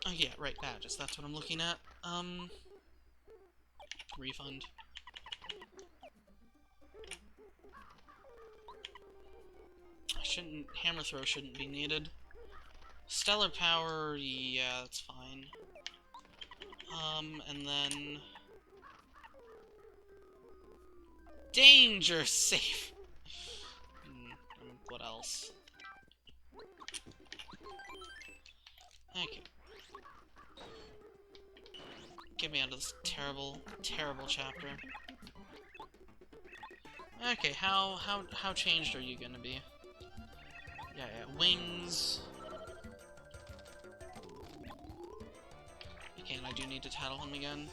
Speaker 1: Oh yeah, right, badges. That's what I'm looking at. Refund. Hammer throw shouldn't be needed. Stellar power, yeah, that's fine. And then... Danger safe! What else? Okay. Get me out of this terrible, terrible chapter. Okay, how changed are you gonna be? Yeah, wings. Okay, and I do need to Tattle him again.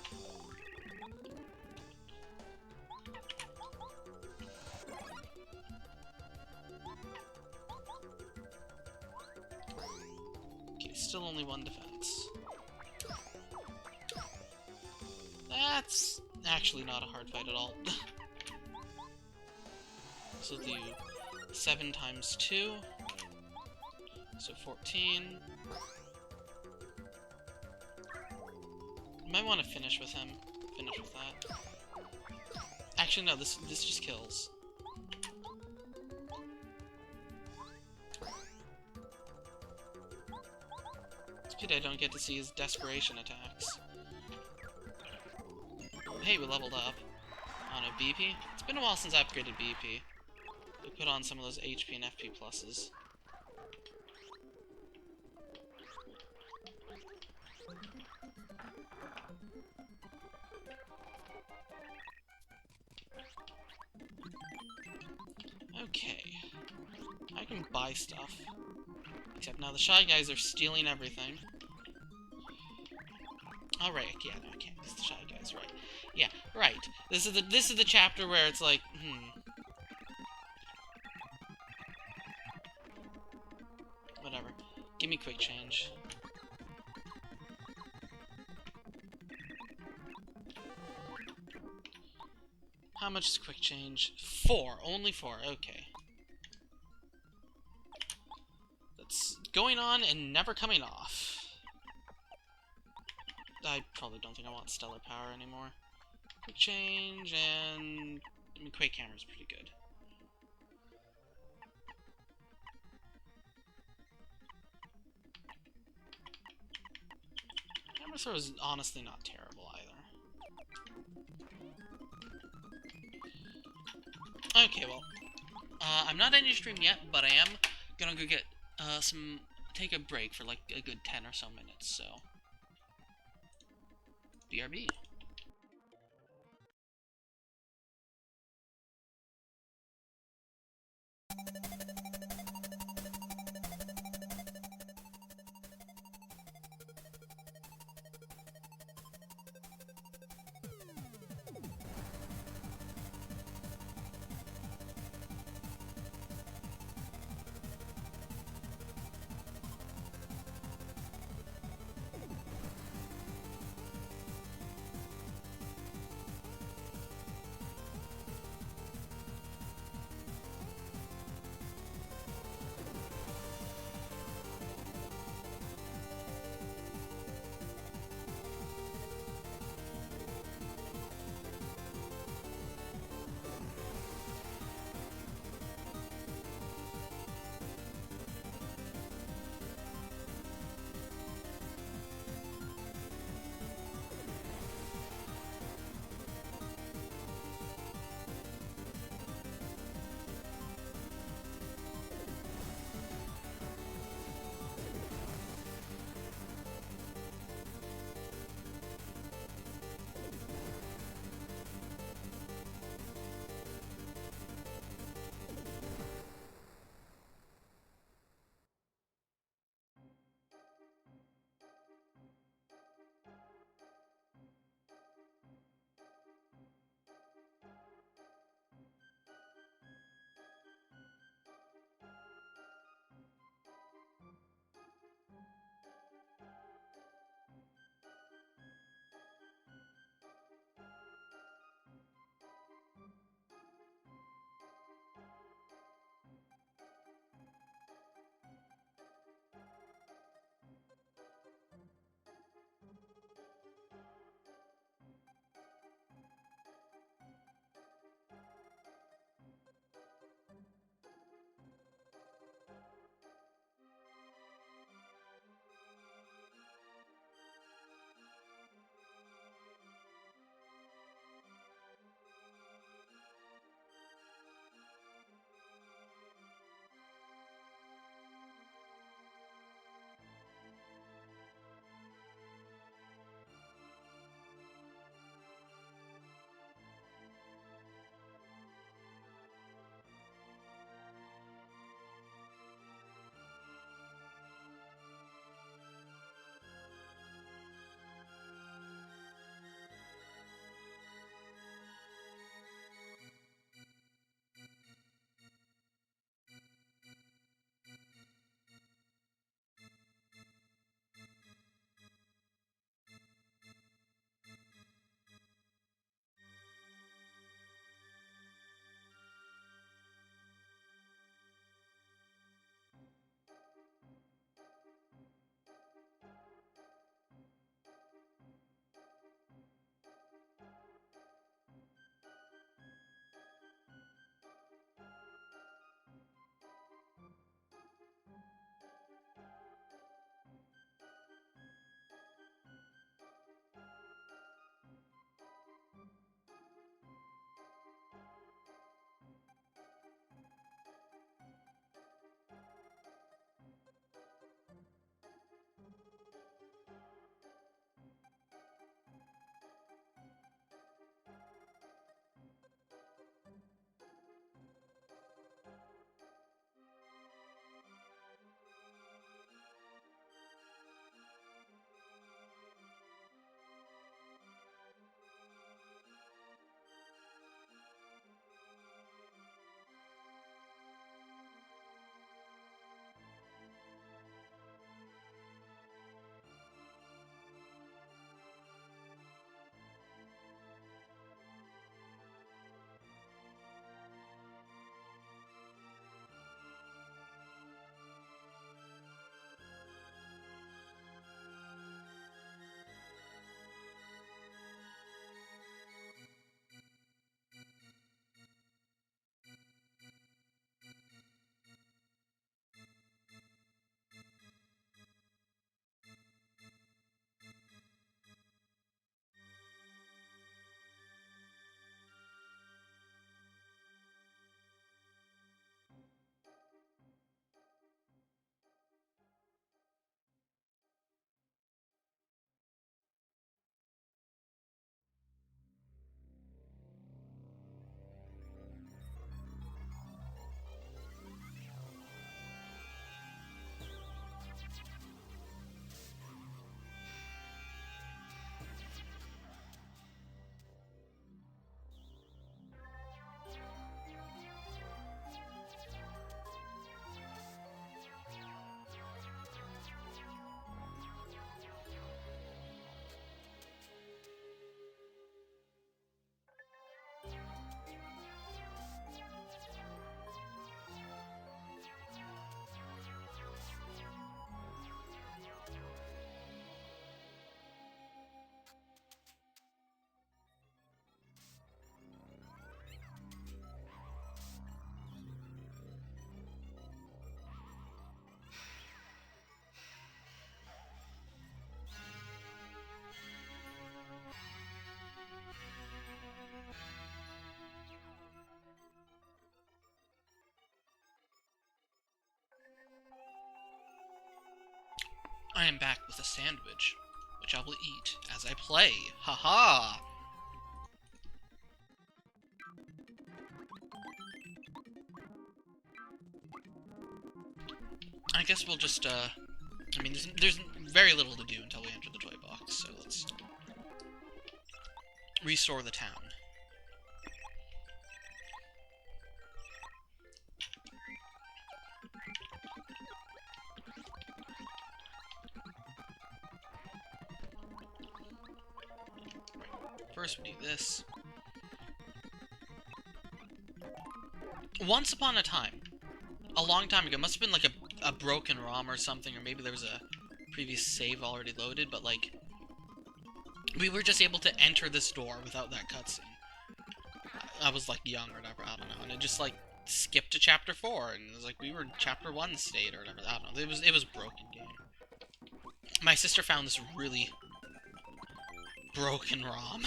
Speaker 1: Okay, still only 1 defense. That's actually not a hard fight at all. So do 7 times 2. So 14. Might want to finish with him. Finish with that. Actually, no, this just kills. It's a pity I don't get to see his desperation attacks. Hey, we leveled up. On a BP. It's been a while since I upgraded BP. We put on some of those HP and FP pluses. Okay. I can buy stuff. Except now the Shy Guys are stealing everything. Oh, right, yeah, no, I can't, because the Shy Guys, right. Yeah, right. This is the chapter where it's like, Whatever. Give me quick change. How much is quick change? 4. Only 4. Okay. That's going on and never coming off. I probably don't think I want Stellar Power anymore. Quick change and... I mean, Quake Hammer is pretty good. Hammer Throw is honestly not terrible either. Okay, well, I'm not ending stream yet, but I am gonna go get take a break for like a good 10 or so minutes, so BRB. I am back with a sandwich, which I will eat as I play. Haha! I guess we'll just, I mean, there's very little to do until we enter the toy box, so let's restore the town. First we do this. Once upon a time, a long time ago, must have been like a broken ROM or something, or maybe there was a previous save already loaded, but like, we were just able to enter this door without that cutscene. I was like young or whatever, I don't know, and it just like skipped to chapter 4, and it was like we were in chapter 1 state or whatever, I don't know, it was a broken game. My sister found this really broken ROM.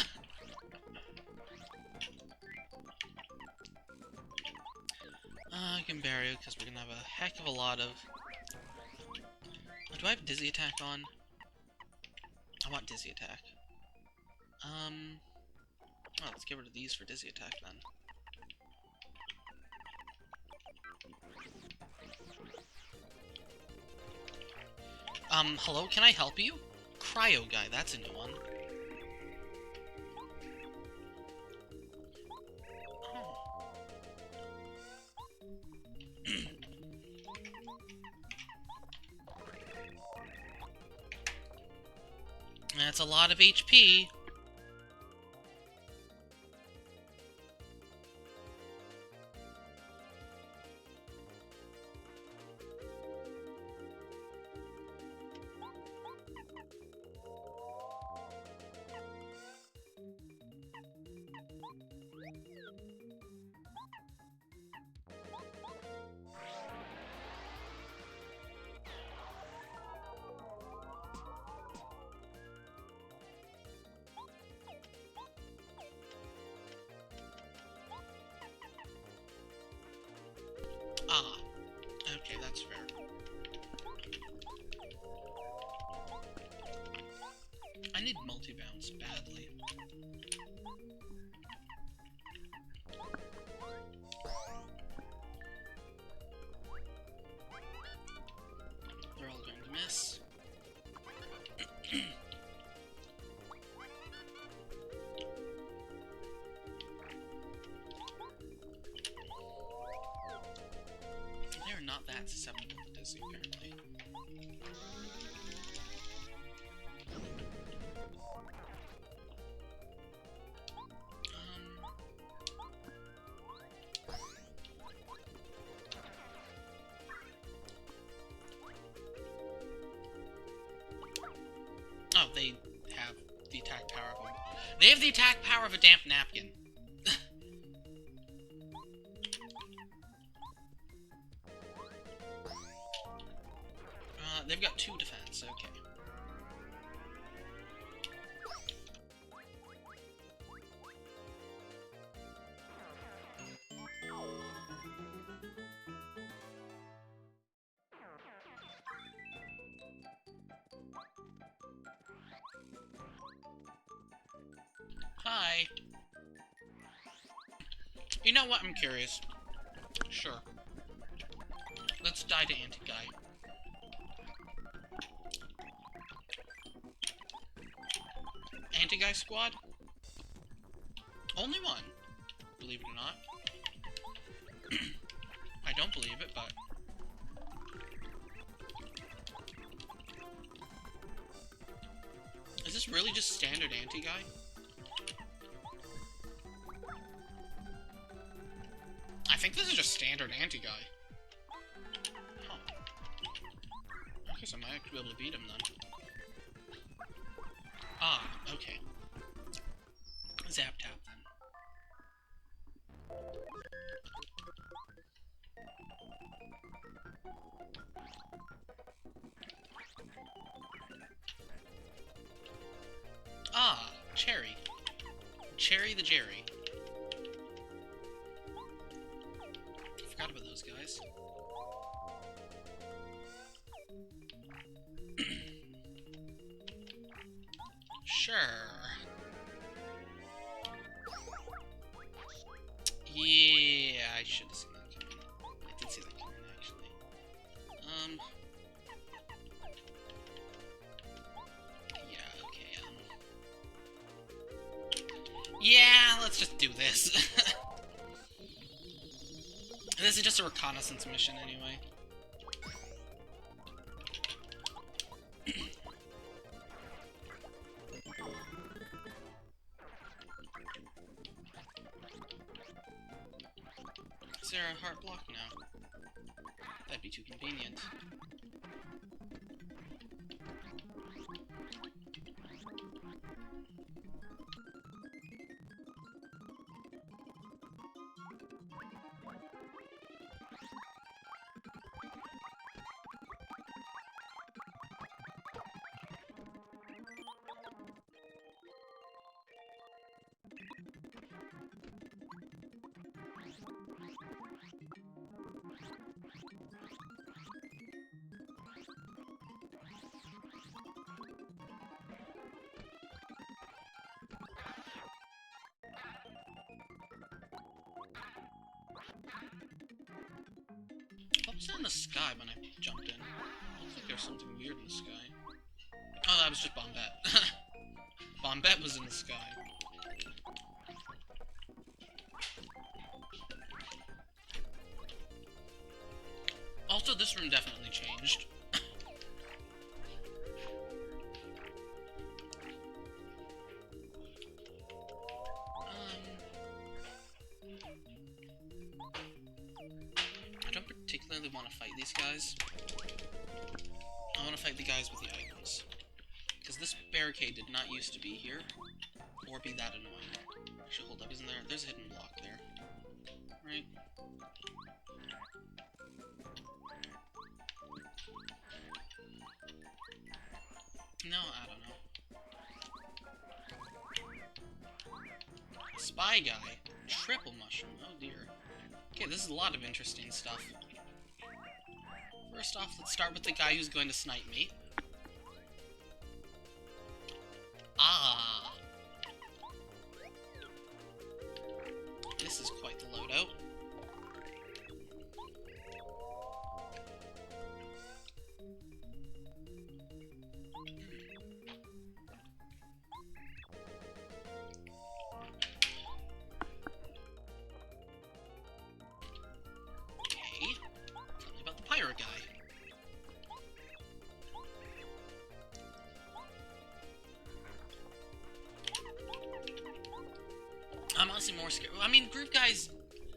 Speaker 1: I can bury it because we're gonna have a heck of a lot of... do I have Dizzy Attack on? I want Dizzy Attack. Oh, let's get rid of these for Dizzy Attack then. Hello, can I help you? Cryo Guy, that's a new one. That's a lot of HP. Ah, okay, that's fair. I need multi-bounce badly. They're all going to miss. Not that susceptible to Dizzy, apparently. Oh, they have the attack power of a... They have the attack power of a damp napkin. They've got 2 defense, okay. Hi. You know what? I'm curious. Sure. Let's die to Anti-Guy. Anti-Guy squad? Only one, believe it or not. I don't believe it, but... Is this really just standard Anti-Guy? I think this is just standard Anti-Guy. Huh. I guess I might actually be able to beat him then. Ah, okay. Zap tap then. Ah, Cherry. Cherry the Jerry. Forgot about those guys. Sure. Yeah, I should have seen that coming. I did see that coming, actually. Yeah, okay, yeah, let's just do this. This is just a reconnaissance mission, anyway. Is there a heart block now? That'd be too convenient. What was that in the sky when I jumped in? Looks like there's something weird in the sky. Oh, that was just Bombette. Bombette was in the sky. Also, this room definitely changed. I don't particularly want to fight these guys. I want to fight the guys with the items. Because this barricade did not used to be here, or be that annoying. Actually, hold up, isn't there? There's a hidden block there. Right? No, I don't know. Spy guy. Triple mushroom. Oh dear. Okay, this is a lot of interesting stuff. First off, let's start with the guy who's going to snipe me. Ah. This is quite the loadout. Okay. Tell me about the pirate guy. I'm honestly more scared. I mean, group guys,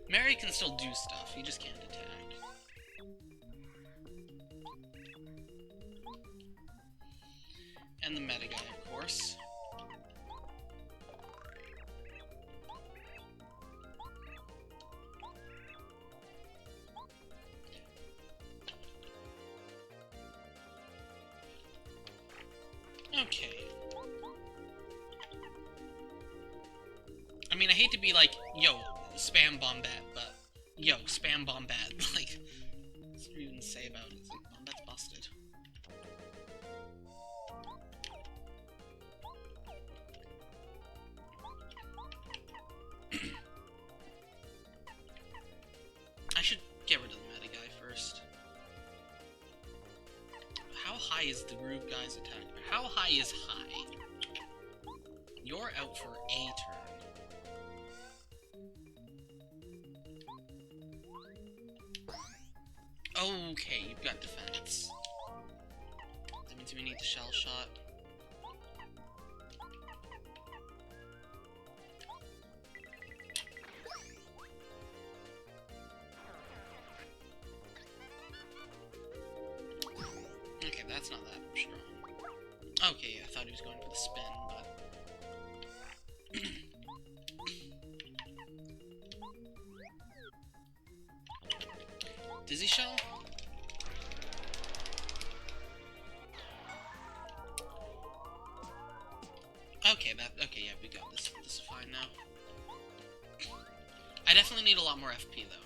Speaker 1: Mary can still do stuff. He just can't attack. And the meta guy, of course. Okay. I mean, I hate to be like, yo, spam Bombette, but yo, spam Bombette. Like, what's there even to say about it? It's like, Bombette's busted. I should get rid of the meta guy first. How high is the groove guy's attack? How high is high? You're out for a turn. Okay, you've got defense. That means we need the shell shot. Okay, that's not that strong. Okay, yeah, I thought he was going for the spin, but... Dizzy shell? Okay, yeah, we got this. This is fine now. I definitely need a lot more FP, though.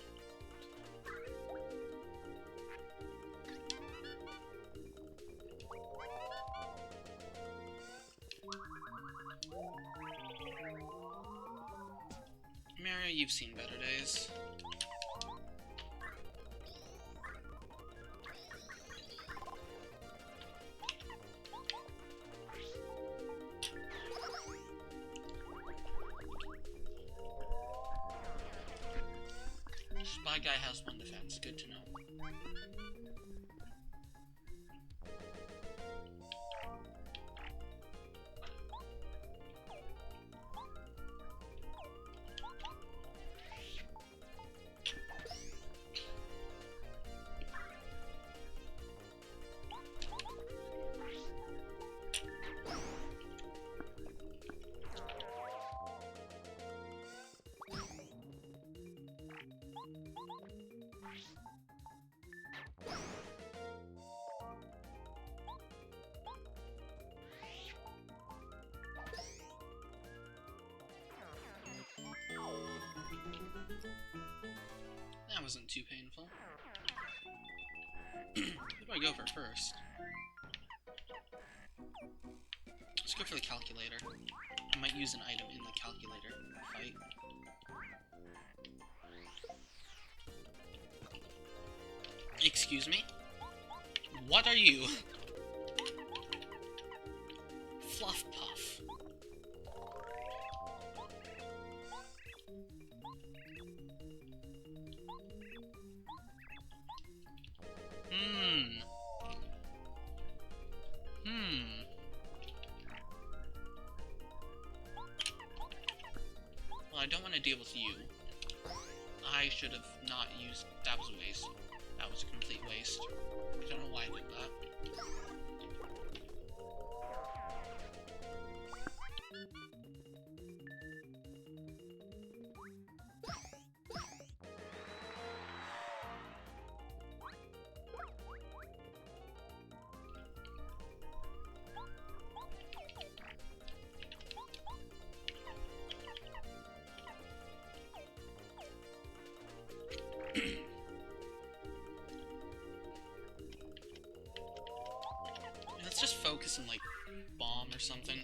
Speaker 1: Mario, you've seen better days. Spy Guy has 1 defense, good to know. That wasn't too painful. Who do I go for first? Let's go for the calculator. I might use an item in the calculator fight. Excuse me? What are you? Fluff Puff. Well, I don't want to deal with you. I should have not used... That was a waste. That was a complete waste. I don't know why I did that. Let's just focus on, like, bomb or something.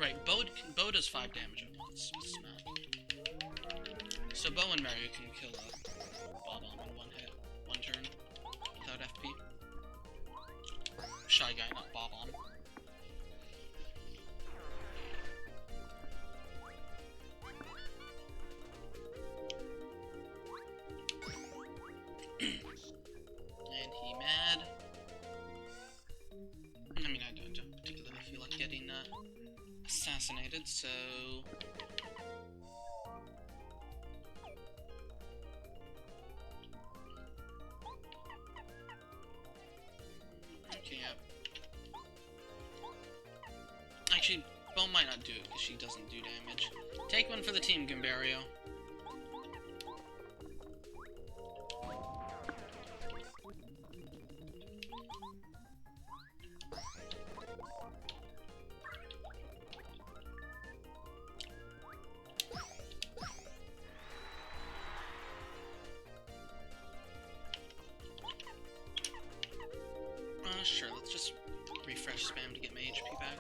Speaker 1: Right, Bo does 5 damage at once with Smack. So Bo and Mario can kill a Bob-omb in 1 hit, 1 turn, without FP. Shy Guy, not Bob-omb. And he mad. I mean, I don't particularly feel like getting assassinated, so... Okay, yeah. Actually, Bo might not do it, because she doesn't do damage. Take one for the team, Gimbario. Sure, let's just refresh spam to get my HP back.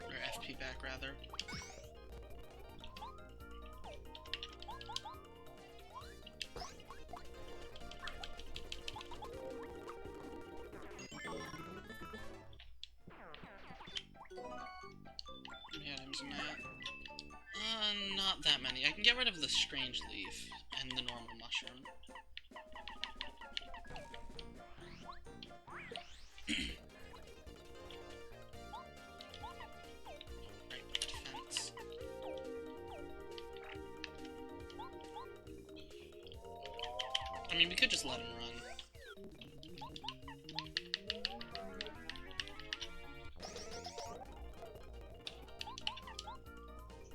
Speaker 1: Or FP back, rather. How many items am I at? Not that many. I can get rid of the strange leaf and the normal mushroom. I mean, we could just let him run.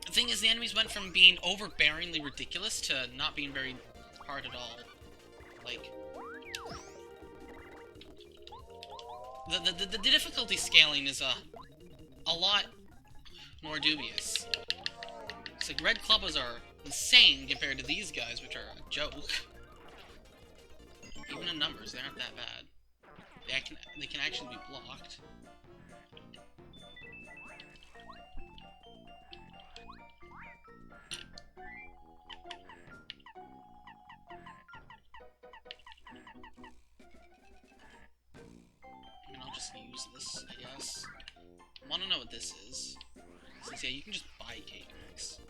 Speaker 1: The thing is, the enemies went from being overbearingly ridiculous to not being very hard at all. Like, the difficulty scaling is a lot more dubious. It's like red clubbers are insane compared to these guys, which are a joke. Even in numbers, they aren't that bad. They can actually be blocked. And I'll just use this, I guess. I want to know what this is. Since, yeah, you can just buy cake mix.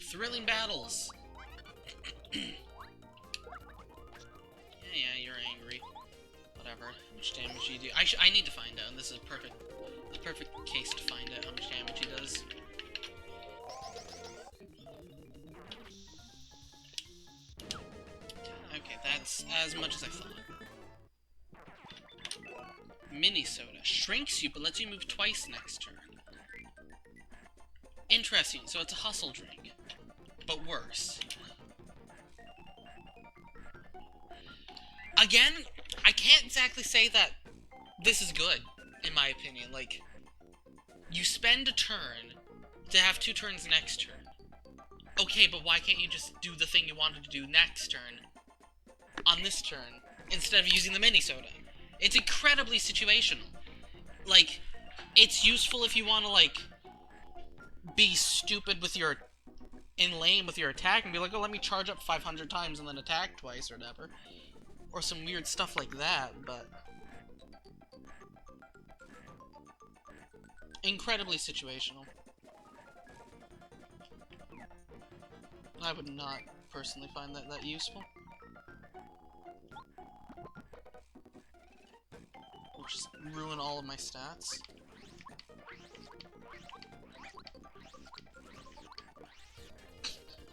Speaker 1: Thrilling battles! Yeah, you're angry. Whatever. How much damage you do. I need to find out, and this is a perfect case to find out how much damage he does. Okay, that's as much as I thought. Mini soda. Shrinks you, but lets you move twice next turn. Interesting, so it's a hustle drink. But worse. Again, I can't exactly say that this is good, in my opinion. Like, you spend a turn to have 2 turns next turn. Okay, but why can't you just do the thing you wanted to do next turn on this turn instead of using the mini soda? It's incredibly situational. Like, it's useful if you want to, like, be stupid with your... and lame with your attack and be like, oh, let me charge up 500 times and then attack twice or whatever. Or some weird stuff like that, but... incredibly situational. I would not personally find that useful. It'll just ruin all of my stats.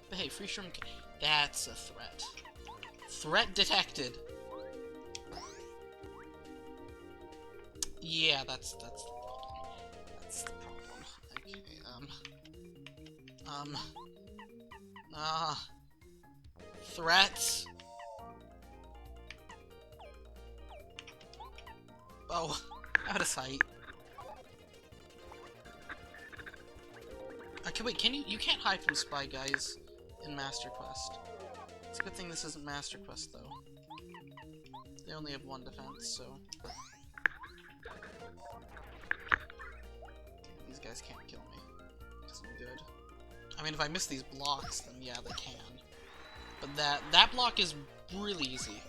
Speaker 1: But hey, free shroom... that's a threat. Threat detected! Yeah, that's the problem. That's the problem. Okay, threats! Oh, out of sight. Okay, wait, you can't hide from Spy Guys in Master Quest. It's a good thing this isn't Master Quest, though. They only have 1 defense, so... these guys can't kill me. Because I'm good. I mean, if I miss these blocks, then yeah, they can. But that block is really easy.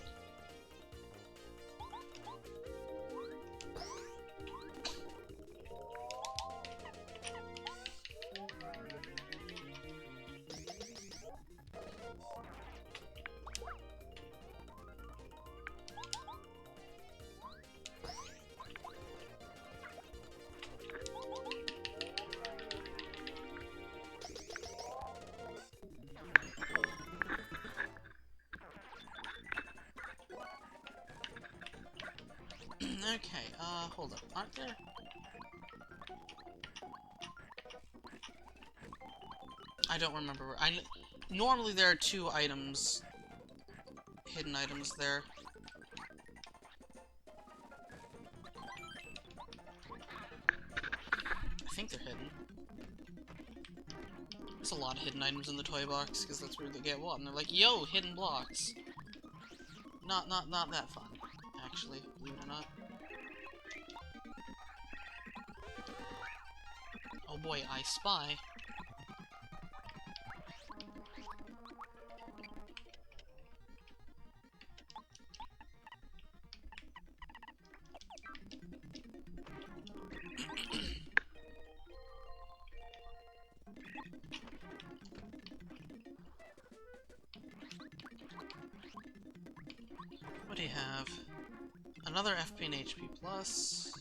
Speaker 1: Okay, hold up. Aren't there... I don't remember where... normally there are 2 items... hidden items there. I think they're hidden. There's a lot of hidden items in the toy box, because that's where they get one. They're like, yo, hidden blocks! Not that fun, actually, believe it or not. Oh boy, I spy.
Speaker 2: another FP and HP plus.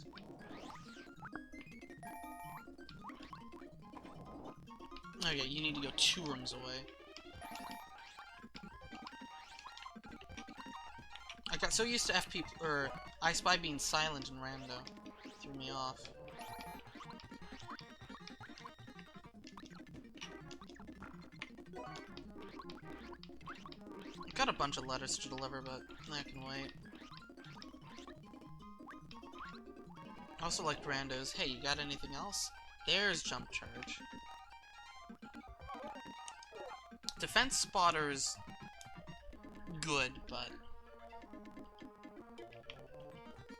Speaker 2: Oh yeah, you need to go 2 rooms away. I got so used to FP or I Spy being silent in rando. Threw me off. Got a bunch of letters to deliver, but I can wait. Also like randos. Hey, you got anything else? There's jump charge. Defense spotter's good, but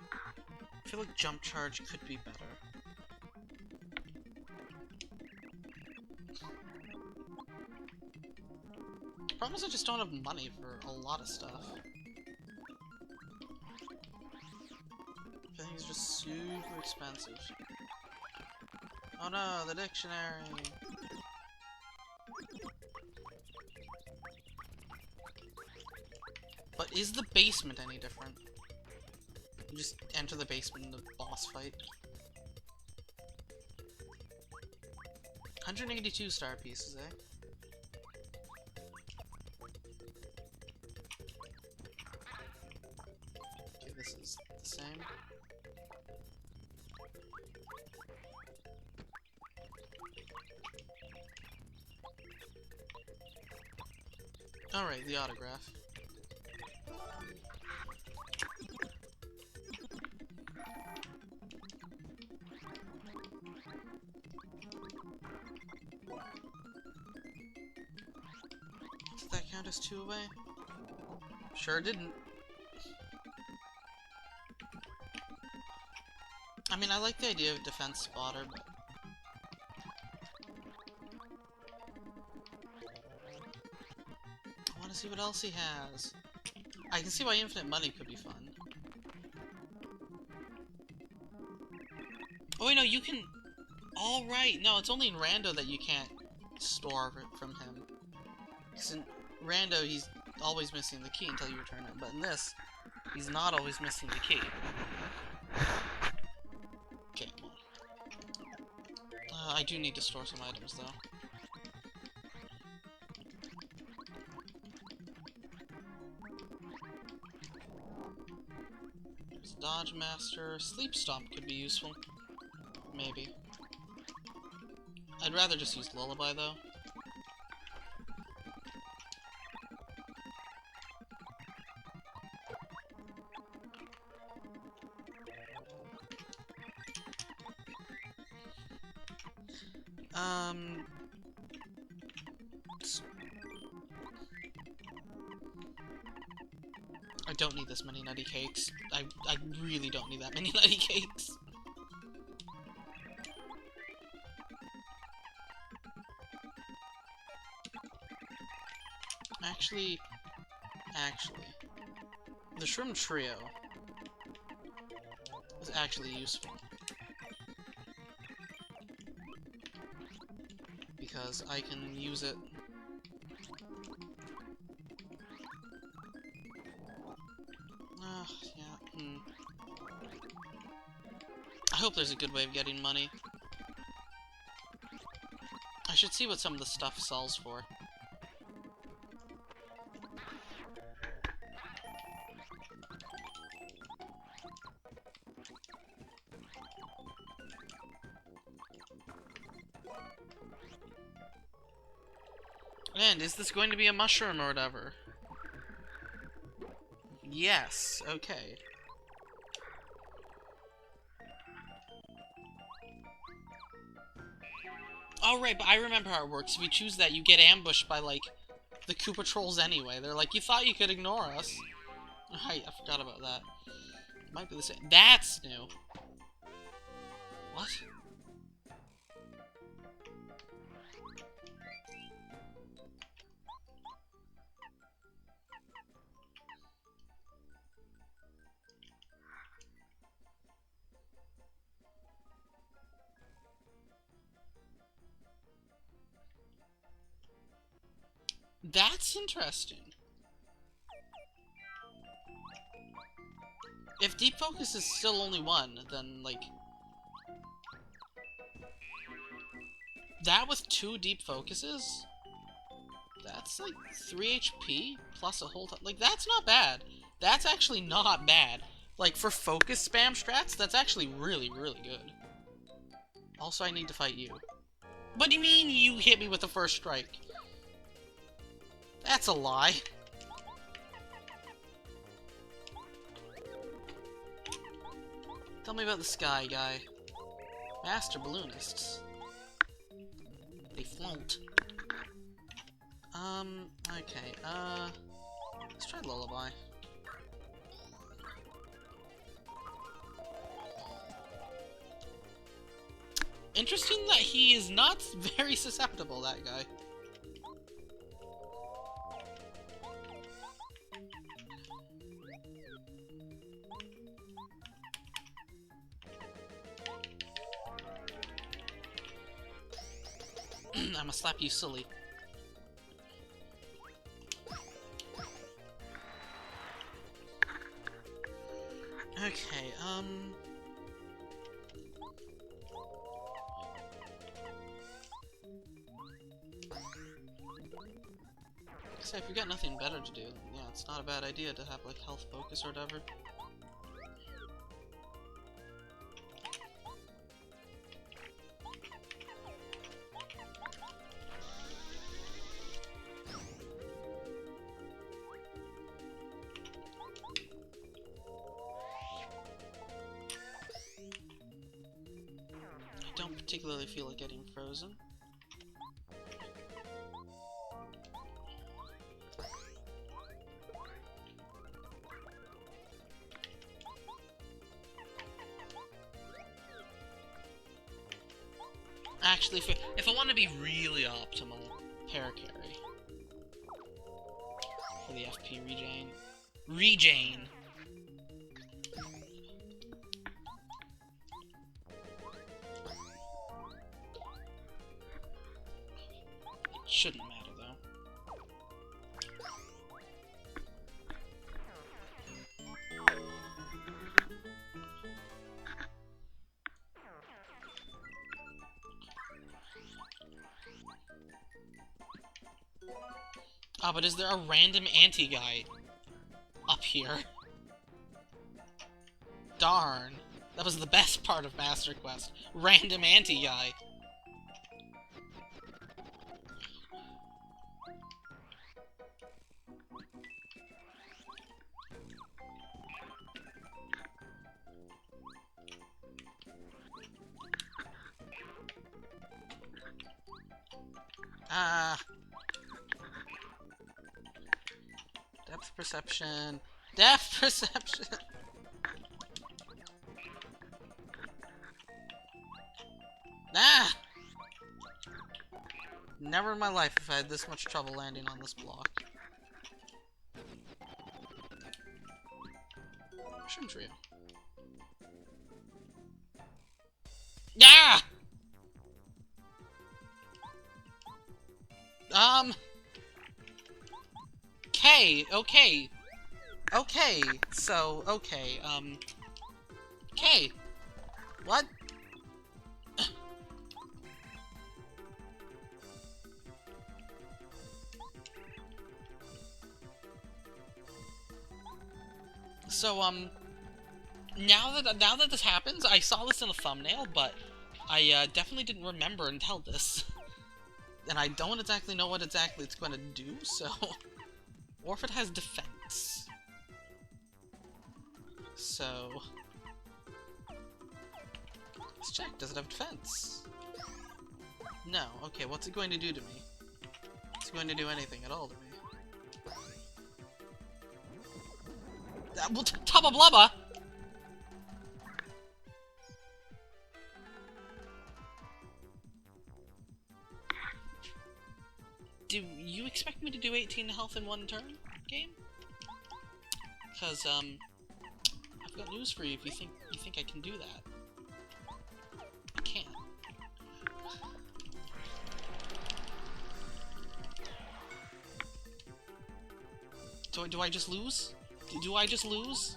Speaker 2: I feel like jump charge could be better. Problem is I just don't have money for a lot of stuff. Everything's just super expensive. Oh no, the dictionary! But is the basement any different? You just enter the basement in the boss fight. 182 star pieces, eh? Okay, this is the same. Alright, the autograph. Did that count as 2 away? Sure didn't. I mean, I like the idea of defense spotter, but I want to see what else he has. I can see why infinite money could be fun. Oh wait, no, you can... Alright, no, it's only in rando that you can't store from him. Because in rando, he's always missing the key until you return it, but in this, he's not always missing the key. Okay, well. I do need to store some items, though. There's Dodge Master. Sleep Stomp could be useful. Maybe. I'd rather just use Lullaby, though. I don't need this many nutty cakes. I really don't need that many nutty cakes. Actually, the Shroom Trio is actually useful. Because I can use it. Yeah, I hope there's a good way of getting money. I should see what some of the stuff sells for. And is this going to be a mushroom or whatever? Yes, okay. Oh, right, but I remember how it works. If you choose that, you get ambushed by, like, the Koopa Trolls anyway. They're like, you thought you could ignore us. Right, I forgot about that. Might be the same. That's new. What? That's interesting. If deep focus is still only one, then, like... That with 2 deep focuses? That's, like, 3 HP plus a whole... Like, that's not bad. That's actually not bad. Like, for focus spam strats, that's actually really, really good. Also, I need to fight you. What do you mean you hit me with the first strike? That's a lie. Tell me about the sky guy. Master balloonists. They float. Okay, let's try Lullaby. Interesting that he is not very susceptible, that guy. I'ma slap you silly. Okay, so if you've got nothing better to do, yeah, it's not a bad idea to have, like, health focus or whatever. I don't particularly feel like getting frozen. Actually, if I want to be really optimal, para carry. For the FP regen. Regen! It shouldn't matter, though. Ah, but is there a random anti-guy up here? Darn. That was the best part of Master Quest. Random anti-guy. Ah. Depth perception. Depth perception! Ah! Never in my life have I had this much trouble landing on this block. Mushroom Trio. Yeah! Okay. Okay, so, okay, okay. What? So, now that this happens, I saw this in a thumbnail, but I, definitely didn't remember until this. And I don't exactly know what exactly it's going to do, so... Or if it has defense. So... Let's check, does it have defense? No. Okay, what's it going to do to me? It's going to do anything at all to me. Well, Tubba Blubba! Do you expect me to do 18 health in one turn, game? Because, I've got news for you if you think I can do that. I can't. Do I just lose? Do I just lose?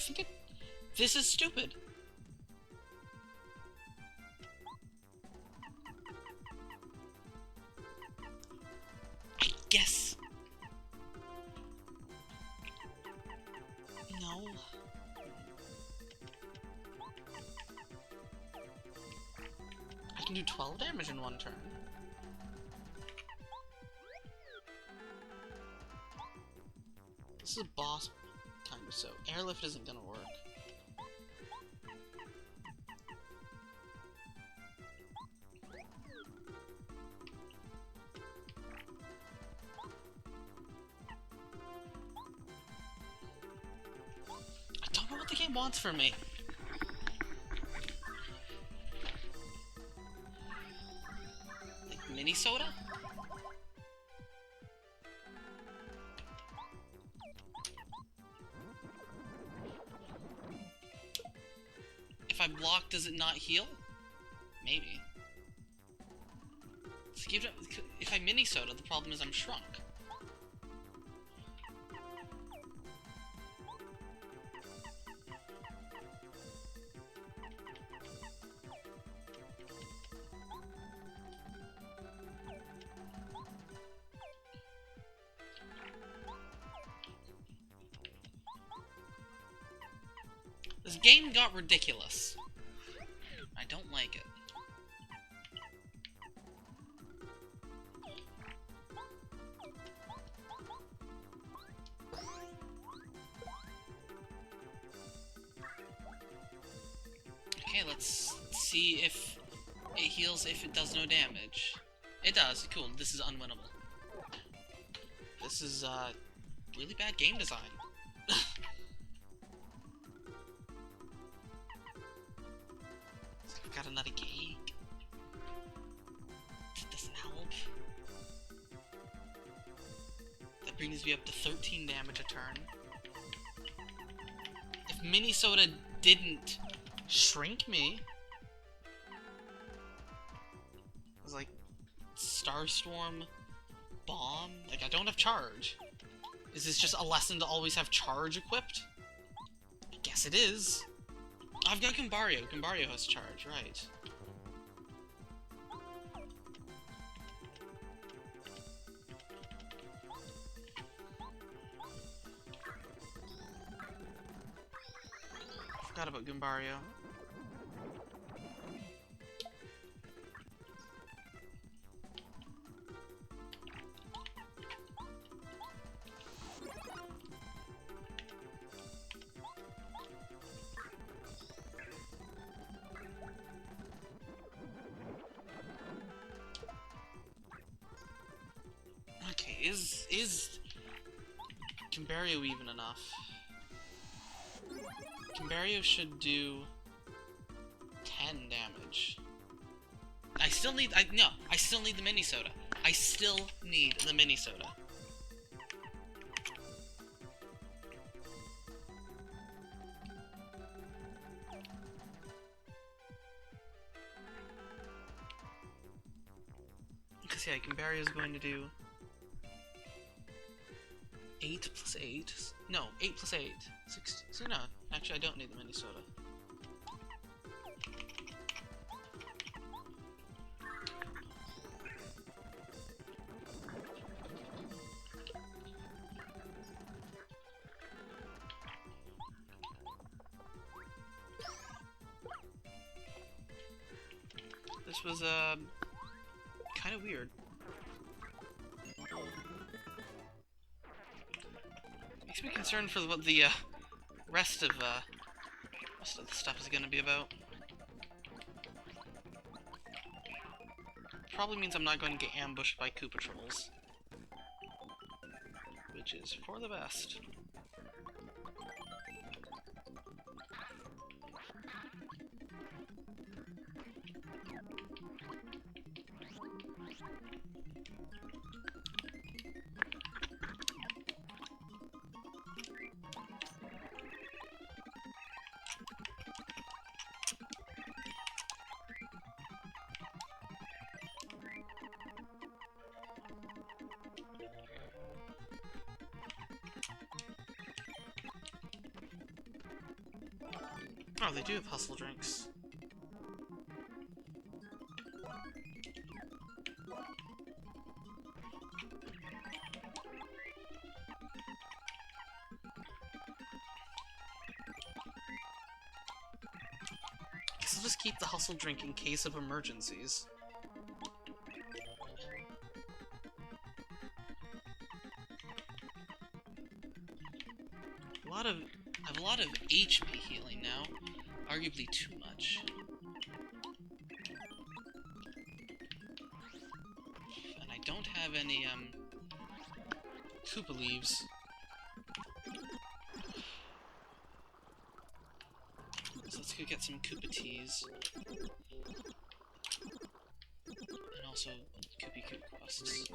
Speaker 2: think it... This is stupid. I guess... No. I can do 12 damage in one turn. This is a boss, kind of, so airlift isn't gonna work. I don't know what the game wants from me. Like mini soda? If I block, does it not heal? Maybe. If I mini soda, the problem is I'm shrunk. This game got ridiculous. I don't like it. Okay, let's see if it heals if it does no damage. It does. Cool. This is unwinnable. This is, really bad game design. I've got another cake. That doesn't help. That brings me up to 13 damage a turn. If mini soda didn't shrink me, it was like Starstorm, Bomb. Like, I don't have charge. Is this just a lesson to always have charge equipped? I guess it is. I've got Gumbario. Gumbario has charge, right. Forgot about Gumbario. Okay, is Gumbario even enough? Gumbario should do 10 damage. I still need the mini soda. I still need the mini soda. Because yeah, Gumbario is going to do 8 plus 8. No, 8 plus 8. 6. So no, actually I don't need the mini soda. This was kind of weird. Makes me concerned for what the rest of the stuff is gonna be about. Probably means I'm not going to get ambushed by Koopa Trolls, which is for the best. Oh, they do have hustle drinks. Guess I'll just keep the hustle drink in case of emergencies. I have a lot of HP healing now. Arguably too much. And I don't have any, Koopa leaves. So let's go get some Koopa teas. And also Koopy Koop quests.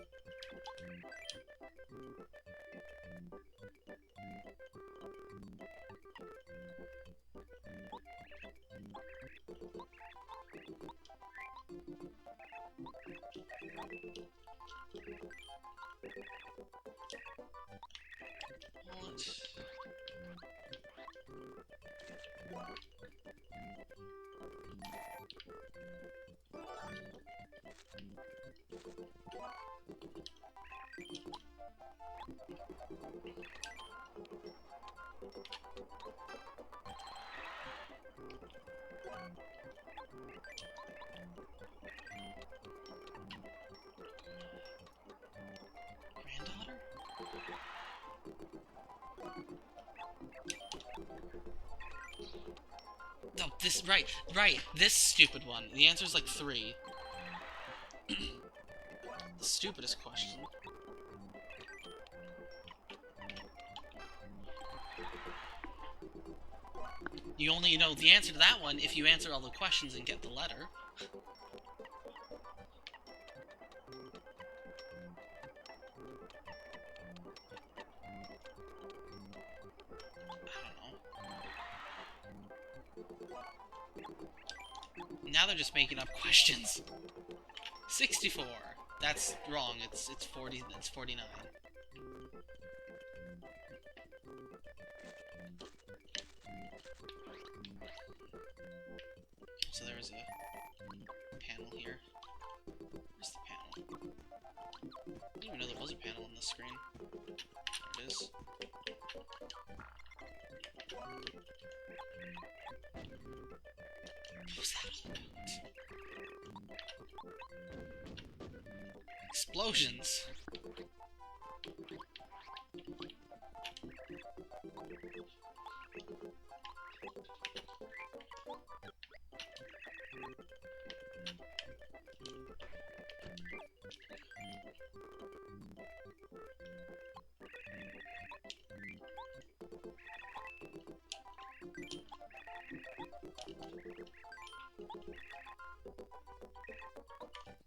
Speaker 2: Granddaughter? No, right, this stupid one. The answer's like 3. The stupidest question. You only know the answer to that one if you answer all the questions and get the letter. Now they're just making up questions. 64. That's wrong. It's 40. It's 49. So there's a panel here. Where's the panel? I didn't even know there was a panel on this screen. There it is. What was that all about? Explosions!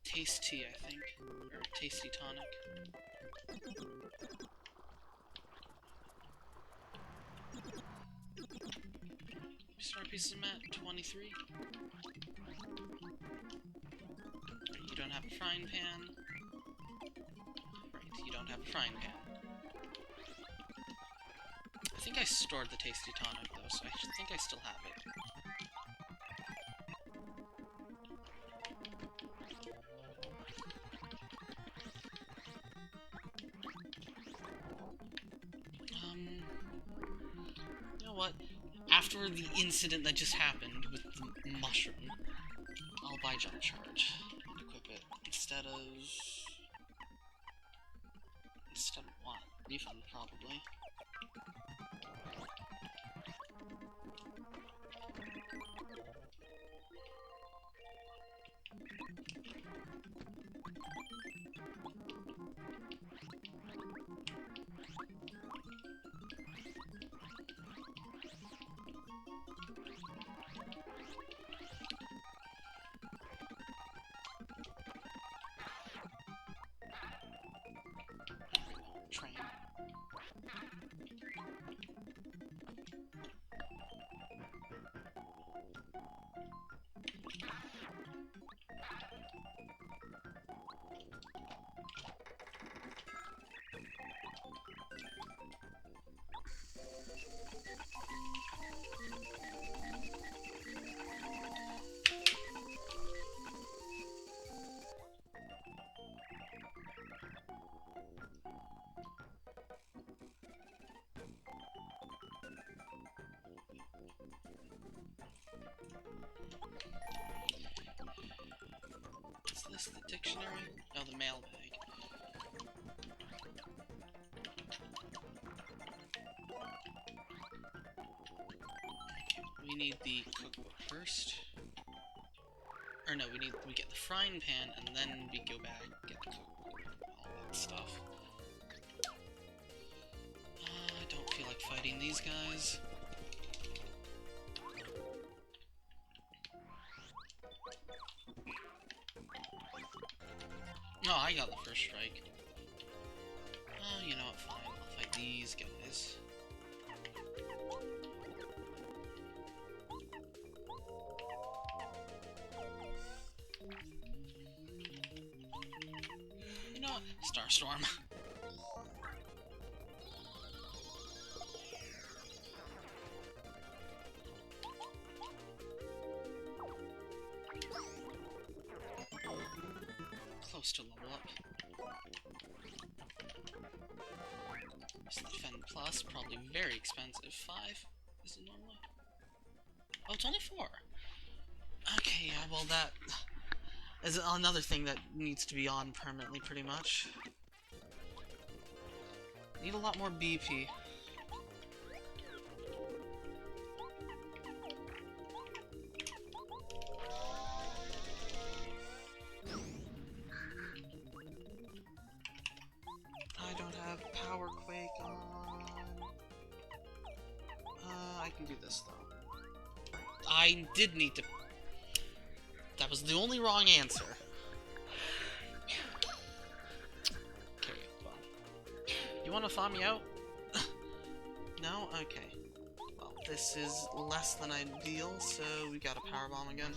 Speaker 2: Taste tea, I think. Or tasty tonic. Star pieces of mat, 23. You don't have a frying pan. Right, you don't have a frying pan. I think I stored the tasty tonic though, so I think I still have it. You know what? After the incident that just happened with the mushroom, I'll buy Jump Charge and equip it instead of what? Refund, probably. Train.
Speaker 1: Is this the dictionary? Oh, the mailbag. We need the cookbook first. Or no, we get the frying pan and then we go back and get the cookbook, all that stuff. I don't feel like fighting these guys. Oh, I got the first strike. Oh, you know what, fine. I'll fight these guys. You know what? Starstorm. Close to level up. This Defend Plus, probably very expensive. 5? Is it normally? Oh, it's only 4. Okay, yeah, well that is another thing that needs to be on permanently, pretty much. Need a lot more BP. I don't have Power Quake on. I can do this though. I did need to. That was the only wrong answer. Okay, well. You want to thaw me out? No? Okay. Well, this is less than ideal, so we got a power bomb again.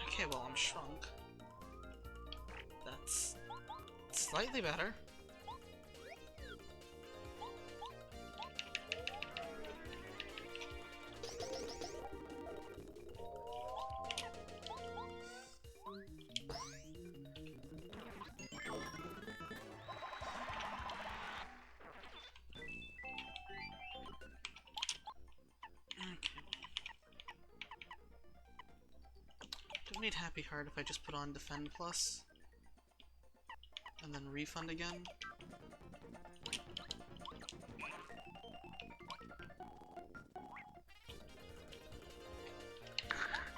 Speaker 1: Okay, well, I'm shrunk. That's slightly better. Don't need Happy Heart if I just put on Defend Plus. And then refund again.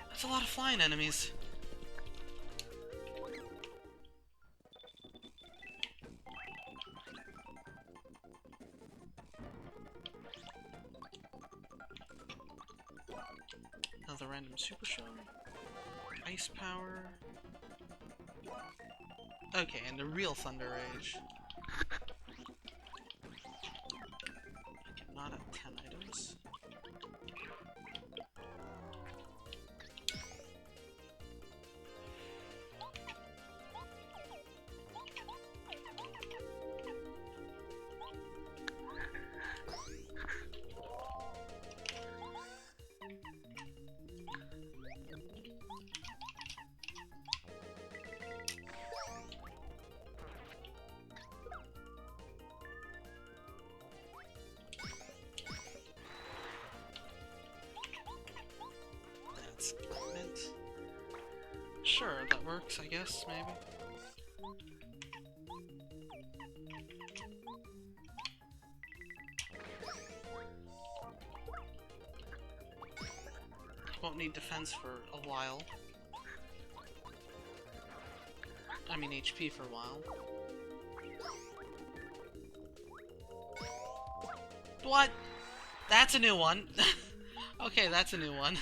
Speaker 1: That's a lot of flying enemies. Another random Super Show. Ice Power. Okay, and a real Thunder Rage. Okay, not at 10 items. Sure, that works, I guess, maybe. Won't need defense for a while. I mean HP for a while. What? That's a new one. Okay, that's a new one.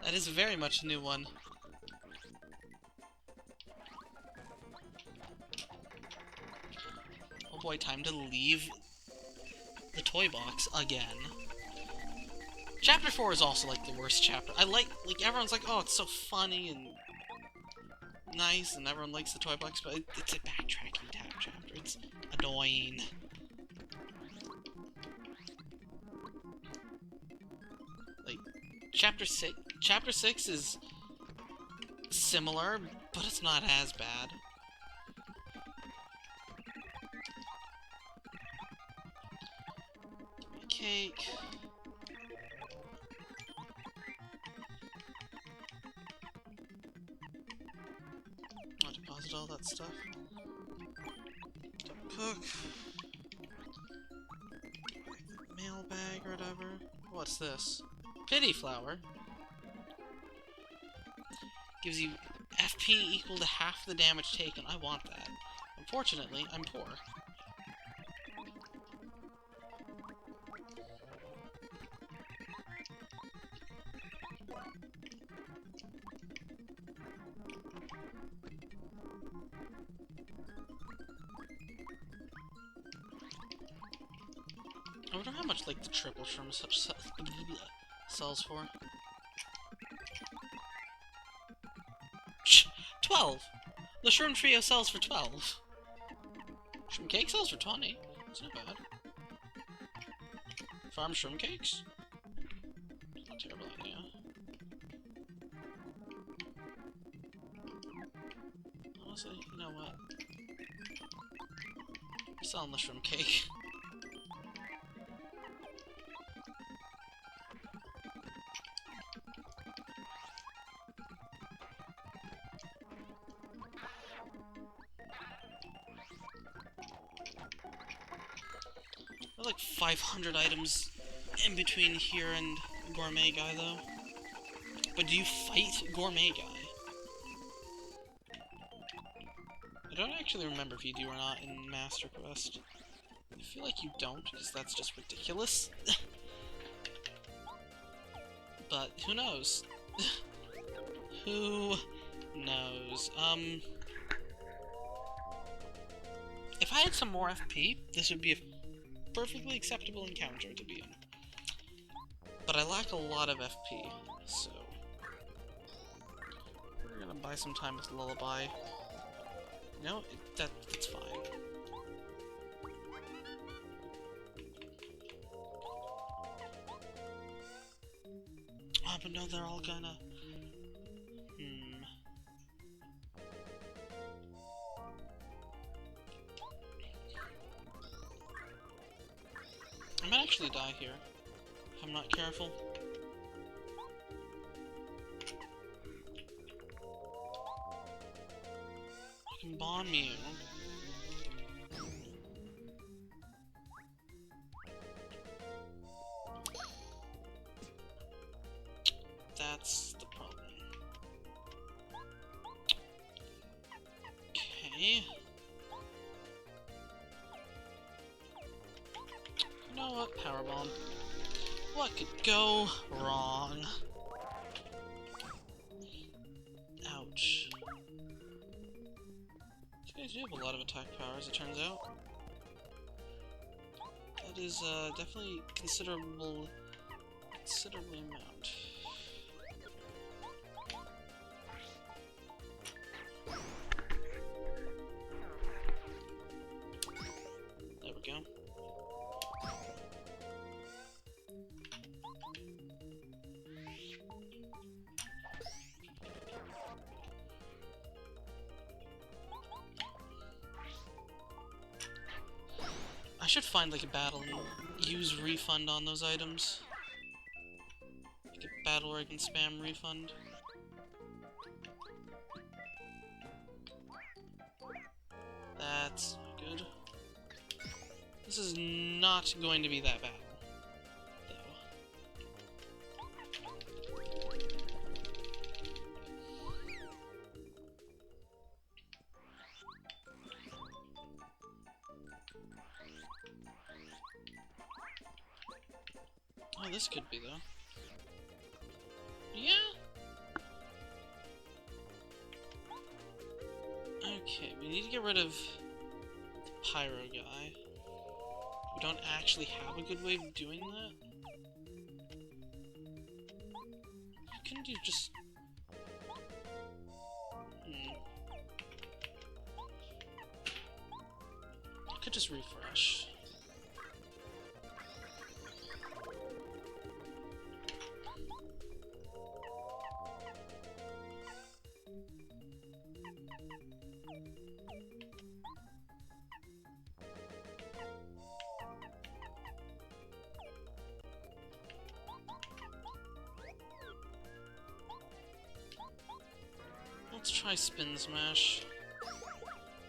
Speaker 1: That is very much a new one. Oh boy, time to leave the toy box again. Chapter 4 is also like the worst chapter. I like everyone's like, oh, it's so funny and nice, and everyone likes the toy box, but it's a backtracking tab chapter. It's annoying.
Speaker 2: Chapter 6 is similar, but it's not as bad. Cake. I'll deposit all that stuff. Cook. Mailbag or whatever. What's this? Pity flower. Gives you FP equal to half the damage taken. I want that. Unfortunately, I'm poor. I wonder how much, like, the triple shroom sells for. 12! The shroom trio sells for 12. Shroom cake sells for 20. That's not bad. Farm shroom cakes? Not a terrible idea. Honestly, you know what? I'm selling the shroom cake. There are like 500 items in between here and Gourmet Guy, though. But do you fight Gourmet Guy? I don't actually remember if you do or not in Master Quest. I feel like you don't, because that's just ridiculous. But who knows? Who knows? If I had some more FP, this would be a perfectly acceptable encounter to be in. But I lack a lot of FP, so we're gonna buy some time with Lullaby. No, that's fine. Oh, but no, they're all gonna... I might actually die here, if I'm not careful. I can bomb you. That's the problem. Okay. You know what? Powerbomb. What could go wrong? Ouch. These guys do have a lot of attack power, as it turns out. That is definitely considerably amount. There we go. I should find like a battle and use refund on those items. Like a battle where I can spam refund. That's not good. This is not going to be that battle, oh, this could be, though. Yeah? Okay, we need to get rid of the Pyro guy. We don't actually have a good way of doing that. Couldn't you just... I could just refresh. try Spin Smash.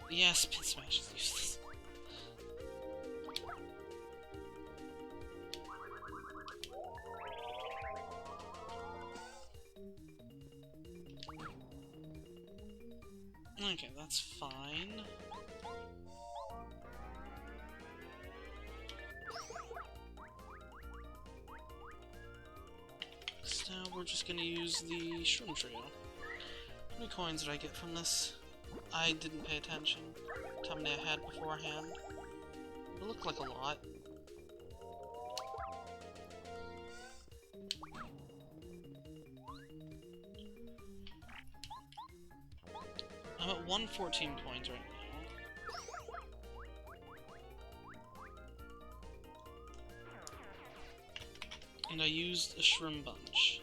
Speaker 2: Yeah, Spin Smash is useless. Okay, that's fine. So now we're just gonna use the Shroom Trio. How many coins did I get from this? I didn't pay attention. How many I had beforehand. It looked like a lot. I'm at 114 coins right now. And I used a Shroom Bunch.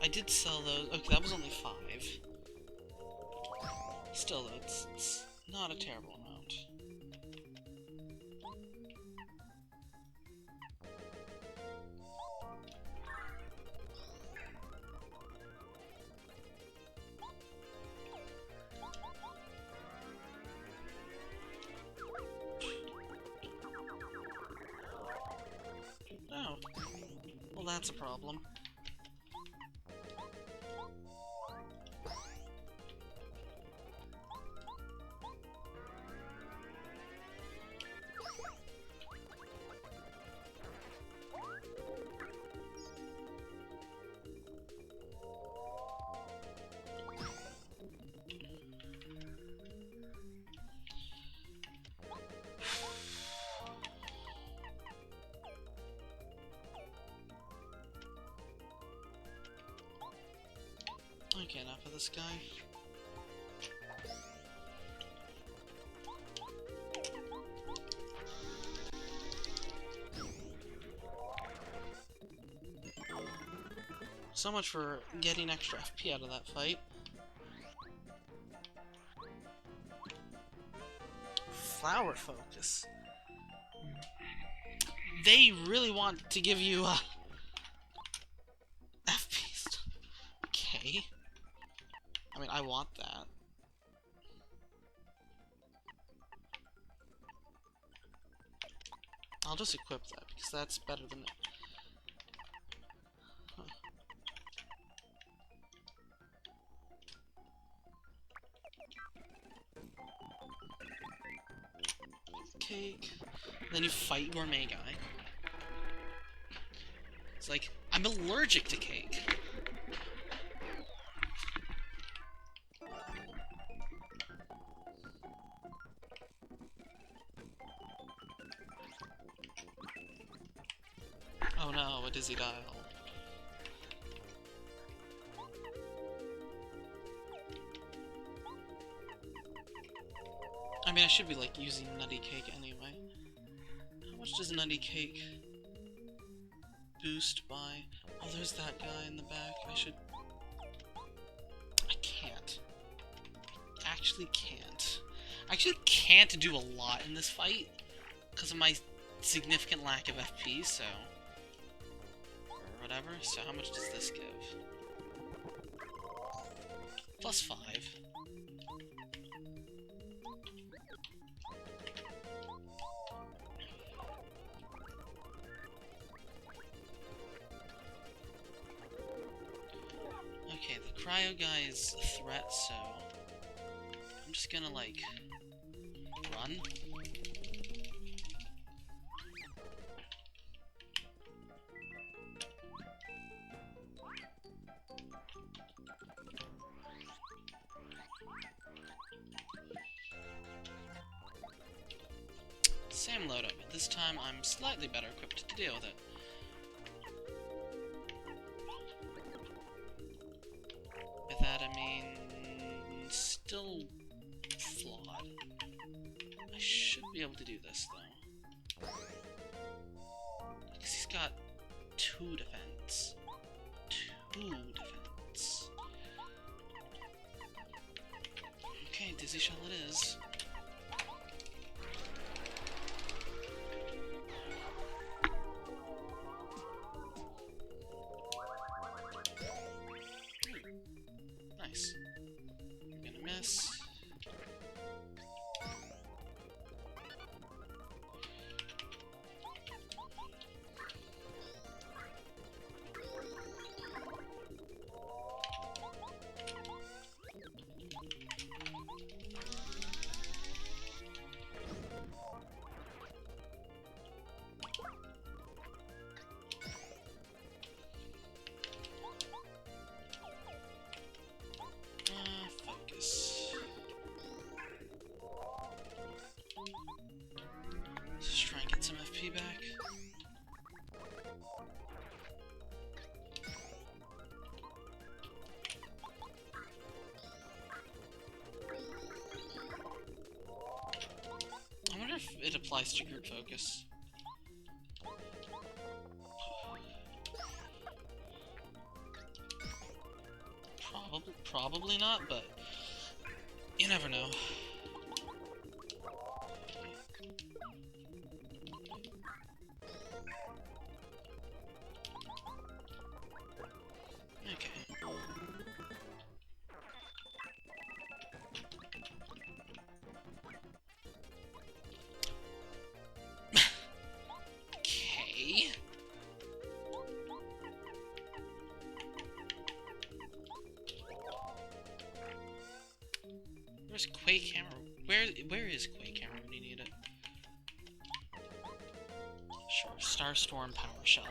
Speaker 2: I did sell those. Okay, that was only 5. Still, though, it's not a terrible amount. Oh. Well, that's a problem. Okay, enough of this guy. So much for getting extra FP out of that fight. Flower Focus. They really want to give you FP. Okay. I mean, I want that. I'll just equip that, because that's better than it. Huh. Cake. Then you fight Gourmet Guy. It's like, I'm allergic to cake. Oh no, a Dizzy Dial. I mean, I should be, like, using Nutty Cake anyway. How much does Nutty Cake boost by? Oh, there's that guy in the back. I can't. Actually can't. I actually can't do a lot in this fight because of my significant lack of FP, so... or whatever. So how much does this give? Plus 5. Okay, the cryo guy is a threat, so I'm just gonna, like, run. Same load up, but this time I'm slightly better equipped to deal with it. By that I mean... still flawed. I should be able to do this, though. Because he's got 2 defense. 2 defense. Okay, Dizzy Shell it is.
Speaker 1: XP back? I wonder if it applies to group focus. Probably not, but you never know. Okay. Okay. Where's Quake Hammer? Where is Quake Hammer when you need it? Sure, Starstorm Power Shell.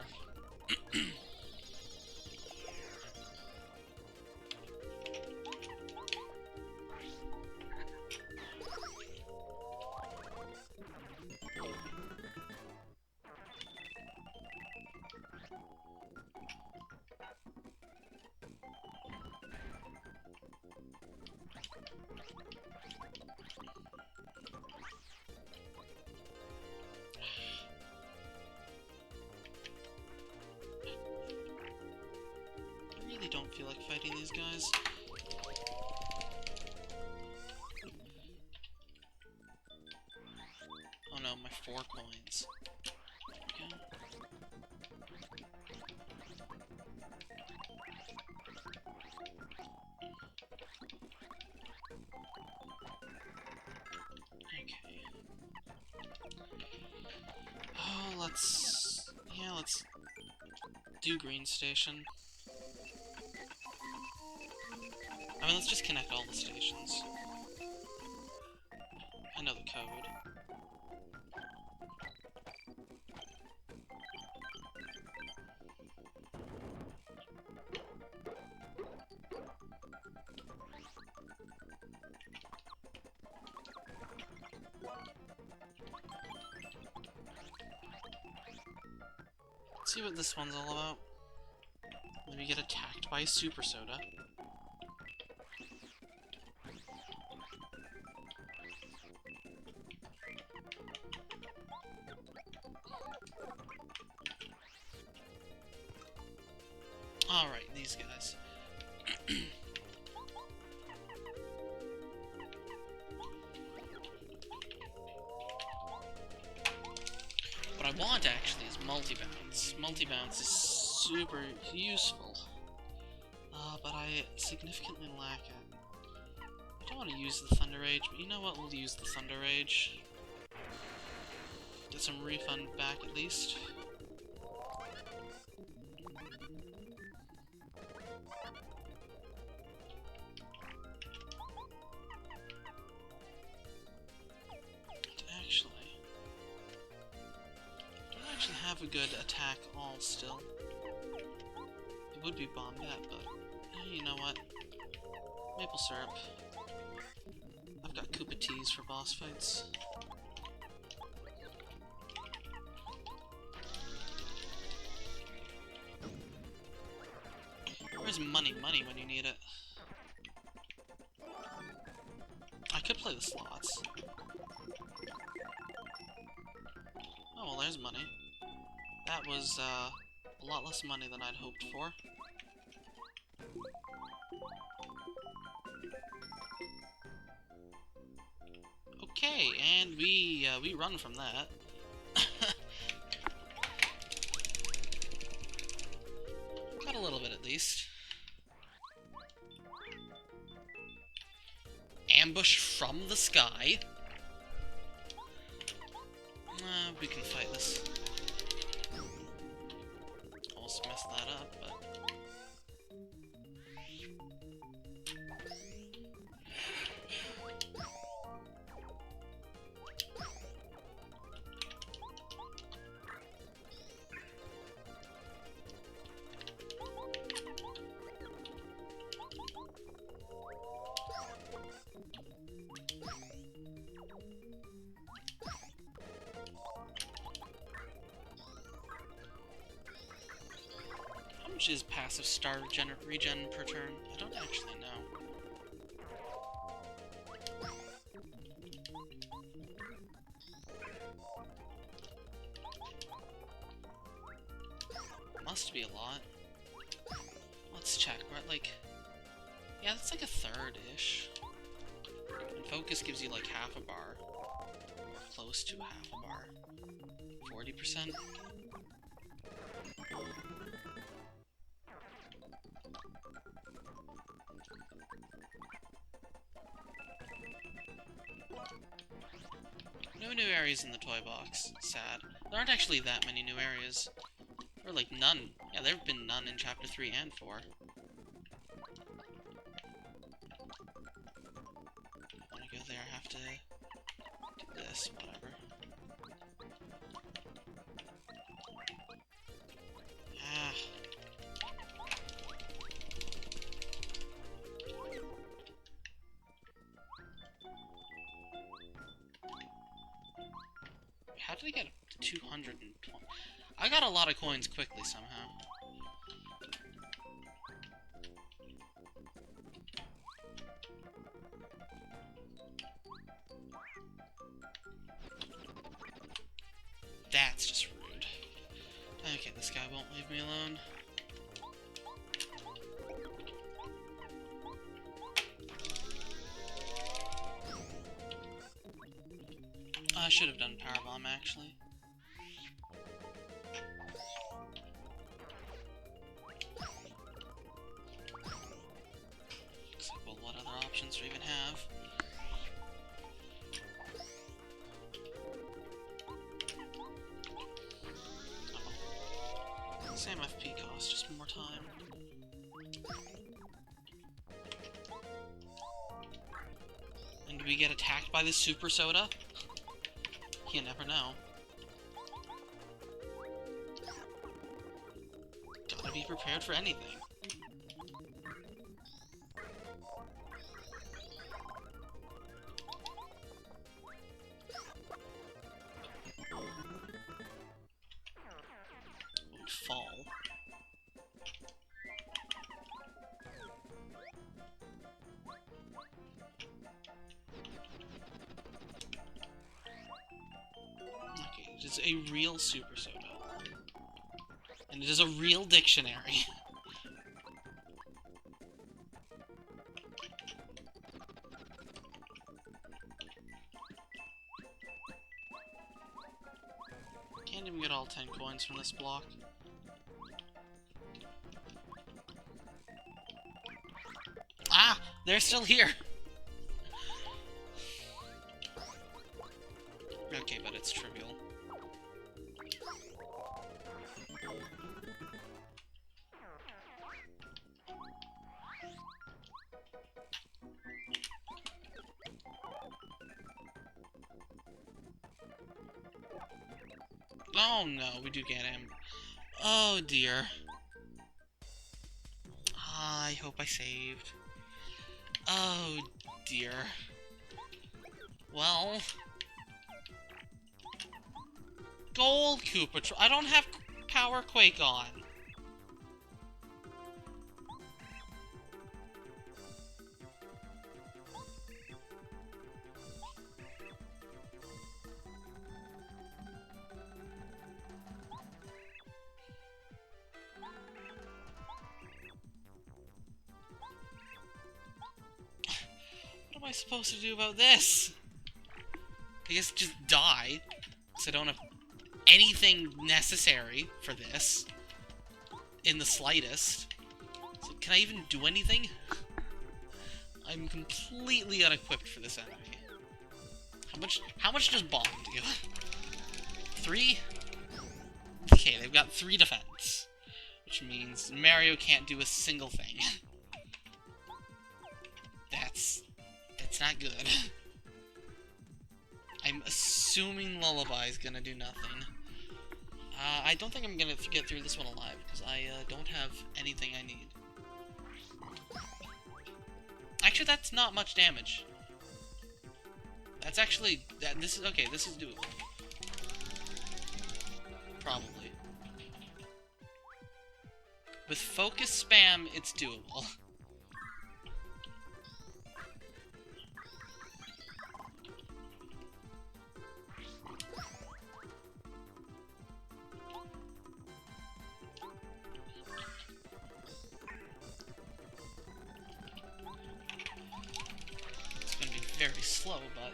Speaker 1: Don't feel like fighting these guys. Oh no, my 4 coins. Okay. Okay. Oh, let's do Green Station. I mean, let's just connect all the stations. I know the code. Let's see what this one's all about. Maybe get attacked by a super soda. Alright, these guys. What I want, actually, is multi-bounce. Multi-bounce is super useful. But I significantly lack it. I don't want to use the Thunder Rage, but you know what? We'll use the Thunder Rage. Get some refund back, at least. Have a good attack all still. It would be Bombette, but you know what? Maple syrup. I've got Koopa Teas for boss fights. Where's money when you need it? I could play the slots. Oh, well, there's money. That was, a lot less money than I'd hoped for. Okay, and we run from that. Got a little bit at least. Ambush from the sky. We can fight this. Almost messed that up, but... much is passive star regen per turn? I don't actually know. Must be a lot. Let's check. We're at like... Yeah, that's like a third-ish. And focus gives you like half a bar. Or close to half a bar. 40%. No new areas in the toy box. Sad. There aren't actually that many new areas. Or like none. Yeah, there have been none in Chapter 3 and 4. When I go there, I have to do this, whatever. Ah. How did I get up to 220? I got a lot of coins quickly somehow. That's just rude. Okay, this guy won't leave me alone. I should have done Power Bomb, actually. Looks like, well, what other options do we even have? Oh. Same FP cost, just more time. And do we get attacked by this Super Soda? You never know. Gotta be prepared for anything. Won't fall. It is a real Super Soda. And it is a real dictionary. Can't even get all 10 coins from this block. Ah! They're still here! Okay, but it's trivial. Oh no, we do get him. Oh dear. I hope I saved. Oh dear. Well... Gold Koopa. I don't have Power Quake on. What am I supposed to do about this? I guess just die, because I don't have anything necessary for this in the slightest. So can I even do anything? I'm completely unequipped for this enemy. How much does Bomb do? 3? Okay, they've got 3 defense, which means Mario can't do a single thing. That's not good. I'm assuming Lullaby is gonna do nothing. I don't think I'm gonna get through this one alive, because I don't have anything I need. Actually, that's not much damage. That's actually... this is doable. Probably. With focus spam, it's doable. It's gonna be very slow, but...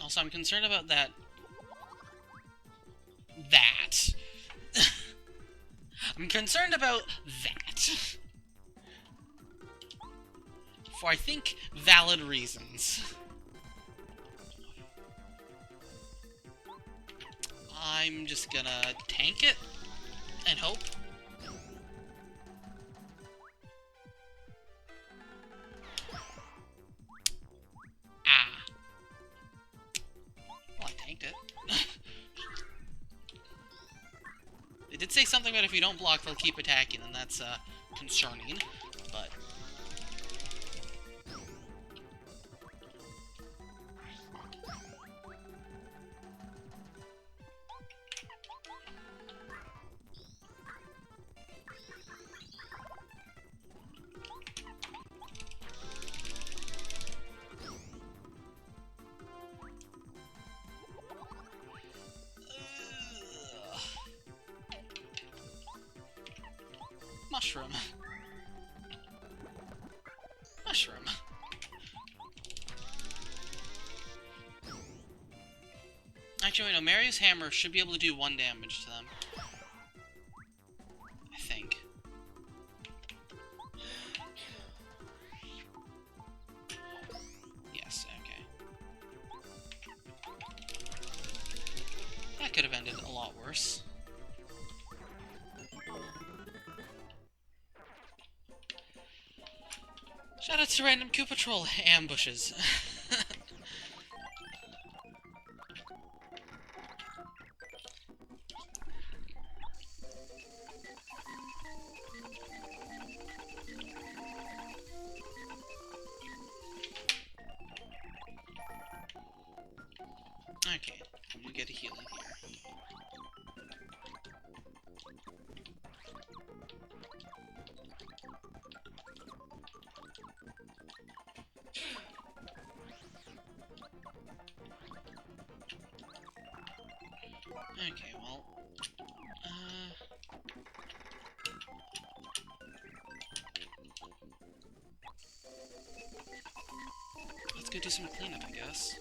Speaker 1: Also, I'm concerned about that... I'm concerned about that. For, I think, valid reasons. I'm just gonna tank it and hope. Ah. Well, I tanked it. They did say something about if you don't block, they'll keep attacking, and that's, concerning, but... Mushroom. Mushroom. Actually, no, Mario's hammer should be able to do 1 damage to them. I think. Yes, okay. That could have ended a lot worse. Shoutouts to random Koopa Troll ambushes. Okay, I'm gonna get a healing here. Okay, well, let's go do some cleanup, I guess.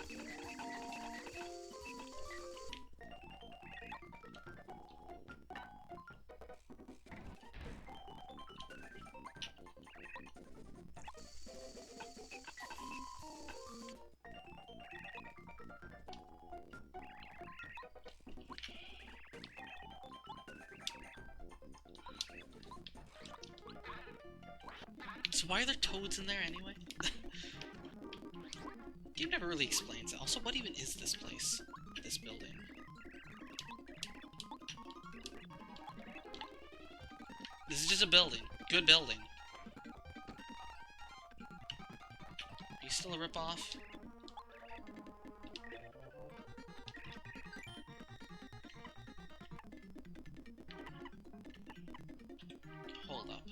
Speaker 1: So why are there toads in there anyway? Game never really explains it. Also, what even is this place? This building? This is just a building. Good building. Are you still a ripoff? Hold up.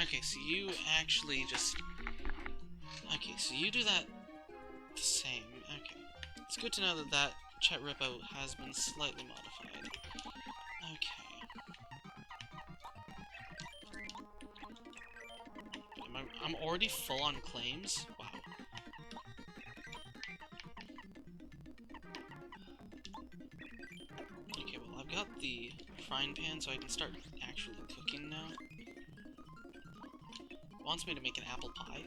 Speaker 1: Okay, so you actually just... Okay, so you do that the same. Okay. It's good to know that that chat ripout has been slightly modified. Okay. I'm already full on claims? Wow. Okay, well I've got the frying pan so I can start actually cooking now. It wants me to make an apple pie.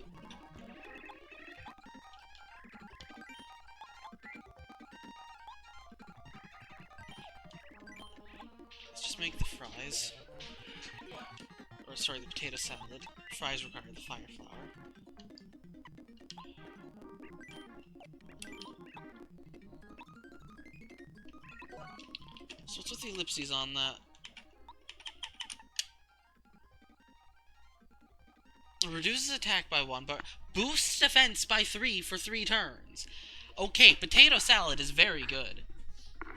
Speaker 1: Let's just make the fries. Or sorry, the potato salad. Fries require the fire flour. So what's with the ellipses on that?
Speaker 2: reduces attack by 1, but boosts defense by 3 for 3 turns. Okay, potato salad is very good.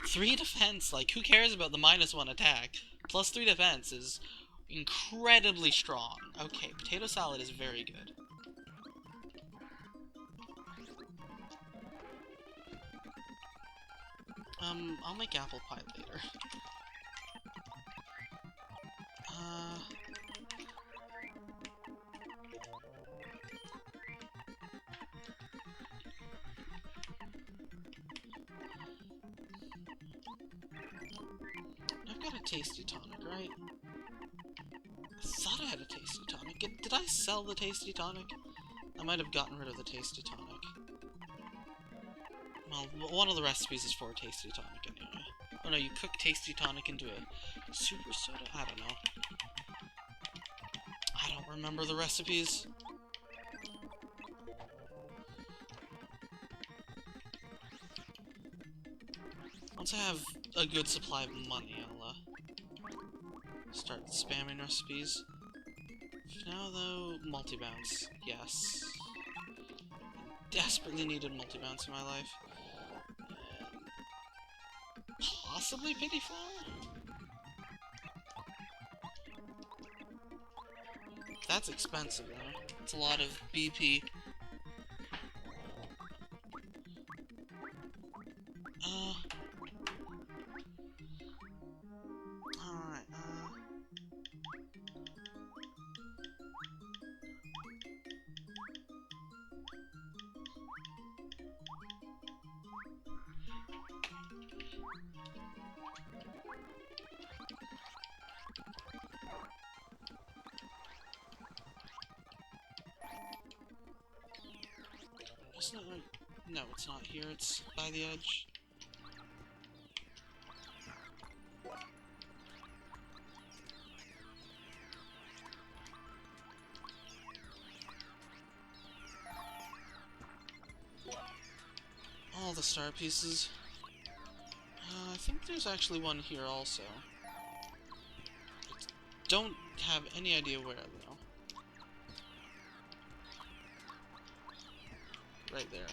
Speaker 2: 3 defense, like, who cares about the -1 attack? Plus 3 defense is incredibly strong. Okay, potato salad is very good. I'll make apple pie later. I've got a tasty tonic, right? I thought I had a tasty tonic. Did I sell the tasty tonic? I might have gotten rid of the tasty tonic. Well, one of the recipes is for a tasty tonic anyway. Oh no, you cook tasty tonic into a super soda? I don't know. I don't remember the recipes. Once I have a good supply of money, I'll start spamming recipes. For now, though, multi-bounce. Yes. Desperately needed multi-bounce in my life. Possibly pity flower? That's expensive, though. It's a lot of BP. Alright, isn't it right? No, it's not here, it's by the edge. All the star pieces. I think there's actually one here also. Don't have any idea where, though. Right there.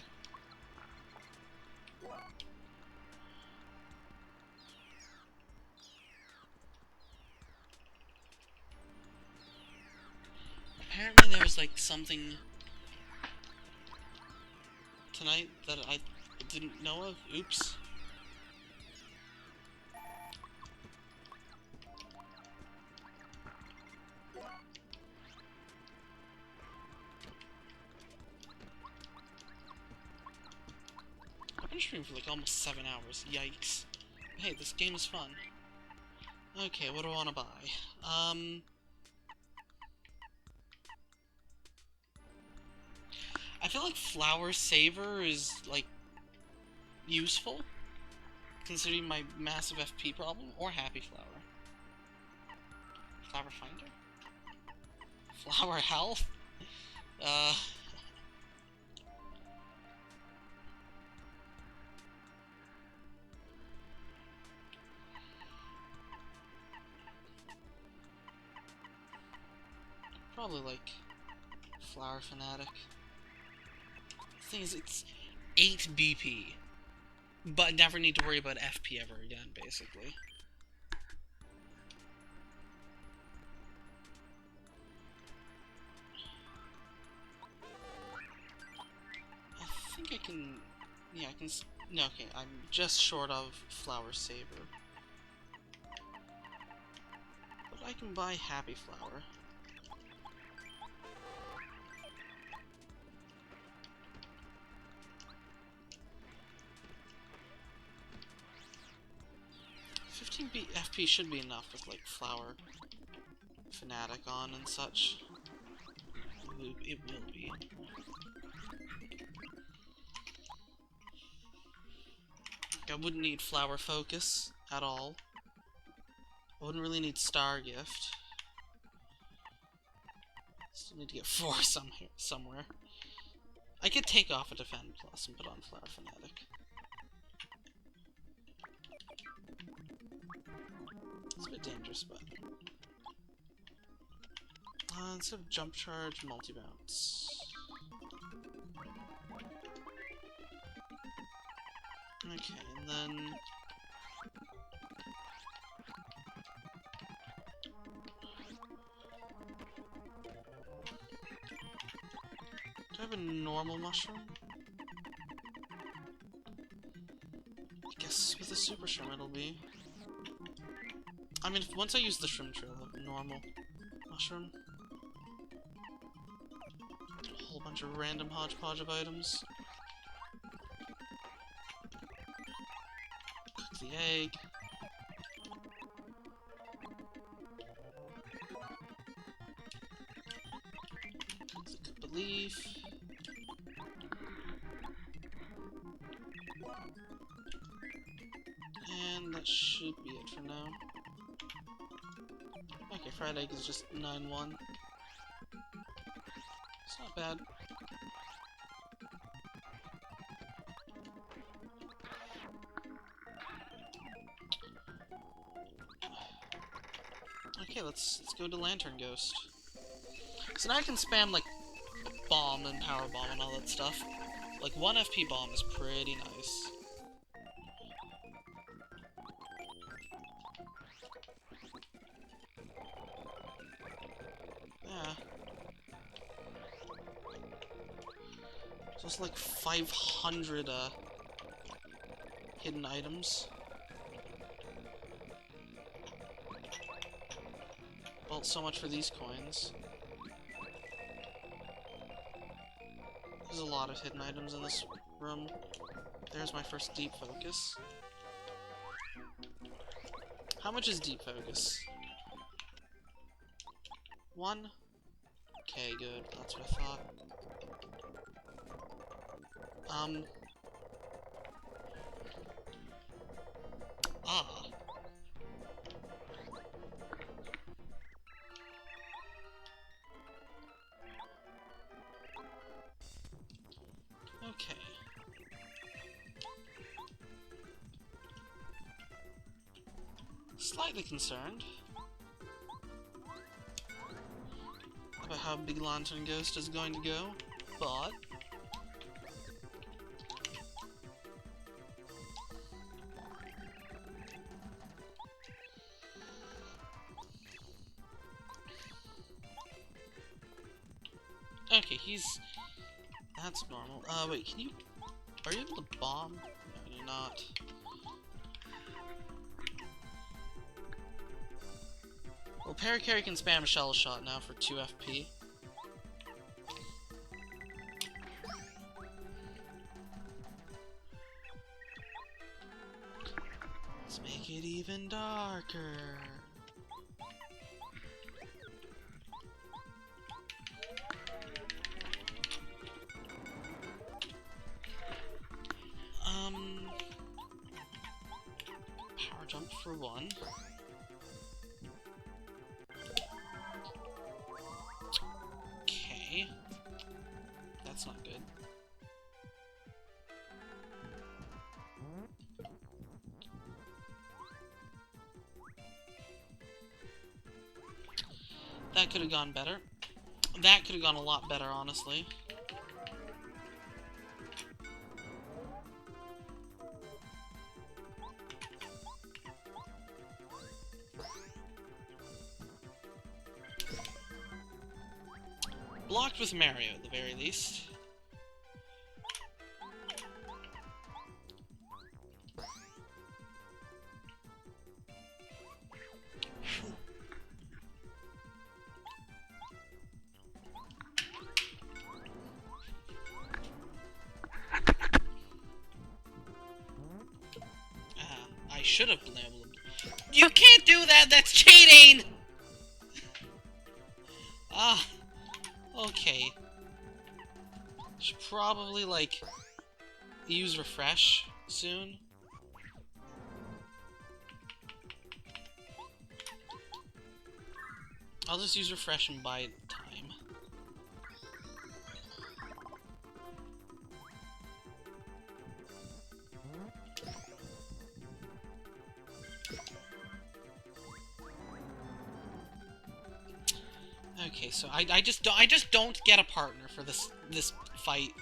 Speaker 2: Apparently there was, like, something tonight that I didn't know of. Oops. I've been streaming for like almost 7 hours. Yikes. Hey, this game is fun. Okay, what do I want to buy? I feel like Flower Saver is, like, useful, considering my massive FP problem, or Happy Flower. Flower Finder? Flower Health? Probably, like, Flower Fanatic. The thing is, it's 8 BP, but never need to worry about FP ever again, basically. I think I can... Yeah, I can... No, okay, I'm just short of Flower Saver. But I can buy Happy Flower. FP should be enough with, like, Flower Fanatic on and such. It will be. I wouldn't need Flower Focus at all. I wouldn't really need Star Gift. Still need to get 4 somewhere. I could take off a Defend Plus and put on Flower Fanatic. It's a bit dangerous, but... Instead of jump charge, multi-bounce. Okay, and then... do I have a normal mushroom? I guess with a super shroom it'll be. I mean, once I use the shroom trail, I'll have a normal mushroom. A whole bunch of random hodgepodge of items. Cook the egg. Cook the leaf. And that should be it for now. Okay, fried egg is just 9-1. It's not bad. Okay, let's go to Lantern Ghost. So now I can spam like bomb and power bomb and all that stuff. Like 1 FP bomb is pretty nice. Yeah. So it's like 500 hidden items. Well, so much for these coins. There's a lot of hidden items in this room. There's my first deep focus. How much is deep focus? 1? Okay, good. That's what I thought. Ah. Okay. Slightly concerned about how Big Lantern Ghost is going to go, but okay, that's normal. Wait, are you able to bomb? No, you're not. Well, Parakarry can spam Shell Shot now for 2 FP. Let's make it even darker. Power jump for 1. Okay. That's not good. That could have gone better. That could have gone a lot better, honestly. Blocked with Mario, at the very least. I should have been able to... You can't do that! That's cheating! Ah... Okay. Should probably, like, use refresh soon. I'll just use refresh and buy time. Okay, so I just don't get a partner for this fight.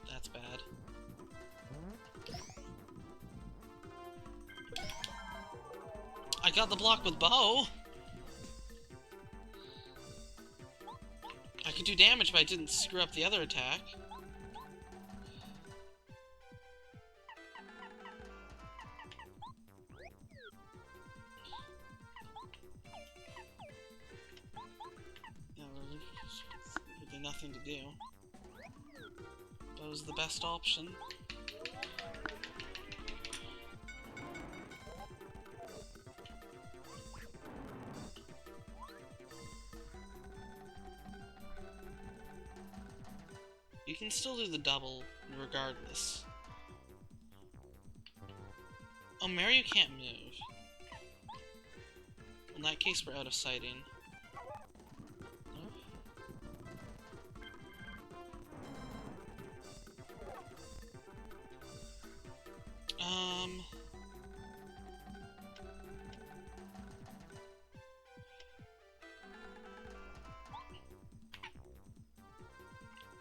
Speaker 2: That's bad. I got the block with bow. I could do damage, but I didn't screw up the other attack. Yeah, really nothing to do. Bow's the best option. You can still do the double regardless. Oh, Mario can't move. In that case, we're out of sighting.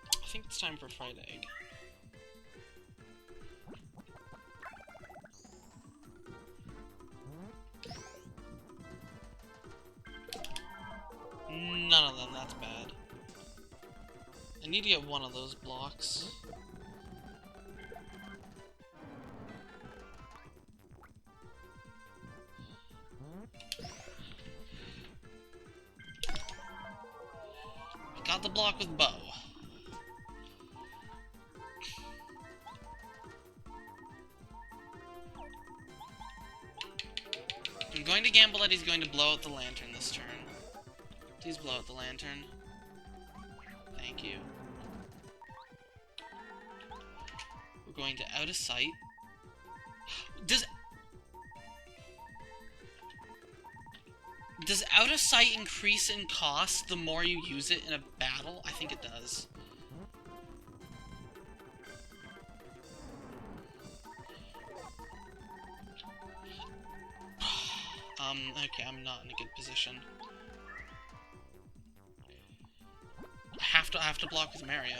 Speaker 2: I think it's time for fried egg. None of them, that's bad. I need to get one of those blocks. Got the block with bow. I'm going to gamble that he's going to blow out the lantern this turn. Please blow out the lantern. Thank you. We're going to out of sight. Does out of sight increase in cost the more you use it in a battle? I think it does. Okay, I'm not in a good position. I have to block with Mario.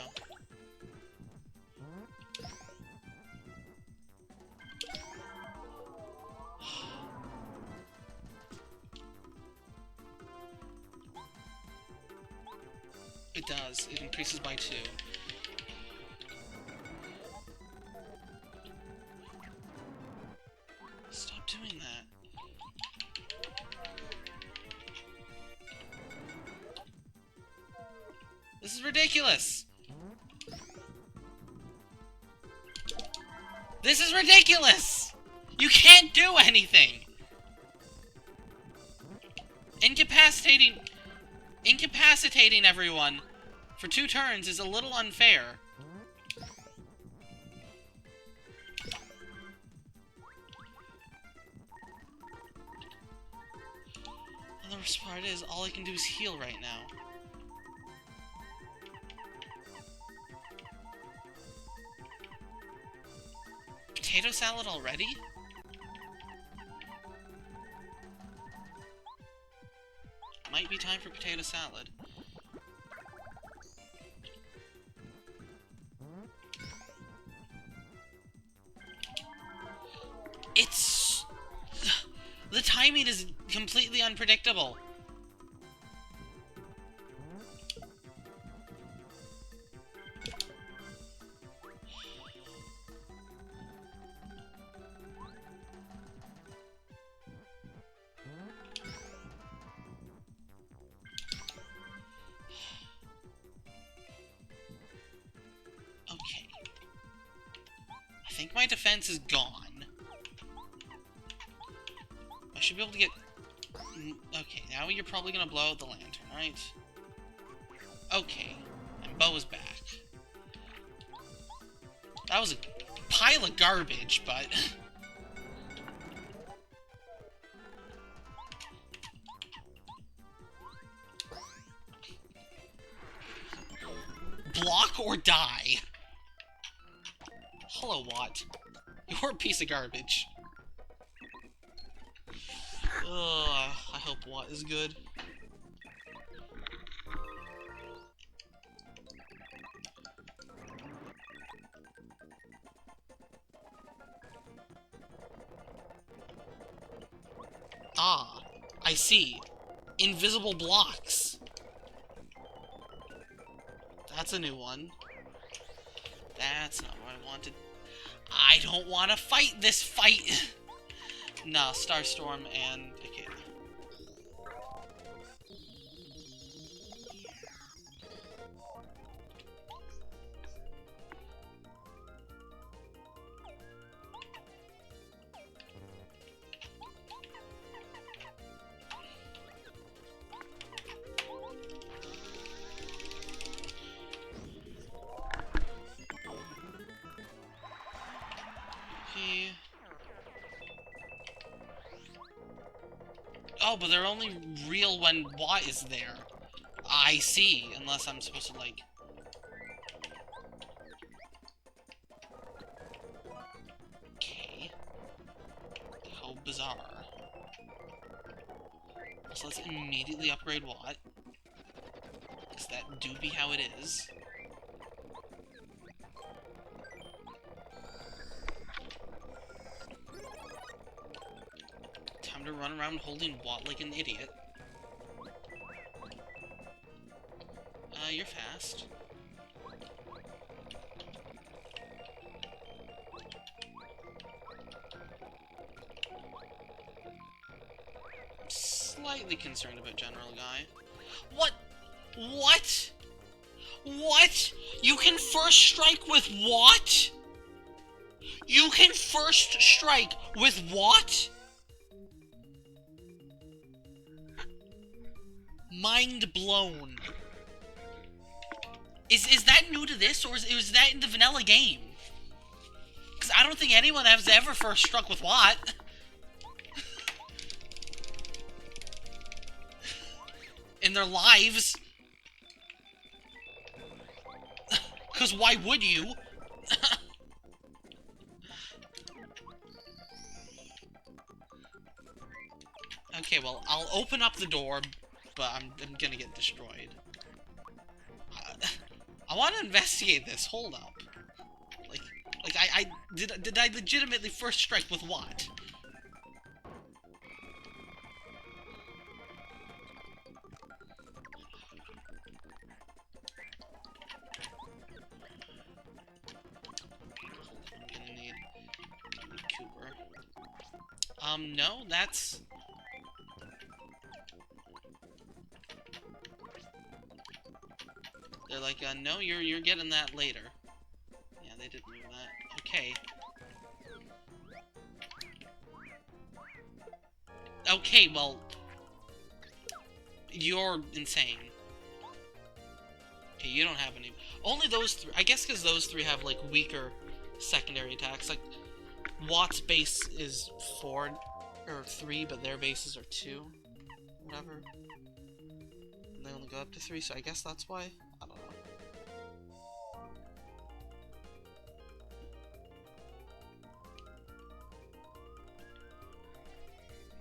Speaker 2: It does. It increases by 2. Stop doing that. This is ridiculous! This is ridiculous! You can't do anything! Incapacitating everyone for 2 turns is a little unfair. And the worst part is, all I can do is heal right now. Potato salad already? Might be time for potato salad. It's... The timing is completely unpredictable. Okay. I think my defense is gone. I should be able to get... Okay, now you're probably gonna blow out the lantern, right? Okay. And Bo is back. That was a pile of garbage, but... Block or die. Hello, Watt. You're a piece of garbage. Ugh, I hope what is good. Ah, I see. Invisible blocks. That's a new one. That's not what I wanted. I don't want to fight this fight! Nah, Starstorm and Ikea. Oh, but they're only real when Watt is there. I see, unless I'm supposed to, like... Okay. How bizarre. So let's immediately upgrade Watt. Because that do be how it is. Time to run around holding Watt like an idiot. You're fast. Slightly concerned about General Guy. What? What? What? You can first strike with what? You can first strike with what? Mind blown. Is that new to this, or is that in the vanilla game? Because I don't think anyone has ever first struck with what. In their lives. Because why would you? Okay, well, I'll open up the door, but I'm gonna get destroyed. I want to investigate this. Hold up. Did I legitimately first strike with what? I'm gonna need Cooper. No, that's... They're like, no, you're getting that later. Yeah, they did move that. Okay. Okay, well... You're insane. Okay, you don't have any... Only those three... I guess because those three have, like, weaker secondary attacks. Like, Watt's base is 4 or 3, but their bases are 2. Whatever. And they only go up to 3, so I guess that's why. I don't know.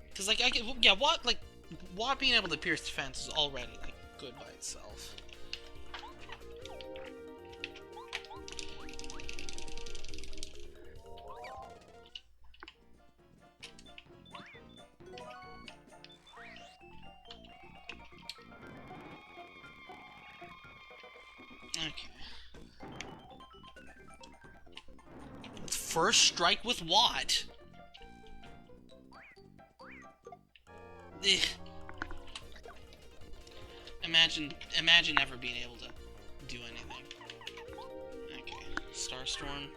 Speaker 2: Because, like, yeah, Watt being able to pierce defense is already, like, good by itself. Okay. First strike with Watt. Ugh. Imagine never being able to do anything. Okay, Starstorm.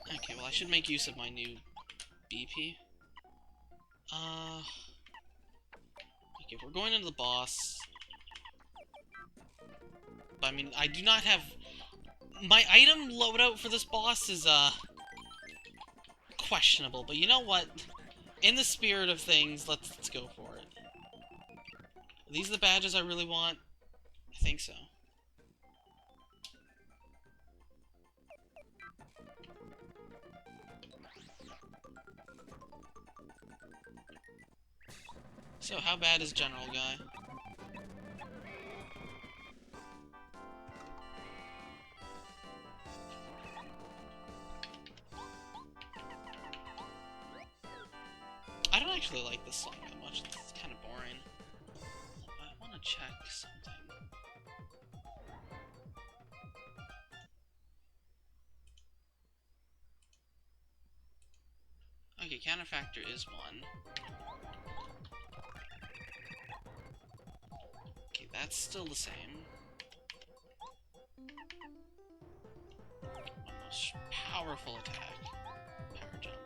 Speaker 2: Okay, well I should make use of my new BP. Okay, we're going into the boss. But, I mean, I do not have... My item loadout for this boss is, questionable. But you know what? In the spirit of things, let's go for it. Are these the badges I really want? I think so. So, how bad is General Guy? I don't actually like this song that much. It's kind of boring. I want to check something. Okay, counterfactor is 1. Okay, that's still the same. My most powerful attack. Power jump.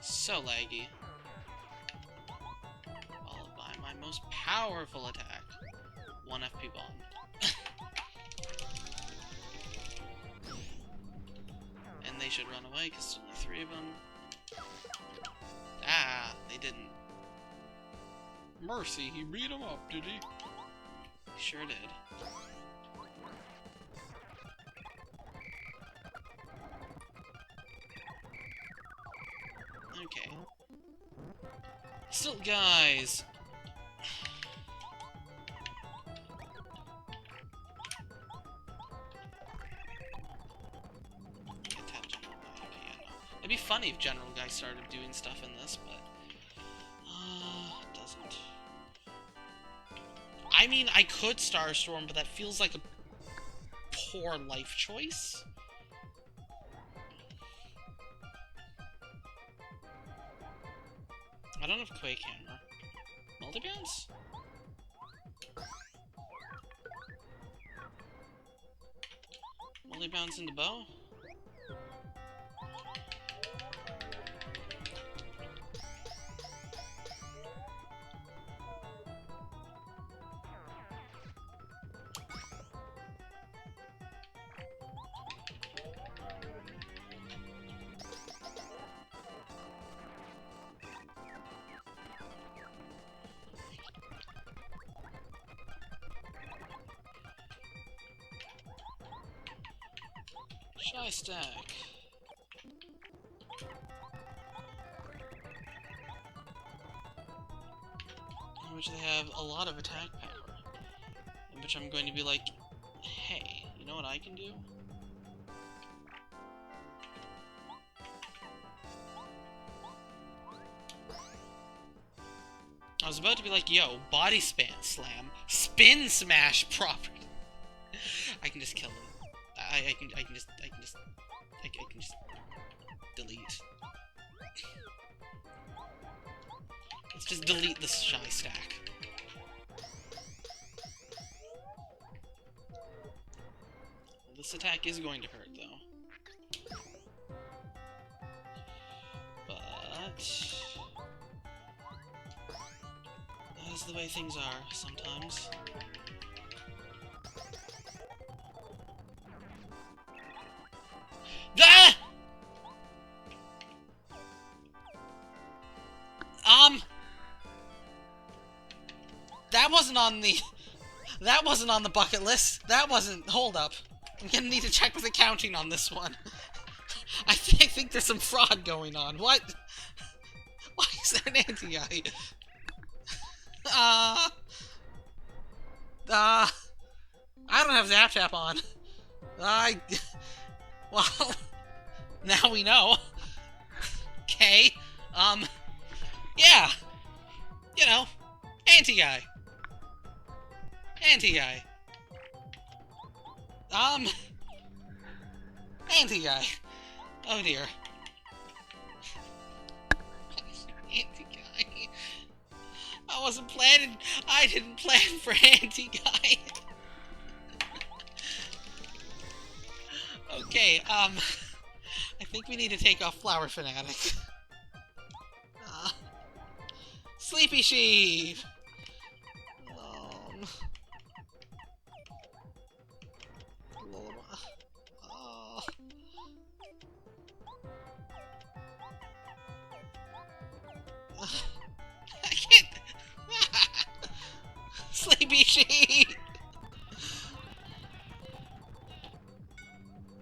Speaker 2: So laggy. Followed by my most powerful attack. 1 FP bomb. And they should run away because there's only 3 of them. Ah, they didn't. Mercy, he beat him up, did he? He sure did. Okay. Still, guys! It'd be funny if General Guy started doing stuff in this, but... it doesn't. I mean, I could Starstorm, but that feels like a poor life choice. I don't have Quake Hammer. Multi-bounce? Multi-bounce into bow? Shy stack. In which they have a lot of attack power. In which I'm going to be like, hey, you know what I can do? I was about to be like, yo, body slam, spin smash property. I can just kill him. I can just delete. Let's just delete this shy stack. Well, this attack is going to hurt, though. But that is the way things are sometimes. Ah! That wasn't on the bucket list. That wasn't, hold up. I'm gonna need to check with accounting on this one. I think there's some fraud going on. What? Why is there an anti-guy? I don't have Zap Tap on. Well, now we know. Okay, yeah. You know, anti-guy. Anti-guy. Anti-guy. Oh dear. Anti-guy. I didn't plan for anti-guy. Okay, I think we need to take off Flower Fanatic. Sleepy Sheep! Oh. I can't. Sleepy sheep.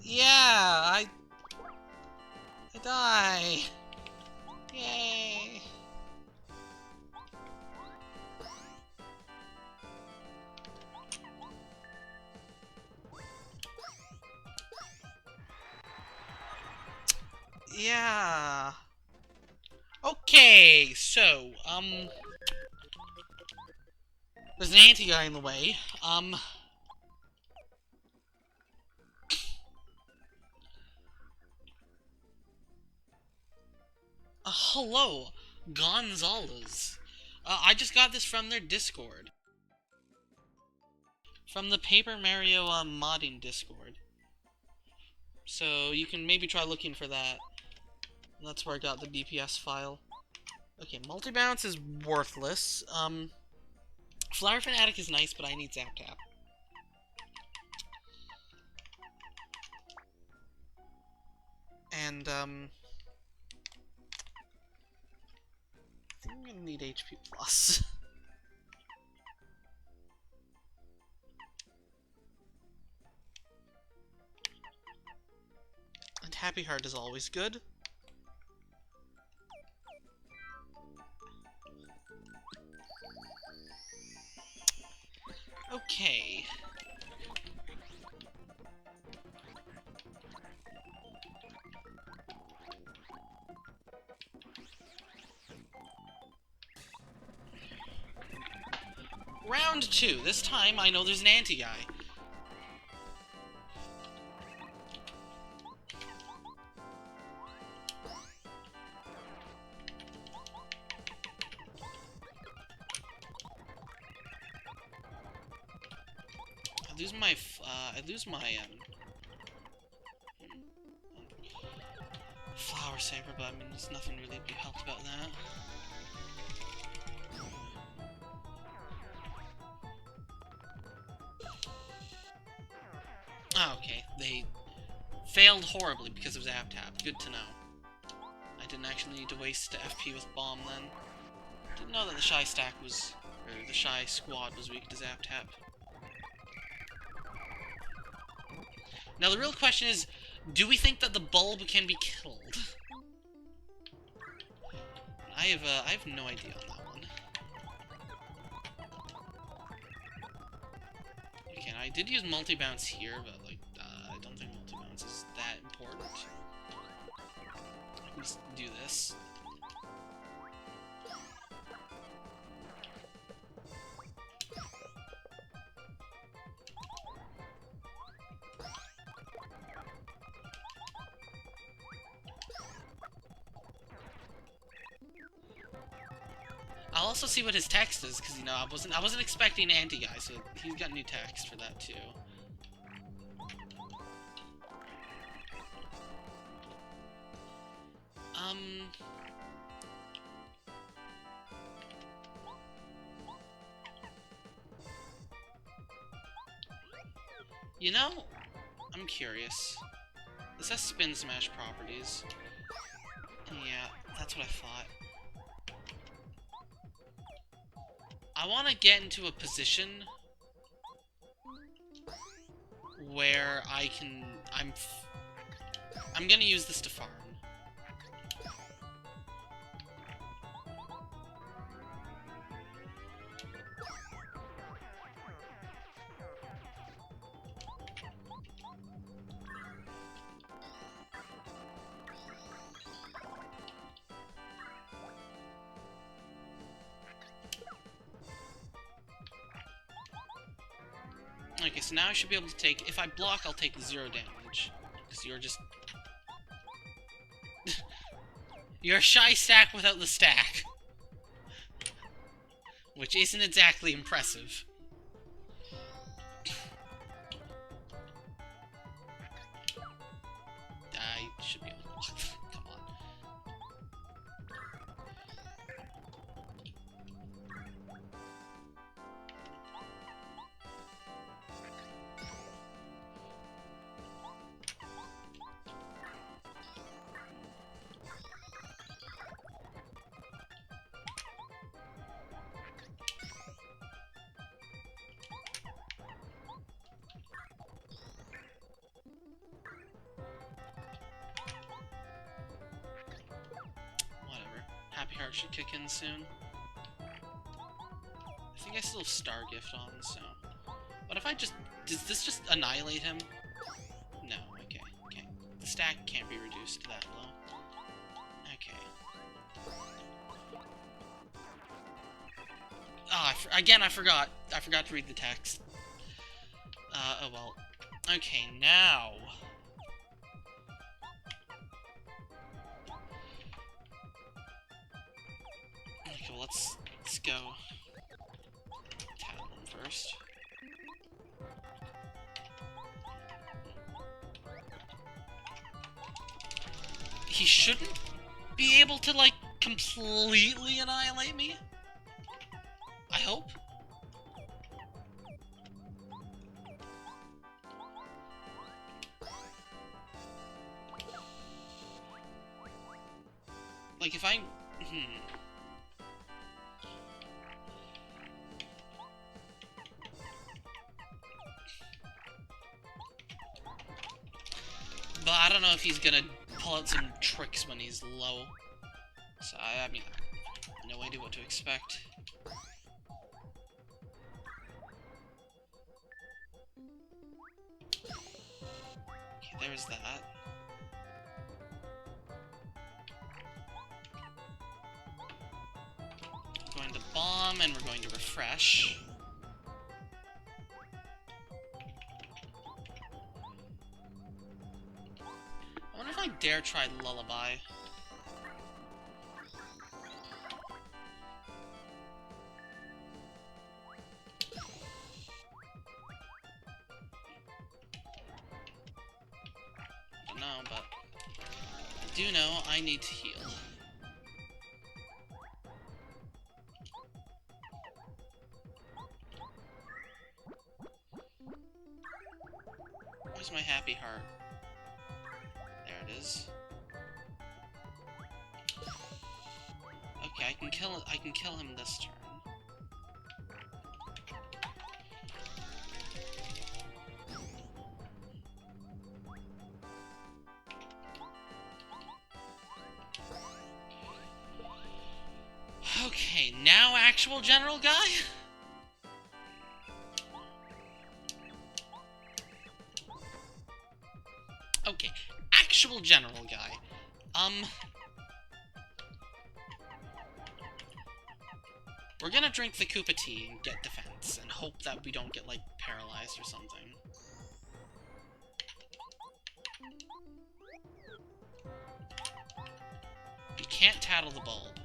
Speaker 2: Yeah, I die. Yay. Yeah. Okay, so, there's an anti-guy in the way. Hello, Gonzalez. I just got this from their Discord. From the Paper Mario, modding Discord. So, you can maybe try looking for that. That's where I got the BPS file. Okay, multi-bounce is worthless. Flower Fanatic is nice, but I need Zap Tap. And, I think I'm gonna need HP plus. And Happy Heart is always good. Okay. Round 2. This time I know there's an anti-guy. I lose my Flower Saber, but I mean, there's nothing really to be helped about that. Oh, okay. They failed horribly because of Zap Tap. Good to know. I didn't actually need to waste FP with Bomb then. Didn't know that the Shy Stack was, or the Shy Squad was weak to Zap Tap. Now the real question is, do we think that the bulb can be killed? I have no idea on that one. Okay, I did use multi-bounce here, but like, I don't think multi-bounce is that important. I can just do this. I'll also see what his text is, because, you know, I wasn't expecting anti-guy, so he's got new text for that, too. You know, I'm curious. This has Spin Smash properties. Yeah, that's what I thought. I want to get into a position where I can... I'm gonna use this to farm. Okay, so now I should be able to take... If I block, I'll take 0 damage. Because you're just... You're a Shy Stack without the stack. Which isn't exactly impressive. I should be able to block. Come on.
Speaker 1: Happy Heart should kick in soon. I think I still have Star Gift on, so... What if I just... Does this just annihilate him? No, okay, okay. The stack can't be reduced that low. Okay. Ah, oh, again, I forgot. I forgot to read the text. Oh well. Okay, now... Okay, well, let's go. Tattle him first. He shouldn't be able to, like, completely annihilate me? I hope? Like, if I... But I don't know if he's gonna pull out some tricks when he's low. So, I mean, no idea what to expect. Okay, there's that. We're going to bomb, and we're going to refresh. I wonder if I dare try Lullaby. I don't know, but I do know I need to heal. Where's my Happy Heart? There it is. Okay, I can kill him this turn. Okay, now actual general guy? Okay, actual general guy. We're gonna drink the Koopa tea and get defense, and hope that we don't get, like, paralyzed or something. We can't tattle the bulb.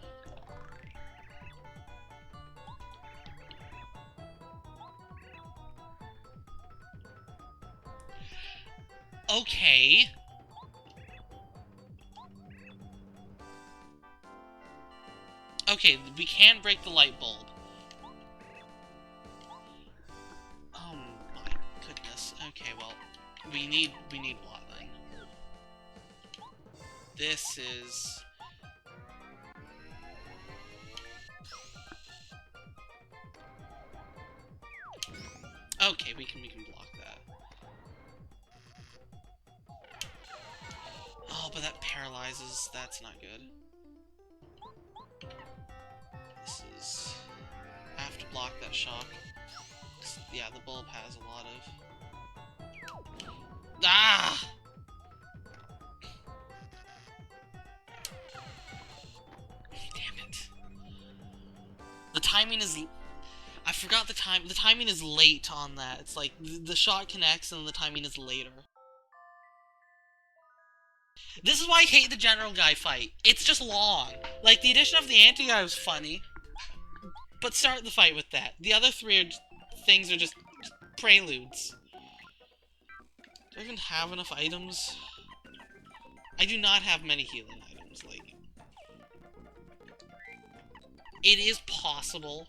Speaker 1: Okay. Okay, we can break the light bulb. Oh my goodness. Okay, well, we need what then? This is... Okay, we can block that. Oh, but that paralyzes. That's not good. This is... I have to block that shock. Yeah, the bulb has a lot of... Ah! Damn it. The timing is... I forgot the time. The timing is late on that. It's like, the shot connects and the timing is later. This is why I hate the general guy fight. It's just long. Like, the addition of the anti-guy was funny. But start the fight with that. The other three things are just preludes. Do I even have enough items? I do not have many healing items, like... It is possible.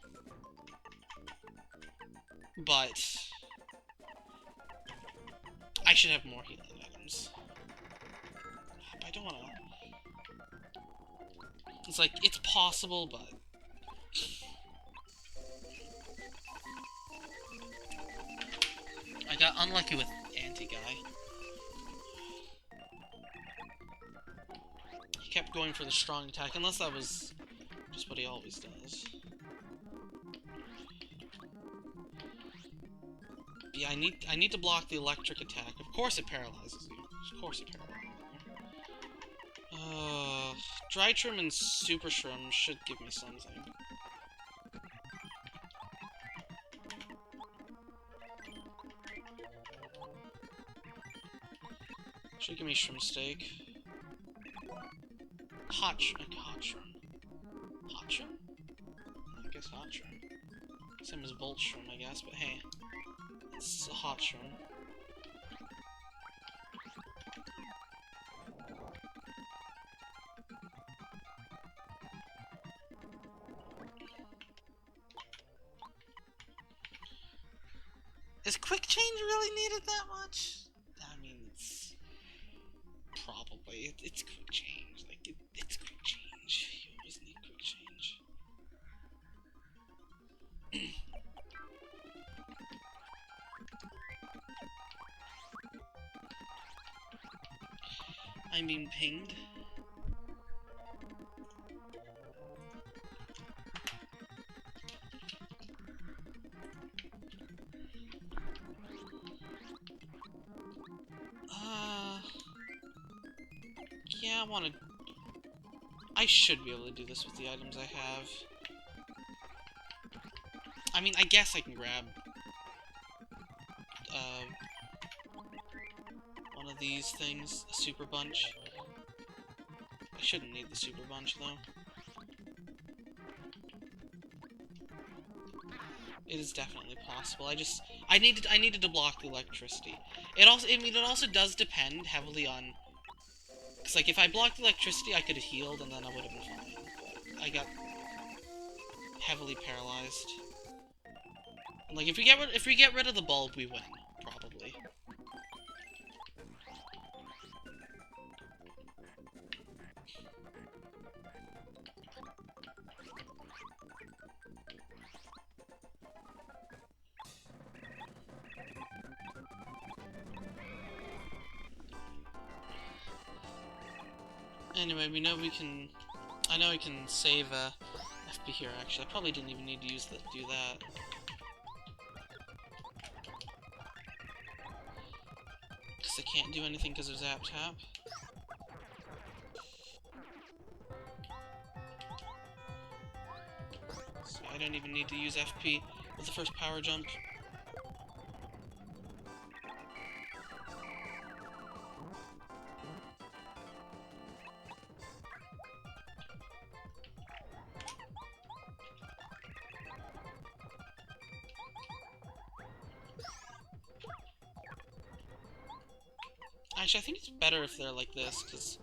Speaker 1: But... I should have more healing items. I don't wanna... It's like, it's possible, but... I got unlucky with anti-guy. He kept going for the strong attack, unless that was
Speaker 2: Just what he always does. Yeah, I need to block the electric attack. Of course it paralyzes you. Of course it paralyzes you. Dry Shroom and Super Shroom should give me something. Should give me Shroom Steak. Hot Shroom. Hot Shroom? I guess Hot Shroom. Same as Volt Shroom, I guess, but hey. It's a Hot Shroom. Is Quick Change really needed that much? I mean, it's probably. It's Quick Change. Like, it's Quick Change. You always need Quick Change. I'm being pinged. Yeah, I should be able to do this with the items I have. I mean, I guess I can grab one of these things, a Super Bunch. I shouldn't need the Super Bunch though. It is definitely possible. I needed to block the electricity. It also does depend heavily on. Cause like if I blocked the electricity, I could have healed and then I would have been fine. But I got heavily paralyzed. And like if we get rid of the bulb, we win probably. Anyway, we know we can. I know I can save FP here. Actually, I probably didn't even need to do that. Because I can't do anything because of Zap Tap. So I don't even need to use FP with the first power jump. Actually, I think it's better if they're like this, because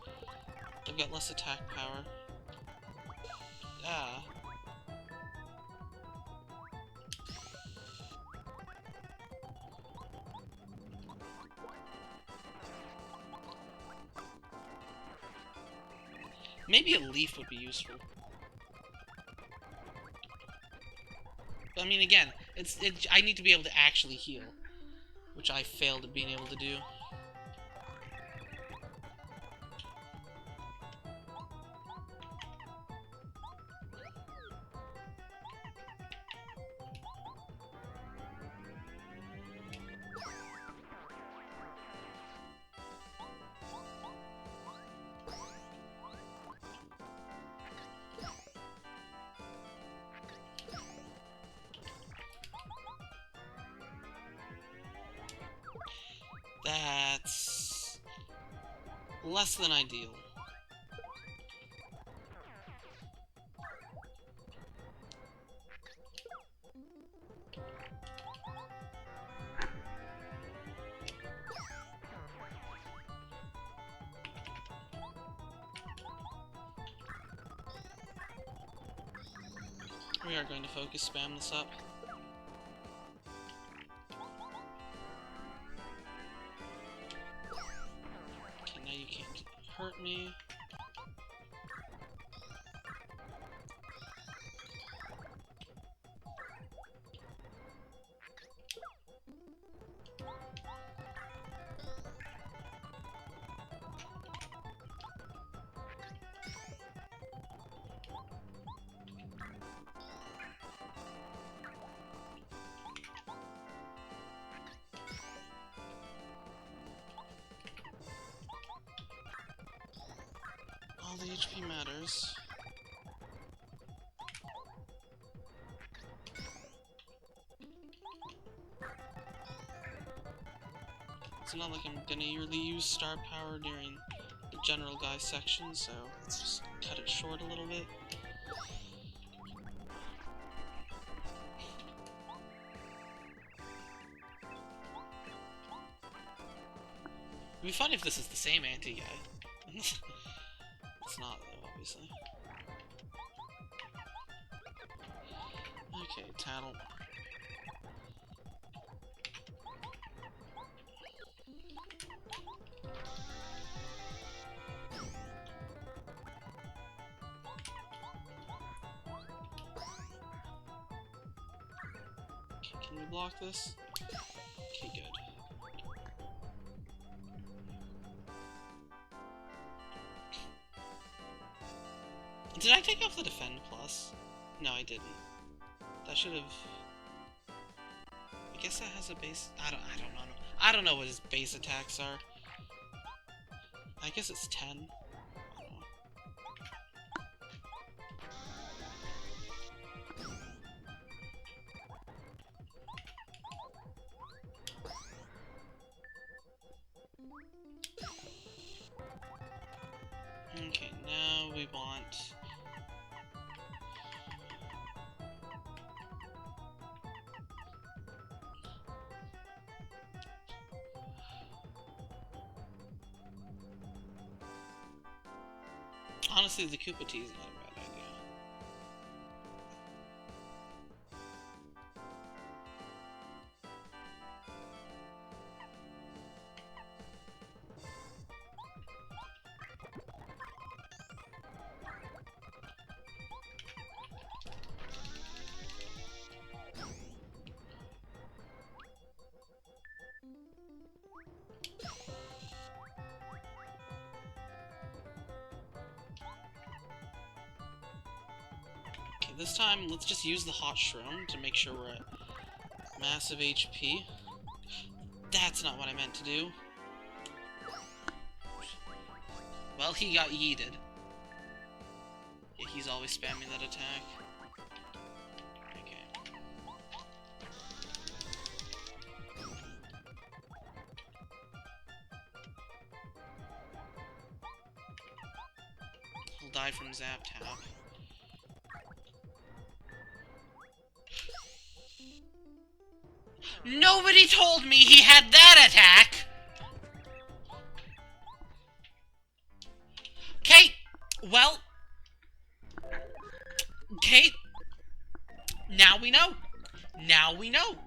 Speaker 2: they've got less attack power. Ah. Maybe a leaf would be useful. But I mean, again, I need to be able to actually heal, which I failed at being able to do. That's less than ideal. We are going to focus spam this up. Okay, now you can't hurt me. HP matters. It's not like I'm gonna really use star power during the general guy section, so let's just cut it short a little bit. It'd be fun if this is the same anti-guy. It's not, though, obviously. Okay, Tattle. Okay, can we block this? Okay, good. Did I take off the defend plus? No, I didn't. That should have. I guess that has a base. I don't know. I don't know what his base attacks are. I guess it's 10. I don't know. Okay, now we want. Honestly, the Koopa Tea is not a bad idea. This time, let's just use the Hot Shroom to make sure we're at massive HP. That's not what I meant to do. Well, he got yeeted. Yeah, he's always spamming that attack. Okay. He'll die from Zap Tap. Nobody told me he had that attack! Okay, well... Okay, now we know. Now we know.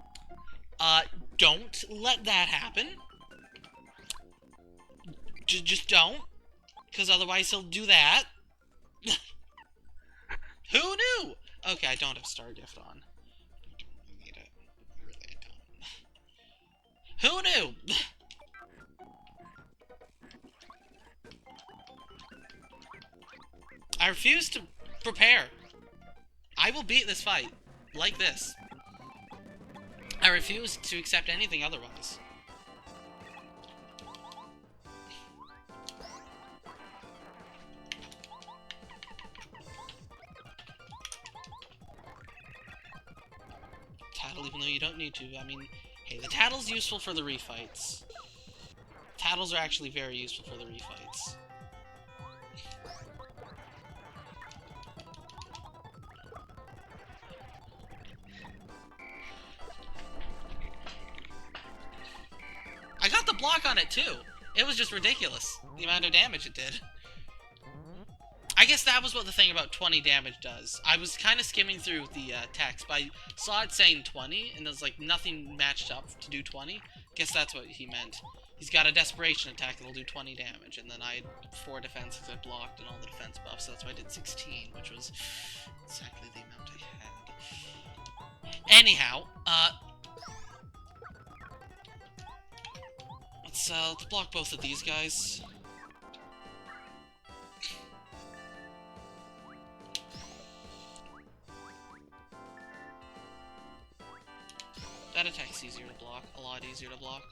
Speaker 2: Don't let that happen. Just don't. Because otherwise he'll do that. Who knew? Okay, I don't have Star Gift on. Who knew? I refuse to prepare. I will beat this fight. Like this. I refuse to accept anything otherwise. Tattle, even though you don't need to. I mean... Hey, the Tattle's useful for the refights. Tattles are actually very useful for the refights. I got the block on it too! It was just ridiculous, the amount of damage it did. I guess that was what the thing about 20 damage does. I was kind of skimming through the text, but I saw it saying 20, and there's like nothing matched up to do 20. Guess that's what he meant. He's got a desperation attack that'll do 20 damage, and then I had 4 defense because I blocked and all the defense buffs, so that's why I did 16, which was exactly the amount I had. Anyhow, let's block both of these guys. That attack's easier to block, a lot easier to block.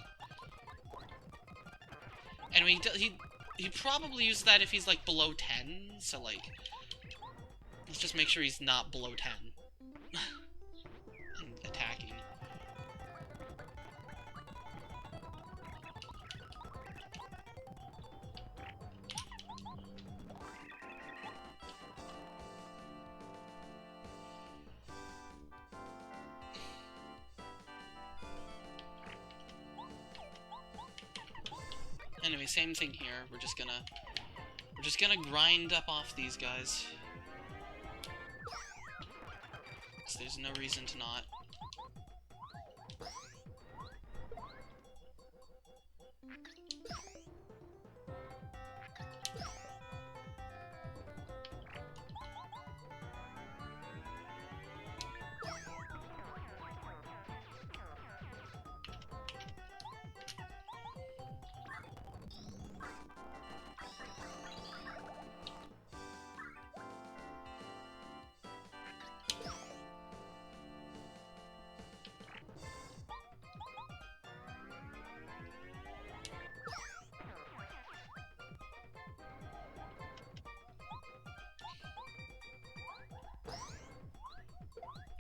Speaker 2: And he probably uses that if he's like below 10
Speaker 1: so, like, let's just make sure he's not below 10. And attacking. Anyway, same thing here. We're just gonna grind up off these guys. 'Cause there's no reason to not.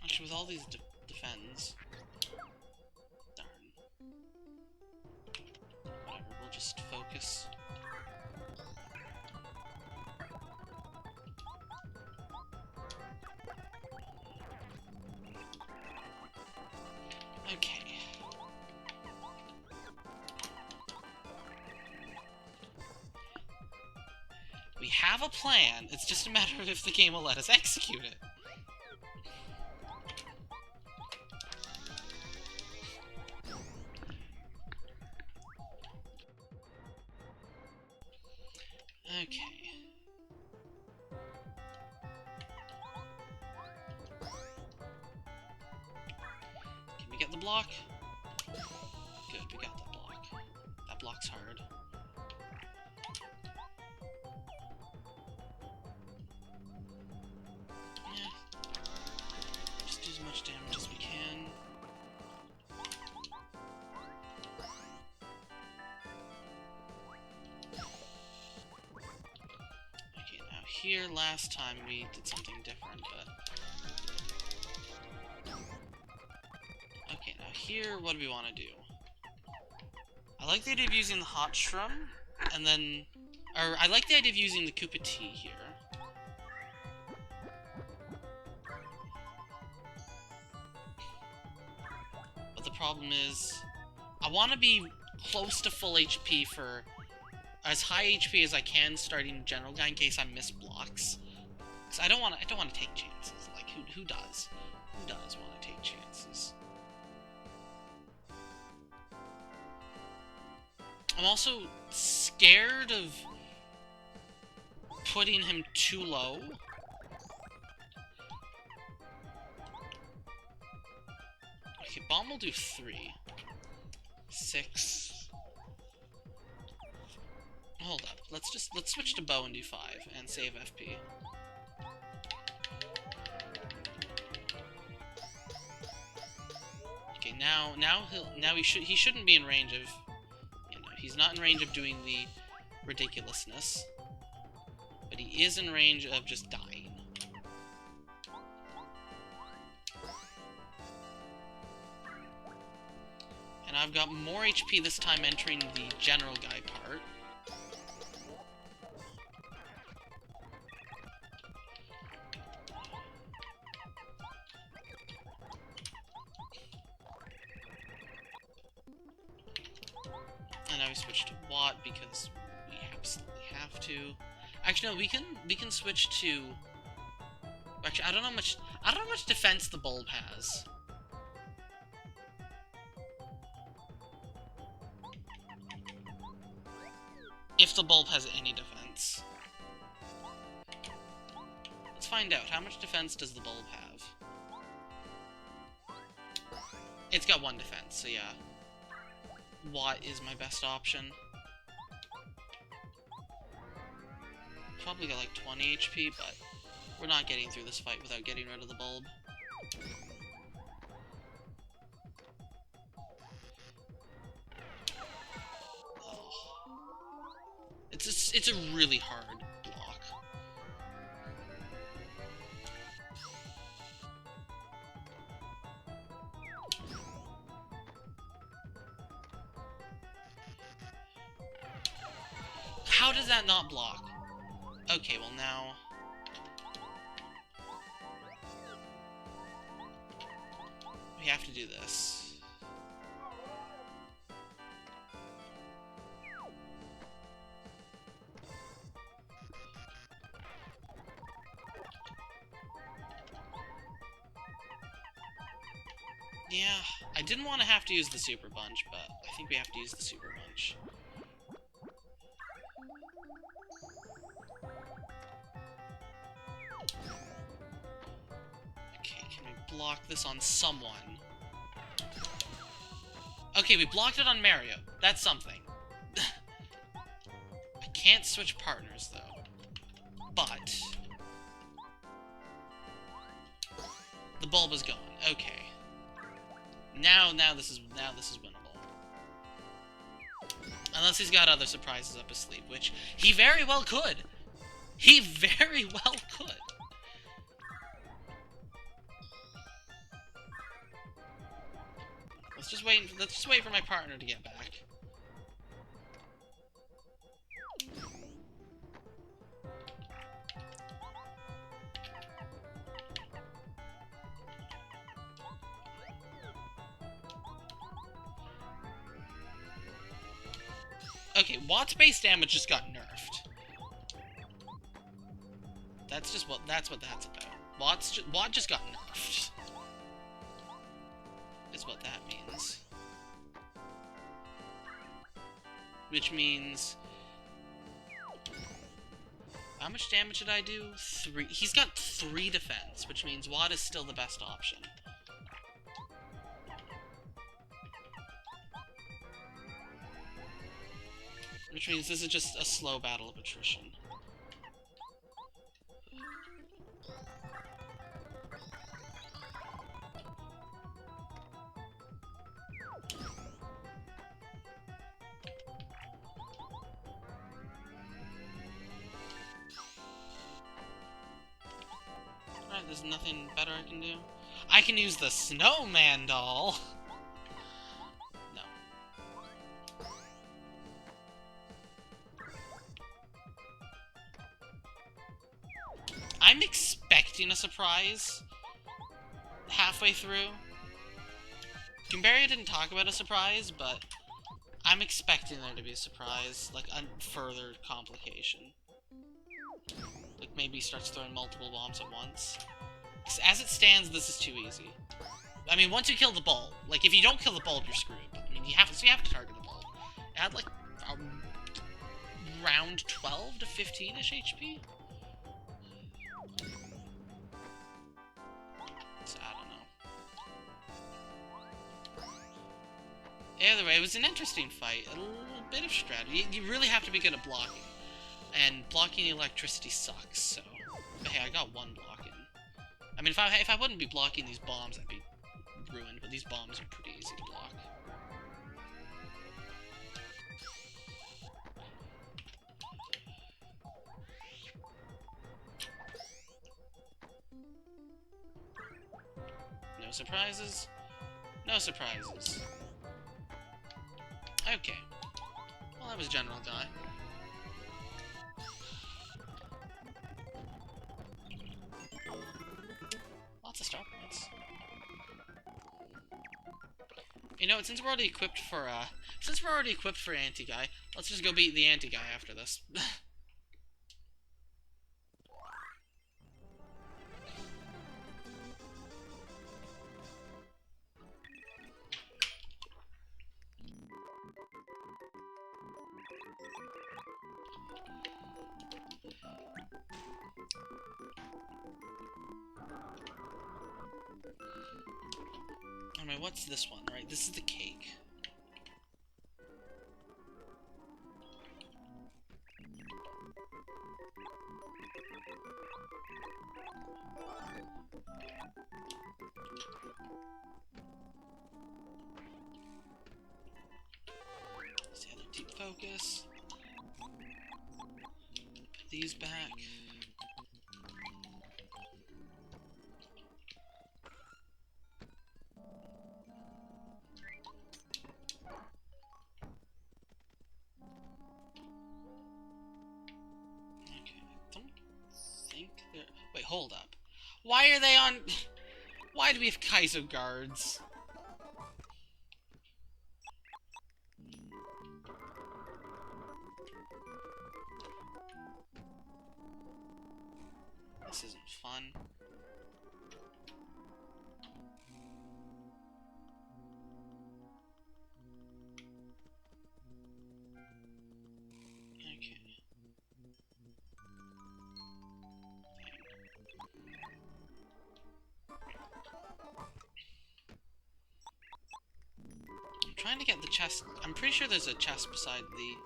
Speaker 1: Actually, with all these defends... Darn. Whatever, we'll just focus. Okay. We have a plan, it's just a matter of if the game will let us execute it. Okay. Can we get the block? Good, we got that block. That block's hard. Yeah. Just do as much damage as we can. Here, last time we did something different, but... Okay, now here, what do we want to do? I like the idea of using the hot shroom, and then... Or, I like the idea of using the Koopa Tea here. But the problem is... I want to be close to full HP for... as high HP as I can starting general guy in case I miss blocks. Cause I don't want to take chances. Like who does? Who does want to take chances? I'm also scared of putting him too low. Okay, bomb will do 3. 6. Hold up. Let's switch to bow and do 5 and save FP. Okay, now he shouldn't be in range of, you know, he's not in range of doing the ridiculousness, but he is in range of just dying. And I've got more HP this time entering the general guy part. And now we switch to Watt because we absolutely have to. Actually, no, we can switch to. Actually, I don't know how much defense the bulb has. If the bulb has any defense. Let's find out. How much defense does the bulb have? It's got 1 defense, so yeah. Watt is my best option. Probably got like 20 HP, but we're not getting through this fight without getting rid of the bulb. Oh. It's a really hard block. does that not block? Okay, well now... we have to do this. Yeah, I didn't want to have to use the Super Bunch, but I think we have to use the Super Bunch. Okay, can we block this on someone? Okay, we blocked it on Mario. That's something. I can't switch partners, though. But... the bulb is gone. Okay. Now this is winnable. Unless he's got other surprises up his sleeve, which he very well could. He very well could. Let's just wait for my partner to get back. Okay, Watt's base damage just got nerfed. That's what that's about. Watt just got nerfed. Is what that means. Which means... how much damage did I do? 3. He's got 3 defense, which means Watt is still the best option. Which means this is just a slow battle of attrition. Alright, there's nothing better I can do. I can use the snowman doll! No. I'm expecting a surprise halfway through. Gumbaria didn't talk about a surprise, but I'm expecting there to be a surprise, like a further complication. Like maybe he starts throwing multiple bombs at once. 'Cause as it stands, this is too easy. I mean, once you kill the bulb, like if you don't kill the bulb, you're screwed. I mean, you have to target the bulb. Add like around 12 to 15-ish HP. So, I don't know. Either way, it was an interesting fight. A little bit of strategy. You really have to be good at blocking. And blocking electricity sucks, so... but hey, I got one block in. I mean, if I wouldn't be blocking these bombs, I'd be ruined, but these bombs are pretty easy to block. No surprises? No surprises. Okay. Well, that was General Die. Lots of star points. You know what, since we're already equipped for anti-guy, let's just go beat the anti-guy after this. Alright, what's this one, right? This is the cake. Let's have a deep focus. Put these back.
Speaker 2: hold up. Why are they on... Why do we have Kaizo guards? This isn't fun. Okay. I'm trying to get the chest. I'm pretty sure there's a chest beside the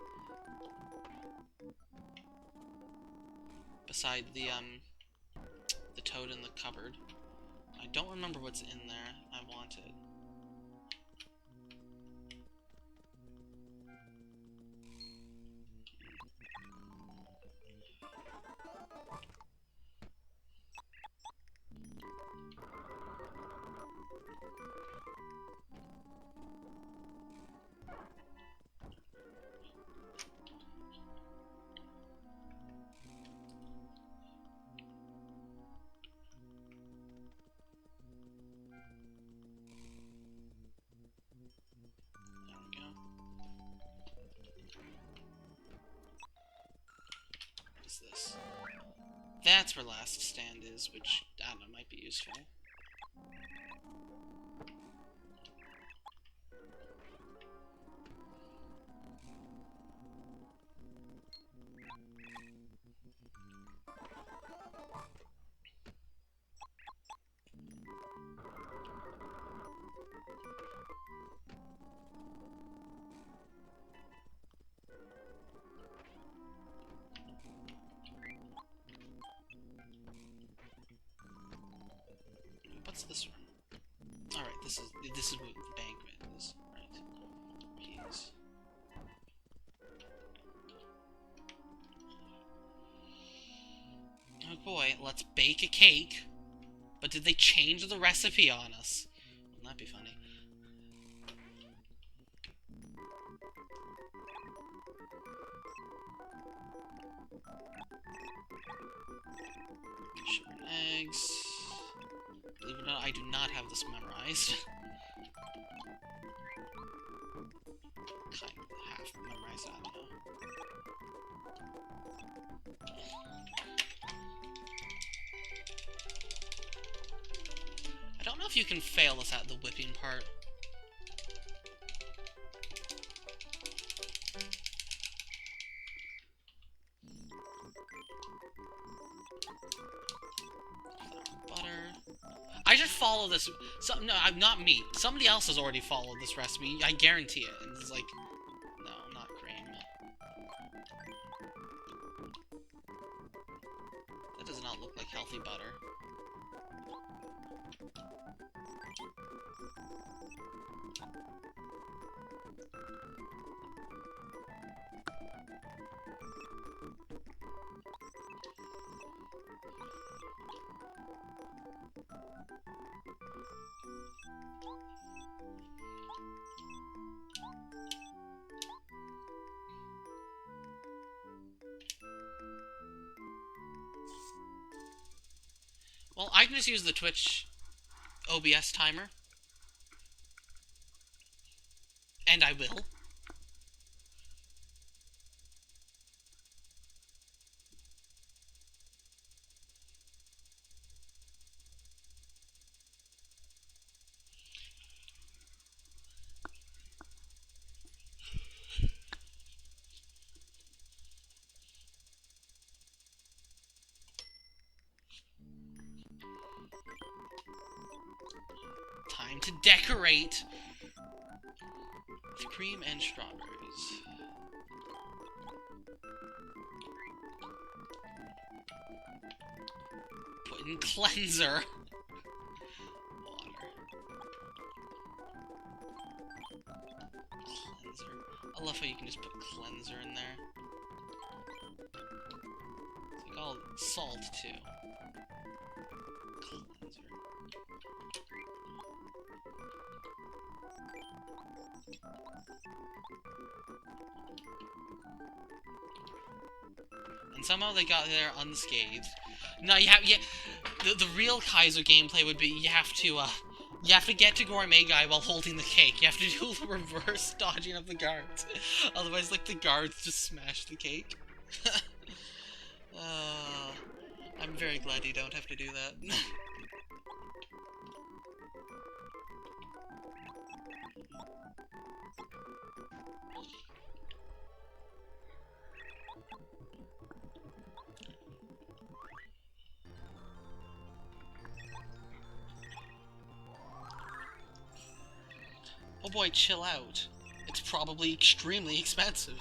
Speaker 2: toad in the cupboard. I don't remember what's in there. I want it. This. That's where last stand is, which, I don't know, might be useful. What's this one? Alright, this is what the banquet is. Right. Keys. Oh boy, let's bake a cake. But did they change the recipe on us? Wouldn't that be funny? Sugar and eggs. Believe it or not, I do not have this memorized. Kind of half memorized, I don't know. I don't know if you can fail this at the whipping part. I should follow this. No, not me. Somebody else has already followed this recipe. I guarantee it. And it's like, no, not cream. That does not look like healthy butter. Well, I can just use the Twitch OBS timer. And I will. Time to decorate with cream and strawberries. Put in cleanser. Water. Cleanser. I love how you can just put cleanser in there. It's like all salt too. Cleanser.
Speaker 1: And somehow they got there unscathed. No, the real Kaizo gameplay would be you have to get to Gourmet Guy while holding the cake. You have to do the reverse dodging of the guards. Otherwise, like, the guards just smash the cake. I'm very glad you don't have to do that. Oh boy, chill out. It's probably extremely expensive.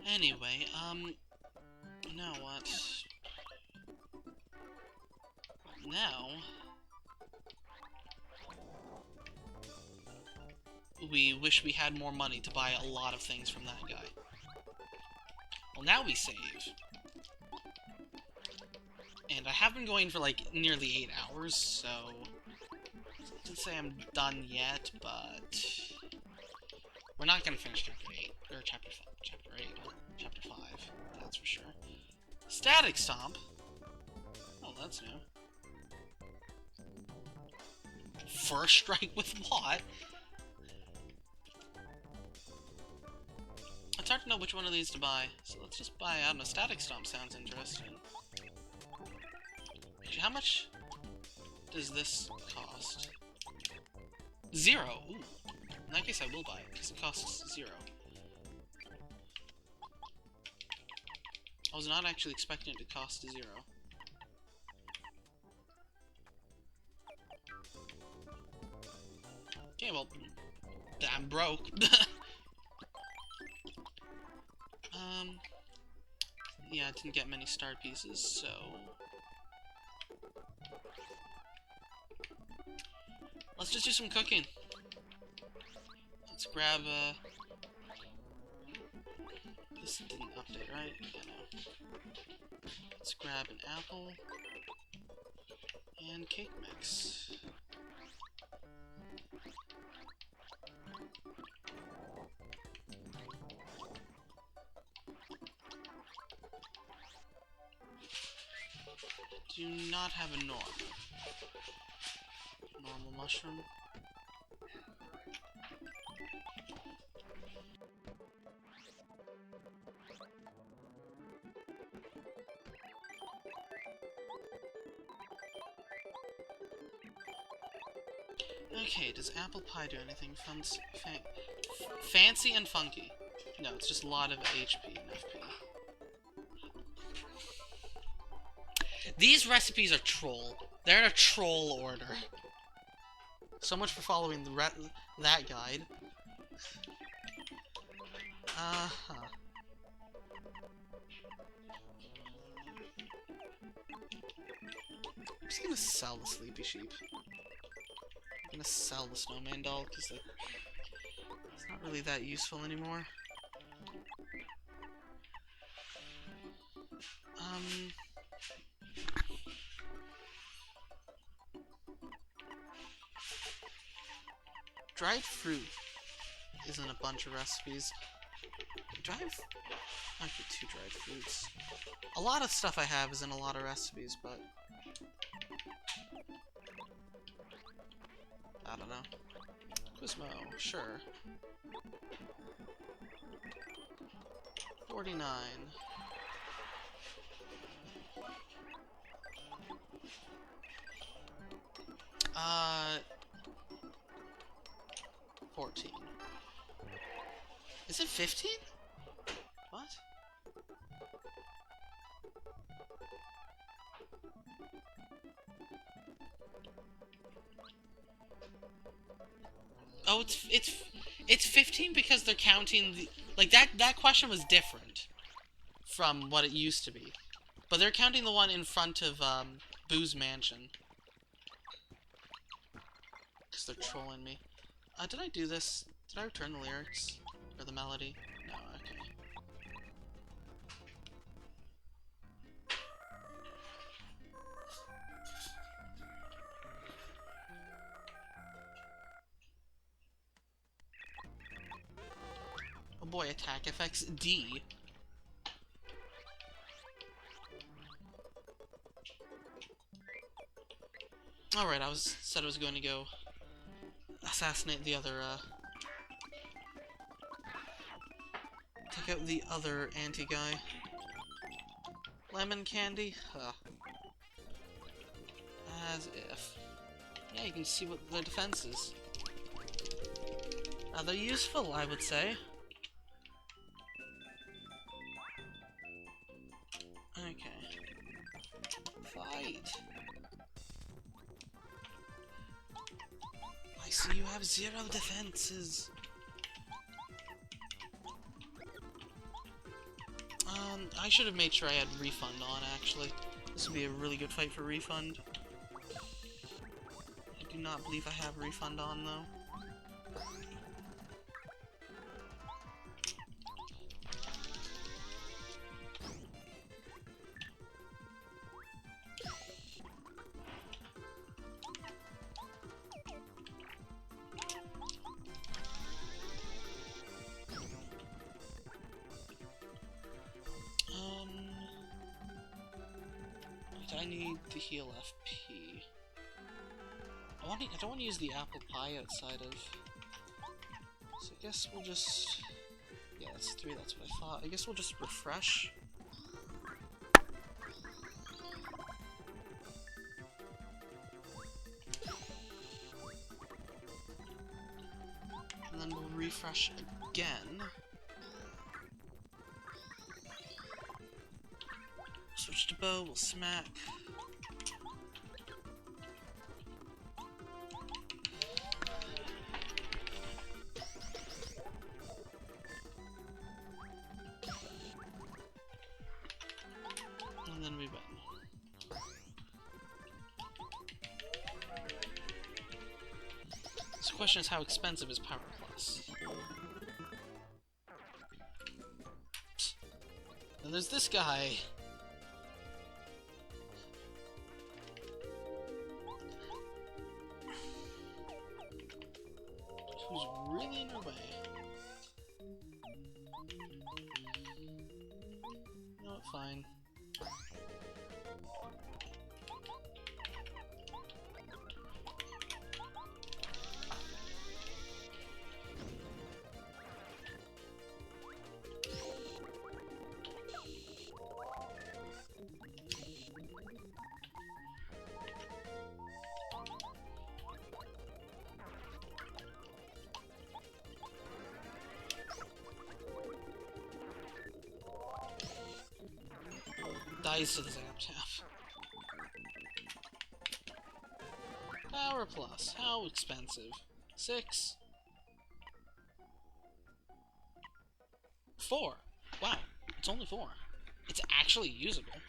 Speaker 1: Anyway, now what? Now we wish we had more money to buy a lot of things from that guy. Well, now we save. And I have been going for, like, nearly 8 hours, so I didn't say I'm done yet, but we're not gonna finish chapter 8, or chapter 8, but chapter 5, that's for sure. Static Stomp? Oh, that's new. First strike with what? It's hard to know which one of these to buy, so let's just buy, I don't know, Static Stomp sounds interesting. Actually, how much does this cost? 0! Ooh. In that case I will buy it, because it costs 0. I was not actually expecting it to cost 0. Okay, well, I'm broke. Yeah, I didn't get many star pieces, so let's just do some cooking. Let's grab, this didn't update, right? Yeah, no. Let's grab an apple and cake mix. Do not have a normal mushroom. Okay, does apple pie do anything fancy and funky? No, it's just a lot of HP and FP. These recipes are troll. They're in a troll order. So much for following that guide. Uh-huh. I'm just gonna sell the sleepy sheep. I'm gonna sell the snowman doll, because like, it's not really that useful anymore. Dried fruit is in a bunch of recipes. Okay, 2 dried fruits. A lot of stuff I have is in a lot of recipes, but I don't know. Quizmo, sure. 49. 14. Is it 15? What? Oh, it's 15 because they're counting the, like, that question was different from what it used to be. But they're counting the one in front of Boo's mansion. Because they're trolling me. Did I do this? Did I return the lyrics? Or the melody? No, okay.
Speaker 2: boy, attack effects D. Alright, said I was going to go assassinate the other, take out the other anti-guy. Lemon candy? Huh. As if. Yeah, you can see what their defense is. Rather useful, I would say. Okay. Fight! I see you have 0 defenses. I should have made sure I had Refund on, actually. This would be a really good fight for Refund. I do not believe I have Refund on, though. I need to heal FP. I don't want to use the apple pie outside of... So I guess we'll just... Yeah, that's 3, that's what I thought. I guess we'll just refresh. And then we'll refresh again. Switch to bow, we'll smack. And then we win. So the question is, how expensive is Power Plus? And there's this guy! Who's really in your way. No, fine. Dies to the Zap Tap. Power Plus. How expensive? 6. 4. Wow. It's only 4. It's actually usable.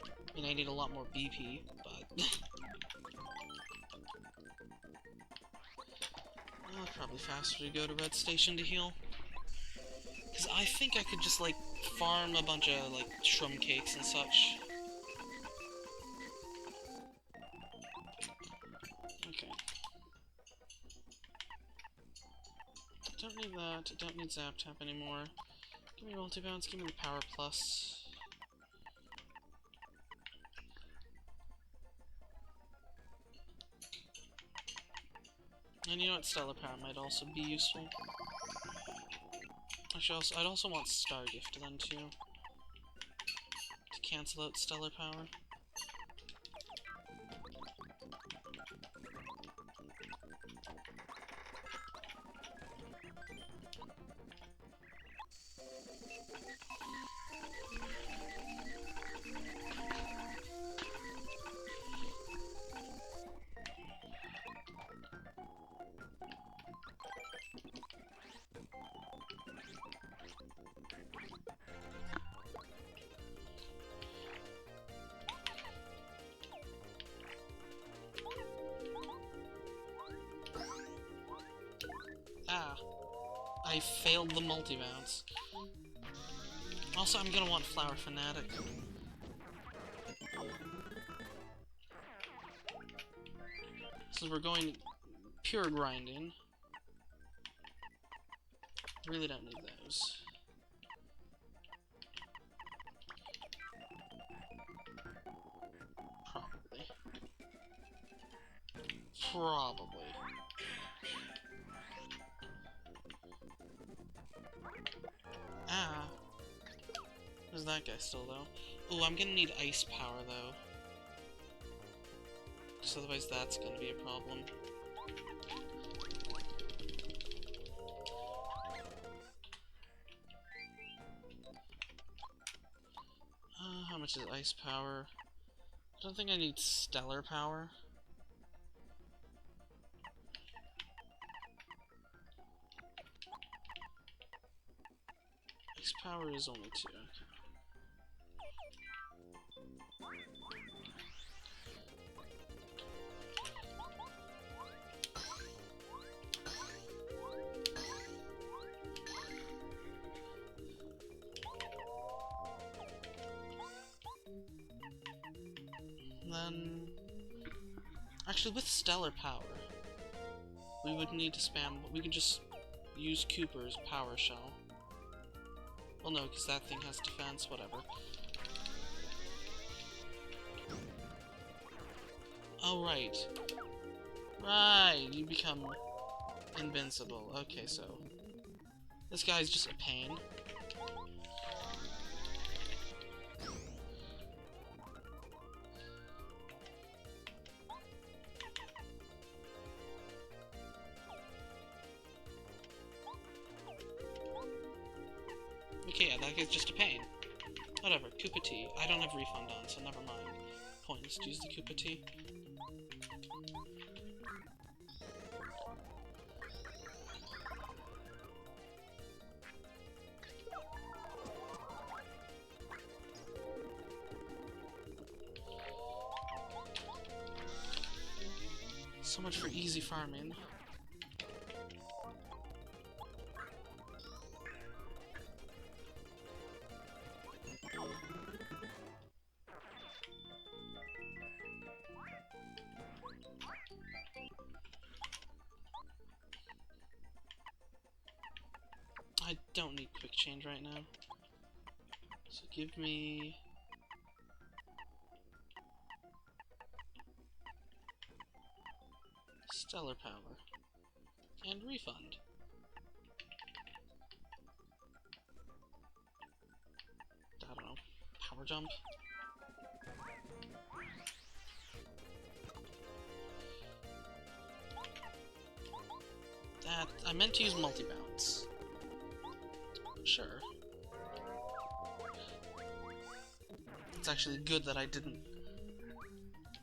Speaker 2: I mean, I need a lot more BP, but... Oh, probably faster to go to Red Station to heal. Because I think I could just, like, farm a bunch of, like, shroom cakes and such. Okay. Don't need that. Don't need Zap Tap anymore. Give me multi-bounce, give me the Power Plus. And you know what? Stellar Power might also be useful. Actually, I'd also want Star Gift then, too. To cancel out Stellar Power. Ah. I failed the multi-bounce. Also, I'm gonna want Flower Fanatic. So we're going pure grinding. Really don't need those. Probably. Probably. Ah. There's that guy still, though. Ooh, I'm gonna need ice power, though. Because otherwise that's gonna be a problem. How much is ice power? I don't think I need stellar power. Ice power is only 2. Okay. Then, actually, with stellar power, we would need to spam. We could just use Cooper's power shell. Well, no, because that thing has defense. Whatever. Oh, right. Right, you become invincible. Okay, so this guy's just a pain. Okay, yeah, that guy's just a pain. Whatever, Koopa Tea. I don't have refund on, so never mind. Pointless to use the Koopa Tea. So much for easy farming. I don't need quick change right now. So give me... stellar power. And refund. I don't know. Power jump? That... I meant to use multi-bounce. Sure. It's actually good that I didn't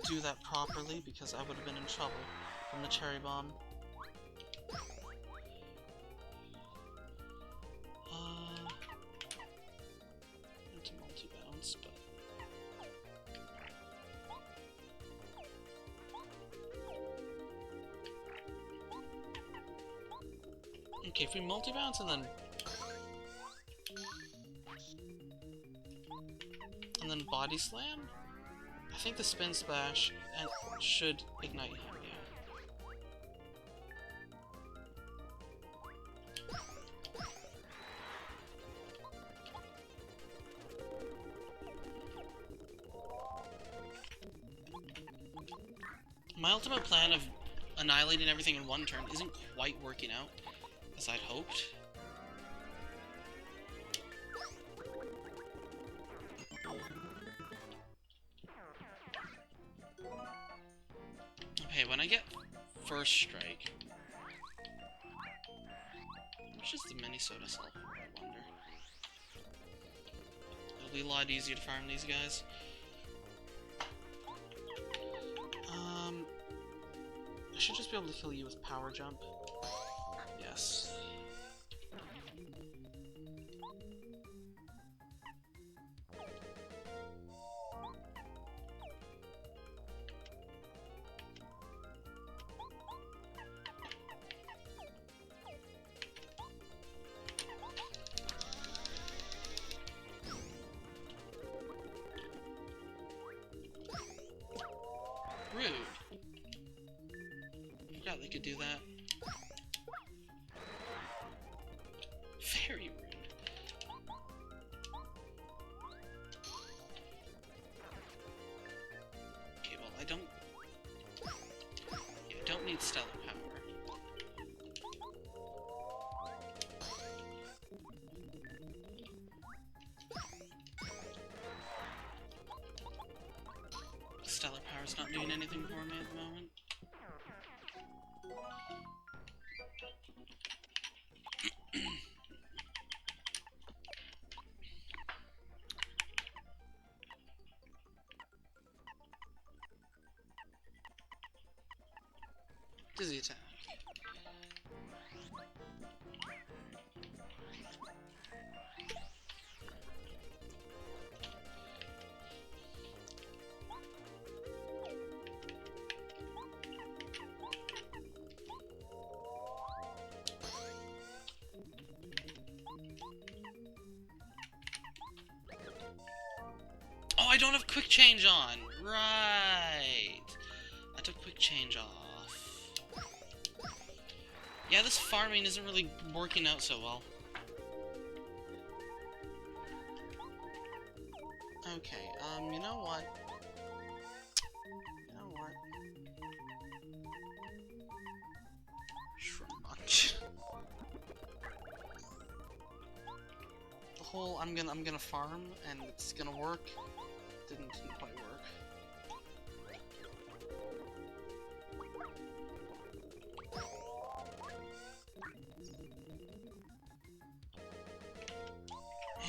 Speaker 2: do that properly, because I would have been in trouble from the cherry bomb. Into multi-bounce, but... Okay, if we multi-bounce and then body slam? I think the spin splash should ignite him, yeah. My ultimate plan of annihilating everything in one turn isn't quite working out as I'd hoped. Okay, when I get first strike, which is the Minnesota sulfur, I wonder. It'll be a lot easier to farm these guys. I should just be able to kill you with power jump. Yes. Rude. Forgot they could do that. need stellar power. Stellar power's not doing anything for me at the moment. Dizzy attack. Oh, I don't have quick change on! Right! I took quick change off. Yeah, this farming isn't really working out so well. Okay, you know what? You know what? Shroom Munch. The whole I'm gonna farm and it's gonna work didn't quite work.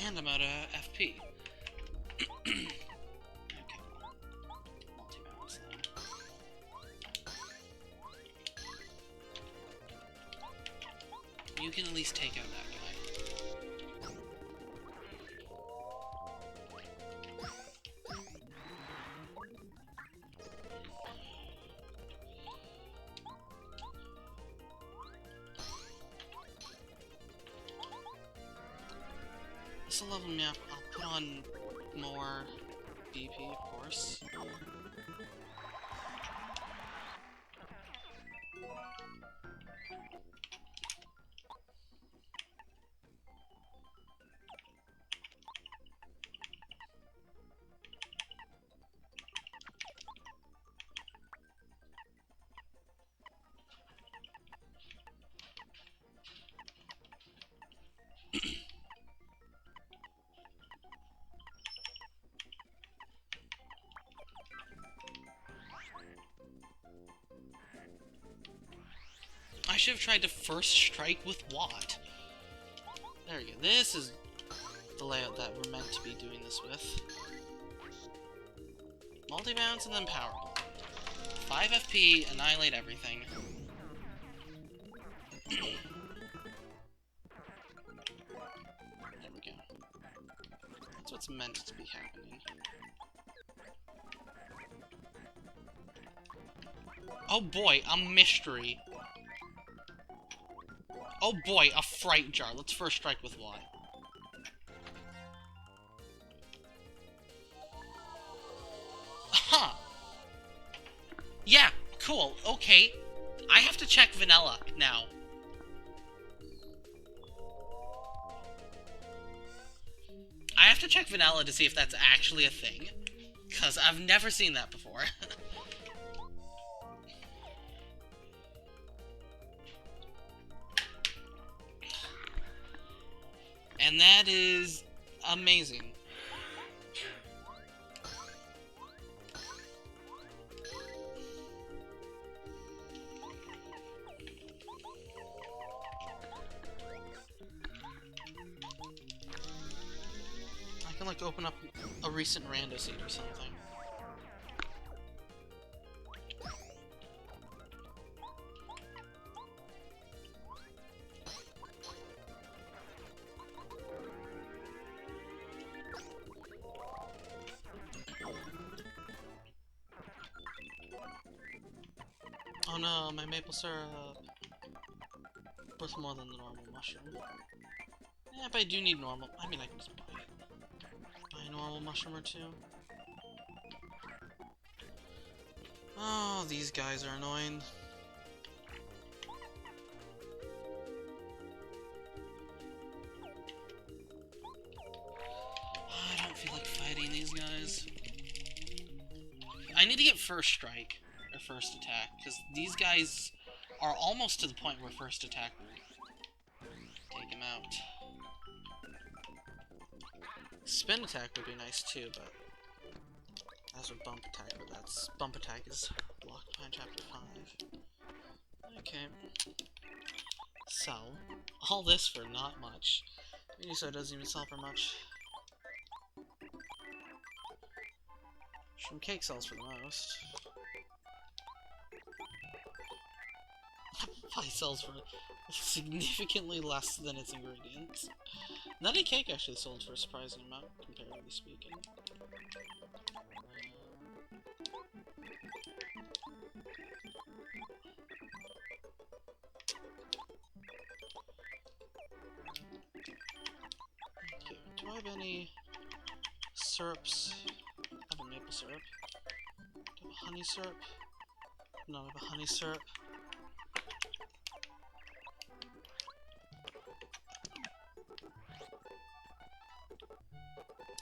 Speaker 2: And I'm out of FP. Okay. Multi-bounce then. You can at least take out that guy. This will level me up. I'll put on more BP, of course. I should have tried to first strike with Watt. There we go. This is the layout that we're meant to be doing this with. Multi-bounce and then power bomb. 5 FP, annihilate everything. There we go. That's what's meant to be happening. Oh boy, a mystery. Oh boy, a fright jar. Let's first strike with Y. Huh. Yeah, cool. Okay. I have to check vanilla now. I have to check vanilla to see if that's actually a thing. Because I've never seen that before. And that is amazing. I can like open up a recent rando seed or something. Oh no, my maple syrup. Worth more than the normal mushroom. Yeah, but I do need normal. I mean, I can just buy a normal mushroom or two. Oh, these guys are annoying. I don't feel like fighting these guys. I need to get first strike. or first attack, because these guys are almost to the point where first attack will take him out. Spin attack would be nice too, but as with bump attack, but that's bump attack is blocked behind chapter 5. Okay. Sell. All this for not much. Miniso doesn't even sell for much. Shroom cake sells for the most. Pie sells for significantly less than its ingredients. Nutty cake actually sold for a surprising amount, comparatively speaking. Okay, do I have any syrups? I have a maple syrup. Do I have a honey syrup? No, I have a honey syrup.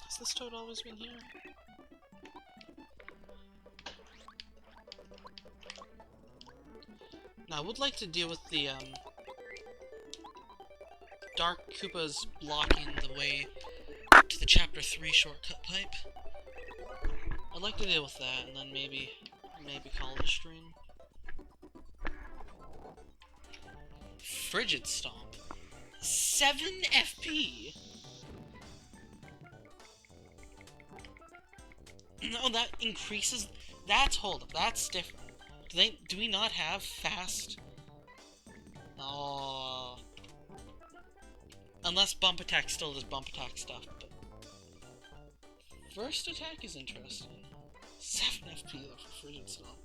Speaker 2: Has this toad always been here? Now, I would like to deal with the, Dark Koopas blocking the way to the Chapter 3 shortcut pipe. I'd like to deal with that, and then maybe call it a stream. Frigid Stomp. 7 FP! No, that increases... hold up, that's different. Do we not have fast? Oh... Unless bump attack still does bump attack stuff, but... First attack is interesting. 7 FP though for Frigid Stomp.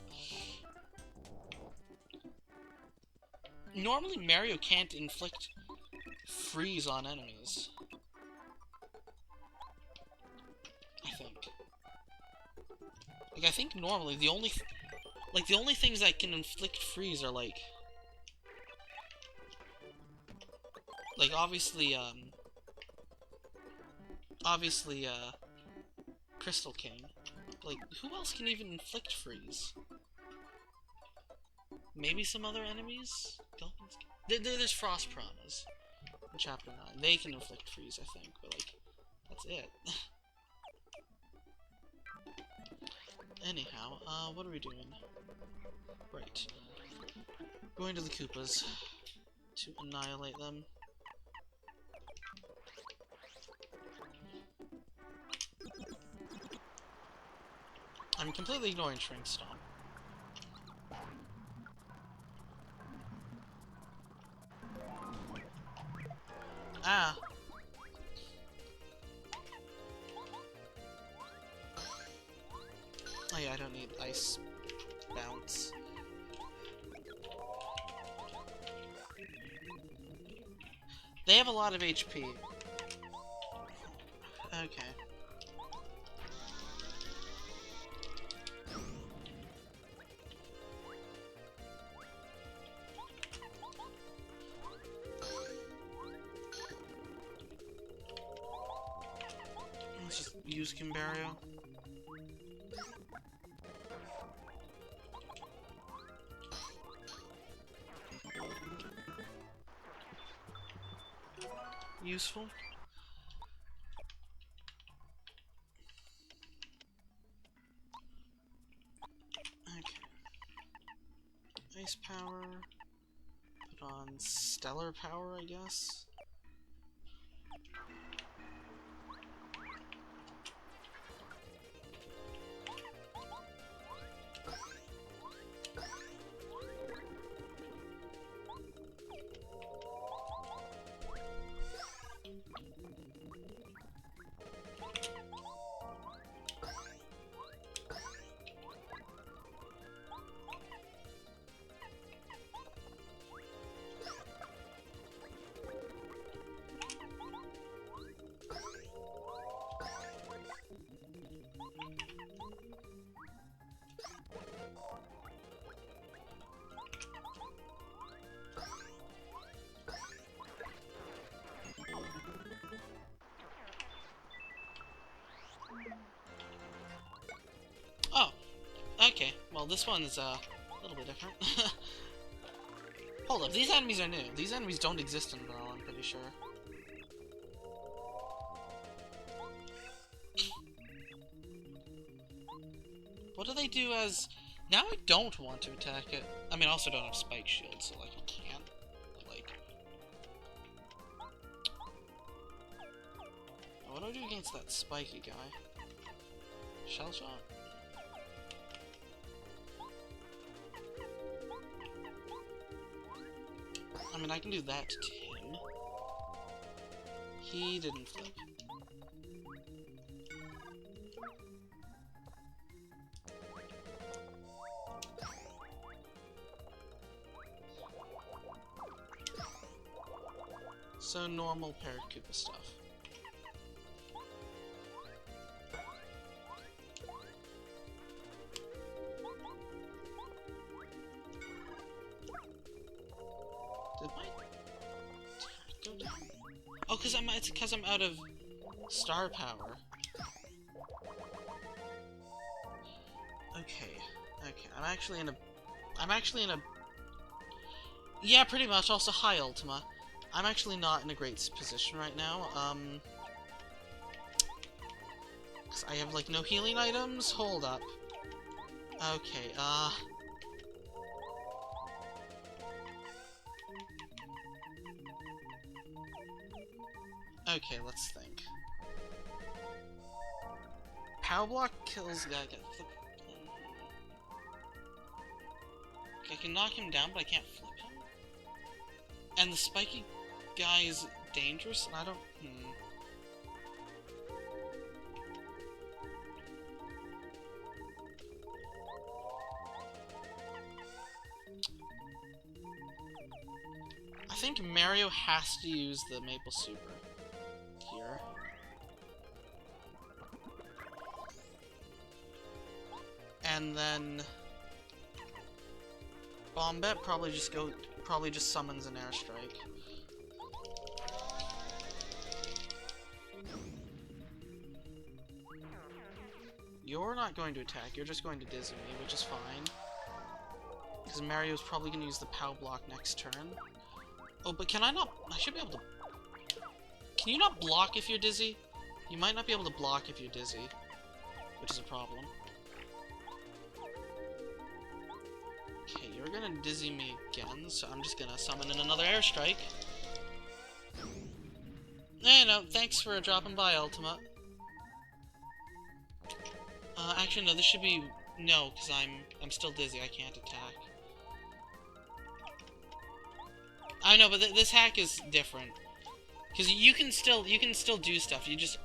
Speaker 2: Normally Mario can't inflict freeze on enemies. I think. Like, I think normally the only things that can inflict freeze are like obviously Crystal King. Like, who else can even inflict freeze? Maybe some other enemies? There's Frost Piranhas in Chapter 9. They can inflict freeze, I think, but like, that's it. Anyhow, what are we doing? Right. Going to the Koopas to annihilate them. I'm completely ignoring Shrink Stomp. Ah! Oh yeah, I don't need Ice Bounce. They have a lot of HP. Okay. Let's just use Kimbario. Useful. Okay. Ice Power. Put on Stellar Power, I guess. Okay, well this one's a little bit different. Hold up, these enemies are new. These enemies don't exist in Brawl, I'm pretty sure. What do they do as... Now I don't want to attack it. I mean, I also don't have spike shields, so like I can't. Like... What do I do against that spiky guy? Shell shot? I mean, I can do that to him. He didn't flip. So normal Paracupa stuff. Did my attack go down? Oh, it's because I'm out of star power. Okay. I'm actually in a yeah, pretty much. Also, hi, Ultima. I'm actually not in a great position right now, because I have, like, no healing items? Hold up. Okay, okay, let's think. Power Block kills... I can knock him down, but I can't flip him? And the spiky guy is dangerous, and I don't... I think Mario has to use the Maple Super here. And then... Bombette probably just summons an airstrike. You're not going to attack, you're just going to dizzy me, which is fine. Because Mario's probably going to use the POW block next turn. Oh, but can I not... I should be able to... Can you not block if you're dizzy? You might not be able to block if you're dizzy, which is a problem. Okay, you're gonna dizzy me again, so I'm just gonna summon in another airstrike. No, thanks for dropping by, Ultima. Actually, no, this should be... No, because I'm still dizzy, I can't attack. I know, but this hack is different. Because you can still do stuff, you just...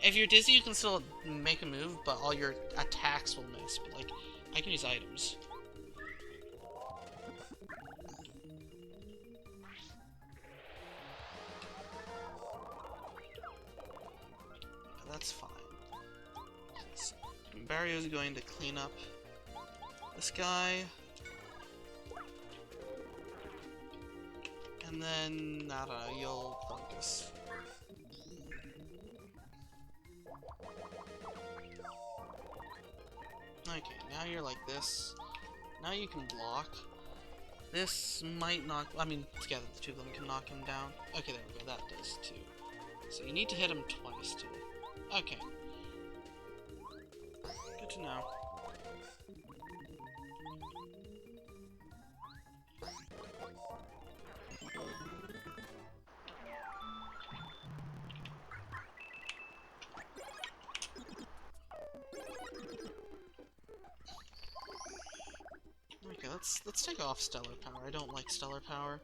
Speaker 2: If you're dizzy, you can still make a move, but all your attacks will miss. But, like, I can use items. That's fine. Barrio's going to clean up this guy. And then, I don't know, you'll focus. Okay, now you're like this. Now you can block. This might knock... I mean, together the two of them can knock him down. Okay, there we go, that does too. So you need to hit him twice too. Okay. Good to know. Okay, let's take off Stellar Power. I don't like Stellar Power.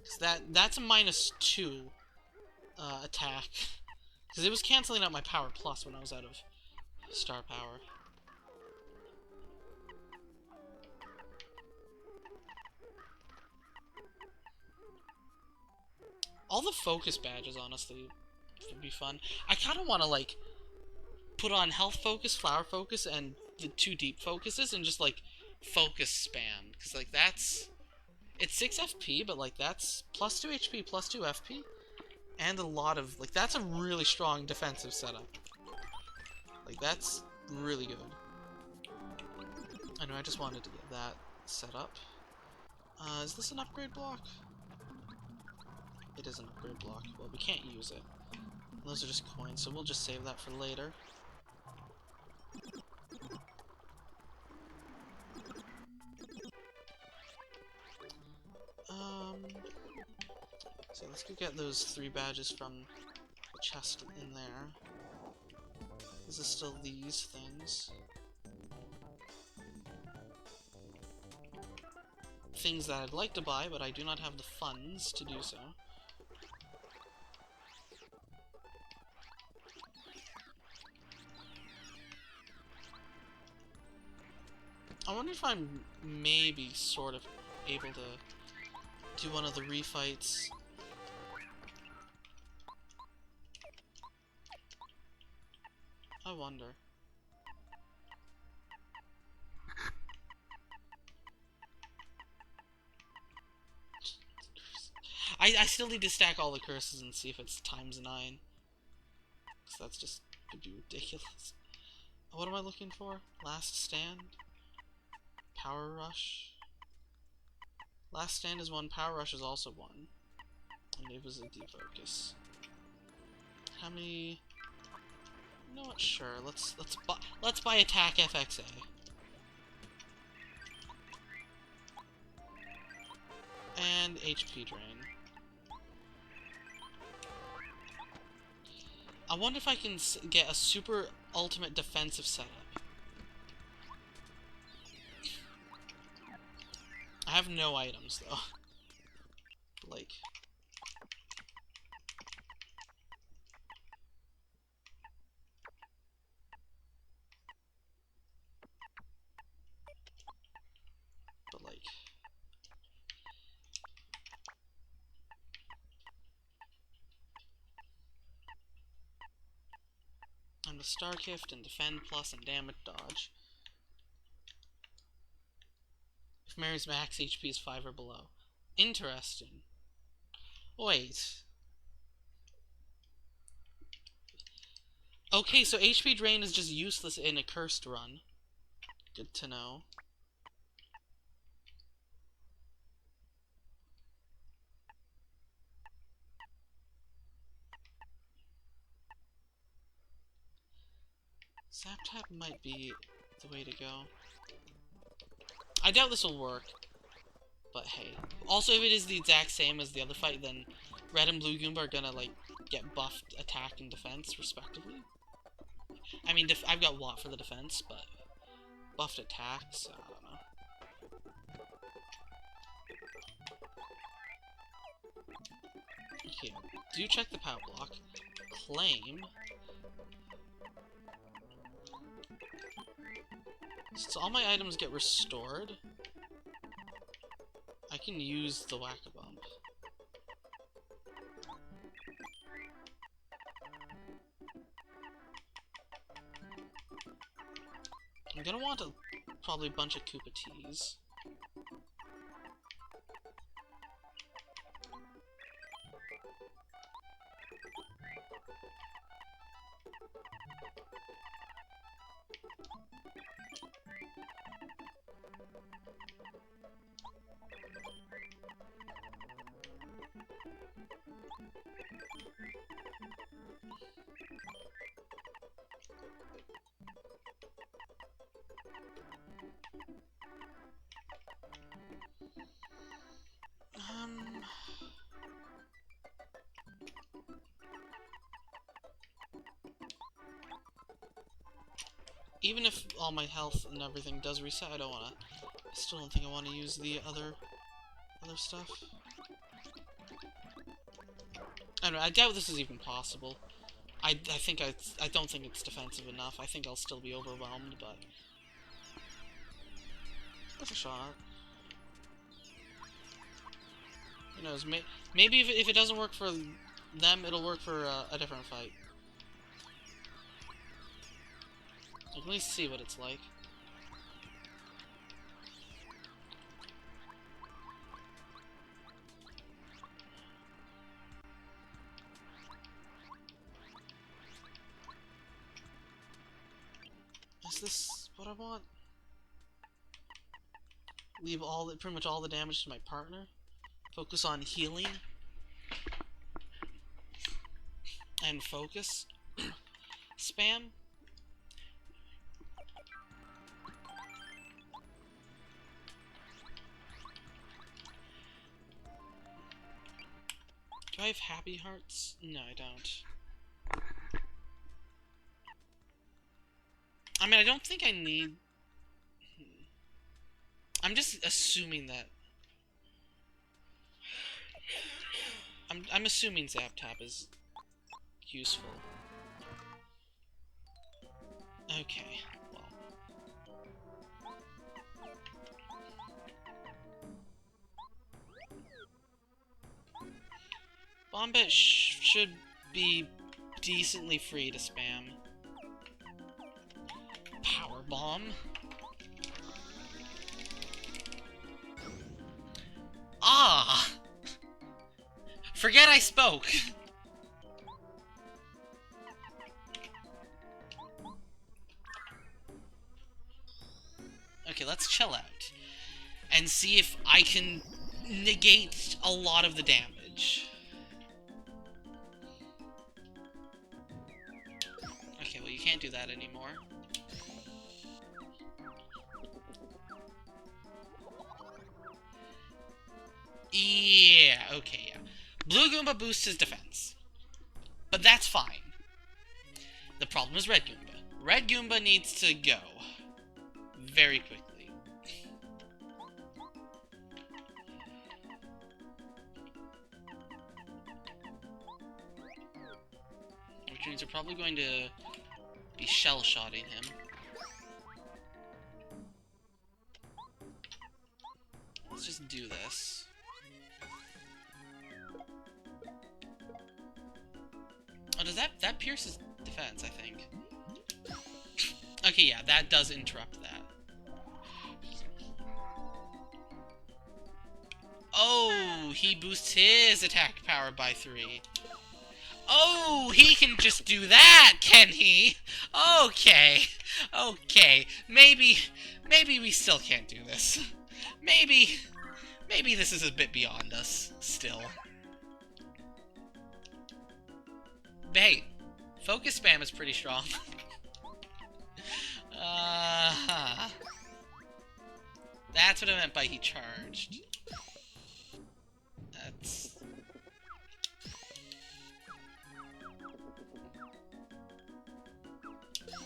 Speaker 2: 'Cause that's a -2 attack. Because it was canceling out my Power Plus when I was out of Star Power. All the focus badges, honestly, would be fun. I kind of want to, like, put on Health Focus, Flower Focus, and the 2 Deep Focuses, and just, like, focus spam. Because, like, that's... It's 6 FP, but, like, that's plus 2 HP, plus 2 FP. And a lot of... Like, that's a really strong defensive setup. Like, that's really good. Anyway, I just wanted to get that set up. Is this an upgrade block? It is an upgrade block. Well, we can't use it. Those are just coins, so we'll just save that for later. So let's go get those 3 badges from the chest in there. This is still these things. Things that I'd like to buy, but I do not have the funds to do so. I wonder if I'm maybe sort of able to do one of the refights. I wonder. I still need to stack all the curses and see if it's ×9. Because that's just could be ridiculous. What am I looking for? Last Stand? Power Rush? Last Stand is 1, Power Rush is also 1. And it was a defocus. How many... You know what? Sure. Let's buy Attack FXA. And HP Drain. I wonder if I can get a super ultimate defensive setup. I have no items though. Like... I'm the Star Gift and Defend Plus and Damage Dodge. If Mary's max HP is 5 or below. Interesting. Wait. Okay, so HP Drain is just useless in a cursed run. Good to know. Zap Tap might be the way to go. I doubt this will work, but hey. Also, if it is the exact same as the other fight, then Red and Blue Goomba are gonna, like, get buffed attack and defense, respectively. I mean, I've got Watt for the defense, but buffed attacks, I don't know. Okay, do check the power block. Claim. Since all my items get restored, I can use the Whack-A-Bump. I'm gonna want probably a bunch of Koopa Teas. Even if all my health and everything does reset, I still don't think I want to use the other stuff. I don't know, I doubt this is even possible. I don't think it's defensive enough. I think I'll still be overwhelmed, but worth a shot. Who knows? Maybe if it doesn't work for them, it'll work for a different fight. Let me see what it's like. Is this what I want? Leave pretty much all the damage to my partner. Focus on healing. And focus. Spam. Do I have happy hearts? No, I don't. I mean, I don't think I need... I'm just assuming that... I'm assuming Zap Tap is useful. Okay, well... Bombette should be decently free to spam. Power Bomb. Ah! Forget I spoke! Okay, let's chill out. And see if I can negate a lot of the damage. Okay, well you can't do that anymore. Yeah, okay, yeah. Blue Goomba boosts his defense. But that's fine. The problem is Red Goomba. Red Goomba needs to go. Very quickly. Which means we're probably going to be shell-shotting him. Let's just do this. Oh, does that pierces defense, I think. Okay, yeah, that does interrupt that. Oh, he boosts his attack power by 3. Oh, he can just do that, can he? Okay. Okay. Maybe we still can't do this. Maybe this is a bit beyond us, still. But hey, focus spam is pretty strong. That's what I meant by he charged. That's...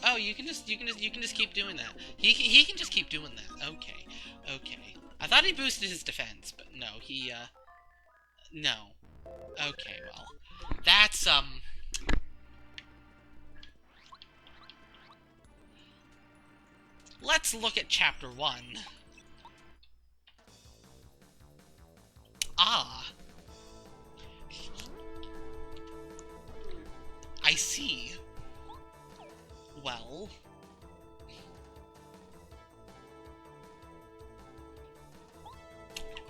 Speaker 2: Oh, you can just keep doing that. He can just keep doing that. Okay. Okay. I thought he boosted his defense, but no, he no. Okay, well. That's let's look at chapter 1. Ah. I see. Well.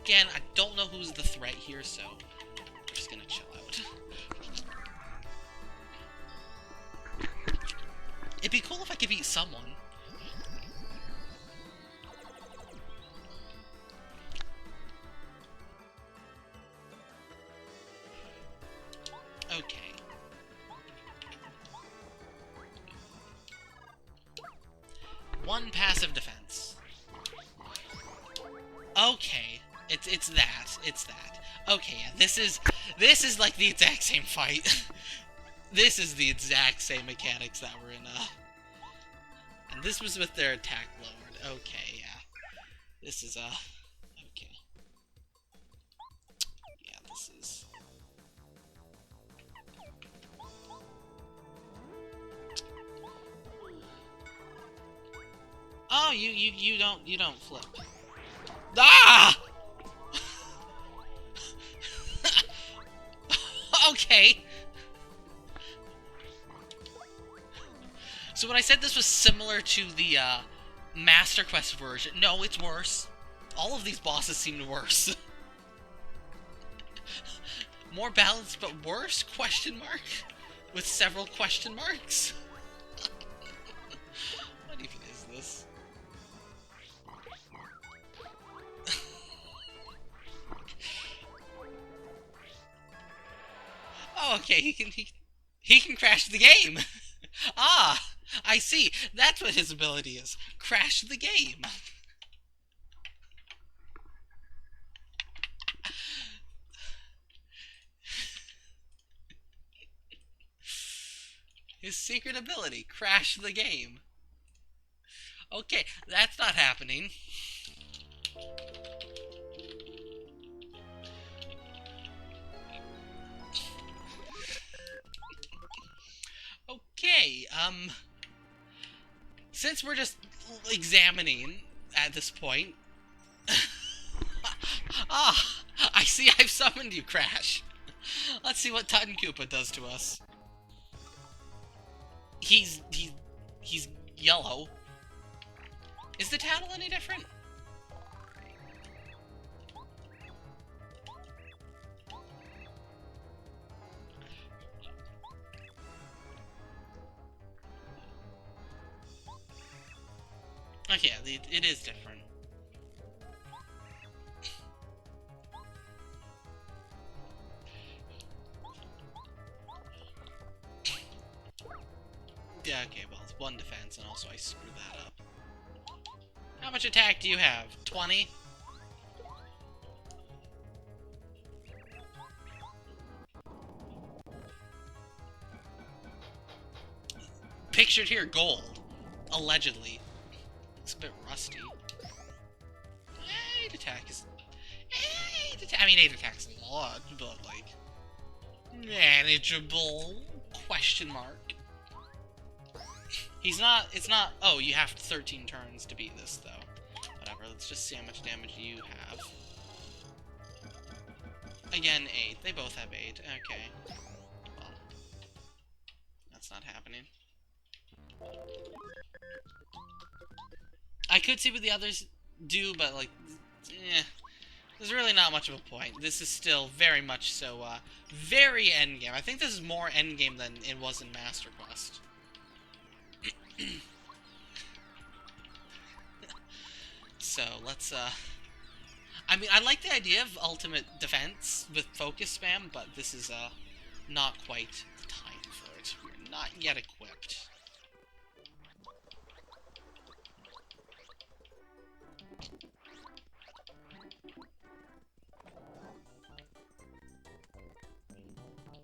Speaker 2: Again, I don't know who's the threat here, so we're just gonna chill out. It'd be cool if I could beat someone. Okay. One passive defense. Okay. It's that. Okay, yeah, this is like the exact same fight. This is the exact same mechanics that were in and this was with their attack lowered. Okay, yeah. This is okay. Yeah, this is Oh, you don't flip. Ah! Okay. So when I said this was similar to the Master Quest version, no, it's worse. All of these bosses seemed worse. More balanced but worse? Question mark? With several question marks? What even is this?
Speaker 1: Oh, okay, he can crash the game. Ah, I see. That's what his ability is. Crash the game. His secret ability, crash the game. Okay, that's not happening. Okay, since we're just examining at this point... Ah, I see I've summoned you, Crash. Let's see what Tutton Koopa does to us. He's yellow. Is the Tattle any different? Okay, it is different. Yeah, okay, well, it's one defense, and also I screwed that up. How much attack do you have? 20? Pictured here, gold. Allegedly. Looks a bit rusty. 8 attack is... 8 attack is a lot, but, like... manageable? Question mark. It's not... Oh, you have 13 turns to beat this, though. Whatever, let's just see how much damage you have. Again, 8. They both have 8. Okay. Well, that's not happening. I could see what the others do, but, like, there's really not much of a point. This is still very much so, very endgame. I think this is more endgame than it was in Master Quest. So, let's, I mean, I like the idea of ultimate defense with focus spam, but this is, not quite the time for it. We're not yet equipped.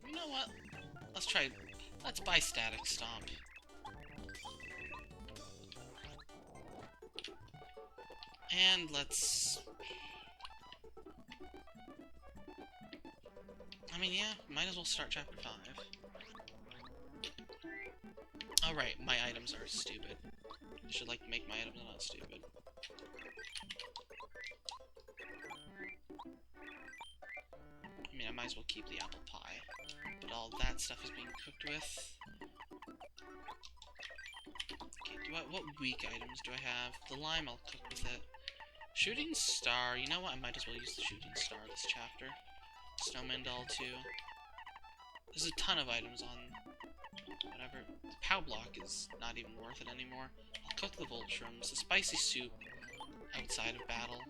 Speaker 1: You know what? Let's buy Static Stomp. And let's... I mean, yeah, might as well start Chapter 5. Alright, my items are stupid. I should, like, make my items not stupid. I mean, I might as well keep the apple pie. But all that stuff is being cooked with. Okay, what weak items do I have? The lime, I'll cook with it. Shooting star, you know what? I might as well use the shooting star this chapter. Snowman doll too. There's a ton of items on whatever. The pow block is not even worth it anymore. I'll cook the Life Shrooms. The spicy soup outside of battle.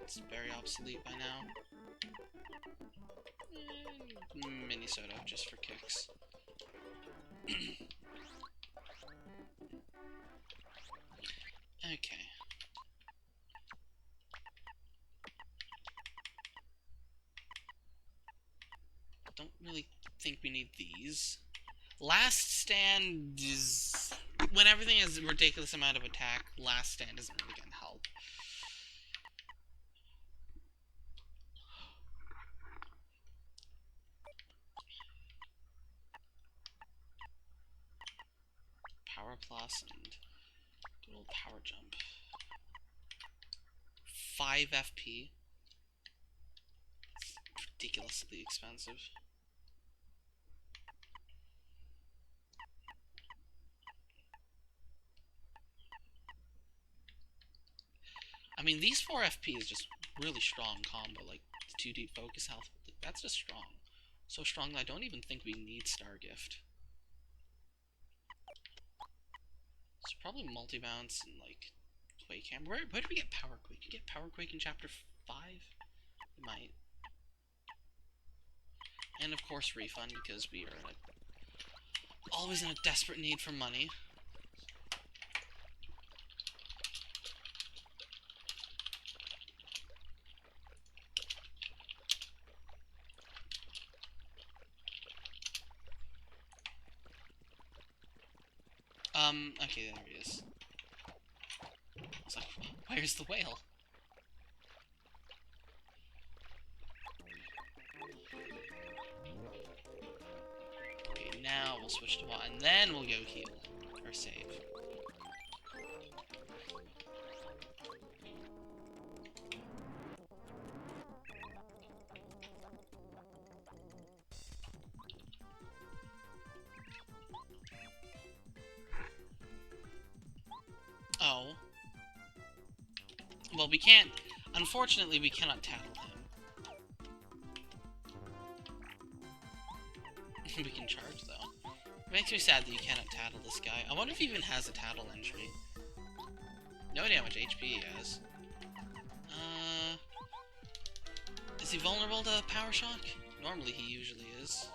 Speaker 1: It's very obsolete by now. And mini soda just for kicks. Okay. Don't really think we need these. Last stand is... when everything has a ridiculous amount of attack, last stand isn't really gonna help. Power plus and do a little power jump. 5 FP. It's ridiculously expensive. I mean, these 4 FP is just really strong combo, like the 2 deep focus health. That's just strong. So strong that I don't even think we need Star Gift. It's probably multi-bounce and like Quake Hammer. Where do we get Power Quake? You get Power Quake in Chapter 5? You might. And of course refund, because we are always in a desperate need for money. Okay, there he is. I was like, where's the whale? Okay, now we'll switch to what, and then we'll go heal. Or save. Oh. Well, we can't... Unfortunately, we cannot tattle him. We can charge, though. It makes me sad that you cannot tattle this guy. I wonder if he even has a tattle entry. No idea how much HP he has. Is he vulnerable to power shock? Normally he usually is.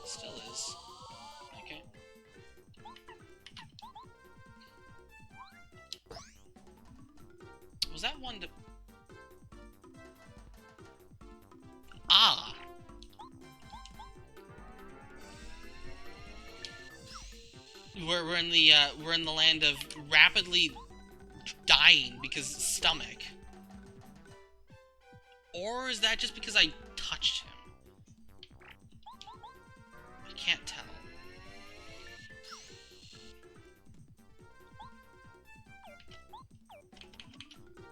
Speaker 1: Still is. Okay. Was that one to... Ah! We're in the land of rapidly dying because stomach. Or is that just because I touched him? I can't tell.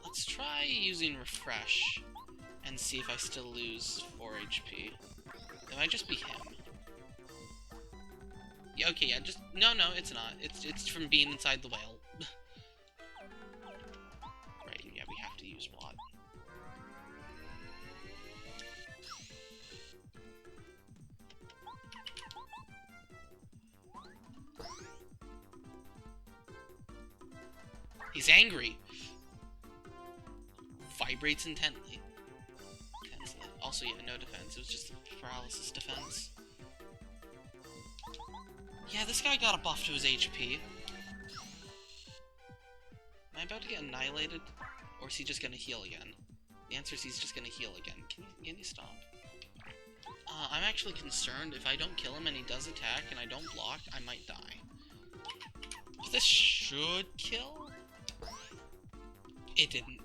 Speaker 1: Let's try using refresh and see if I still lose 4 HP. It might just be him. Yeah, okay, yeah, just... No, it's not. It's from being inside the whale. Right, yeah, we have to use Watt. He's angry. Vibrates intently. Also, yeah, no defense. It was just paralysis defense. Yeah, this guy got a buff to his HP. Am I about to get annihilated? Or is he just gonna heal again? The answer is he's just gonna heal again. Can you stop? I'm actually concerned. If I don't kill him and he does attack and I don't block, I might die. This should kill? It didn't.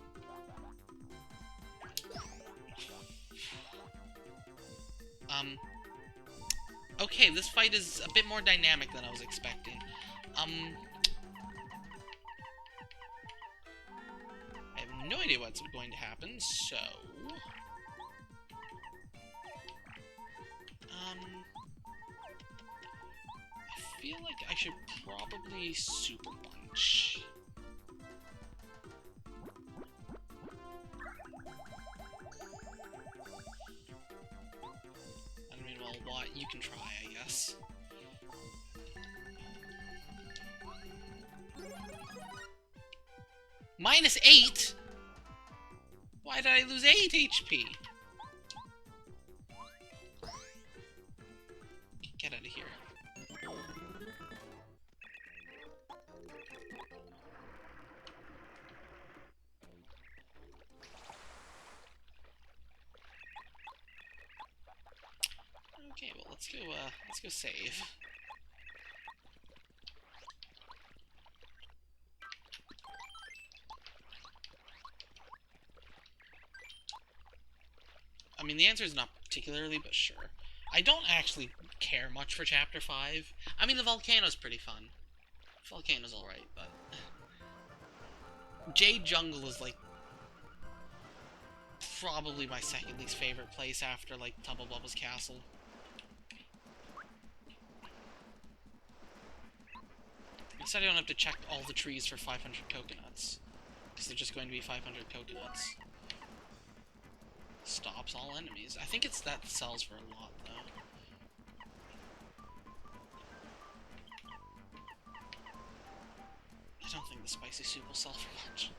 Speaker 1: Okay, this fight is a bit more dynamic than I was expecting. I have no idea what's going to happen, so... I feel like I should probably Super Punch. Well, you can try, I guess. -8? Why did I lose 8 HP? Get out of here. Okay, well, let's go save. I mean, the answer is not particularly, but sure. I don't actually care much for Chapter 5. I mean, the volcano's pretty fun. The volcano's alright, but... Jade Jungle is, like, probably my second least favorite place after, like, Tubble Bubble's Castle. Instead, I don't have to check all the trees for 500 coconuts. Because they're just going to be 500 coconuts. Stops all enemies. I think it's that sells for a lot, though. I don't think the spicy soup will sell for much.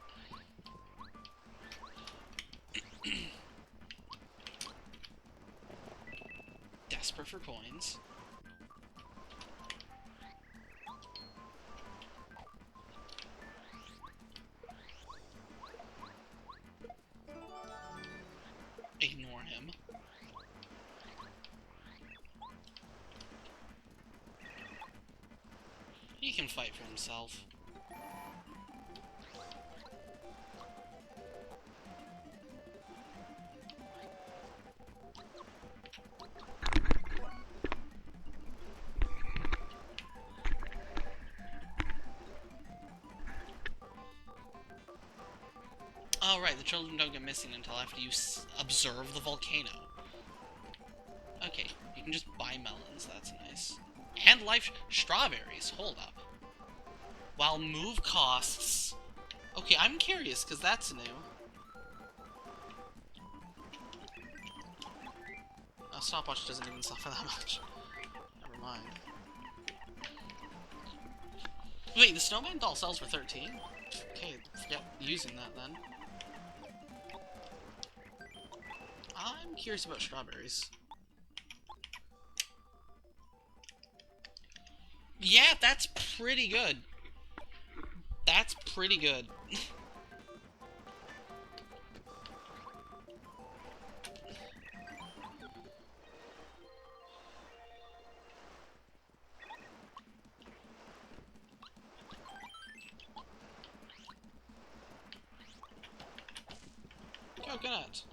Speaker 1: Death whisper for coins. Ignore him. He can fight for himself. Oh, right, the children don't get missing until after you observe the volcano. Okay, you can just buy melons, that's nice. And life strawberries, hold up. While move costs... Okay, I'm curious, because that's new. Stopwatch doesn't even sell for that much. Never mind. Wait, the snowman doll sells for 13? Okay, forget using that then. I'm curious about strawberries. Yeah, that's pretty good. That's pretty good. Coconut.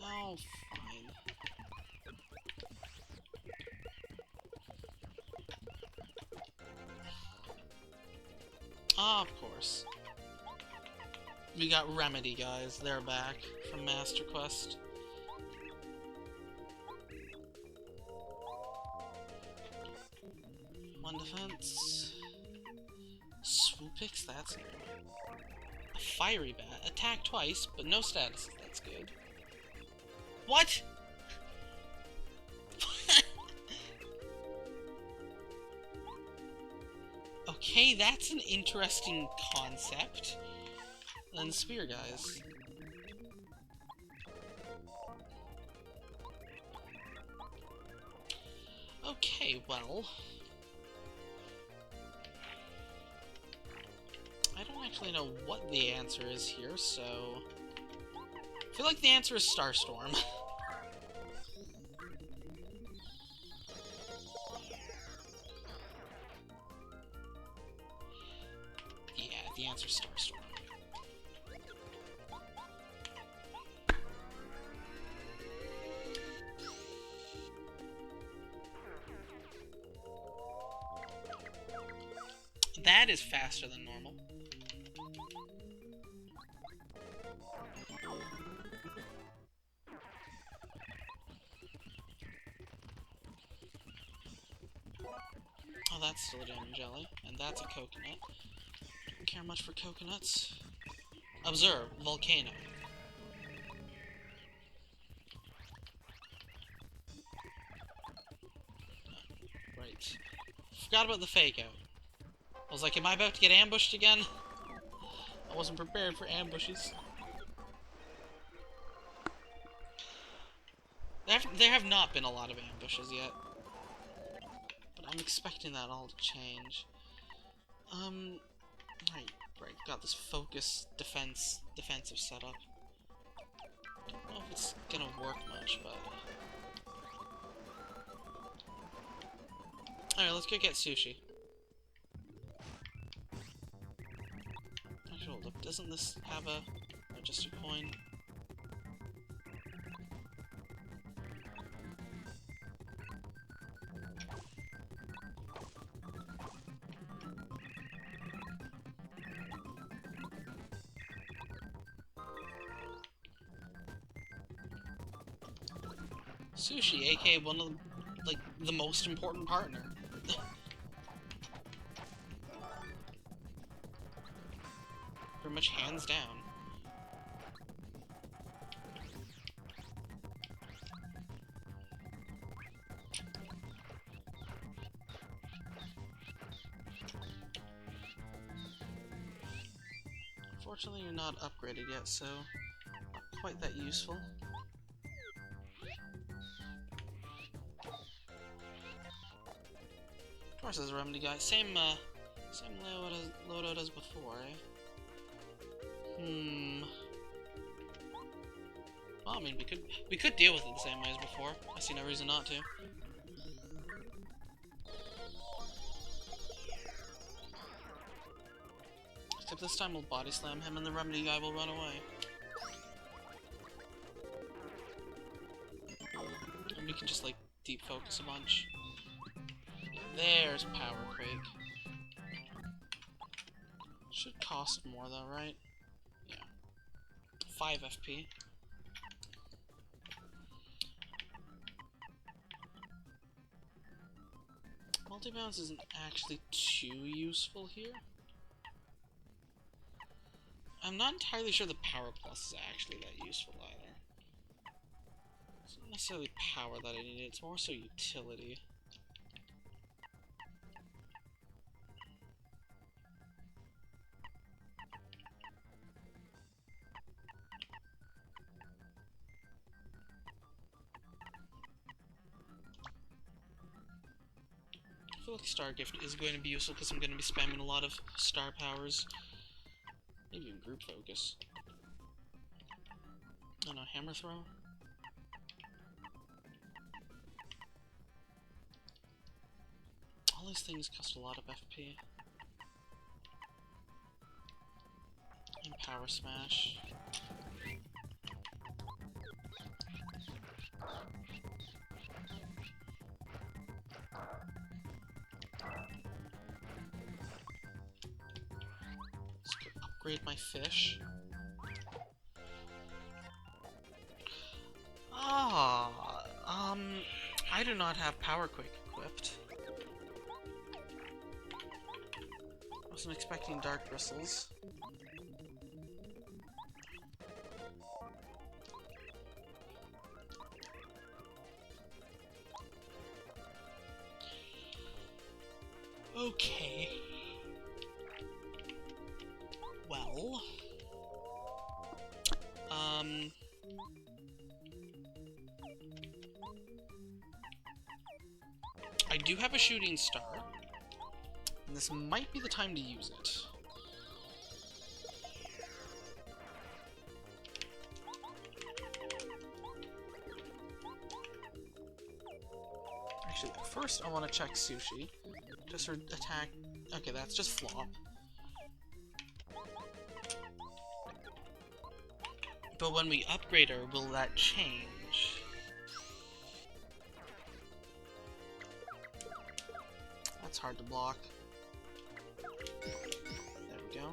Speaker 1: Oh, fine. Ah, of course. We got Remedy, guys. They're back from Master Quest. One defense. Swoopix, that's new. A fiery bat. Attack twice, but no status. That's good. What? Okay, that's an interesting concept. And spear guys. Okay, well... I don't actually know what the answer is here, so... I feel like the answer is Starstorm. Yeah, the answer is Starstorm. That is faster than normal. Oh, that's still a diamond jelly, and that's a coconut. Don't care much for coconuts. Observe, volcano. Right. Forgot about the fake out. I was like, am I about to get ambushed again? I wasn't prepared for ambushes. There have not been a lot of ambushes yet. But I'm expecting that all to change. Right, got this focus defensive setup. Don't know if it's gonna work much, but... Alright, let's go get sushi. Actually, hold up, doesn't this have a... just a coin? Sushi, aka one of the most important partner. Pretty much hands down. Unfortunately, you're not upgraded yet, so
Speaker 2: quite that useful. Of course, there's a remedy guy. Same loadout as before, eh? Well, I mean, we could deal with it the same way as before. I see no reason not to. Except this time we'll body slam him and the remedy guy will run away. And we can just, like, deep focus a bunch. Yeah, there's Power Quake. Should cost more though, right? Yeah. 5 FP. Multi-bounce isn't actually too useful here. I'm not entirely sure the Power Plus is actually that useful either. It's not necessarily power that I need, it's more so utility. I feel like Star Gift is going to be useful because I'm going to be spamming a lot of star powers. Maybe even Group Focus. Oh no, Hammer Throw? All these things cost a lot of FP. And Power Smash. Upgrade my fish. I do not have Power Quake equipped. I wasn't expecting Dark Bristles. Okay. Well... I do have a shooting star, and this might be the time to use it. Actually, first I want to check Sushi. Just her attack... Okay, that's just flop. But when we upgrade her, will that change? That's hard to block. There we go.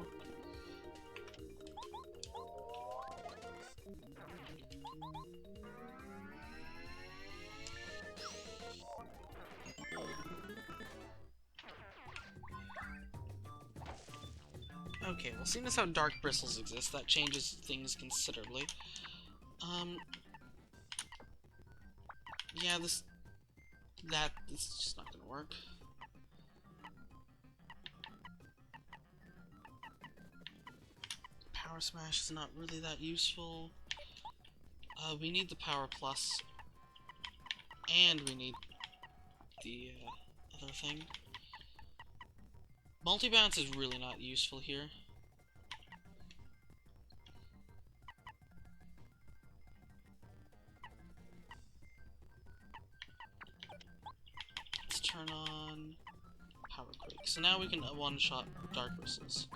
Speaker 2: Okay, well, seeing as how Dark Bristles exist, that changes things considerably. Yeah, this is just not gonna work. Power Smash is not really that useful. We need the Power Plus, and we need the other thing. Multi-bounce is really not useful here. Let's turn on Power Quake. So now we can one-shot Dark Bristles.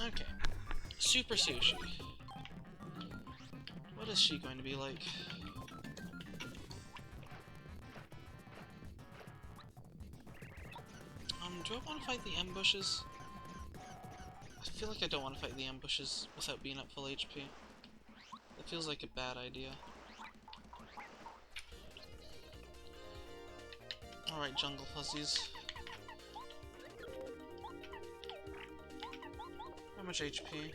Speaker 2: Okay. Super Sushi. What is she going to be like? Do I want to fight the ambushes? I feel like I don't want to fight the ambushes without being at full HP. That feels like a bad idea. Alright, Jungle Fuzzies. How much HP?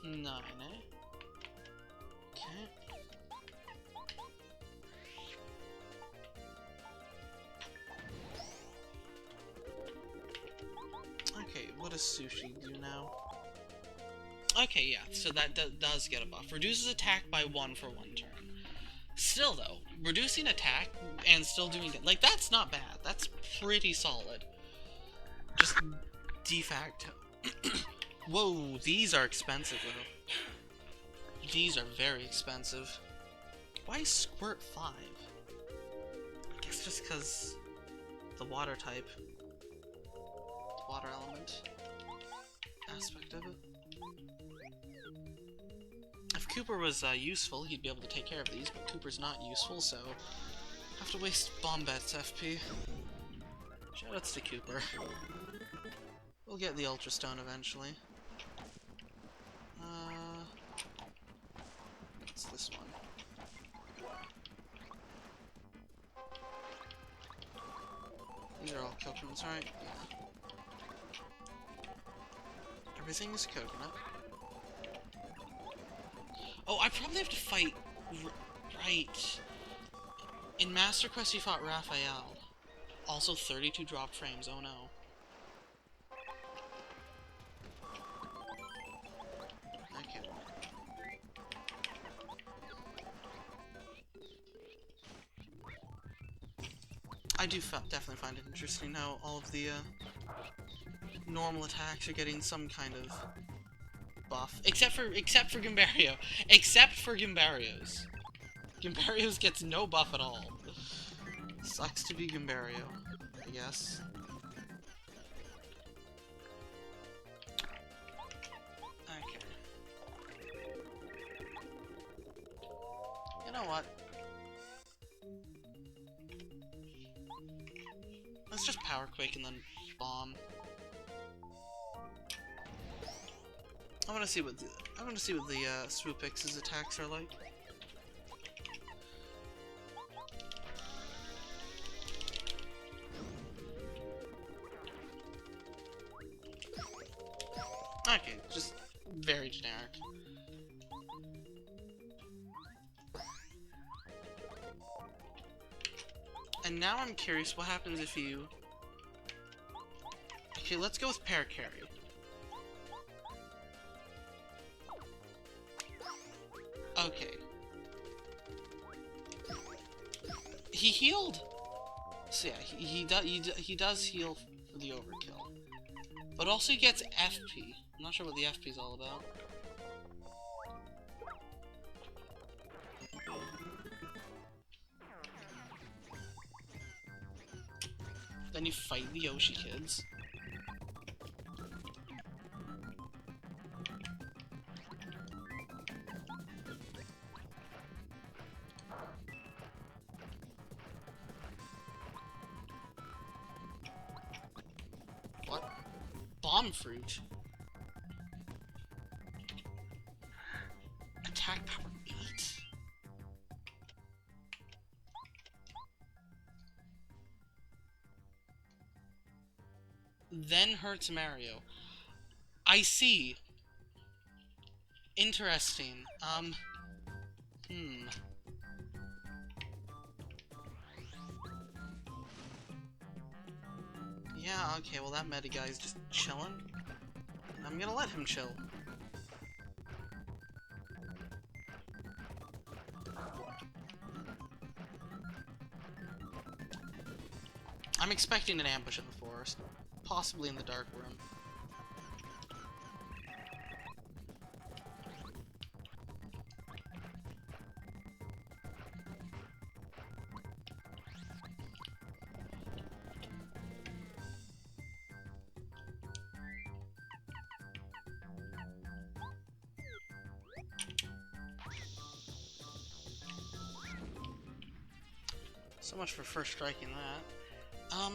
Speaker 2: 9, eh? Okay. What does Sushi do now? Okay, yeah, so that does get a buff. Reduces attack by 1 for 1 turn. Still, though, reducing attack and still doing it, like, that's not bad. That's pretty solid. Just de facto. Whoa, these are expensive, though. These are very expensive. Why Squirt 5? I guess just because the water type. The water element aspect of it. If Cooper was useful, he'd be able to take care of these, but Cooper's not useful, so I have to waste Bombet's FP. Shoutouts to Cooper. We'll get the Ultra Stone eventually. What's this one? These are all coconuts, right? Yeah. Everything is coconut. Oh, I probably have to fight... right. In Master Quest, you fought Raphael. Also 32 drop frames, oh no. Okay. I do definitely find it interesting how all of the normal attacks are getting some kind of buff. Except for Gimbario. Except for Gimbarios. Gimbarios gets no buff at all. Sucks to be Gimbario, I guess. Okay. You know what? Let's just Power Quake and then Bomb. I want to see what the Swoopix's attacks are like. Okay, just very generic. And now I'm curious what happens if you... Okay, let's go with Paracarry. Okay. He healed! So yeah, he does heal for the overkill. But also he gets FP. I'm not sure what the FP is all about. Then you fight the Yoshi kids. What? Bomb fruit? Attack power 8? Then hurts Mario. I see. Interesting. Yeah, okay, well that meta guy's just chilling. I'm gonna let him chill. I'm expecting an ambush in the forest. Possibly in the dark room. So much for first striking that. Ugh.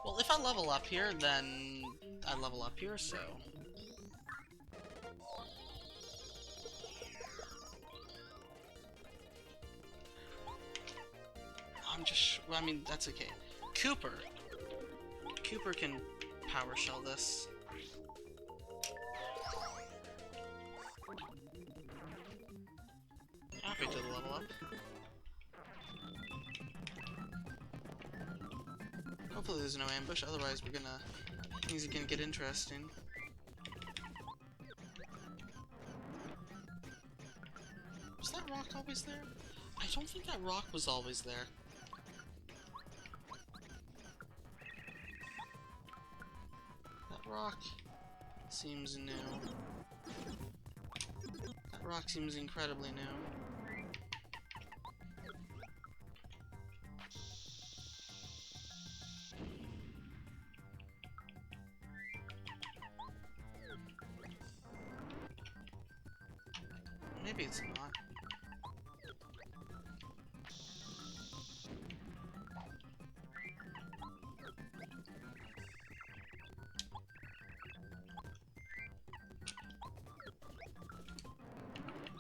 Speaker 2: Well, if I level up here, then I level up here, so... I mean, that's okay. Cooper can Power Shell this. Happy to level up. Hopefully there's no ambush, otherwise things are gonna get interesting. Was that rock always there? I don't think that rock was always there. That rock seems new. That rock seems incredibly new. Maybe it's not.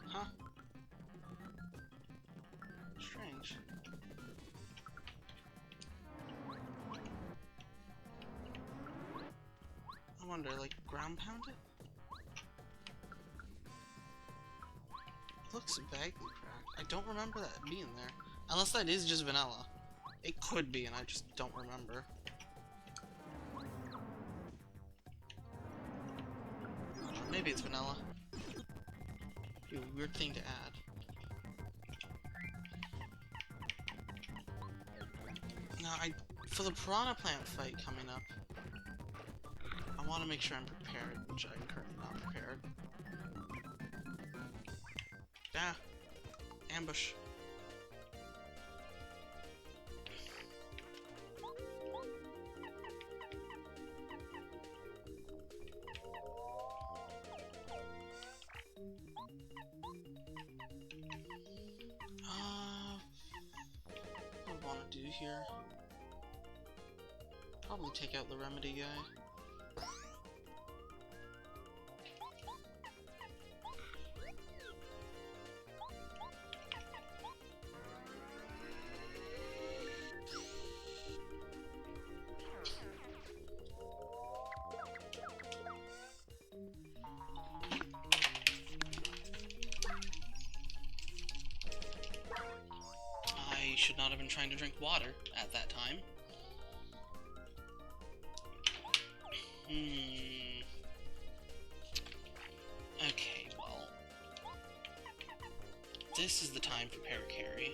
Speaker 2: Huh? Strange. I wonder, like, ground pound it? Looks vaguely cracked. I don't remember that being there. Unless that is just vanilla. It could be, and I just don't remember. Maybe it's vanilla. Be a weird thing to add. Now, for the piranha plant fight coming up, I want to make sure I'm prepared, which I'm currently not prepared. Ah, ambush. What do I want to do here? Probably take out the remedy guy. I should not have been trying to drink water at that time. Okay, well, this is the time for paracarry.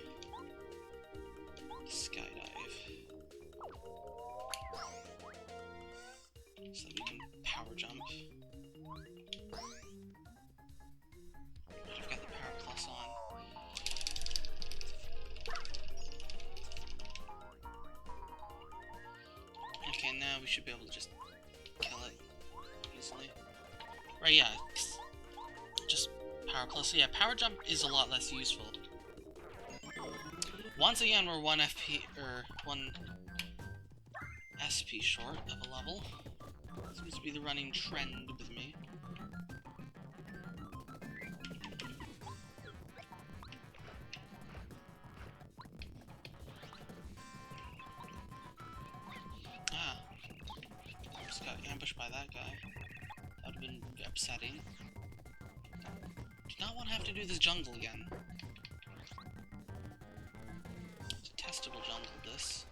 Speaker 2: Skydive. So that we can power jump. I've got the power plus on. Okay, now we should be able to just kill it easily. Right, yeah. Just power plus. So yeah, power jump is a lot less useful. Once again, we're 1 FP, or 1 SP short of a level. Seems to be the running trend with me. Ah. Just got ambushed by that guy. That would have been upsetting. Do not want to have to do this jungle again. It's a testable jungle, this.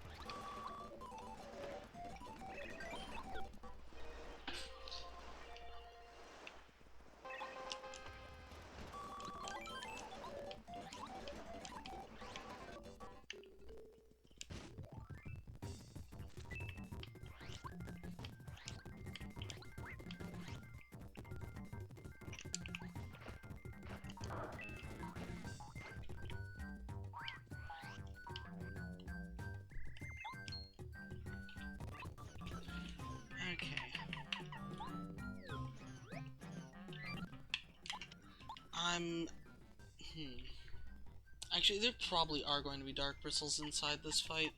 Speaker 2: Okay. Actually, there probably are going to be dark bristles inside this fight.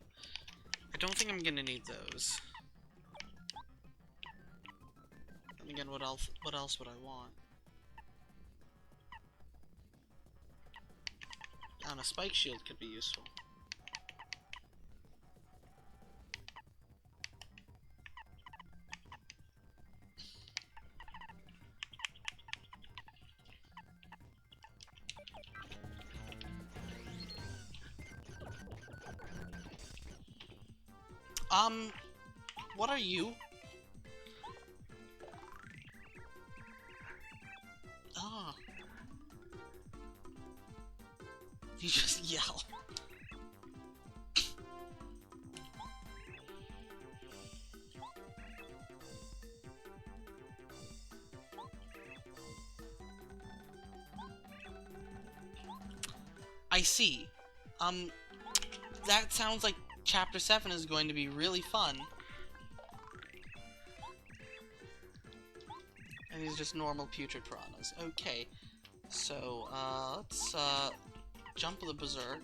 Speaker 2: I don't think I'm gonna need those. And again, what else would I want? And a spike shield could be useful. What are you? Ah. You just yell. I see. That sounds like Chapter 7 is going to be really fun. And these are just normal putrid piranhas. Okay. So, let's, jump the berserk.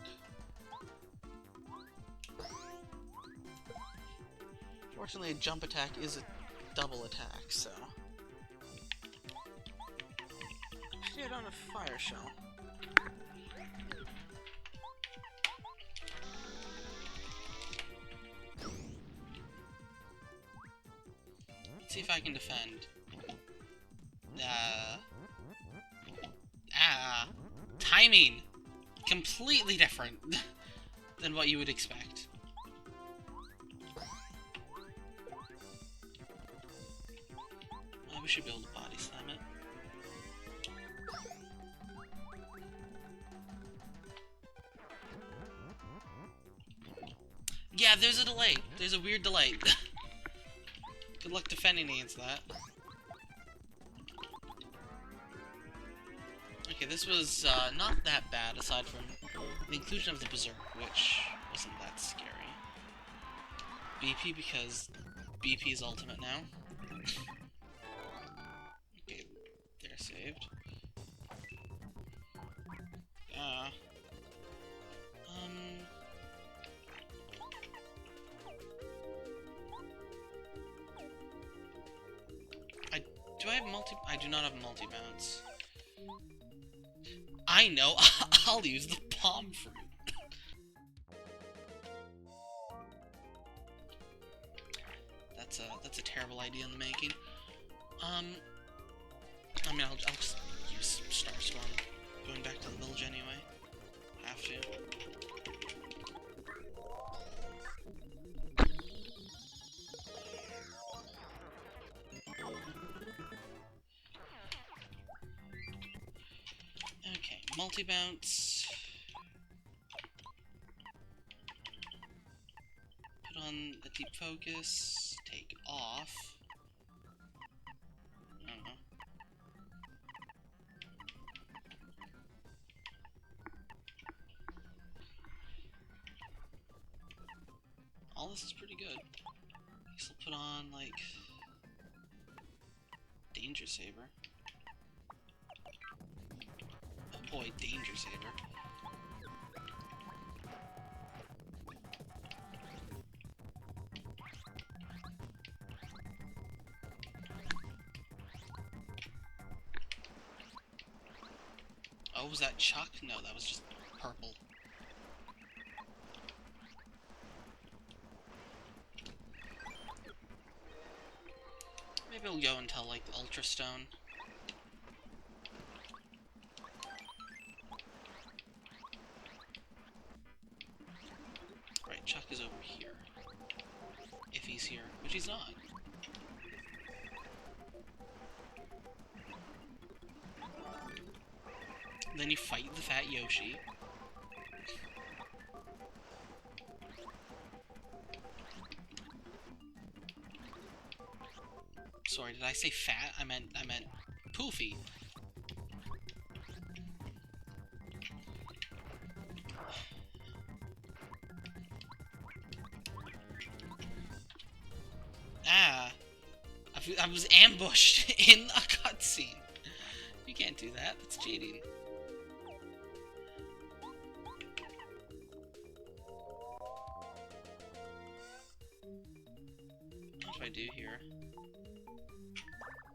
Speaker 2: Fortunately, a jump attack is a double attack, so... Actually, I don't have fire shell. Let's see if I can defend. Timing! Completely different than what you would expect. We should be able to body slam it. Yeah, there's a delay. There's a weird delay. Good luck defending against that. Okay, this was not that bad, aside from the inclusion of the Berserk, which wasn't that scary. BP, because BP is ultimate now. Okay, they're saved. Do I have I do not have multi-bounce. I know, I'll use the palm fruit. That's a terrible idea in the making. I mean, I'll just use Starstorm. Going back to the village anyway. Have to. Okay, multi-bounce. Put on the deep focus. Take off. I don't know. All this is pretty good. I guess I'll put on, like, Danger Saber. Oh boy, Danger Saber. Oh, was that Chuck? No, that was just purple. Maybe we'll go until, like, Ultra Stone. Right, Chuck is over here. If he's here, which he's not. Then you fight the fat Yoshi. Sorry, did I say fat? I meant poofy. Ah, I was ambushed in a cutscene. You can't do that. That's cheating. What do I do here?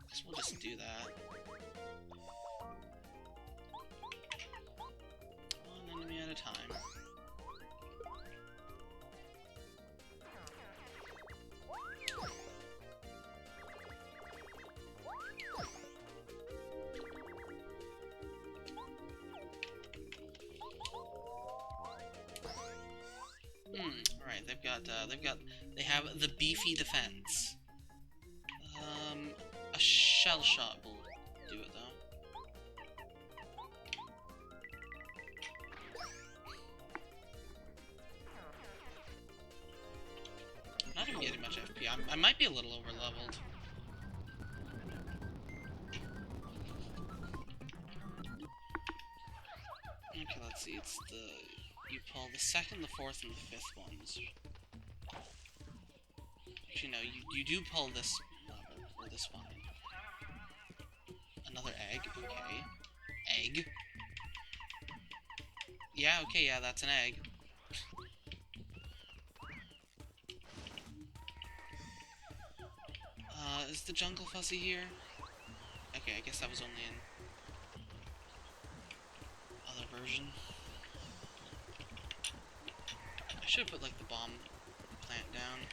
Speaker 2: Guess we'll just do that. One enemy at a time. Alright, they've got
Speaker 1: They have the beefy defense. A shell shot will do it, though. I'm not even getting much FP. I might be a little over-leveled. Okay, let's see. It's you pull the second, the fourth, and the fifth ones. Actually, no, you do pull this lever, or this one. Another egg, okay. Egg. Yeah, okay, yeah, that's an egg. Is the jungle fuzzy here? Okay, I guess that was only in other version. I should have put, like, the bomb plant down.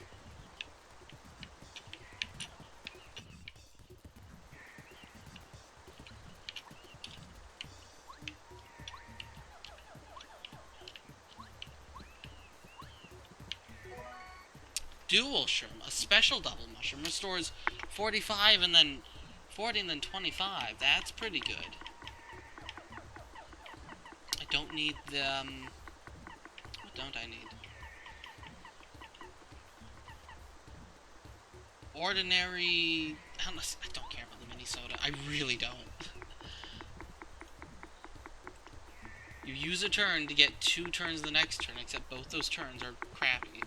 Speaker 1: Dual shroom, a special double mushroom, restores 45 and then 40 and then 25. That's pretty good. I don't need the, what don't I need? Ordinary, I don't care about the mini soda. I really don't. You use a turn to get 2 turns the next turn, except both those turns are crappy.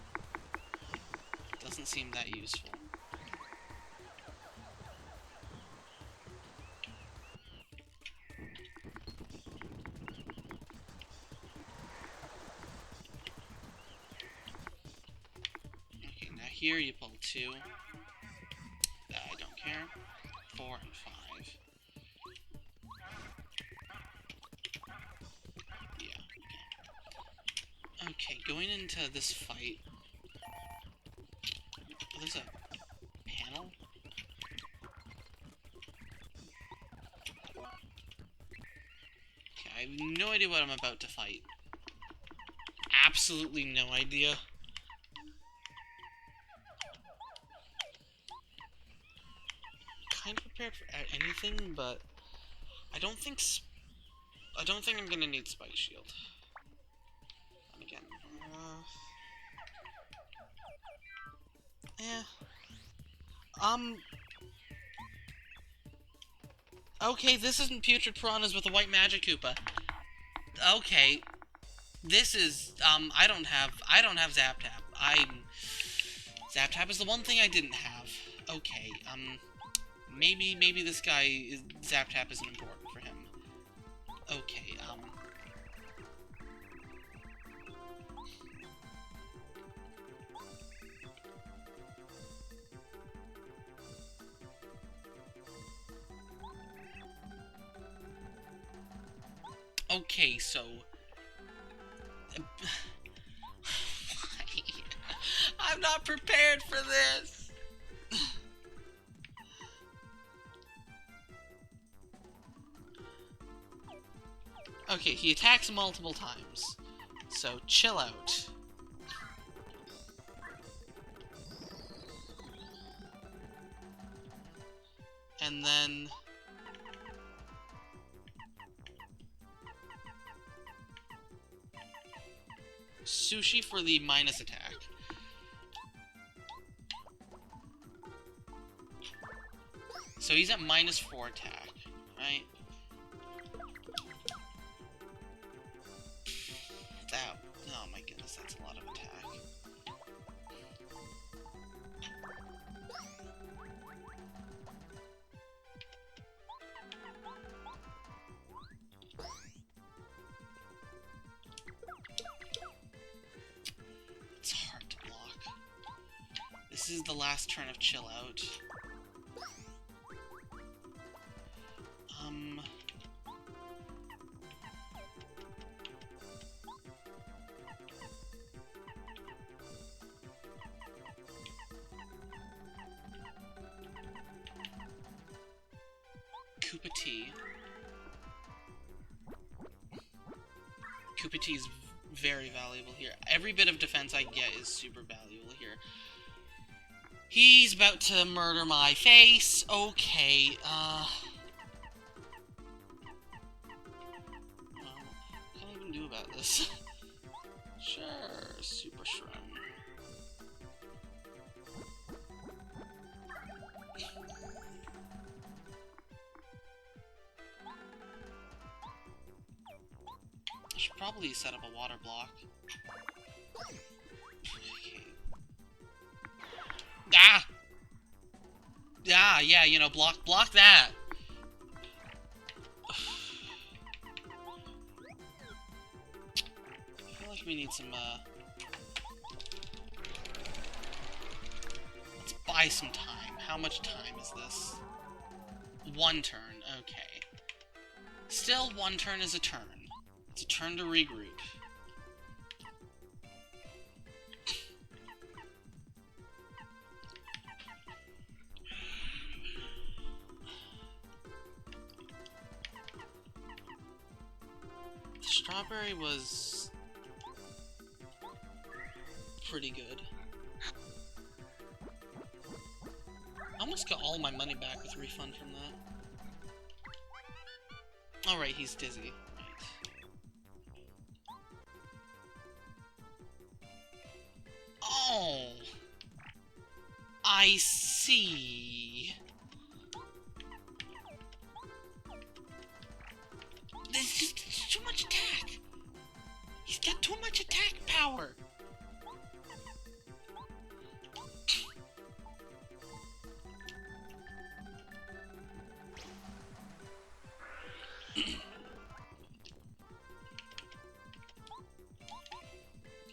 Speaker 1: Doesn't seem that useful. Okay, now here you pull 2. I don't care. 4 and 5. Yeah, okay. Okay, going into this fight. Oh, there's a panel? Okay, I have no idea what I'm about to fight. Absolutely no idea. Kind of prepared for anything, but I don't think I'm gonna need Spike Shield. And again, yeah. Okay, this isn't Putrid Piranhas with a white Magic Koopa. Okay. This is, I don't have Zap Tap. Zap Tap is the one thing I didn't have. Okay, maybe this guy, Zap Tap isn't important for him. Okay, okay, so... I'm not prepared for this! Okay, he attacks multiple times. So, chill out. And then... Sushi for the minus attack. So he's at -4 attack, right? That, oh my goodness, that's a lot of attack. It's hard to block. This is the last turn of Chill Out. Koopa Tea. Koopa Tea is very valuable here. Every bit of defense I get is super valuable here.
Speaker 2: He's about to murder my face. Okay, what can I even do about this? Sure, Super Shroom. I should probably set up a water block. Okay. Ah! Yeah, you know, block that! I feel like we need some, let's buy some time. How much time is this? 1 turn, okay. Still, 1 turn is a turn. It's a turn to regroup. The strawberry was pretty good. I almost got all my money back with refund from that. Alright, he's dizzy. Oh! I see. There's just too much attack. He's got too much attack power.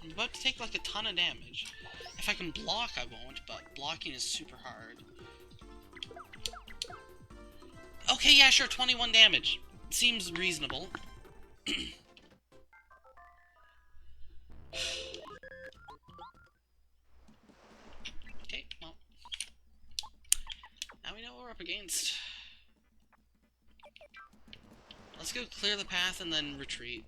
Speaker 2: I'm about to take like a ton of damage. If I can block, I won't, but blocking is super hard. Okay, yeah, sure, 21 damage. Seems reasonable. Okay, well. Now we know what we're up against. Let's go clear the path and then retreat.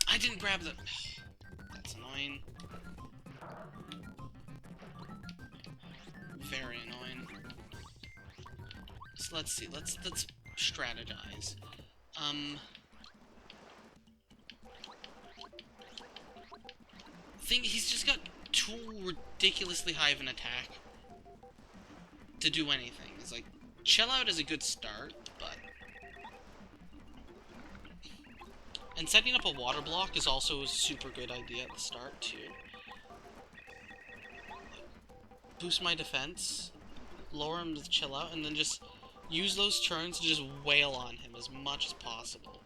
Speaker 2: I didn't grab the... That's annoying. Very annoying. So let's see, let's strategize. He's just got too ridiculously high of an attack to do anything. It's like, Chill Out is a good start, but... And setting up a water block is also a super good idea at the start, too. Boost my defense, lower him with Chill Out, and then just use those turns to just wail on him as much as possible.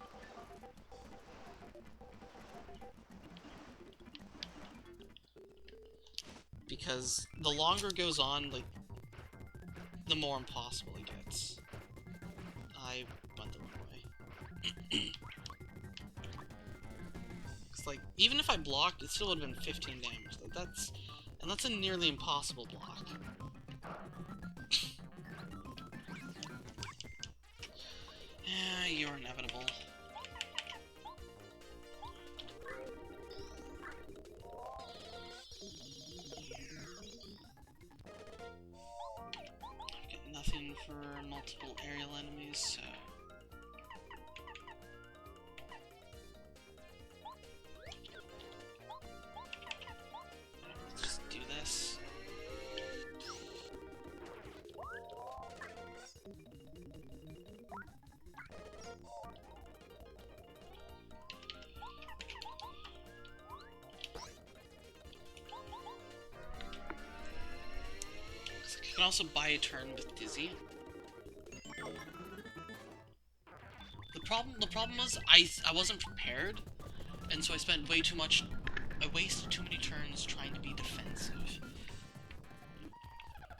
Speaker 2: Because the longer it goes on, like, the more impossible it gets. I went the wrong way. It's like, even if I blocked, it still would have been 15 damage. Like, that's a nearly impossible block. Yeah, you're inevitable. I've got nothing for multiple aerial enemies, so... Just do this. You can also buy a turn with Dizzy. The problem was I wasn't prepared, and so I spent way too much. I wasted too many turns trying to be defensive.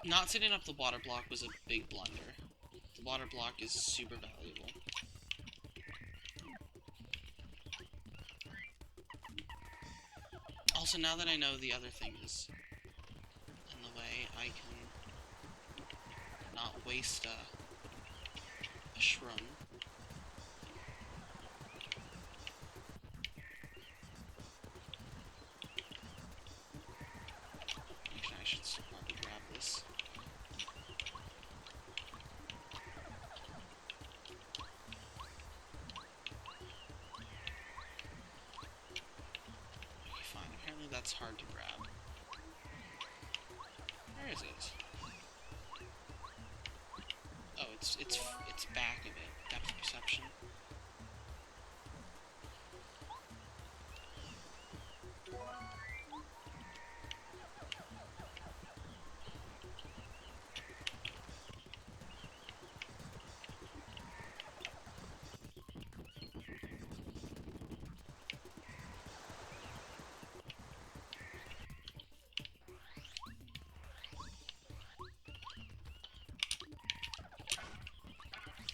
Speaker 2: Not setting up the water block was a big blunder. The water block is super valuable. Also, now that I know the other thing is in the way, I can
Speaker 1: not waste a shroom. Actually, I should probably grab this. Okay, fine. Apparently that's hard to grab. Where is it? Oh, it's back of it. Depth perception.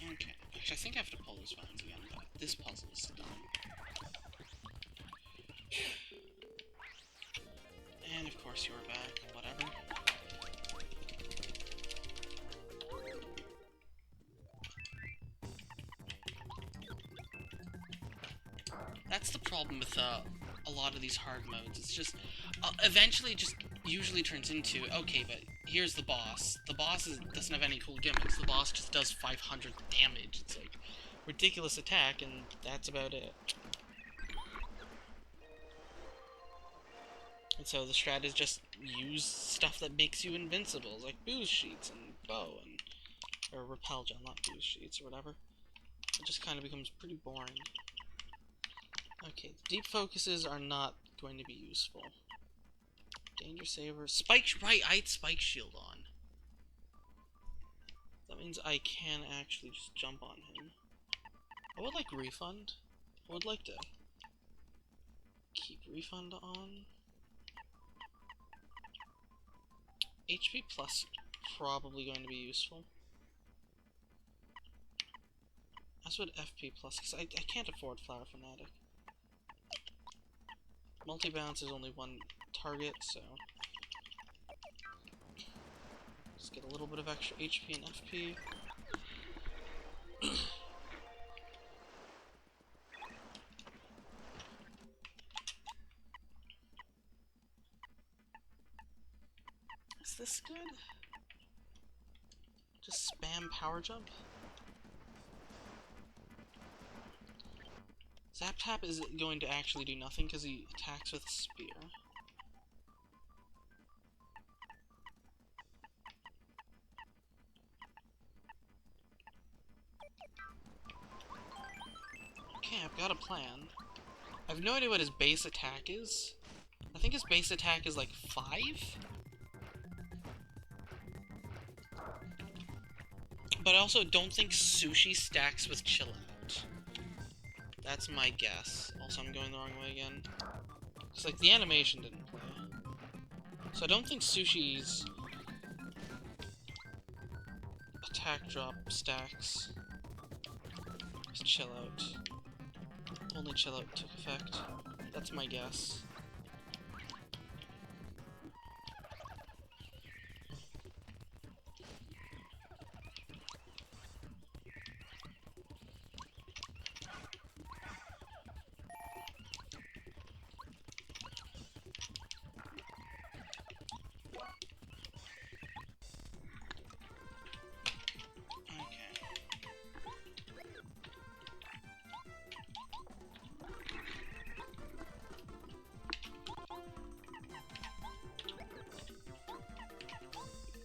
Speaker 1: Okay. Actually, I think I have to pull those buttons again, but this puzzle is done. And of course you're back, whatever. That's the problem with a lot of these hard modes. It's just, eventually it just usually turns into, okay, but here's the boss. The boss doesn't have any cool gimmicks. The boss just does 500 damage. It's like, ridiculous attack, and that's about it. And so the strat is just use stuff that makes you invincible, like booze sheets and bow, and or repel gel, not booze sheets or whatever. It just kind of becomes pretty boring. Okay, the deep focuses are not going to be useful. Danger saver, spike, right? I had spike shield on. That means I can actually just jump on him. I would like refund. I would like to keep refund on. HP plus probably going to be useful. As would FP plus, because I can't afford Flower Fanatic. Multi-bounce is only one target, so just get a little bit of extra HP and FP. Is this good? Just spam power jump? Zap Tap is going to actually do nothing because he attacks with a spear. Okay, I've got a plan. I have no idea what his base attack is. I think his base attack is like 5? But I also don't think Sushi stacks with Chill Out. That's my guess. Also, I'm going the wrong way again. It's like the animation didn't play. So I don't think Sushi's attack drop stacks with Chill Out. Only Chill Out took effect. That's my guess.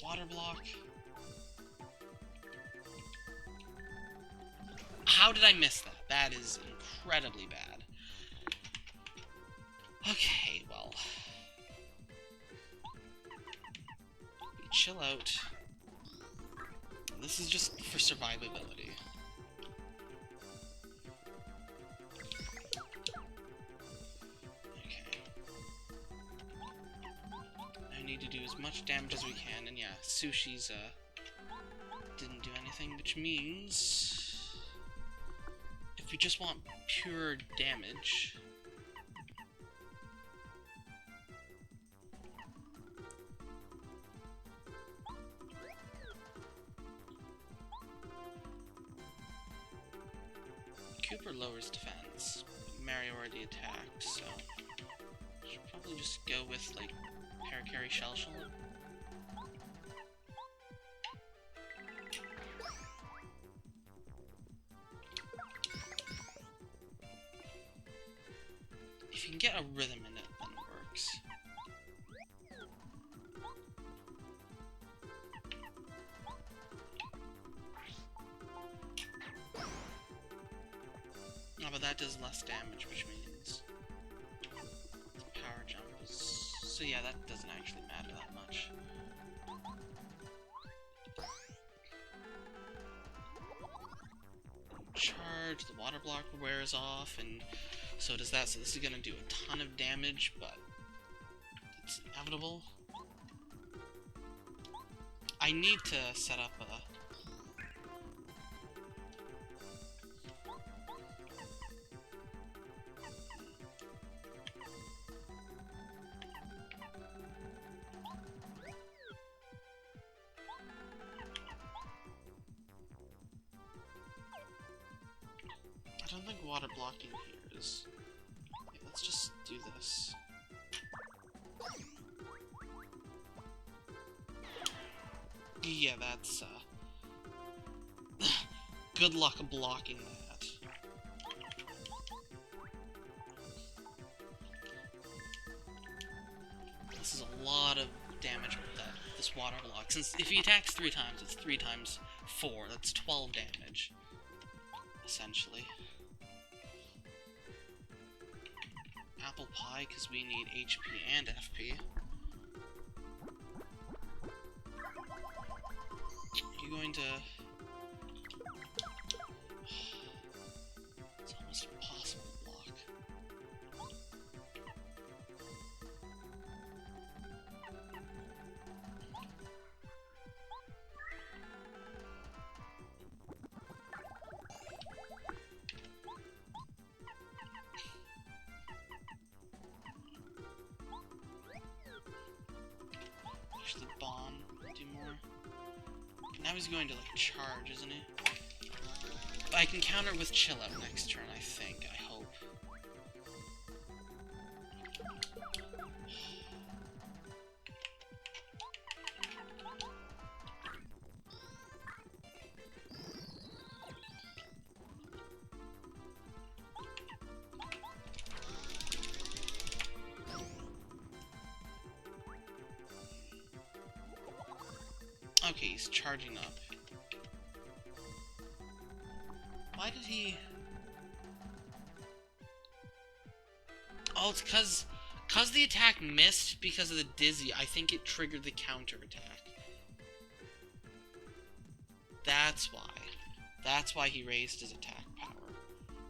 Speaker 1: Water block. How did I miss that? That is incredibly bad. Okay, well. We chill out. This is just for survivability. Need to do as much damage as we can, and yeah, Sushi's didn't do anything, which means if we just want pure damage, Cooper lowers defense. Mario already attacked, so should probably just go with like Parakarry Shell Shock. If you can get a rhythm in it, then it works. Oh, but that does less damage, which means the power jump is... So yeah, that doesn't actually matter that much. Charge, the water block wears off, and so does that, so this is gonna do a ton of damage, but it's inevitable. I need to set up a... I don't think water blocking here is... Okay, let's just do this. Yeah, that's, good luck blocking that. This is a lot of damage with that, this water block. Since if he attacks 3 times, it's 3 times 4. That's 12 damage, essentially. Apple pie, because we need HP and FP. You're going to... It's almost impossible to block. Actually, bomb do more. Now he's going to, like, charge, isn't he? But I can counter with chill out next turn, I think. I hope. Okay, he's charging up. Why did he... Oh, it's because the attack missed because of the dizzy. I think it triggered the counter attack. That's why. That's why he raised his attack power.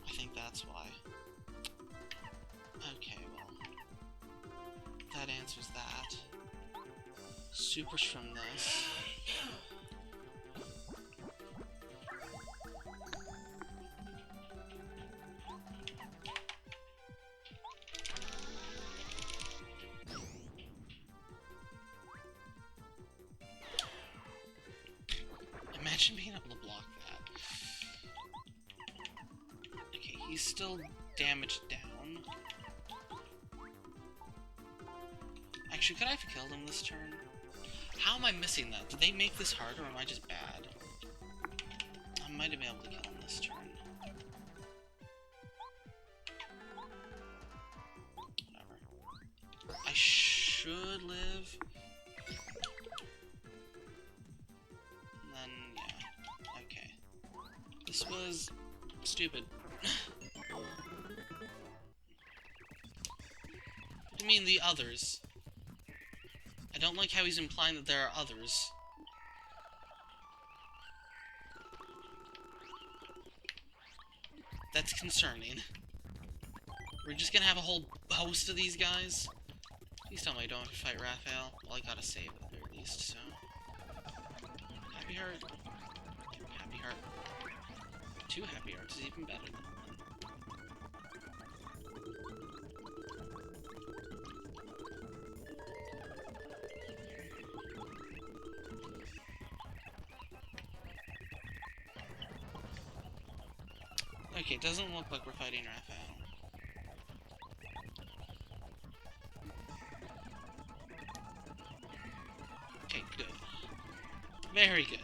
Speaker 1: I think that's why. Okay, well. That answers that. Supers from this. Imagine being able to block that. Okay, he's still damaged down. Actually, could I have killed him this turn? How am I missing that? Did they make this harder, or am I just bad? I might have been able to kill him this turn. Whatever. I should live. And then, yeah. Okay. This was stupid. What do you mean, the others? I don't like how he's implying that there are others. That's concerning. We're just gonna have a whole host of these guys? Please tell me I don't have to fight Raphael. Well, I gotta save it at least, so... Happy Heart. Happy Heart. 2 Happy Hearts is even better than 1.
Speaker 2: Okay, it doesn't look like we're fighting Raphael. Okay, good. Very good.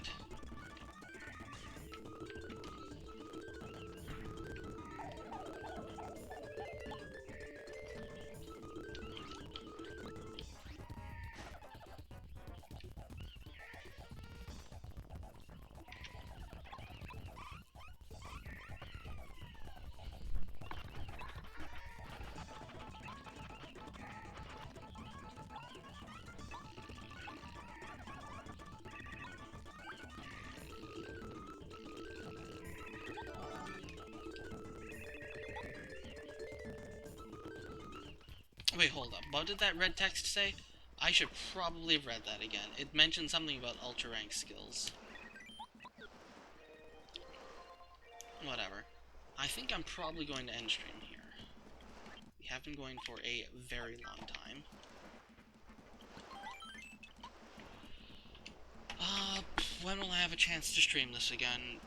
Speaker 2: Wait, hold up. What did that red text say? I should probably have read that again. It mentioned something about ultra rank skills. Whatever. I think I'm probably going to end stream here. We have been going for a very long time. When will I have a chance to stream this again?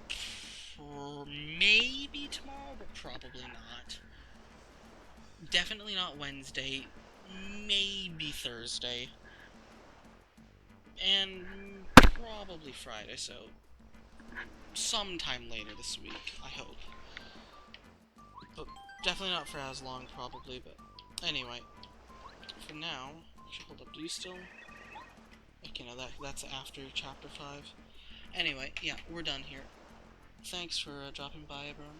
Speaker 2: Maybe tomorrow, but probably not. Definitely not Wednesday. Maybe Thursday. And probably Friday, so sometime later this week, I hope. But definitely not for as long, probably, but anyway. For now, actually, hold up, do you still... Okay, no, that's after Chapter 5. Anyway, yeah, we're done here. Thanks for dropping by, everyone.